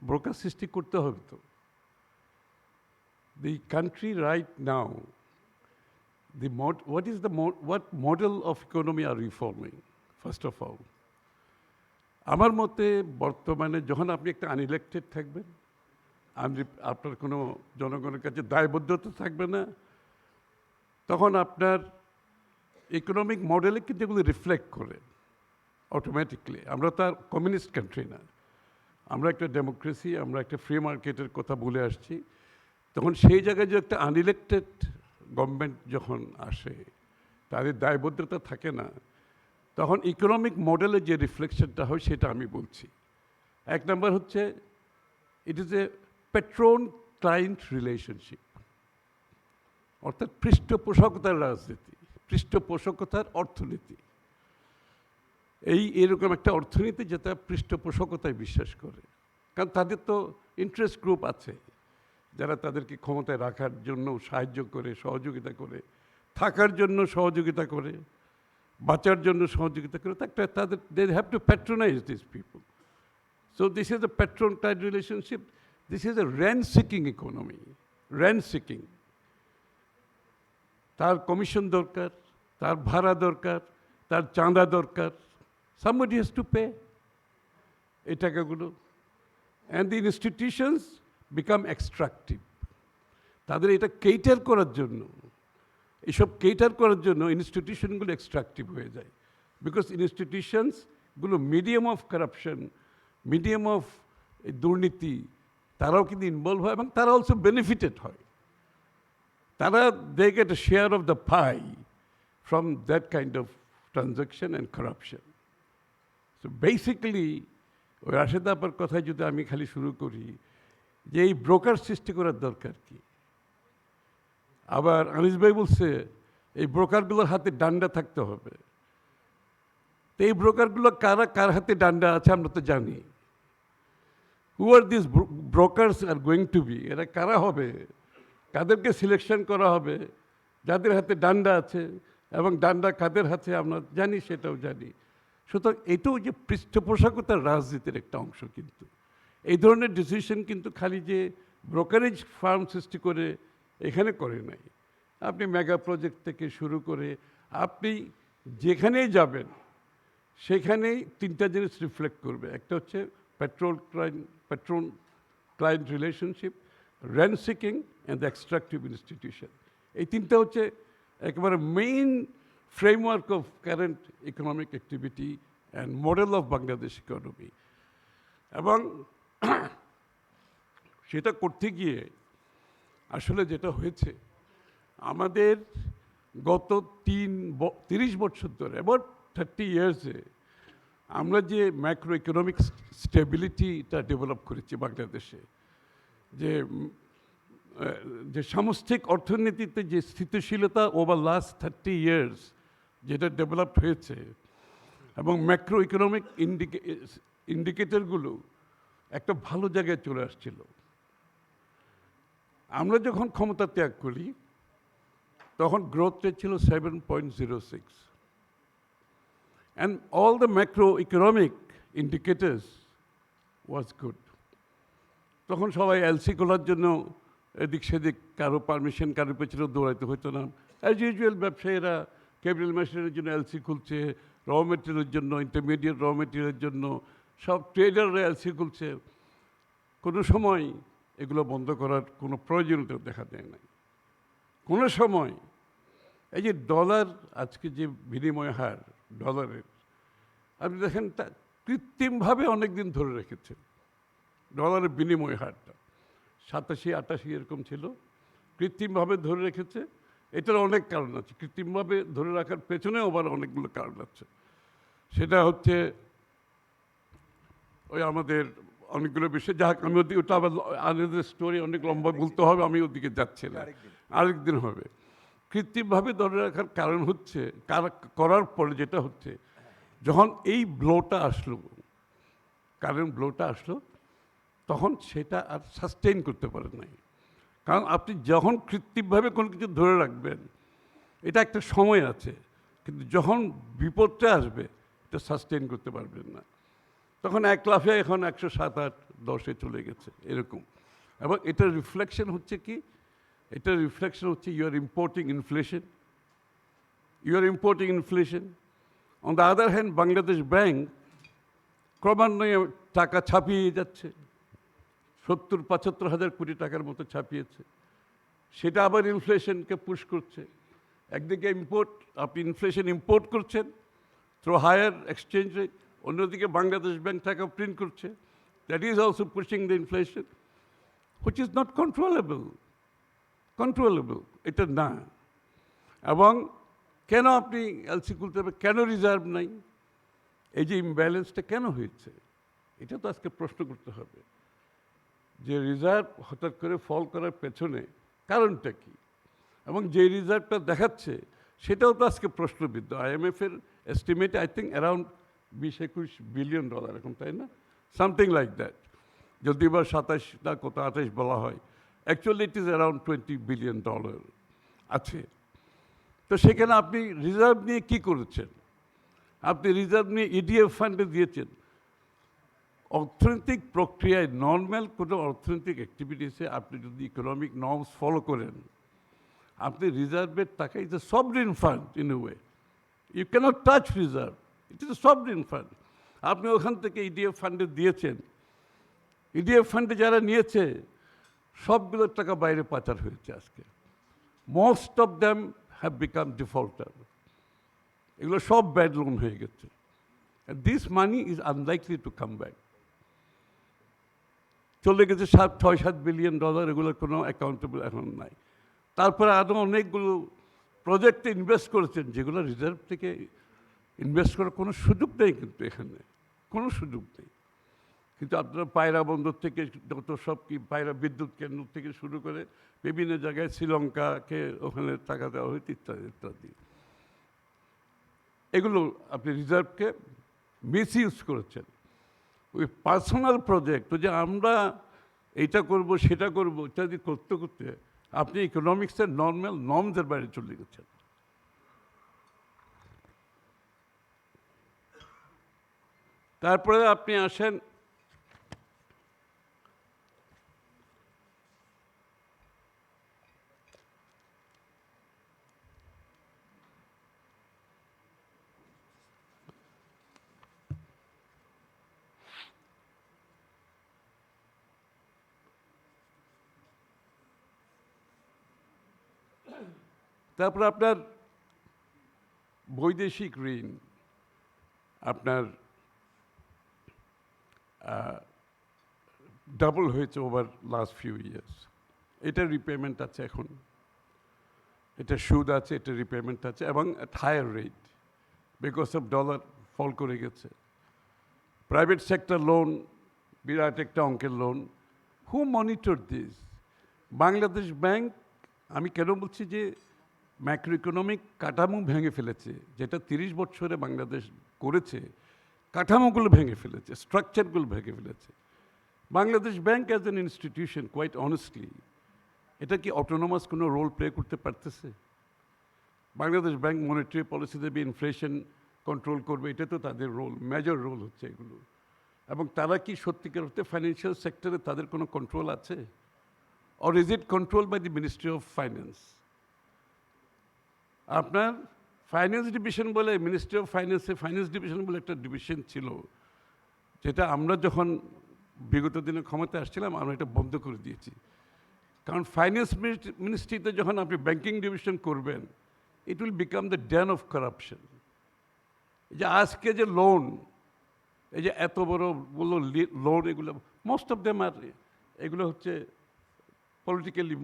ব্রোকার সৃষ্টি করতে হবে তো। The country right now, what model of economy are we forming, first of all? আমার মতে বর্তমানে যখন আপনি একটা আনইলেক্টেড থাকবেন, আপনার কোনো জনগণের কাছে দায়বদ্ধতা থাকবে না, তখন আপনার ইকোনমিক মডেলে কিন্তু এগুলো রিফ্লেক্ট করে অটোমেটিকলি। আমরা তো আর কমিউনিস্ট কান্ট্রি না, আমরা একটা ডেমোক্রেসি, আমরা একটা ফ্রি মার্কেটের কথা বলে আসছি। তখন সেই জায়গায় যে একটা আনইলেক্টেড গভর্নমেন্ট যখন আসে, তাদের দায়বদ্ধতা থাকে না, তখন ইকোনমিক মডেলে যে রিফ্লেকশনটা হয় সেটা আমি বলছি। এক নম্বর হচ্ছে ইট is A patron client relationship, অর্থাৎ পৃষ্ঠপোষকতার রাজনীতি, পৃষ্ঠপোষকতার অর্থনীতি। এরকম একটা অর্থনীতি যেটা পৃষ্ঠপোষকতায় বিশ্বাস করে, কারণ তাদের তো ইন্টারেস্ট গ্রুপ আছে যারা তাদেরকে ক্ষমতায় রাখার জন্য সাহায্য করে, সহযোগিতা করে, থাকার জন্য সহযোগিতা করে, বাঁচার জন্য সহযোগিতা করে। তাদের they have to patronise this people. So this is a patron client relationship, this is a rent seeking economy. Rent seeking, তার কমিশন দরকার, তার ভাড়া দরকার, তার চাঁদা দরকার। somebody has to pay এই টাকাগুলো। and the institutions become extractive, তাদের এটা কেটার করার জন্য, এইসব কেটার করার জন্য ইনস্টিটিউশনগুলো এক্সট্রাকটিভ হয়ে যায়। বিকজ ইনস্টিটিউশনসগুলো medium of corruption, medium of দুর্নীতি, তারাও কিন্তু ইনভলভ হয় এবং তারা অলসো বেনিফিটেড হয়। তারা they get a share of the pie from that kind of transaction and corruption. So basically ওই রাশেদ আপার কথায় যদি আমি খালি শুরু করি যে এই ব্রোকার সৃষ্টি করার দরকার কি, আবার আনিস ভাই বলছে এই ব্রোকারগুলোর হাতে ডান্ডা থাকতে হবে। তো এই ব্রোকারগুলো কার হাতে ডান্ডা আছে আমরা তো জানি। Who are this brokers are going to be, এরা কারা হবে, কাদেরকে সিলেকশন করা হবে, যাদের হাতে ডান্ডা আছে, এবং ডান্ডা কাদের হাতে আমরা জানি, সেটাও জানি। সুতরাং এটাও যে পৃষ্ঠপোষকতার রাজনীতির একটা অংশ। কিন্তু এই ধরনের ডিসিশন কিন্তু খালি যে ব্রোকারেজ ফার্ম সৃষ্টি করে এখানে করে নাই। আপনি মেগা প্রজেক্ট থেকে শুরু করে আপনি যেখানেই যাবেন সেখানেই তিনটা জিনিস রিফ্লেক্ট করবে। একটা হচ্ছে patron client relationship, rent seeking and the extractive institution. এই তিনটা হচ্ছে একেবারে main framework of current economic activity and model of Bangladesh economy. এবং সেটা করতে গিয়ে আসলে যেটা হয়েছে, আমাদের গত 30 বছর ধরে, অ্যাবাউট 30 ইয়ার্সে আমরা যে ম্যাক্রো ইকোনমিক স্টেবিলিটিটা ডেভেলপ করেছি বাংলাদেশে, যে সামষ্টিক অর্থনীতিতে যে স্থিতিশীলতা ওভার লাস্ট 30 ইয়ার্স যেটা ডেভেলপ হয়েছে, এবং ম্যাক্রো ইকোনমিক ইন্ডিকেটরগুলো একটা ভালো জায়গায় চলে আসছিল। আমরা যখন ক্ষমতা ত্যাগ করি তখন গ্রোথ রেট ছিল 7.06, and all the macroeconomic indicators was good. তখন সবাই এলসি খোলার জন্য এদিক সেদিক কারো পারমিশন কারো পেছনে দৌড়াইতে হতো না। অ্যাজ ইউজুয়াল ব্যবসায়ীরা ক্যাপিটাল মেশিনের জন্য এলসি খুলছে, র মেটেরিয়ালের জন্য, ইন্টারমিডিয়েট র মেটেরিয়ালের জন্য, সব ট্রেডাররা এলসি খুলছে। কোনো সময় এগুলো বন্ধ করার কোনো প্রয়োজনীয়তা দেখা দেয় না। কোনো সময় এই যে ডলার, আজকে যে বিনিময় হার ডলারের, আপনি দেখেন তা কৃত্রিমভাবে অনেক দিন ধরে রেখেছে। ডলারের বিনিময় হারটা 87-88 এরকম ছিল, কৃত্রিমভাবে ধরে রেখেছে। এটার অনেক কারণ আছে, কৃত্রিমভাবে ধরে রাখার পেছনেও আবার অনেকগুলো কারণ আছে। সেটা হচ্ছে ওই আমাদের অনেকগুলো বিষয়, যাক আমি ওদিকে ওটা আবার আলাদা স্টোরি, অনেক লম্বা বলতে হবে, আমি ওদিকে যাচ্ছি না, আরেকদিন হবে। কৃত্রিমভাবে ধরে রাখার কারণ হচ্ছে করার পরে যেটা হচ্ছে, যখন এই ব্লোটা আসলো, কারেন্ট ব্লোটা আসলো, তখন সেটা আর সাস্টেইন করতে পারে নাই। কারণ আপনি যখন কৃত্রিমভাবে কোনো কিছু ধরে রাখবেন, এটা একটা সময় আছে, কিন্তু যখন বিপদটা আসবে এটা সাস্টেইন করতে পারবেন না। তখন এক লাফে এখন 107-8-10-এ চলে গেছে এরকম। এবং এটার রিফ্লেকশন হচ্ছে কি, এটার রিফ্লেকশন হচ্ছে you are importing inflation, on the other hand Bangladesh Bank ক্রমান্বয়ে টাকা ছাপিয়ে যাচ্ছে, 70-75 হাজার কোটি টাকার মতো ছাপিয়েছে। সেটা আবার ইনফ্লেশনকে পুশ করছে। একদিকে আপনি ইনফ্লেশন ইম্পোর্ট করছেন থ্রু হায়ার এক্সচেঞ্জ রেট, অন্যদিকে বাংলাদেশ ব্যাংক টাকা প্রিন্ট করছে, that is also pushing the inflation, which is not controllable, এটা না। এবং কেন আপনি এলসি খুলতে হবে, কেন রিজার্ভ নাই, এই যে ইমব্যালেন্সটা কেন হয়েছে, এটা তো আজকে প্রশ্ন করতে হবে। যে রিজার্ভ হঠাৎ করে ফল করার পেছনে কারণটা কি, এবং যে রিজার্ভটা দেখাচ্ছে সেটাও তো আজকে প্রশ্নবিদ্ধ। IMF-এর estimate I think around 20-21 billion dollar এখন, তাই না, সামথিং লাইক দ্যাট। যদি বা 27 না কত 28 বলা হয়, actually it is around 20 billion dollar আছে। তো সেখানে আপনি রিজার্ভ নিয়ে কি করেছেন? আপনি রিজার্ভ নিয়ে EDF ফান্ডে দিয়েছেন। অর্থনৈতিক প্রক্রিয়ায় নর্মাল কোনো অর্থনৈতিক অ্যাক্টিভিটিসে আপনি যদি ইকোনমিক নর্মস ফলো করেন, আপনি রিজার্ভের টাকা is a sovereign fund in a way, you cannot touch reserve, it is a sovereign fund. আপনি ওখান থেকে EDF ফান্ডে দিয়েছেন, EDF ফান্ডে যারা নিয়েছে সবগুলোর টাকা বাইরে পাচার হয়েছে আজকে। Most of them have become defaulter, এগুলো সব ব্যাড লোন হয়ে গেছে। দিস মানি ইজ আনলাইকলি টু কাম ব্যাক। চলে গেছে 6-7 বিলিয়ন ডলার, এগুলোর কোনো অ্যাকাউন্টেবল এখন নাই। তারপরে আরও অনেকগুলো প্রজেক্টে ইনভেস্ট করেছেন যেগুলো রিজার্ভ থেকে ইনভেস্ট করার কোনো সুযোগ নেই, কিন্তু এখানে কোনো সুযোগ নেই। কিন্তু আপনারা পায়রা বন্দর থেকে যত সব কি পায়রা বিদ্যুৎ কেন্দ্র থেকে শুরু করে বিভিন্ন জায়গায় শ্রীলঙ্কাকে ওখানে টাকা দেওয়া হয়েছে ইত্যাদি ইত্যাদি, এগুলো আপনি রিজার্ভকে মিসইউজ করেছেন। ওই পার্সোনাল প্রজেক্ট, যে আমরা এইটা করব সেটা করব ইত্যাদি করতে করতে আপনি ইকোনমিক্সের নর্মাল নর্মসের বাইরে চলে গেছেন। তারপরে আপনি আসেন তারপরে আপনার বৈদেশিক ঋণ আপনার ডাবল হয়েছে ওভার লাস্ট ফিউ ইয়ার্স। এটা রিপেমেন্ট আছে এখন, এটা সুদ আছে, এটা রিপেমেন্ট আছে, এবং at higher rate because of dollar fall করে গেছে। প্রাইভেট সেক্টর লোন বিরাট একটা অঙ্কের loan. Who monitor this? Bangladesh bank. আমি কেন বলছি যে ম্যাক্রোইকোনমিক কাঠামো ভেঙে ফেলেছে, যেটা 30 বছরে বাংলাদেশ করেছে, কাঠামোগুলো ভেঙে ফেলেছে, স্ট্রাকচারগুলো ভেঙে ফেলেছে। Bangladesh Bank as an institution, quite honestly, এটা কি অটোনোমাস কোনো রোল প্লে করতে পারতেছে? বাংলাদেশ ব্যাংক মনিটারি পলিসি দেবে, ইনফ্লেশন কন্ট্রোল করবে, এটা তো তাদের রোল, মেজর রোল হচ্ছে এগুলো। এবং তারা কি সত্যিকার অর্থে ফাইন্যান্সিয়াল সেক্টরে তাদের কোনো কন্ট্রোল আছে? Or is it control by the Ministry of Finance? আপনার ফাইন্যান্স ডিভিশন বলে, মিনিস্ট্রি অফ ফাইন্যান্সে ফাইন্যান্স ডিভিশন বলে একটা ডিভিশন ছিল, যেটা আমরা যখন বিগত দিনে ক্ষমতায় আসছিলাম আমরা এটা বন্ধ করে দিয়েছি। কারণ ফাইন্যান্স মিনিস্ট্রিতে যখন আপনি ব্যাংকিং ডিভিশন করবেন, it will become the den of corruption. এই যে আজকে যে লোন, এই যে এত বড় বললো লোন, এগুলো মোস্ট অফ দেম আর এগুলো হচ্ছে পলিটিক্যালি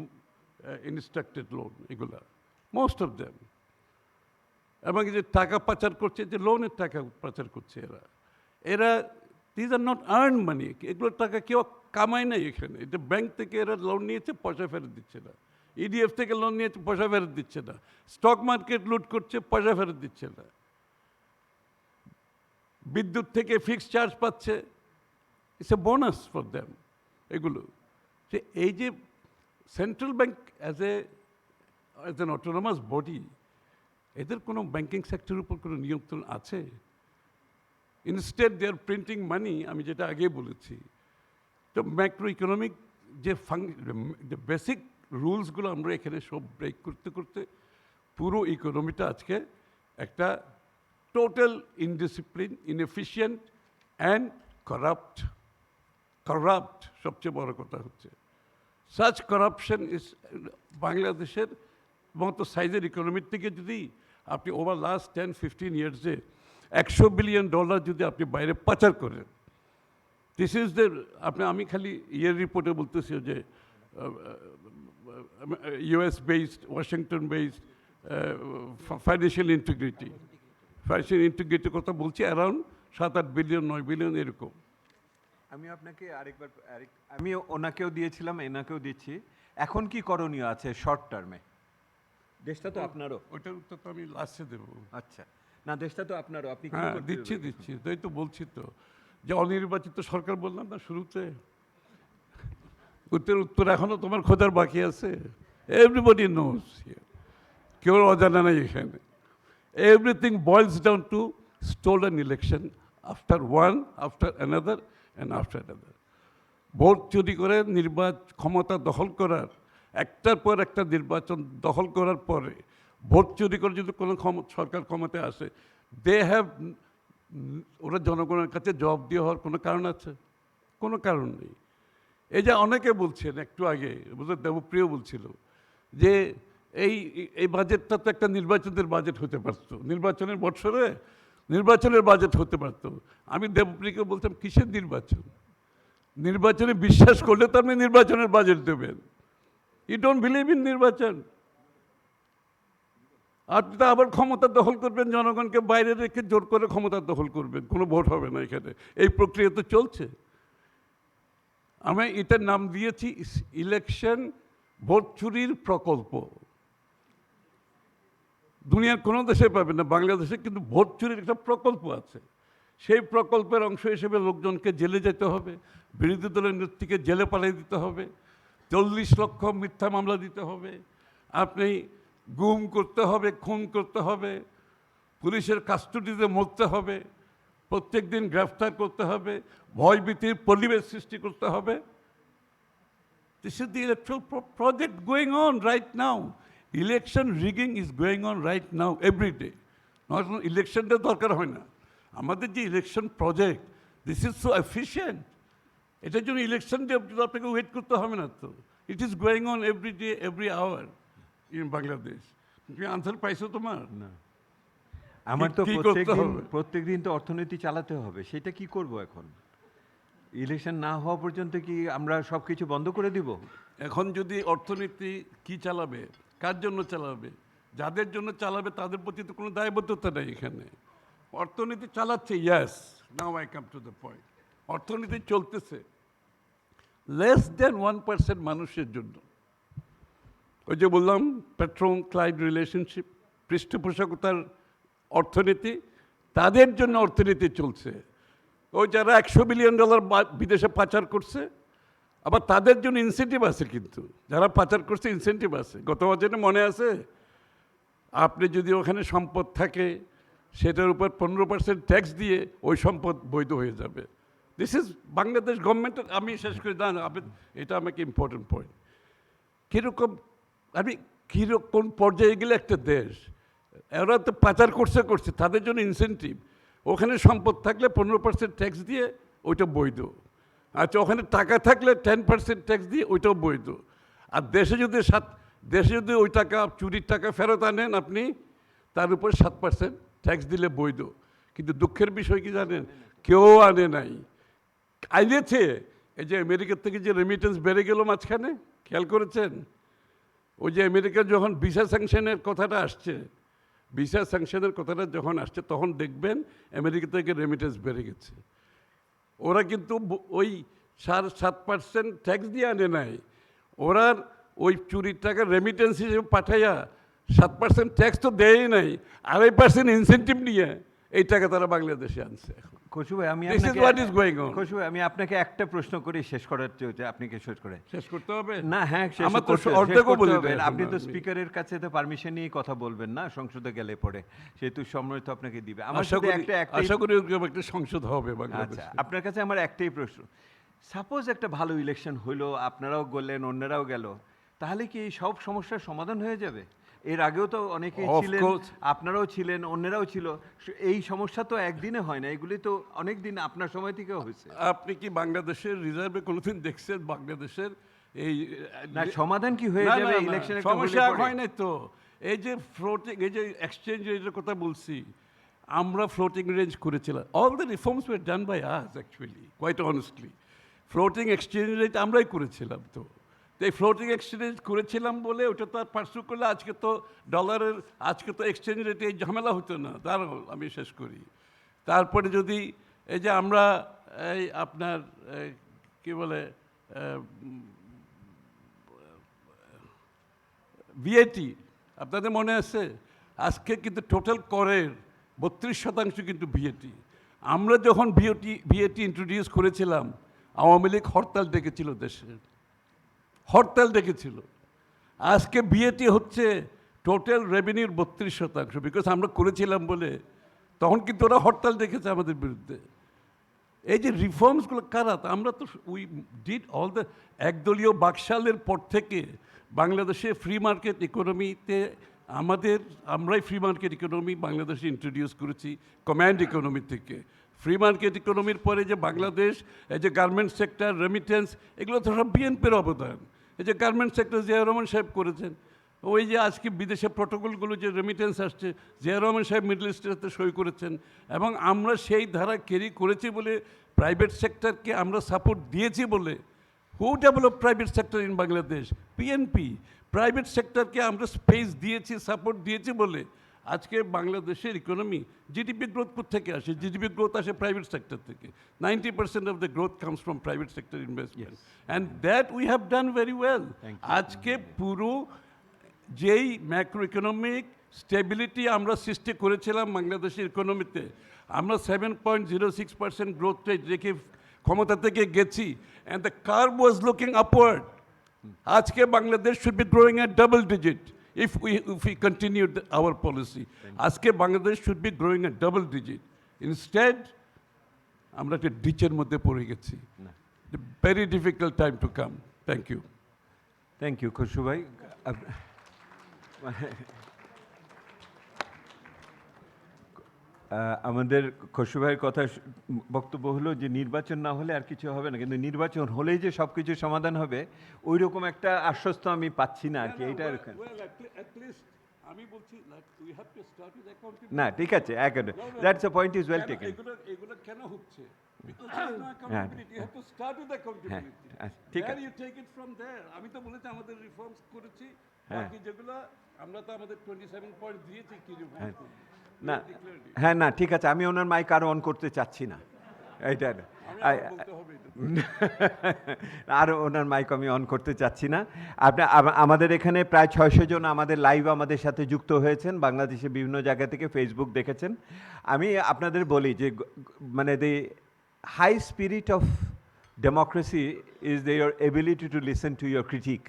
ইনস্ট্রাক্টেড লোন, এগুলা মোস্ট অফ দেম। এবং এই যে টাকা পাচার করছে, যে লোনের টাকা পাচার করছে এরা these are not earn money, এগুলোর টাকা কেউ কামায় নাই এখানে। এটা ব্যাংক থেকে এরা লোন নিয়েছে, পয়সা ফেরত দিচ্ছে না। ইডিএফ থেকে লোন নিয়েছে, পয়সা ফেরত দিচ্ছে না। স্টক মার্কেট লুট করছে, পয়সা ফেরত দিচ্ছে না। বিদ্যুৎ থেকে ফিক্সড চার্জ পাচ্ছে, it's a bonus for them. এগুলো যে এই যে central bank as an autonomous body, এদের কোনো ব্যাংকিং সেক্টরের উপর কোনো নিয়ন্ত্রণ আছে? ইনস্টেড দে আর প্রিন্টিং মানি। আমি যেটা আগে বলেছি, তো ম্যাক্রো ইকোনমিক যে বেসিক রুলসগুলো আমরা এখানে সব ব্রেক করতে করতে পুরো ইকোনমিটা আজকে একটা total indiscipline, inefficient and corrupt সবচেয়ে বড় কথা হচ্ছে। সাচ কারাপশন ইজ বাংলাদেশের মতো সাইজের ইকোনমির থেকে যদি আপনি ওভার লাস্ট 10-15 ইয়ার্সে $100 বিলিয়ন যদি আপনি বাইরে পাচার করেন, দিস ইজ দ্য আমি খালি ইয়ের রিপোর্টে বলতেছি যে US based, Washington based financial ইন্টিগ্রিটির কথা বলছি, অ্যারাউন্ড 7-8 বিলিয়ন 9 বিলিয়ন এরকম। আমি আপনাকে আমি ওনাকেও দিয়েছিলাম, এনাকেও দিচ্ছি। এখন কি করণীয় আছে শর্ট টার্মে? দেশটা তো আপনারও। ওইটার উত্তর তো আমি লাস্টে দেবো। আচ্ছা, না দেশটা তো আপনারও, আপনি হ্যাঁ দিচ্ছি, তাই তো বলছি তো যে অনির্বাচিত সরকার বললাম না শুরুতে। উত্তর এখনো তোমার খোঁজার বাকি আছে। এভরিবডি নোজ, কেউ অজানা নেই এখানে। Everything বয়েলস down to stolen election after one, after another and after another. Vote চুরি করে ক্ষমতা দখল করার, একটার পর একটা নির্বাচন দখল করার পরে ভোট চুরি করে যদি কোনো সরকার ক্ষমতায় আসে, ওরা জনগণের কাছে জবাব দিয়ে হওয়ার কোনো কারণ আছে? কোনো কারণ নেই। এই যে অনেকে বলছেন, একটু আগে দেবপ্রিয় বলছিল যে এই বাজেটটা তো একটা নির্বাচনের বাজেট হতে পারতো, নির্বাচনের বৎসরে নির্বাচনের বাজেট হতে পারতো। আমি দেবপ্রিয়কে বলতাম, কিসের নির্বাচন? নির্বাচনে বিশ্বাস করলে তো আপনি নির্বাচনের বাজেট দেবেন। ইউ ডোন্ট বিলিভ ইন নির্বাচন। আপনি তো আবার ক্ষমতা দখল করবেন, জনগণকে বাইরে রেখে জোর করে ক্ষমতা দখল করবেন, কোনো ভোট হবে না এখানে। এই প্রক্রিয়া তো চলছে। আমি এটার নাম দিয়েছি ইলেকশন ভোট চুরির প্রকল্প। দুনিয়ার কোনো দেশে পাবেন না, বাংলাদেশে কিন্তু ভোট চুরির একটা প্রকল্প আছে। সেই প্রকল্পের অংশ হিসেবে লোকজনকে জেলে যেতে হবে, বিরোধী দলের নেত্রীকে জেলে পাঠিয়ে দিতে হবে, 40 লক্ষ মিথ্যা মামলা দিতে হবে, আপনি গুম করতে হবে, খুন করতে হবে, পুলিশের কাস্টডিতে মরতে হবে, প্রত্যেক দিন গ্রেফতার করতে হবে, ভয়ভীতির পরিবেশ সৃষ্টি করতে হবে। This is the electoral project going on right now. Election rigging is going on right now every day. ইলেকশনটা দরকার হয় না, আমাদের যে election project, this is so efficient. এটার জন্য ইলেকশন ডে আপনাকে ওয়েট করতে হবে না তো। It is going on every day, every hour in Bangladesh. তুমি আনসার পাইছো তোমার? না, আমার তো প্রত্যেক দিন তো অর্থনীতি চালাতে হবে, সেটা কি করব এখন? ইলেকশন না হওয়া পর্যন্ত কি আমরা সব কিছু বন্ধ করে দিব? এখন যদি অর্থনীতি কি চালাবে, কার জন্য চালাবে, যাদের জন্য চালাবে তাদের প্রতি তো কোনো দায়বদ্ধতা নেই এখানে। অর্থনীতি চালাচ্ছে, yes, now I come to the point. অর্থনীতি চলতেছে লেস দেন 1% মানুষের জন্য। ওই যে বললাম পেট্রন ক্লায়েন্ট রিলেশনশিপ, পৃষ্ঠপোষকতার অর্থনীতি, তাদের জন্য অর্থনীতি চলছে। ওই যারা $100 বিলিয়ন বিদেশে পাচার করছে, আবার তাদের জন্য ইনসেন্টিভ আছে, কিন্তু যারা পাচার করছে ইনসেন্টিভ আছে। গত বছরে মনে আছে, আপনি যদি ওখানে সম্পদ থাকে সেটার উপর 15% ট্যাক্স দিয়ে ওই সম্পদ বৈধ হয়ে যাবে। দিস ইজ বাংলাদেশ গভর্নমেন্টের। আমি শেষ করে দাঁড়ান, এটা আমাকে ইম্পর্টেন্ট পয়েন্ট। কীরকম কোন পর্যায়ে গেলে একটা দেশ, এরা তো পাচার করছে, তাদের জন্য ইনসেন্টিভ। ওখানে সম্পদ থাকলে 15% ট্যাক্স দিয়ে ওইটা বৈধ। আচ্ছা, ওখানে টাকা থাকলে 10% ট্যাক্স দিয়ে ওইটাও বৈধ। আর দেশে যদি ওই টাকা, চুরির টাকা ফেরত আনেন আপনি, তার উপর 7% ট্যাক্স দিলে বৈধ। কিন্তু দুঃখের বিষয় কি জানেন, কেউ আনে নাই। আইলেছে এই যে আমেরিকার থেকে যে রেমিটেন্স বেড়ে গেল মাঝখানে, খেয়াল করেছেন? ওই যে আমেরিকার যখন ভিসা স্যাংশনের কথাটা আসছে, তখন দেখবেন আমেরিকা থেকে রেমিটেন্স বেড়ে গেছে। ওরা কিন্তু ওই 7.5% ট্যাক্স দিয়ে আনে নাই, ওরা ওই চুরির টাকা রেমিটেন্স হিসেবে পাঠাইয়া 7% ট্যাক্স তো দেয়ই নাই, 2.5% ইনসেন্টিভ নিয়ে এই টাকা তারা বাংলাদেশে আনছে। খসু ভাই, আমি আপনাকে একটা প্রশ্ন করে শেষ করার চেয়ে আপনাকে শেষ করতে হবে না। হ্যাঁ, আপনি তো স্পিকারের কাছে তো পারমিশন নিয়ে কথা বলবেন না সংসদে গেলে পরে, সেহেতু সময় তো আপনাকে দিবে। আশা করি একটা সংসদ হবে বাংলাদেশে। আচ্ছা, আপনার কাছে আমার একটাই প্রশ্ন, সাপোজ একটা ভালো ইলেকশন হইলো, আপনারাও গেলেন, অন্যরাও গেল, তাহলে কি এই সব সমস্যার সমাধান হয়ে যাবে? এর আগেও তো অনেকেই ছিলেন, আপনারাও ছিলেন, অন্যরাও ছিল, এই সমস্যা তো একদিনে হয় না, এগুলি তো অনেক দিন আপনার সময় থেকেও হয়েছে। আপনি কি বাংলাদেশের রিজার্ভে কোনোদিন দেখছেন বাংলাদেশের এই সমাধান কি হয়ে যাবে ইলেকশনের? সমস্যা হয় নাই তো। এই যে ফ্লোটিং, এই যে এক্সচেঞ্জ রেটের কথা বলছি, আমরা ফ্লোটিং রেঞ্জ করেছিলাম। All the reforms were done by us actually, quite honestly. Floating exchange rate আমরাই করেছিলাম। তো এই ফ্লোটিং এক্সচেঞ্জ করেছিলাম বলে ওটা তো আর পার্সু করলে আজকে তো ডলারের, আজকে তো এক্সচেঞ্জ রেটে এই ঝামেলা হতো না। তার আমি শেষ করি। তারপরে যদি এই যে আমরা এই আপনার কি বলে ভিএটি, আপনাদের মনে আছে, আজকে কিন্তু টোটাল করের 32% কিন্তু ভিএটি। আমরা যখন ভিএটি ইন্ট্রোডিউস করেছিলাম, আওয়ামী লীগ হরতাল ডেকেছিল, দেশে হরতাল ডেকেছিল। আজকে ভিএটি হচ্ছে টোটাল রেভিনিউর 32%, বিকজ আমরা করেছিলাম বলে। তখন কিন্তু ওরা হরতাল ডেকেছে আমাদের বিরুদ্ধে। এই যে রিফর্মসগুলো কারা, আমরা তো উই ডিড অল দ্য, একদলীয় বাকশালের পর থেকে বাংলাদেশে ফ্রি মার্কেট ইকোনমিতে আমরাই ফ্রি মার্কেট ইকোনমি বাংলাদেশে ইন্ট্রোডিউস করেছি কমান্ড ইকোনমি থেকে। ফ্রি মার্কেট ইকোনমির পরে যে বাংলাদেশ, এই যে গার্মেন্টস সেক্টর, রেমিটেন্স, এগুলো তো সব বিএনপির অবদান। এই যে গার্মেন্টস সেক্টর জিয়া রহমান সাহেব করেছেন, ওই যে আজকে বিদেশে প্রোটোকলগুলো যে রেমিটেন্স আসছে, জিয়া রহমান সাহেব মিডল ইস্টের সাথে সই করেছেন। এবং আমরা সেই ধারা ক্যারি করেছি বলে, প্রাইভেট সেক্টরকে আমরা সাপোর্ট দিয়েছি বলে। Who develop private sector in Bangladesh? BNP. Private সেক্টরকে আমরা স্পেস দিয়েছি, সাপোর্ট দিয়েছি বলে আজকে বাংলাদেশের ইকোনমি, জিডিপি গ্রোথ থেকে আসে? জিডিপি গ্রোথ আসে প্রাইভেট সেক্টর থেকে। 90% of the growth comes from private sector investment, and that we have done very well. আজকে পুরো যেই ম্যাক্রো ইকোনমিক স্টেবিলিটি আমরা সৃষ্টি করেছিলাম বাংলাদেশের ইকোনমিতে, আমরা 7.06% গ্রোথ রেট রেখে ক্ষমতা থেকে গেছি, and the curve was looking upward. আজকে Bangladesh should be growing at double digit if we continue our policy. আজকে Bangladesh should be growing at double digit. Instead, আমরা একটা ডিচের মধ্যে পড়ে গেছি। Very difficult time to come. Thank you. Thank you, খসু ভাই। আমাদের খসু ভাইয়ের কথা বক্তব্য হলো যে নির্বাচন না হলে আর কিছু হবে না, কিন্তু নির্বাচন হলেই যে সব কিছু সমাধান হবে ওই রকম একটা আশ্বস্ত আমি পাচ্ছি না আর কি। এইটা না, ঠিক আছে, that's the point is well taken. এগুলো কেন হচ্ছে? ঠিক আছে, আমি তো বলেছি আমাদের রিফর্মস করেছি, বাকি যেগুলো আমরা তো আমাদের 27 পয়েন্ট দিয়েছি কি রিফর্ম। না, হ্যাঁ, না, ঠিক আছে, আমি ওনার মাইক আরও অন করতে চাচ্ছি না, এইটা আর ওনার মাইক আমি অন করতে চাচ্ছি না। আমাদের এখানে প্রায় 600 জন আমাদের লাইভ আমাদের সাথে যুক্ত হয়েছেন, বাংলাদেশের বিভিন্ন জায়গা থেকে ফেসবুক দেখেছেন। আমি আপনাদের বলি যে মানে the high spirit of democracy is their ability to listen to your critic,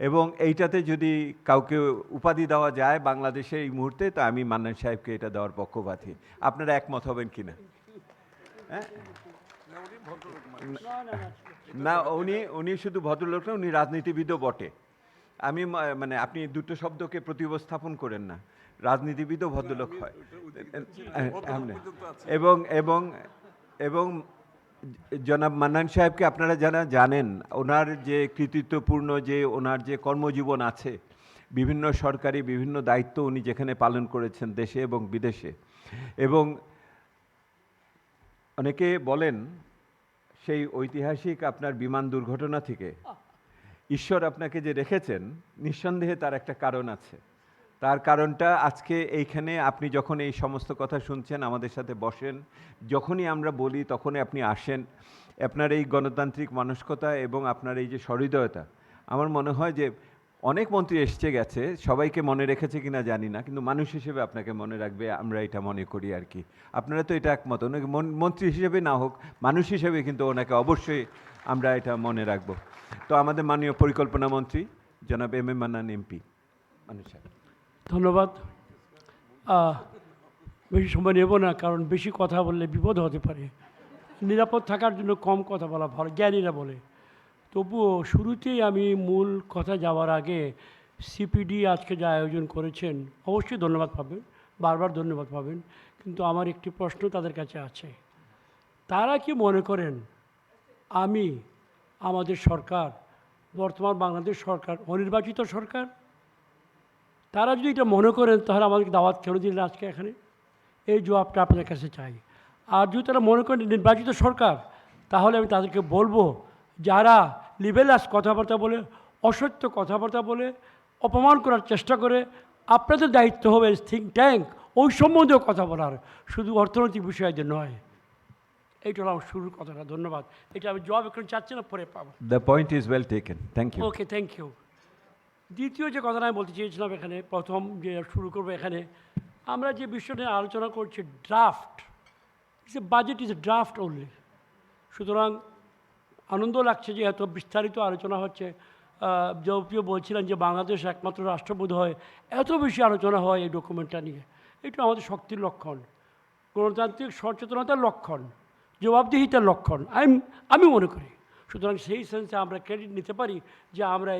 এবং এইটাতে যদি কাউকে উপাধি দেওয়া যায় বাংলাদেশে এই মুহূর্তে, তো আমি মান্নান সাহেবকে এটা দেওয়ার পক্ষপাতী। আপনারা একমত হবেন কি না? হ্যাঁ, না, উনি শুধু ভদ্রলোক না, উনি রাজনীতিবিদও বটে। আমি মানে আপনি দুটো শব্দকে প্রতিস্থাপন করেন না, রাজনীতিবিদও ভদ্রলোক হয়। এবং এবং এবং জনাব মান্নান সাহেবকে আপনারা যারা জানেন, ওনার যে কৃতিত্বপূর্ণ যে ওনার যে কর্মজীবন আছে, বিভিন্ন সরকারি বিভিন্ন দায়িত্ব উনি যেখানে পালন করেছেন দেশে এবং বিদেশে, এবং অনেকে বলেন সেই ঐতিহাসিক আপনার বিমান দুর্ঘটনা থেকে ঈশ্বর আপনাকে যে রেখেছেন, নিঃসন্দেহে তার একটা কারণ আছে। তার কারণটা আজকে এইখানে আপনি যখন এই সমস্ত কথা শুনছেন, আমাদের সাথে বসেন, যখনই আমরা বলি তখনই আপনি আসেন, আপনার এই গণতান্ত্রিক মানসিকতা এবং আপনার এই যে সহৃদয়তা, আমার মনে হয় যে অনেক মন্ত্রী এসছে গেছে, সবাইকে মনে রেখেছে কিনা জানি না, কিন্তু মানুষ হিসেবে আপনাকে মনে রাখবে, আমরা এটা মনে করি আর কি। আপনারা তো এটা একমত, ওনাকে মন্ত্রী হিসেবে না হোক, মানুষ হিসেবে কিন্তু ওনাকে অবশ্যই আমরা এটা মনে রাখব। তো আমাদের মাননীয় পরিকল্পনা মন্ত্রী জনাব এম এ মান্নান এমপি। ধন্যবাদ। বেশি সময় নেব না, কারণ বেশি কথা বললে বিপদ হতে পারে। নিরাপদ থাকার জন্য কম কথা বলা ভালো, জ্ঞানীরা বলে। তবুও শুরুতেই আমি মূল কথা যাওয়ার আগে সিপিডি আজকে যা আয়োজন করেছেন অবশ্যই ধন্যবাদ পাবেন, বারবার ধন্যবাদ পাবেন, কিন্তু আমার একটি প্রশ্ন তাদের কাছে আছে। তারা কি মনে করেন আমাদের সরকার, বর্তমান বাংলাদেশ সরকার অনির্বাচিত সরকার? তারা যদি এটা মনে করেন তাহলে আমাদেরকে দাওয়াত কেন দিলেন আজকে এখানে? এই জবাবটা আপনার কাছে চাই। আর যদি তারা মনে করেন নির্বাচিত সরকার, তাহলে আমি তাদেরকে বলবো, যারা লিবেলাস কথাবার্তা বলে, অসত্য কথাবার্তা বলে, অপমান করার চেষ্টা করে, আপনাদের দায়িত্ব হবে থিঙ্ক ট্যাঙ্ক ওই সম্বন্ধেও কথা বলার, শুধু অর্থনৈতিক বিষয়দের নয়। এইটা হলো আমার শুরুর কথাটা। ধন্যবাদ। এটা আমি জবাব এখন চাচ্ছি না, পরে পাবো। The point is well taken, thank you. Okay, thank you. দ্বিতীয় যে কথাটা আমি বলতে চেয়েছিলাম, এখানে প্রথম যে শুরু করবো, এখানে আমরা যে বিষয় নিয়ে আলোচনা করছি, draft, budget is a draft only. সুতরাং আনন্দ লাগছে যে এত বিস্তারিত আলোচনা হচ্ছে। যদিও বলছিলেন যে বাংলাদেশ একমাত্র রাষ্ট্রবোধ হয়, এত বেশি আলোচনা হয় এই ডকুমেন্টটা নিয়ে। এটা আমাদের শক্তির লক্ষণ, গণতান্ত্রিক সচেতনতার লক্ষণ, জবাবদিহিতার লক্ষণ আমি মনে করি। সুতরাং সেই সেন্সে আমরা ক্রেডিট নিতে পারি যে আমরা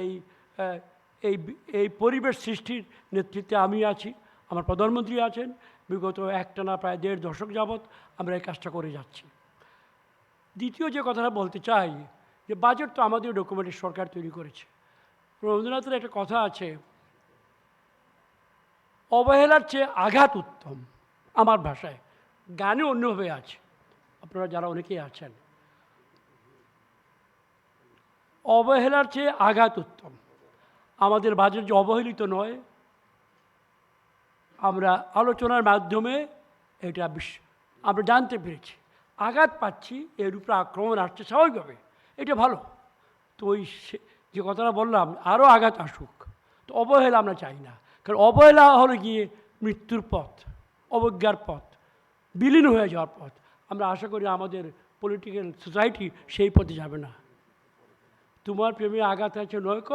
এই পরিবেশ সৃষ্টির নেতৃত্বে আমি আছি, আমার প্রধানমন্ত্রী আছেন, বিগত একটানা প্রায় 1.5 দশক যাবৎ আমরা এই কাজটা করে যাচ্ছি। দ্বিতীয় যে কথাটা বলতে চাই, যে বাজেট তো আমাদের ডকুমেন্টের সরকার তৈরি করেছে। রবীন্দ্রনাথের একটা কথা আছে, অবহেলার চেয়ে আঘাত উত্তম। আমার ভাষায়, গানে অন্যভাবে আছে, আপনারা যারা অনেকেই আছেন। অবহেলার চেয়ে আঘাত উত্তম। আমাদের বাজেট যে অবহেলিত নয়, আমরা আলোচনার মাধ্যমে এটা আমরা জানতে পেরেছি। আঘাত পাচ্ছি, এর উপরে আক্রমণ আসছে স্বাভাবিকভাবে, এটা ভালো। তো ওই যে কথাটা বললাম, আরও আঘাত আসুক, তো অবহেলা আমরা চাই না। কারণ অবহেলা হলো গিয়ে মৃত্যুর পথ, অবজ্ঞার পথ, বিলীন হয়ে যাওয়ার পথ। আমরা আশা করি আমাদের পলিটিক্যাল সোসাইটি সেই পথে যাবে না। তোমার প্রেমে আঘাত আছে নয়ক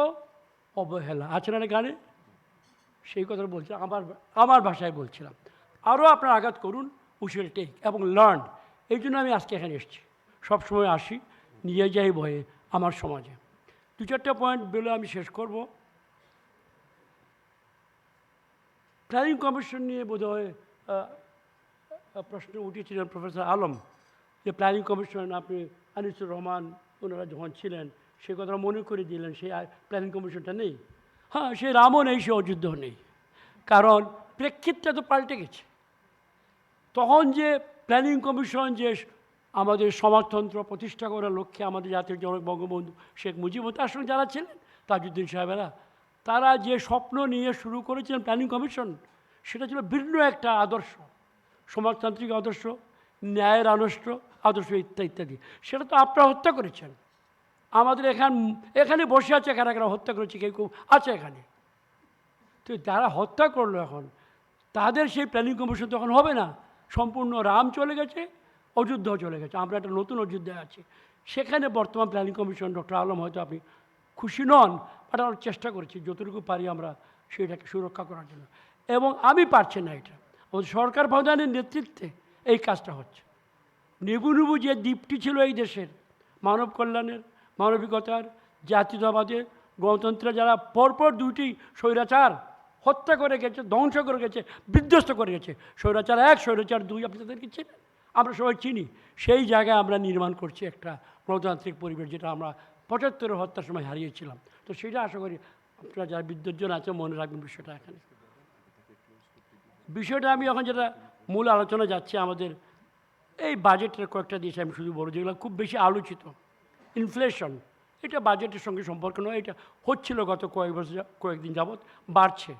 অবহেলা, আছে না গানে? সেই কথাটা বলছি, আমার ভাষায় বলছিলাম। আরও আপনার আঘাত করুন, উই উইল টেক এবং লার্ন। এই জন্য আমি আজকে এখানে এসেছি, সবসময় আসি, নিয়ে যাই ভয়ে আমার সমাজে। 2-4টা পয়েন্ট বলে আমি শেষ করব। প্ল্যানিং কমিশন নিয়ে বোধহয় প্রশ্ন উঠেছিলেন প্রফেসর আলম, যে প্ল্যানিং কমিশন, আপনি আনিসুর রহমান ওনারা যখন ছিলেন সে কথাটা মনে করে দিলেন, সেই প্ল্যানিং কমিশনটা নেই। হ্যাঁ, সে রামও নেই, সে অযোধ্যাও নেই, কারণ প্রেক্ষিতটা তো পাল্টে গেছে। তখন যে প্ল্যানিং কমিশন যে আমাদের সমাজতন্ত্র প্রতিষ্ঠা করার লক্ষ্যে আমাদের জাতির জনক বঙ্গবন্ধু শেখ মুজিবুর, তার সঙ্গে যারা ছিলেন, তাজউদ্দিন সাহেবেরা, তারা যে স্বপ্ন নিয়ে শুরু করেছিলেন প্ল্যানিং কমিশন, সেটা ছিল ভিন্ন একটা আদর্শ, সমাজতান্ত্রিক আদর্শ, ন্যায়ের আদর্শ ইত্যাদি। সেটা তো আপনারা হত্যা করেছেন। আমাদের এখানে বসে আছে কারা কারা হত্যা করেছে, কেউ কেউ আছে এখানে। তো যারা হত্যা করলো এখন, তাদের সেই প্ল্যানিং কমিশন তখন হবে না। সম্পূর্ণ রাম চলে গেছে, অযোধ্যাও চলে গেছে, আমরা একটা নতুন অযোধ্যায় আছি। সেখানে বর্তমান প্ল্যানিং কমিশন ডক্টর আলম, হয়তো আপনি খুশি নন, বাট আমরা চেষ্টা করেছি যতটুকু পারি আমরা সেটাকে সুরক্ষা করার জন্য। এবং আমি পারছি না, এটা আমাদের সরকার প্রধানের নেতৃত্বে এই কাজটা হচ্ছে। নেবু যে দ্বীপটি ছিল এই দেশের, মানব কল্যাণের, মানবিকতার, জাতীয়তাবাদের, গণতন্ত্রের, যারা পরপর 2টি স্বৈরাচার হত্যা করে গেছে, ধ্বংস করে গেছে, বিধ্বস্ত করে গেছে, স্বৈরাচার 1, স্বৈরাচার 2, আপনি তাদেরকে চিনেন, আমরা সবাই চিনি। সেই জায়গায় আমরা নির্মাণ করছি একটা গণতান্ত্রিক পরিবেশ, যেটা আমরা 75-এর হত্যার সময় হারিয়েছিলাম। তো সেটা আশা করি আপনারা যারা বিদ্যুৎজন আছে মনে রাখবেন বিষয়টা। এখানে বিষয়টা আমি এখন যেটা মূল আলোচনা যাচ্ছে, আমাদের এই বাজেটের কয়েকটা দিয়েছে, আমি শুধু বড় যেগুলো খুব বেশি আলোচিত। ইনফ্লেশন, এটা বাজেটের সঙ্গে সম্পর্ক নয়, এটা হচ্ছিল গত কয়েকদিন যাবৎ, বাড়ছে।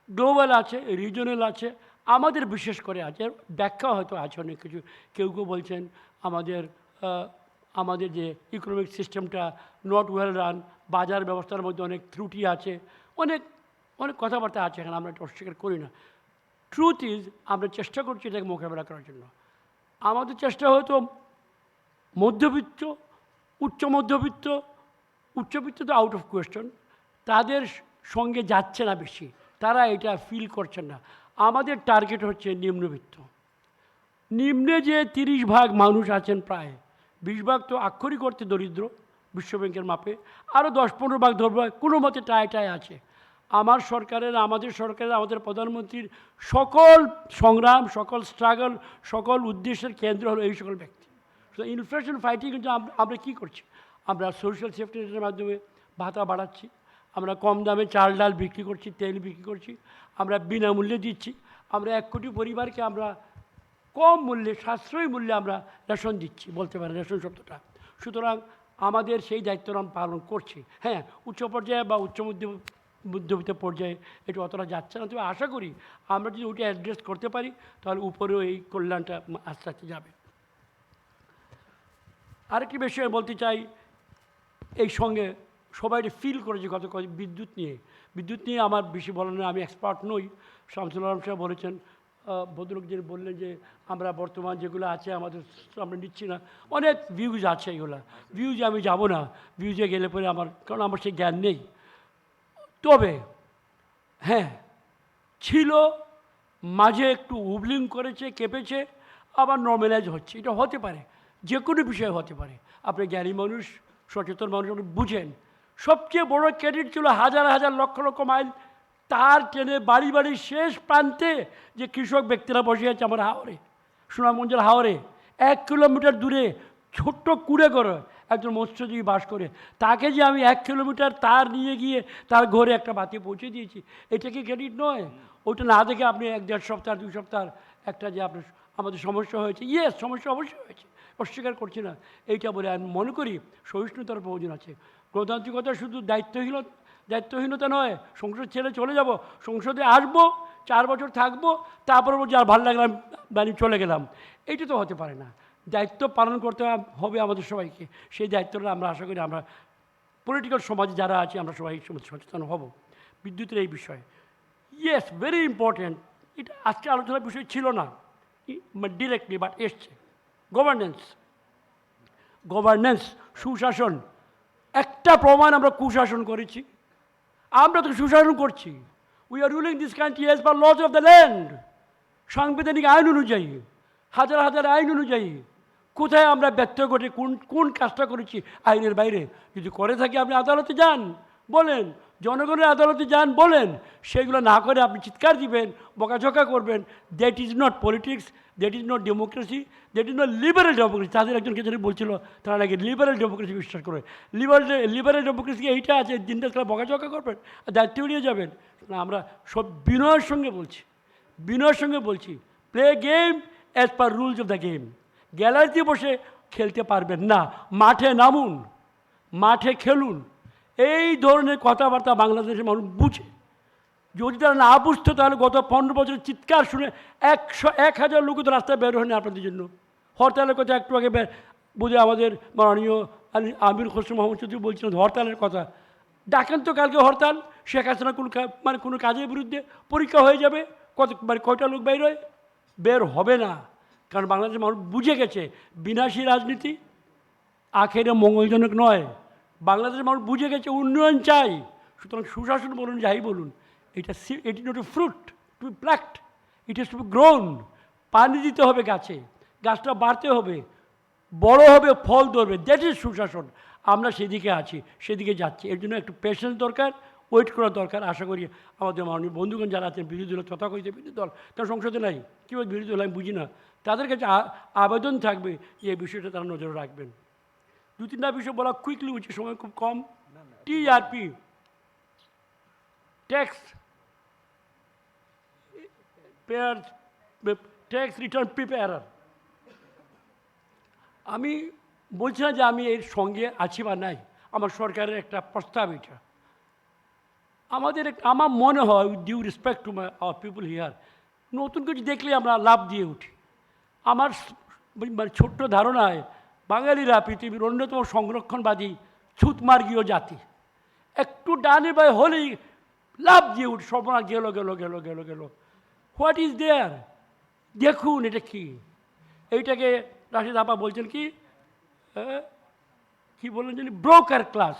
গ্লোবাল আছে, রিজনাল আছে, আমাদের বিশেষ করে আছে, ব্যাখ্যা হয়তো আছে অনেক কিছু। কেউ কেউ বলছেন আমাদের যে ইকোনমিক সিস্টেমটা নট ওয়েল রান, বাজার ব্যবস্থার মধ্যে অনেক ত্রুটি আছে, অনেক অনেক কথাবার্তা আছে, এখানে আমরা এটা অস্বীকার করি না। ট্রুথ ইজ আমরা চেষ্টা করছি এটাকে মোকাবেলা করার জন্য। আমাদের চেষ্টা হয়তো মধ্যবিত্ত, উচ্চবিত্ত তো আউট অফ কোয়েশ্চন, তাদের সঙ্গে যাচ্ছে না বেশি, তারা এটা ফিল করছেন না। আমাদের টার্গেট হচ্ছে নিম্নবিত্ত। নিম্নে যে 30% মানুষ আছেন, প্রায় 20% তো আক্ষরিক অর্থে দরিদ্র বিশ্বব্যাংকের মাপে, আরও 10-15% ধরব কোনো মতে টায় আছে। আমাদের সরকারের, আমাদের প্রধানমন্ত্রীর সকল সংগ্রাম, সকল স্ট্রাগল, সকল উদ্দেশ্যের কেন্দ্র হলো এই সকল ব্যক্তি। তো ইনফ্লেশন ফাইটিং কিন্তু আমরা কী করছি? আমরা সোশ্যাল সেফটি নেটের মাধ্যমে ভাতা বাড়াচ্ছি, আমরা কম দামে চাল ডাল বিক্রি করছি, তেল বিক্রি করছি, আমরা বিনামূল্যে দিচ্ছি, আমরা 1 কোটি পরিবারকে আমরা কম মূল্যে, সাশ্রয়ী মূল্যে আমরা রেশন দিচ্ছি, বলতে পারেন রেশন শব্দটা। সুতরাং আমাদের সেই দায়িত্ব আমরা পালন করছি। হ্যাঁ, উচ্চ পর্যায়ে বা মধ্যবিত্ত পর্যায়ে এটা অতটা যাচ্ছে না, তবে আশা করি আমরা যদি ওটা অ্যাড্রেস করতে পারি তাহলে উপরেও এই কল্যাণটা আস্তে আস্তে যাবে। আরেকটি বিষয় বলতে চাই, এই সঙ্গে সবাই ফিল করেছে গত বিদ্যুৎ নিয়ে আমার বেশি বলার নয়, আমি এক্সপার্ট নই। শামসুল আলম সাহেব বলেছেন, ভদ্রলোক যিনি বললেন যে আমরা বর্তমান যেগুলো আছে আমাদের আমরা নিচ্ছি না, অনেক ভিউজ আছে, এগুলো ভিউজে আমি যাব না, ভিউজে গেলে পরে কারণ আমার সেই জ্ঞান নেই। তবে হ্যাঁ, ছিল, মাঝে একটু উবলিং করেছে, কেঁপেছে, আবার নর্মালাইজ হচ্ছে। এটা হতে পারে, যে কোনো বিষয় হতে পারে। আপনি জ্ঞানী মানুষ, সচেতন মানুষ, আপনি বুঝেন। সবচেয়ে বড় ক্রেডিট ছিল হাজার লক্ষ মাইল তার ট্রেনে বাড়ি শেষ প্রান্তে যে কৃষক ব্যক্তিরা বসে আছে আমার হাওড়ে, সুনামগঞ্জের হাওড়ে 1 কিলোমিটার দূরে ছোট্ট কুড়ে করে একজন মৎস্যজীবী বাস করে, তাকে যে আমি 1 কিলোমিটার তার নিয়ে গিয়ে তার ঘরে একটা বাতি পৌঁছে দিয়েছি, এটা কি ক্রেডিট নয়? ওইটা না দেখে আপনি 1-1.5 সপ্তাহ 2 সপ্তাহ একটা যে আপনার আমাদের সমস্যা হয়েছে, সমস্যা অবশ্যই হয়েছে, অস্বীকার করছি না। এইটা বলে আমি মনে করি সহিষ্ণুতার প্রয়োজন আছে। গণতান্ত্রিকতা শুধু দায়িত্বহীনতা নয়, সংসদ ছেড়ে চলে যাব, সংসদে আসবো, 4 বছর থাকবো, তারপর বলছি আর ভালো লাগলাম বাড়ি চলে গেলাম, এইটা তো হতে পারে না। দায়িত্ব পালন করতে হবে আমাদের সবাইকে। সেই দায়িত্বটা আমরা আশা করি আমরা পলিটিক্যাল সমাজে যারা আছে আমরা সবাই সচেতন হব। বিদ্যুতের এই বিষয়ে ভেরি ইম্পর্ট্যান্ট, এটা আজকে আলোচনার বিষয় ছিল না ডিরেক্টলি, বাট এসছে। গভর্নেন্স, সুশাসন। একটা প্রমাণ আমরা কুশাসন করেছি, আমরা তো সুশাসন করছি। We are ruling this country as per lodge of the land, সাংবিধানিক আইন অনুযায়ী, হাজার আইন অনুযায়ী। কোথায় আমরা ব্যর্থ ঘটে কোন কাজটা করেছি আইনের বাইরে? যদি করে থাকি আপনি আদালতে যান, বলেন, জনগণের আদালতে যান, বলেন। সেগুলো না করে আপনি চিৎকার দিবেন, বকাঝকা করবেন, that is not politics, that is not democracy, that is not liberal democracy. তাদের একজনকে যদি বলছিল তারা নাকি লিবারেল ডেমোক্রেসি বিশ্বাস করে। লিবারেল ডেমোক্রেসি এইটা আছে, দিনটা তারা বকাঝকা করবেন আর দায়িত্ব নিয়ে যাবেন না। আমরা সব বিনয়ের সঙ্গে বলছি, play game as per rules of the game. গ্যালারিতে বসে খেলতে পারবেন না, মাঠে নামুন, মাঠে খেলুন। এই ধরনের কথাবার্তা বাংলাদেশের মানুষ বুঝে। যদি তারা না বুঝতো তাহলে গত 15 বছরের চিৎকার শুনে 1,000 লোক তো রাস্তায় বের হয়নি আপনাদের জন্য। হরতালের কথা একটু আগে বুঝে আমাদের মাননীয় আমির খসরু মোহাম্মদ চৌধুরী বলছিলেন হরতালের কথা। ডাকেন তো কালকে হরতাল, শেখ হাসিনা কোনো কাজের বিরুদ্ধে পরীক্ষা হয়ে যাবে, কয়টা লোক বের হবে না। কারণ বাংলাদেশের মানুষ বুঝে গেছে বিনাশী রাজনীতি আখেরে মঙ্গলজনক নয়। বাংলাদেশের মানুষ বুঝে গেছে উন্নয়ন চাই। সুতরাং সুশাসন বলুন, যাই বলুন, it is not a fruit to be plucked, it is to be grown. পানি দিতে হবে গাছে, গাছটা বাড়তে হবে, বড় হবে, ফল ধরবে, দ্যাট ইজ সুশাসন। আমরা সেদিকে আছি, সেদিকে যাচ্ছি। এর জন্য একটু পেশেন্স দরকার, ওয়েট করা দরকার। আশা করি আমাদের মাননীয় বন্ধুগণ যারা আছেন বিরোধী দল, তথাকথিত বিরোধী দল, তারা সংসদে নাই, কীভাবে বিরোধী দল আমি বুঝি না, তাদের কাছে আবেদন থাকবে যে এই বিষয়টা তারা নজরে রাখবেন। 2-3টা বিষয় বলা কুইকলি উচিত, সময় খুব কম। TRP, tax return preparer. আমি বলছি না যে আমি এর সঙ্গে আছি বা নাই, আমার সরকারের একটা প্রস্তাব এটা। আমার মনে হয় due respect to our people here, নতুন কিছু দেখলে আমরা লাভ দিয়ে উঠি। আমার মানে ছোট্ট ধারণায় বাঙালিরা পৃথিবীর অন্যতম সংরক্ষণবাদী ছুতমার্গীয় জাতি। একটু ডানে বাই হলেই লাভ দিয়ে উঠি, সর্বনা গেল গেল গেল গেল গেল। What is there? দেখুন এটা কি। এইটাকে রাশিদ আপা বলছেন কি বললেন জানি, ব্রোকার ক্লাস।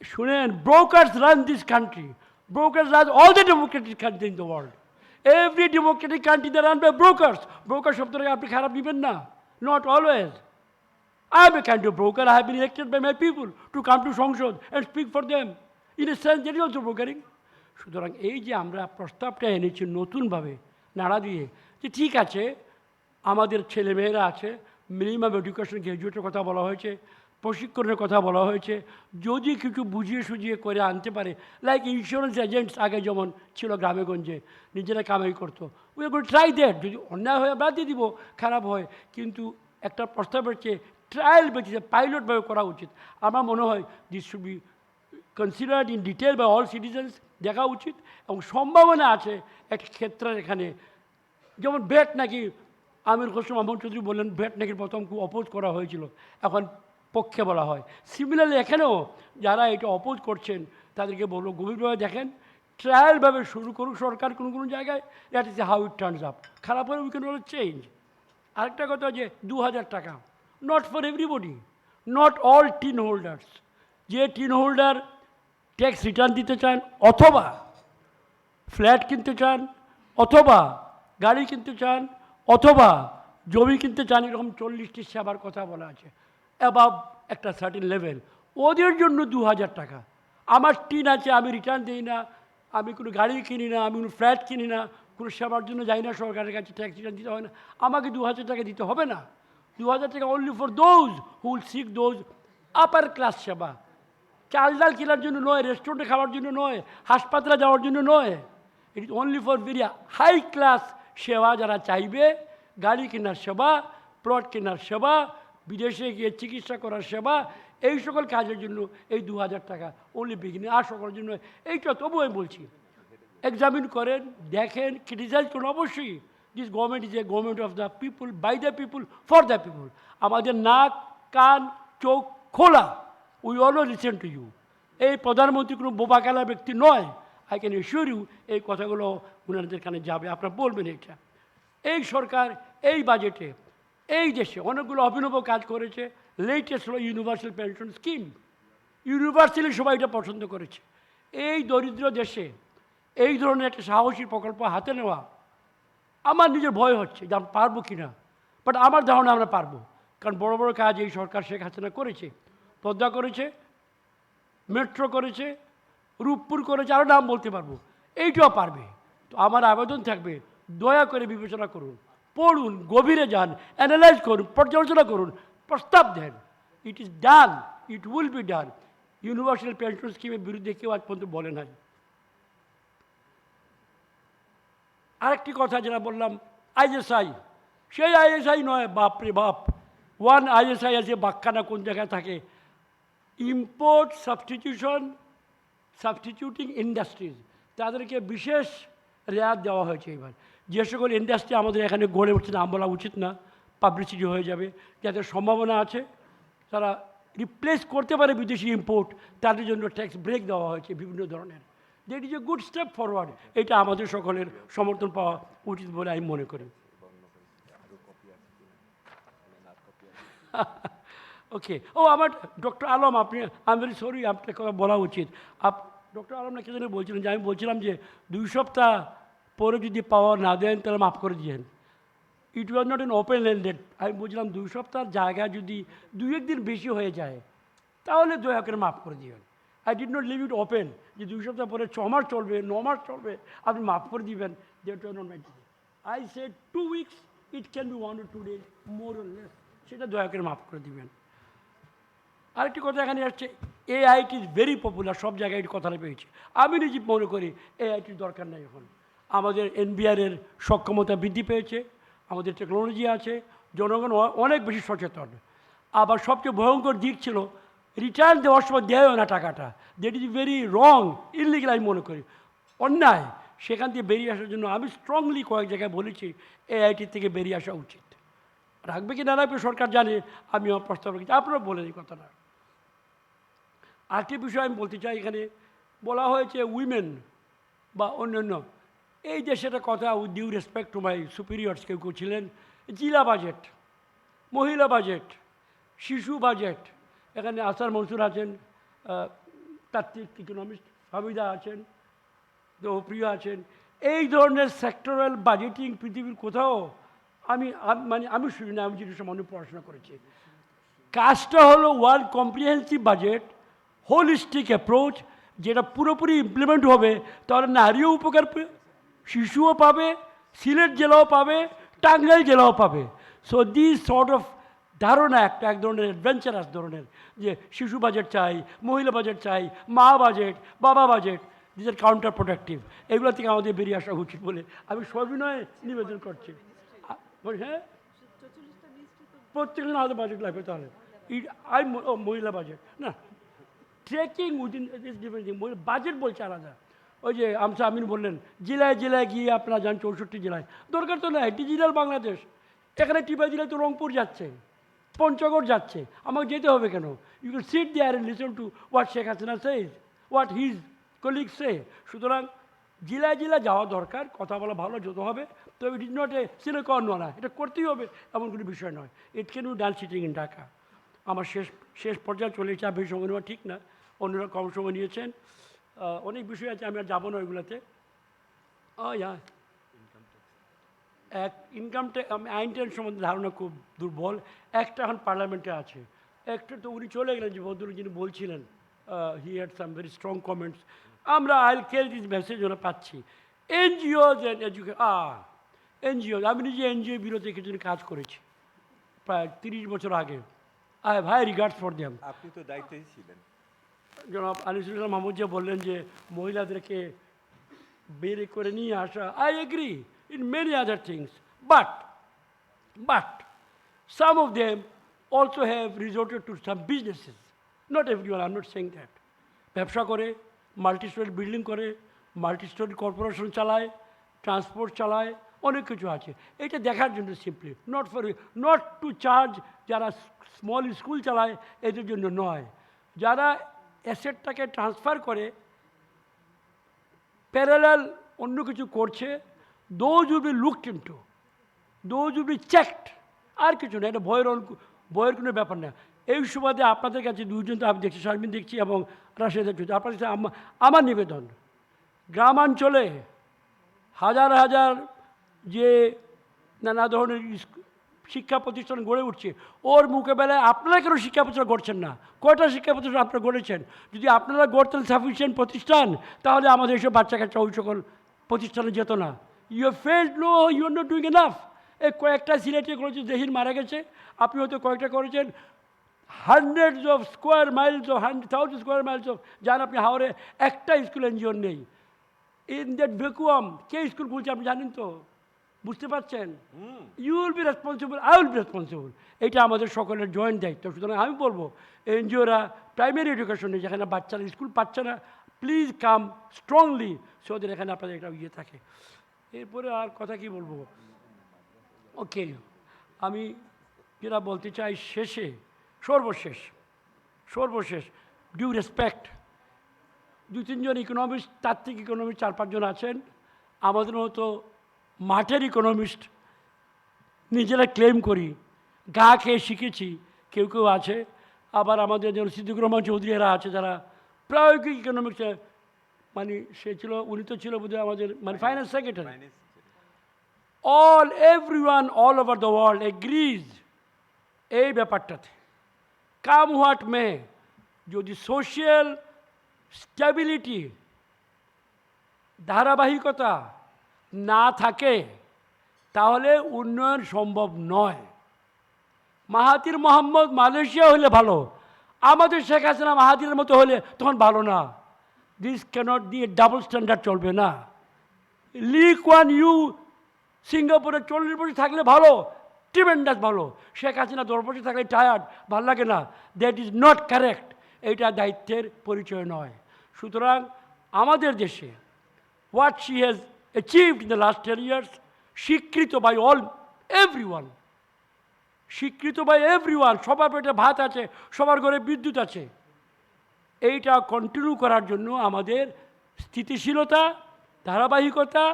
শুনেন, brokers run this country. Brokers run all the democratic countries in the world. Every democratic country they run by brokers. Broker শব্দটাকে আপনি খারাপ নেবেন না, not always. I am a kind of broker. I have been elected by my people to come to সংসদ and speak for them. In a sense, that is also brokering. সুতরাং এই যে আমরা প্রস্তাবটা এনেছি নতুনভাবে নাড়া দিয়ে, যে ঠিক আছে আমাদের ছেলেমেয়েরা আছে, মিনিমাম এডুকেশন গ্র্যাজুয়েটের কথা বলা হয়েছে, প্রশিক্ষণের কথা বলা হয়েছে, যদি কিছু বুঝিয়ে সুঝিয়ে করে আনতে পারে, লাইক ইন্স্যুরেন্স এজেন্টস আগে যেমন ছিল গ্রামেগঞ্জে, নিজেরা কামাই করতো, we are going to try that. যদি অন্যায় হয়ে বাদ দিয়ে দিব, খারাপ হয়, কিন্তু একটা প্রস্তাবের চেয়ে ট্রায়াল বেসিসে পাইলটভাবে করা উচিত। আমার মনে হয় this should be considered in detail by all citizens, দেখা উচিত। এবং সম্ভাবনা আছে একটা ক্ষেত্রের এখানে, যেমন ব্যাট নাকি আমির খসরু মাহমুদ চৌধুরী বললেন ব্যাট নাকি প্রথম খুব অপোজ করা হয়েছিল, এখন পক্ষে বলা হয়। সিমিলারলি এখানেও যারা এটা অপোজ করছেন তাদেরকে বলবো গভীরভাবে দেখেন, ট্রায়ালভাবে শুরু করুক সরকার কোনো কোনো জায়গায়, that is how it turns up. খারাপ হলে উই ক্যান অলওয়েজ চেঞ্জ। আরেকটা কথা যে 2000 টাকা, not for everybody, not all tin holders. যে টিন হোল্ডার ট্যাক্স রিটার্ন দিতে চান, অথবা ফ্ল্যাট কিনতে চান, অথবা গাড়ি কিনতে চান, অথবা জমি কিনতে চান, এরকম 40টি সেবার কথা বলা আছে অ্যাবাভ একটা সার্টিন লেভেল, ওদের জন্য 2000 টাকা। আমার টিন আছে, আমি রিটার্ন দিই না, আমি কোনো গাড়ি কিনি না, আমি কোনো ফ্ল্যাট কিনি না, কোনো সেবার জন্য যাই না সরকারের কাছে, ট্যাক্স রিটার্ন দিতে হয় না, আমাকে 2000 টাকা দিতে হবে না। 2000 টাকা only for those who will seek those upper class সেবা। চাল ডাল কেনার জন্য নয়, রেস্টুরেন্টে খাওয়ার জন্য নয়, হাসপাতালে যাওয়ার জন্য নয়। It is only for very high class সেবা, যারা চাইবে গাড়ি কেনার সেবা, প্লট কেনার সেবা, বিদেশে গিয়ে চিকিৎসা করার সেবা, এই সকল কাজের জন্য এই 2000 টাকা অনলি বিগিনিং। আর সকলের জন্য এইটা তবু আমি বলছি, এক্সামিন করেন, দেখেন, ক্রিটিসাইজ করুন অবশ্যই। This government is a government of the people, by the people, for the people. আমাদের নাক কান চোখ খোলা, we always listen to you. এই প্রধানমন্ত্রী কোনো বোবা খেলা ব্যক্তি নয়, আই ক্যান এশিওর ইউ। এই কথাগুলো ওনাদের কানে যাবে, আপনারা বলবেন এটা। এই সরকার এই বাজেটে এই দেশে অনেকগুলো অভিনব কাজ করেছে। লেটেস্ট হলো ইউনিভার্সাল পেনশন স্কিম। ইউনিভার্সালি সবাই এটা পছন্দ করেছে। এই দরিদ্র দেশে এই ধরনের একটা সাহসী প্রকল্প হাতে নেওয়া, আমার নিজের ভয় হচ্ছে যে আমি পারবো কি না, বাট আমার ধারণা আমরা পারবো। কারণ বড় বড় কাজ এই সরকার শেখ হাসিনা করেছে, পদ্মা করেছে, মেট্রো করেছে, রূপপুর করেছে, আরও নাম বলতে পারবো, এইটাও পারবে। তো আমার আবেদন থাকবে, দয়া করে বিবেচনা করুন, পড়ুন, গভীরে যান, অ্যানালাইজ করুন, পর্যালোচনা করুন, প্রস্তাব দেন। It is done, it will be done. Universal pension স্কিমের বিরুদ্ধে কেউ আজ পর্যন্ত বলে নাই। আরেকটি কথা যেটা বললাম, আইএসআই, সেই আইএসআই নয়, বাপরে বাপ, ওয়ান আইএসআই আছে বাক্কানা কোন জায়গায় থাকে, ইম্পোর্ট সাবস্টিটিউটিং ইন্ডাস্ট্রিজ, তাদেরকে বিশেষ রেয়াত দেওয়া হয়েছে। এবার যে সকল ইন্ডাস্ট্রি আমাদের এখানে গড়ে উঠছে, নাম বলা উচিত না, পাবলিসিটি হয়ে যাবে, যাদের সম্ভাবনা আছে তারা রিপ্লেস করতে পারে বিদেশি ইম্পোর্ট, তাদের জন্য ট্যাক্স ব্রেক দেওয়া হয়েছে বিভিন্ন ধরনের। That is a good step forward. এটা আমাদের সকলের সমর্থন পাওয়া উচিত বলে আমি মনে করি। ওকে, ও আমার ডক্টর আলম, আপনি আই এম ভেরি সরি, আপনার কথা বলা উচিত। ডক্টর আলম না কি জানি বলছিলেন যে আমি বলছিলাম যে 2 সপ্তাহ পরে যদি পাওয়া না দেন তাহলে মাফ করে দিয়েন। It was not an open landed. আমি বলছিলাম 2 সপ্তাহের জায়গা যদি 2-1 দিন বেশি হয়ে যায় তাহলে দয়া করে মাফ করে দিবেন। I did not leave it open যে 2 সপ্তাহ পরে 6 মাস চলবে, 9 মাস চলবে, আপনি মাফ করে দিবেন। That was not my decision. I said 2 weeks, it can B 1 or 2 days, more or less, সেটা দয়া করে মাফ করে দিবেন। আরেকটি কথা এখানে আসছে, এআইটি ইজ ভেরি পপুলার, সব জায়গায় এই কথাটা পেয়েছি। আমি নিজে মনে করি এআইটির দরকার নেই এখন। আমাদের এনবিআরের সক্ষমতা বৃদ্ধি পেয়েছে, আমাদের টেকনোলজি আছে, জনগণ অনেক বেশি সচেতন। আবার সবচেয়ে ভয়ঙ্কর দিক ছিল রিটার্ন দেওয়ার সময় দেয়ও না টাকাটা, that is very wrong, illegal আমি মনে করি, অন্যায়। সেখান থেকে বেরিয়ে আসার জন্য আমি স্ট্রংলি কয়েক জায়গায় বলেছি এআইটি থেকে বেরিয়ে আসা উচিত। রাখবে কি না রাখবে সরকার জানে, আমি আমার প্রস্তাব রেখেছি, আপনারা বলেন এই কথাটা। আরেকটি বিষয় আমি বলতে চাই, এখানে বলা হয়েছে উইমেন বা অন্যান্য, এই দেশে একটা কথা, with due respect to my superiors, কেউ কেউ ছিলেন, জেলা বাজেট, মহিলা বাজেট, শিশু বাজেট, এখানে আসার মনসুর আছেন, তাত্ত্বিক ইকোনমিস্ট হামিদা আছেন, প্রিয় আছেন, এই ধরনের সেক্টরাল বাজেটিং পৃথিবীর কোথাও আমি শুনি না, আমি যেটা সামান্য পড়াশোনা করেছি। কাজটা হলো world comprehensive budget, holistic approach, যেটা পুরোপুরি ইমপ্লিমেন্ট হবে, তাহলে নারীও উপকার পাবে, শিশুও পাবে, সিলেট জেলাও পাবে, টাঙ্গাইল জেলাও পাবে। সো দিস সর্ট অফ ধারণা একটা এক ধরনের অ্যাডভেঞ্চারাস ধরনের, যে শিশু বাজেট চাই, মহিলা বাজেট চাই, মা বাজেট, বাবা budget, this are counterproductive. এগুলো থেকে আমাদের বেরিয়ে আসা উচিত বলে আমি সবিনয়ে নিবেদন করছি। হ্যাঁ, প্রত্যেকজন আমাদের বাজেট লাগবে, তাহলে মহিলা বাজেট না, trekking within this different thing, budget বলছে আলাদা। ওই যে আমিন বললেন জেলায় জেলায় গিয়ে আপনারা যান, 64 জেলায়, দরকার তো নাই, ডিজিটাল বাংলাদেশ। এখানে টিপা জেলায় তো রংপুর যাচ্ছে, পঞ্চগড় যাচ্ছে, আমাকে যেতে হবে কেন? You can sit there and listen to what Sheikh Hasina says, what his colleague say. সুতরাং জেলায় জেলায় যাওয়া দরকার, কথা বলা ভালো যত হবে, তবে ইট ইজ নট এ সিলেকন না, এটা করতেই হবে এমন কোনো বিষয় নয়। It can be done sitting in Dhaka. আমার শেষ পর্যায়ে চলে এসেছে, বেশি সময় নেওয়া ঠিক না, অন্যরা কম সময় নিয়েছেন, অনেক বিষয় আছে, আমি আর যাবো না ওইগুলোতে। ইনকাম ট্যাক্স, আমি আইনটার সম্বন্ধে ধারণা খুব দুর্বল। একটা এখন পার্লামেন্টে আছে, একটা তো উনি চলে গেলেন, যে ভদ্রলোক যিনি বলছিলেন, he had some very strong comments. আমরা আইল ক্যারি দিস মেসেজ ওরা পাচ্ছি। এনজিওজ অ্যান্ড এনজিওজ, আমি নিজে এনজিও বিরোধী কিছুদিন কাজ করেছি প্রায় 30 বছর আগে। I have high regards for them. আপনি তো দায়িত্বেই ছিলেন। জনাব আনিসুল ইসলাম মাহমুদ যে বললেন যে মহিলাদেরকে বের করে নিয়ে আসা, I agree in many other things, but some of them also have resorted to some businesses. Not everyone, I'm not saying that. ব্যবসা করে, মাল্টি স্টোরি বিল্ডিং করে, মাল্টি স্টোরি কর্পোরেশন চালায়, ট্রান্সপোর্ট চালায়, অনেক কিছু আছে। এটা দেখার জন্য সিম্পলি, নট টু চার্জ। যারা স্মল স্কুল চালায় এদের জন্য নয়, যারা অ্যাসেটটাকে ট্রান্সফার করে প্যারালাল অন্য কিছু করছে, those will be looked into, those will be checked, আর কিছু না। এটা ভয়ের কোনো ব্যাপার না। এই সুবাদে আপনাদের কাছে দুজন তো আমি দেখছি, শারমিন দেখছি এবং রাশেদ দেখছি, আপনার কাছে আমার নিবেদন, গ্রামাঞ্চলে হাজার হাজার যে নানা ধরনের শিক্ষা প্রতিষ্ঠান গড়ে উঠছে, ওর মোকাবেলায় আপনারা কেন শিক্ষা প্রতিষ্ঠান গড়ছেন না? কয়টা শিক্ষা প্রতিষ্ঠান আপনারা গড়েছেন? যদি আপনারা গড়তেন সাফিসিয়েন্ট প্রতিষ্ঠান, তাহলে আমাদের এইসব বাচ্চা কাচ্চা ওই সকল প্রতিষ্ঠানে যেত না। You have failed, no you are not doing enough. এই কয়েকটা সিলেটে করেছে, দেহির মারা গেছে, আপনি হয়তো কয়েকটা করেছেন, hundreds of square miles of 100,000 square miles of, যান আপনি হাওড়ে একটা স্কুল এনজিও নেই। ইন দ্যাট ভ্যাকুয়াম কে স্কুল খুলছে আপনি জানেন তো? বুঝতে পারছেন? You will be responsible, I will be responsible. এটা আমাদের সকলের জয়েন্ট দায়িত্ব। সুতরাং আমি বলবো এনজিওরা প্রাইমারি এডুকেশনে যেখানে বাচ্চারা স্কুল পাচ্ছে না, please come strongly, so that এখানে আপনাদের একটা ইয়ে থাকে। এরপরে আর কথা কি বলবো? ওকে, আমি যেটা বলতে চাই সর্বশেষ ডিউ রেসপেক্ট, 2-3 জন ইকোনমিস্ট, তাত্ত্বিক ইকোনমিস্ট 4-5 জন আছেন, আমাদের মতো মাঠের ইকোনমিস্ট নিজেরা ক্লেম করি, গা খেয়ে শিখেছি, কেউ কেউ আছে। আবার আমাদের যেমন সিদ্দিকুর রহমান চৌধুরী এরা আছে, যারা প্রায়োগিক ইকোনমিক্সে, মানে উনি তো ছিল বোধহয় আমাদের finance secretary. everyone all over the world agrees এই ব্যাপারটাতে, কাম হোয়াট মে, যদি সোশিয়াল স্ট্যাবিলিটি, ধারাবাহিকতা না থাকে, তাহলে উন্নয়ন সম্ভব নয়। মাহাতির মোহাম্মদ মালয়েশিয়া হলে ভালো, আমাদের শেখ হাসিনা মাহাতিরের মতো হলে তখন ভালো না। দিস ক্যানট দিয়ে ডাবল স্ট্যান্ডার্ড চলবে না। লি কুয়ান ইউ সিঙ্গাপুরে 40 বছর থাকলে ভালো, ট্রিমেন্ডাস ভালো। শেখ হাসিনা 10 বছর থাকলে টায়ার্ড, ভালো লাগে না। That is not correct. এইটা দায়িত্বের পরিচয় নয়। সুতরাং আমাদের দেশে what she has achieved in the last 10 years, স্বীকৃত বাই এভরিওয়ান, স্বীকৃত বাই এভরিওয়ান, সবার পেটে ভাত আছে, সবার ঘরে বিদ্যুৎ আছে। এইটা কন্টিনিউ করার জন্য আমাদের স্থিতিশীলতা, ধারাবাহিকতা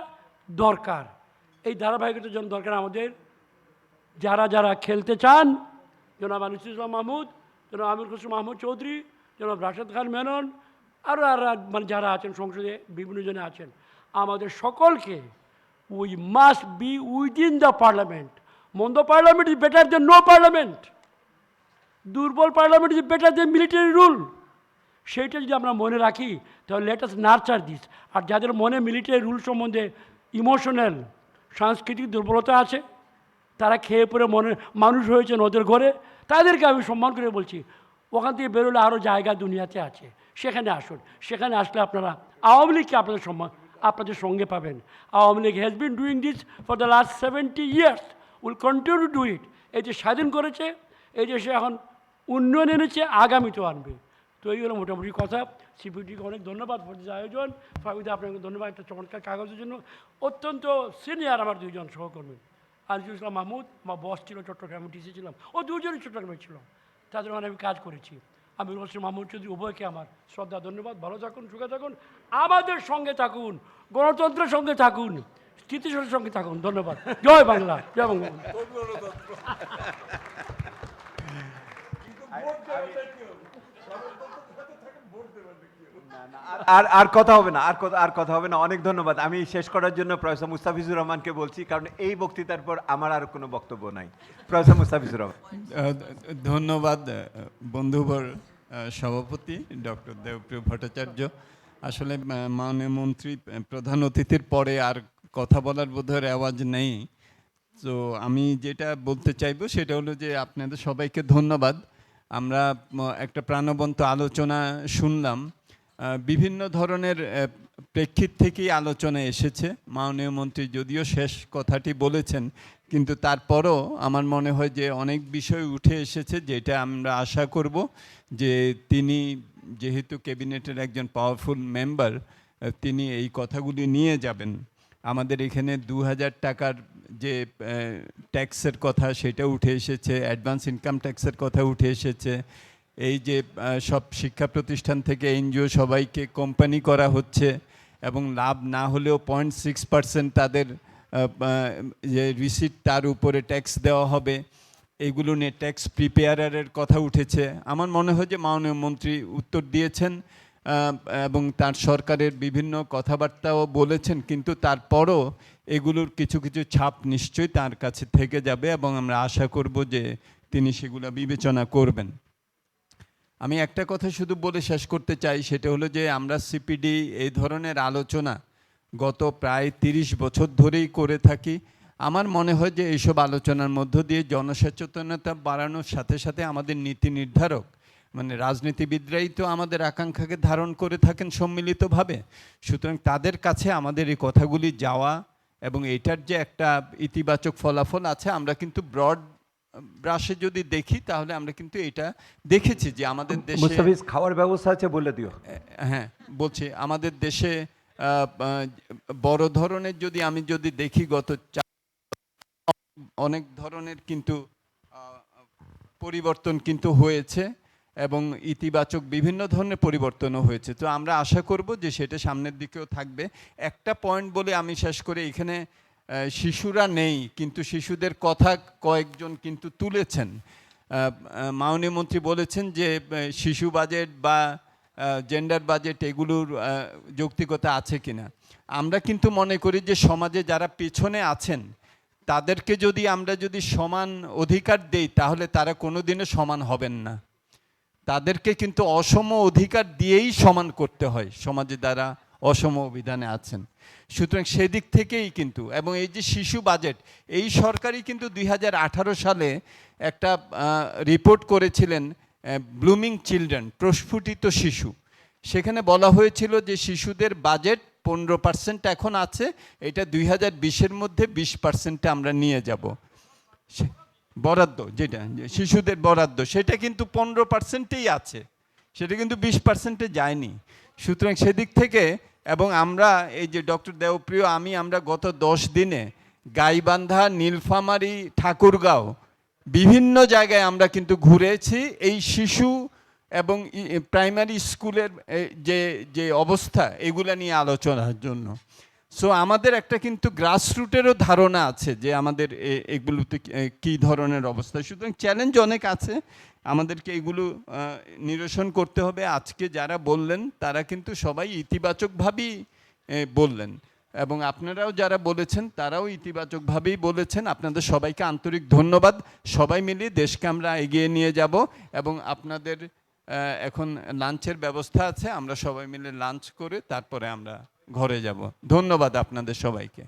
দরকার। এই ধারাবাহিকতার জন্য দরকার আমাদের যারা যারা খেলতে চান, জনাব আনিসুল ইসলাম মাহমুদ, জনাব আমির হোসেন মাহমুদ চৌধুরী, জনাব রাশেদ খান মেনন, আরও মানে যারা আছেন সংসদে বিভিন্ন জনে আছেন, আমাদের সকলকে we must be within the parliament. মন্দ parliament is better than no parliament, দুর্বল parliament is better than military rule. সেইটা যদি আমরা মনে রাখি তাহলে লেট আস নার্চার দিস। আর যাদের মনে মিলিটারি রুল সম্বন্ধে ইমোশনাল সাংস্কৃতিক দুর্বলতা আছে, তারা খেয়ে পরে মানুষ হয়েছেন ওদের ঘরে, তাদেরকে আমি সম্মান করে বলছি ওখান থেকে বেরোলে আরও জায়গা দুনিয়াতে আছে, সেখানে আসুন। সেখানে আসলে আপনারা আওয়ামী লীগকে আপনাদের সঙ্গে পাবেন। Awami League has been doing this for the last 70 years, will continue to do it. এই যে স্বাধীন করেছে, এই দেশে এখন উন্নয়ন এনেছে, আগামীতেও আনবে। তো এই হলো মোটামুটি কথা। সিপিডিকে অনেক ধন্যবাদ ফর দিস আয়োজন। ফাহিদা আপনাকে ধন্যবাদ একটা চমৎকার কাগজের জন্য। অত্যন্ত সিনিয়র আমার দুইজন সহকর্মী, আনিসুল ইসলাম মাহমুদ আমার বস ছিল, চট্টগ্রামে টিসি ছিলাম, ও দুজনই চট্টগ্রামে ছিল, তাদের ওখানে আমি কাজ করেছি। আমির হোসেন মাহমুদ চৌধুরী, উভয়কে আমার শ্রদ্ধা ধন্যবাদ। ভালো থাকুন, সুখে থাকুন, আমাদের সঙ্গে থাকুন, গণতন্ত্রের সঙ্গে থাকুন, স্থিতিশীলের সঙ্গে থাকুন। ধন্যবাদ। জয় বাংলা, জয় বঙ্গবন্ধু। আর কথা হবে না, আর কথা হবে না। অনেক ধন্যবাদ। আমি শেষ করার জন্য প্রফেসর মুস্তাফিজুর রহমানকে বলছি, কারণ এই বক্তৃতার পর আমার আর কোনো বক্তব্য নাই। প্রফেসর মুস্তাফিজুর রহমান। ধন্যবাদ বন্ধুবর সভাপতি ডক্টর দেবপ্রিয় ভট্টাচার্য। আসলে মাননীয় মন্ত্রী প্রধান অতিথির পরে আর কথা বলার বোধহয় আওয়াজ নেই। তো আমি যেটা বলতে চাইবো সেটা হলো যে আপনাদের সবাইকে ধন্যবাদ। আমরা একটা প্রাণবন্ত আলোচনা শুনলাম, বিভিন্ন ধরনের প্রেক্ষিত থেকেই আলোচনা এসেছে। মাননীয় মন্ত্রী যদিও শেষ কথাটি বলেছেন, কিন্তু তারপরও আমার মনে হয় যে অনেক বিষয় উঠে এসেছে, যেটা আমরা আশা করব যে তিনি যেহেতু ক্যাবিনেটের একজন পাওয়ারফুল মেম্বার, তিনি এই কথাগুলি নিয়ে যাবেন। আমাদের এখানে 2000 টাকার যে ট্যাক্সের কথা সেটা উঠে এসেছে, অ্যাডভান্স ইনকাম ট্যাক্সের কথা উঠে এসেছে, এই যে সব শিক্ষা প্রতিষ্ঠান থেকে এনজিও সবাইকে কোম্পানি করা হচ্ছে এবং লাভ না হলেও 0.6% তাদের যে রিসিট তার উপরে ট্যাক্স দেওয়া হবে, এগুলো নিয়ে ট্যাক্স প্রিপেয়ারের কথা উঠেছে। আমার মনে হয় যে মাননীয় মন্ত্রী উত্তর দিয়েছেন এবং তার সরকারের বিভিন্ন কথাবার্তাও বলেছেন, কিন্তু তারপরও এগুলোর কিছু কিছু ছাপ নিশ্চয়ই তার কাছে থেকে যাবে এবং আমরা আশা করব যে তিনি সেগুলো বিবেচনা করবেন। আমি একটা কথা শুধু বলে শেষ করতে চাই, সেটা হলো যে আমরা সিপিডি এই ধরনের আলোচনা গত প্রায় 30 বছর ধরেই করে থাকি। আমার মনে হয় যে এইসব আলোচনার মধ্য দিয়ে জনসচেতনতা বাড়ানোর সাথে সাথে আমাদের নীতি নির্ধারক মানে রাজনীতিবিদরাই তো আমাদের আকাঙ্ক্ষাকে ধারণ করে থাকেন সম্মিলিতভাবে। সুতরাং তাদের কাছে আমাদের এই কথাগুলি যাওয়া এবং এটার যে একটা ইতিবাচক ফলাফল আছে, আমরা কিন্তু ব্রড ব্রাশে যদি দেখি তাহলে আমরা কিন্তু এটা দেখেছি যে আমাদের দেশে মুস্তাফিজ খাওয়ার ব্যবস্থা আছে বলে দিও। হ্যাঁ বলছি, আমাদের দেশে বড় ধরনের আমি যদি দেখি গত অনেক ধরনের কিন্তু পরিবর্তন কিন্তু হয়েছে এবং ইতিবাচক বিভিন্ন ধরনের পরিবর্তনও হয়েছে। তো আমরা আশা করব যে সেটা সামনের দিকেও থাকবে। একটা পয়েন্ট বলে আমি শেষ করে, এখানে শিশুরা নেই কিন্তু শিশুদের কথা কয়েকজন কিন্তু তুলেছেন। মাননীয় মন্ত্রী বলেছেন যে শিশু বাজেট বা জেন্ডার বাজেট এগুলোর যৌক্তিকতা আছে কিনা। আমরা কিন্তু মনে করি যে সমাজে যারা পিছনে আছেন তাদেরকে আমরা যদি সমান অধিকার দেই তাহলে তারা কোনোদিনও সমান হবেন না। তাদেরকে কিন্তু অসম অধিকার দিয়েই সমান করতে হয় সমাজে যারা অসম অভিধানে আছেন। সুতরাং সেদিক থেকেই কিন্তু, এবং এই যে শিশু বাজেট, এই সরকারই কিন্তু 2018 সালে একটা রিপোর্ট করেছিলেন ব্লুমিং চিলড্রেন, প্রস্ফুটিত শিশু। সেখানে বলা হয়েছিল যে শিশুদের বাজেট 15% এখন আছে, এটা 2020-এর মধ্যে 20%-এ আমরা নিয়ে যাব। বরাদ্দ যেটা শিশুদের বরাদ্দ সেটা কিন্তু 15%-এই আছে, সেটা কিন্তু 20%-এ যায়নি। সুতরাং সেদিক থেকে, এবং আমরা এই যে ডক্টর দেবপ্রিয় আমরা গত 10 দিনে গাইবান্ধা, নীলফামারী, ঠাকুরগাঁও বিভিন্ন জায়গায় আমরা কিন্তু ঘুরেছি এই শিশু এবং প্রাইমারি স্কুলের যে অবস্থা এগুলা নিয়ে আলোচনার জন্য। সো আমাদের একটা কিন্তু গ্রাসরুটেরও ধারণা আছে যে আমাদের এগুলোতে কী ধরনের অবস্থা। সুতরাং চ্যালেঞ্জ অনেক আছে, আমাদেরকে এগুলো নিরসন করতে হবে। আজকে যারা বললেন তারা কিন্তু সবাই ইতিবাচকভাবেই বললেন, এবং আপনারাও যারা বলেছেন তারাও ইতিবাচকভাবেই বলেছেন। আপনাদের সবাইকে আন্তরিক ধন্যবাদ। সবাই মিলে দেশকে আমরা এগিয়ে নিয়ে যাব, এবং আপনাদের এখন লাঞ্চের ব্যবস্থা আছে, আমরা সবাই মিলে লাঞ্চ করে তারপরে আমরা ঘরে যাব। ধন্যবাদ আপনাদের সবাইকে।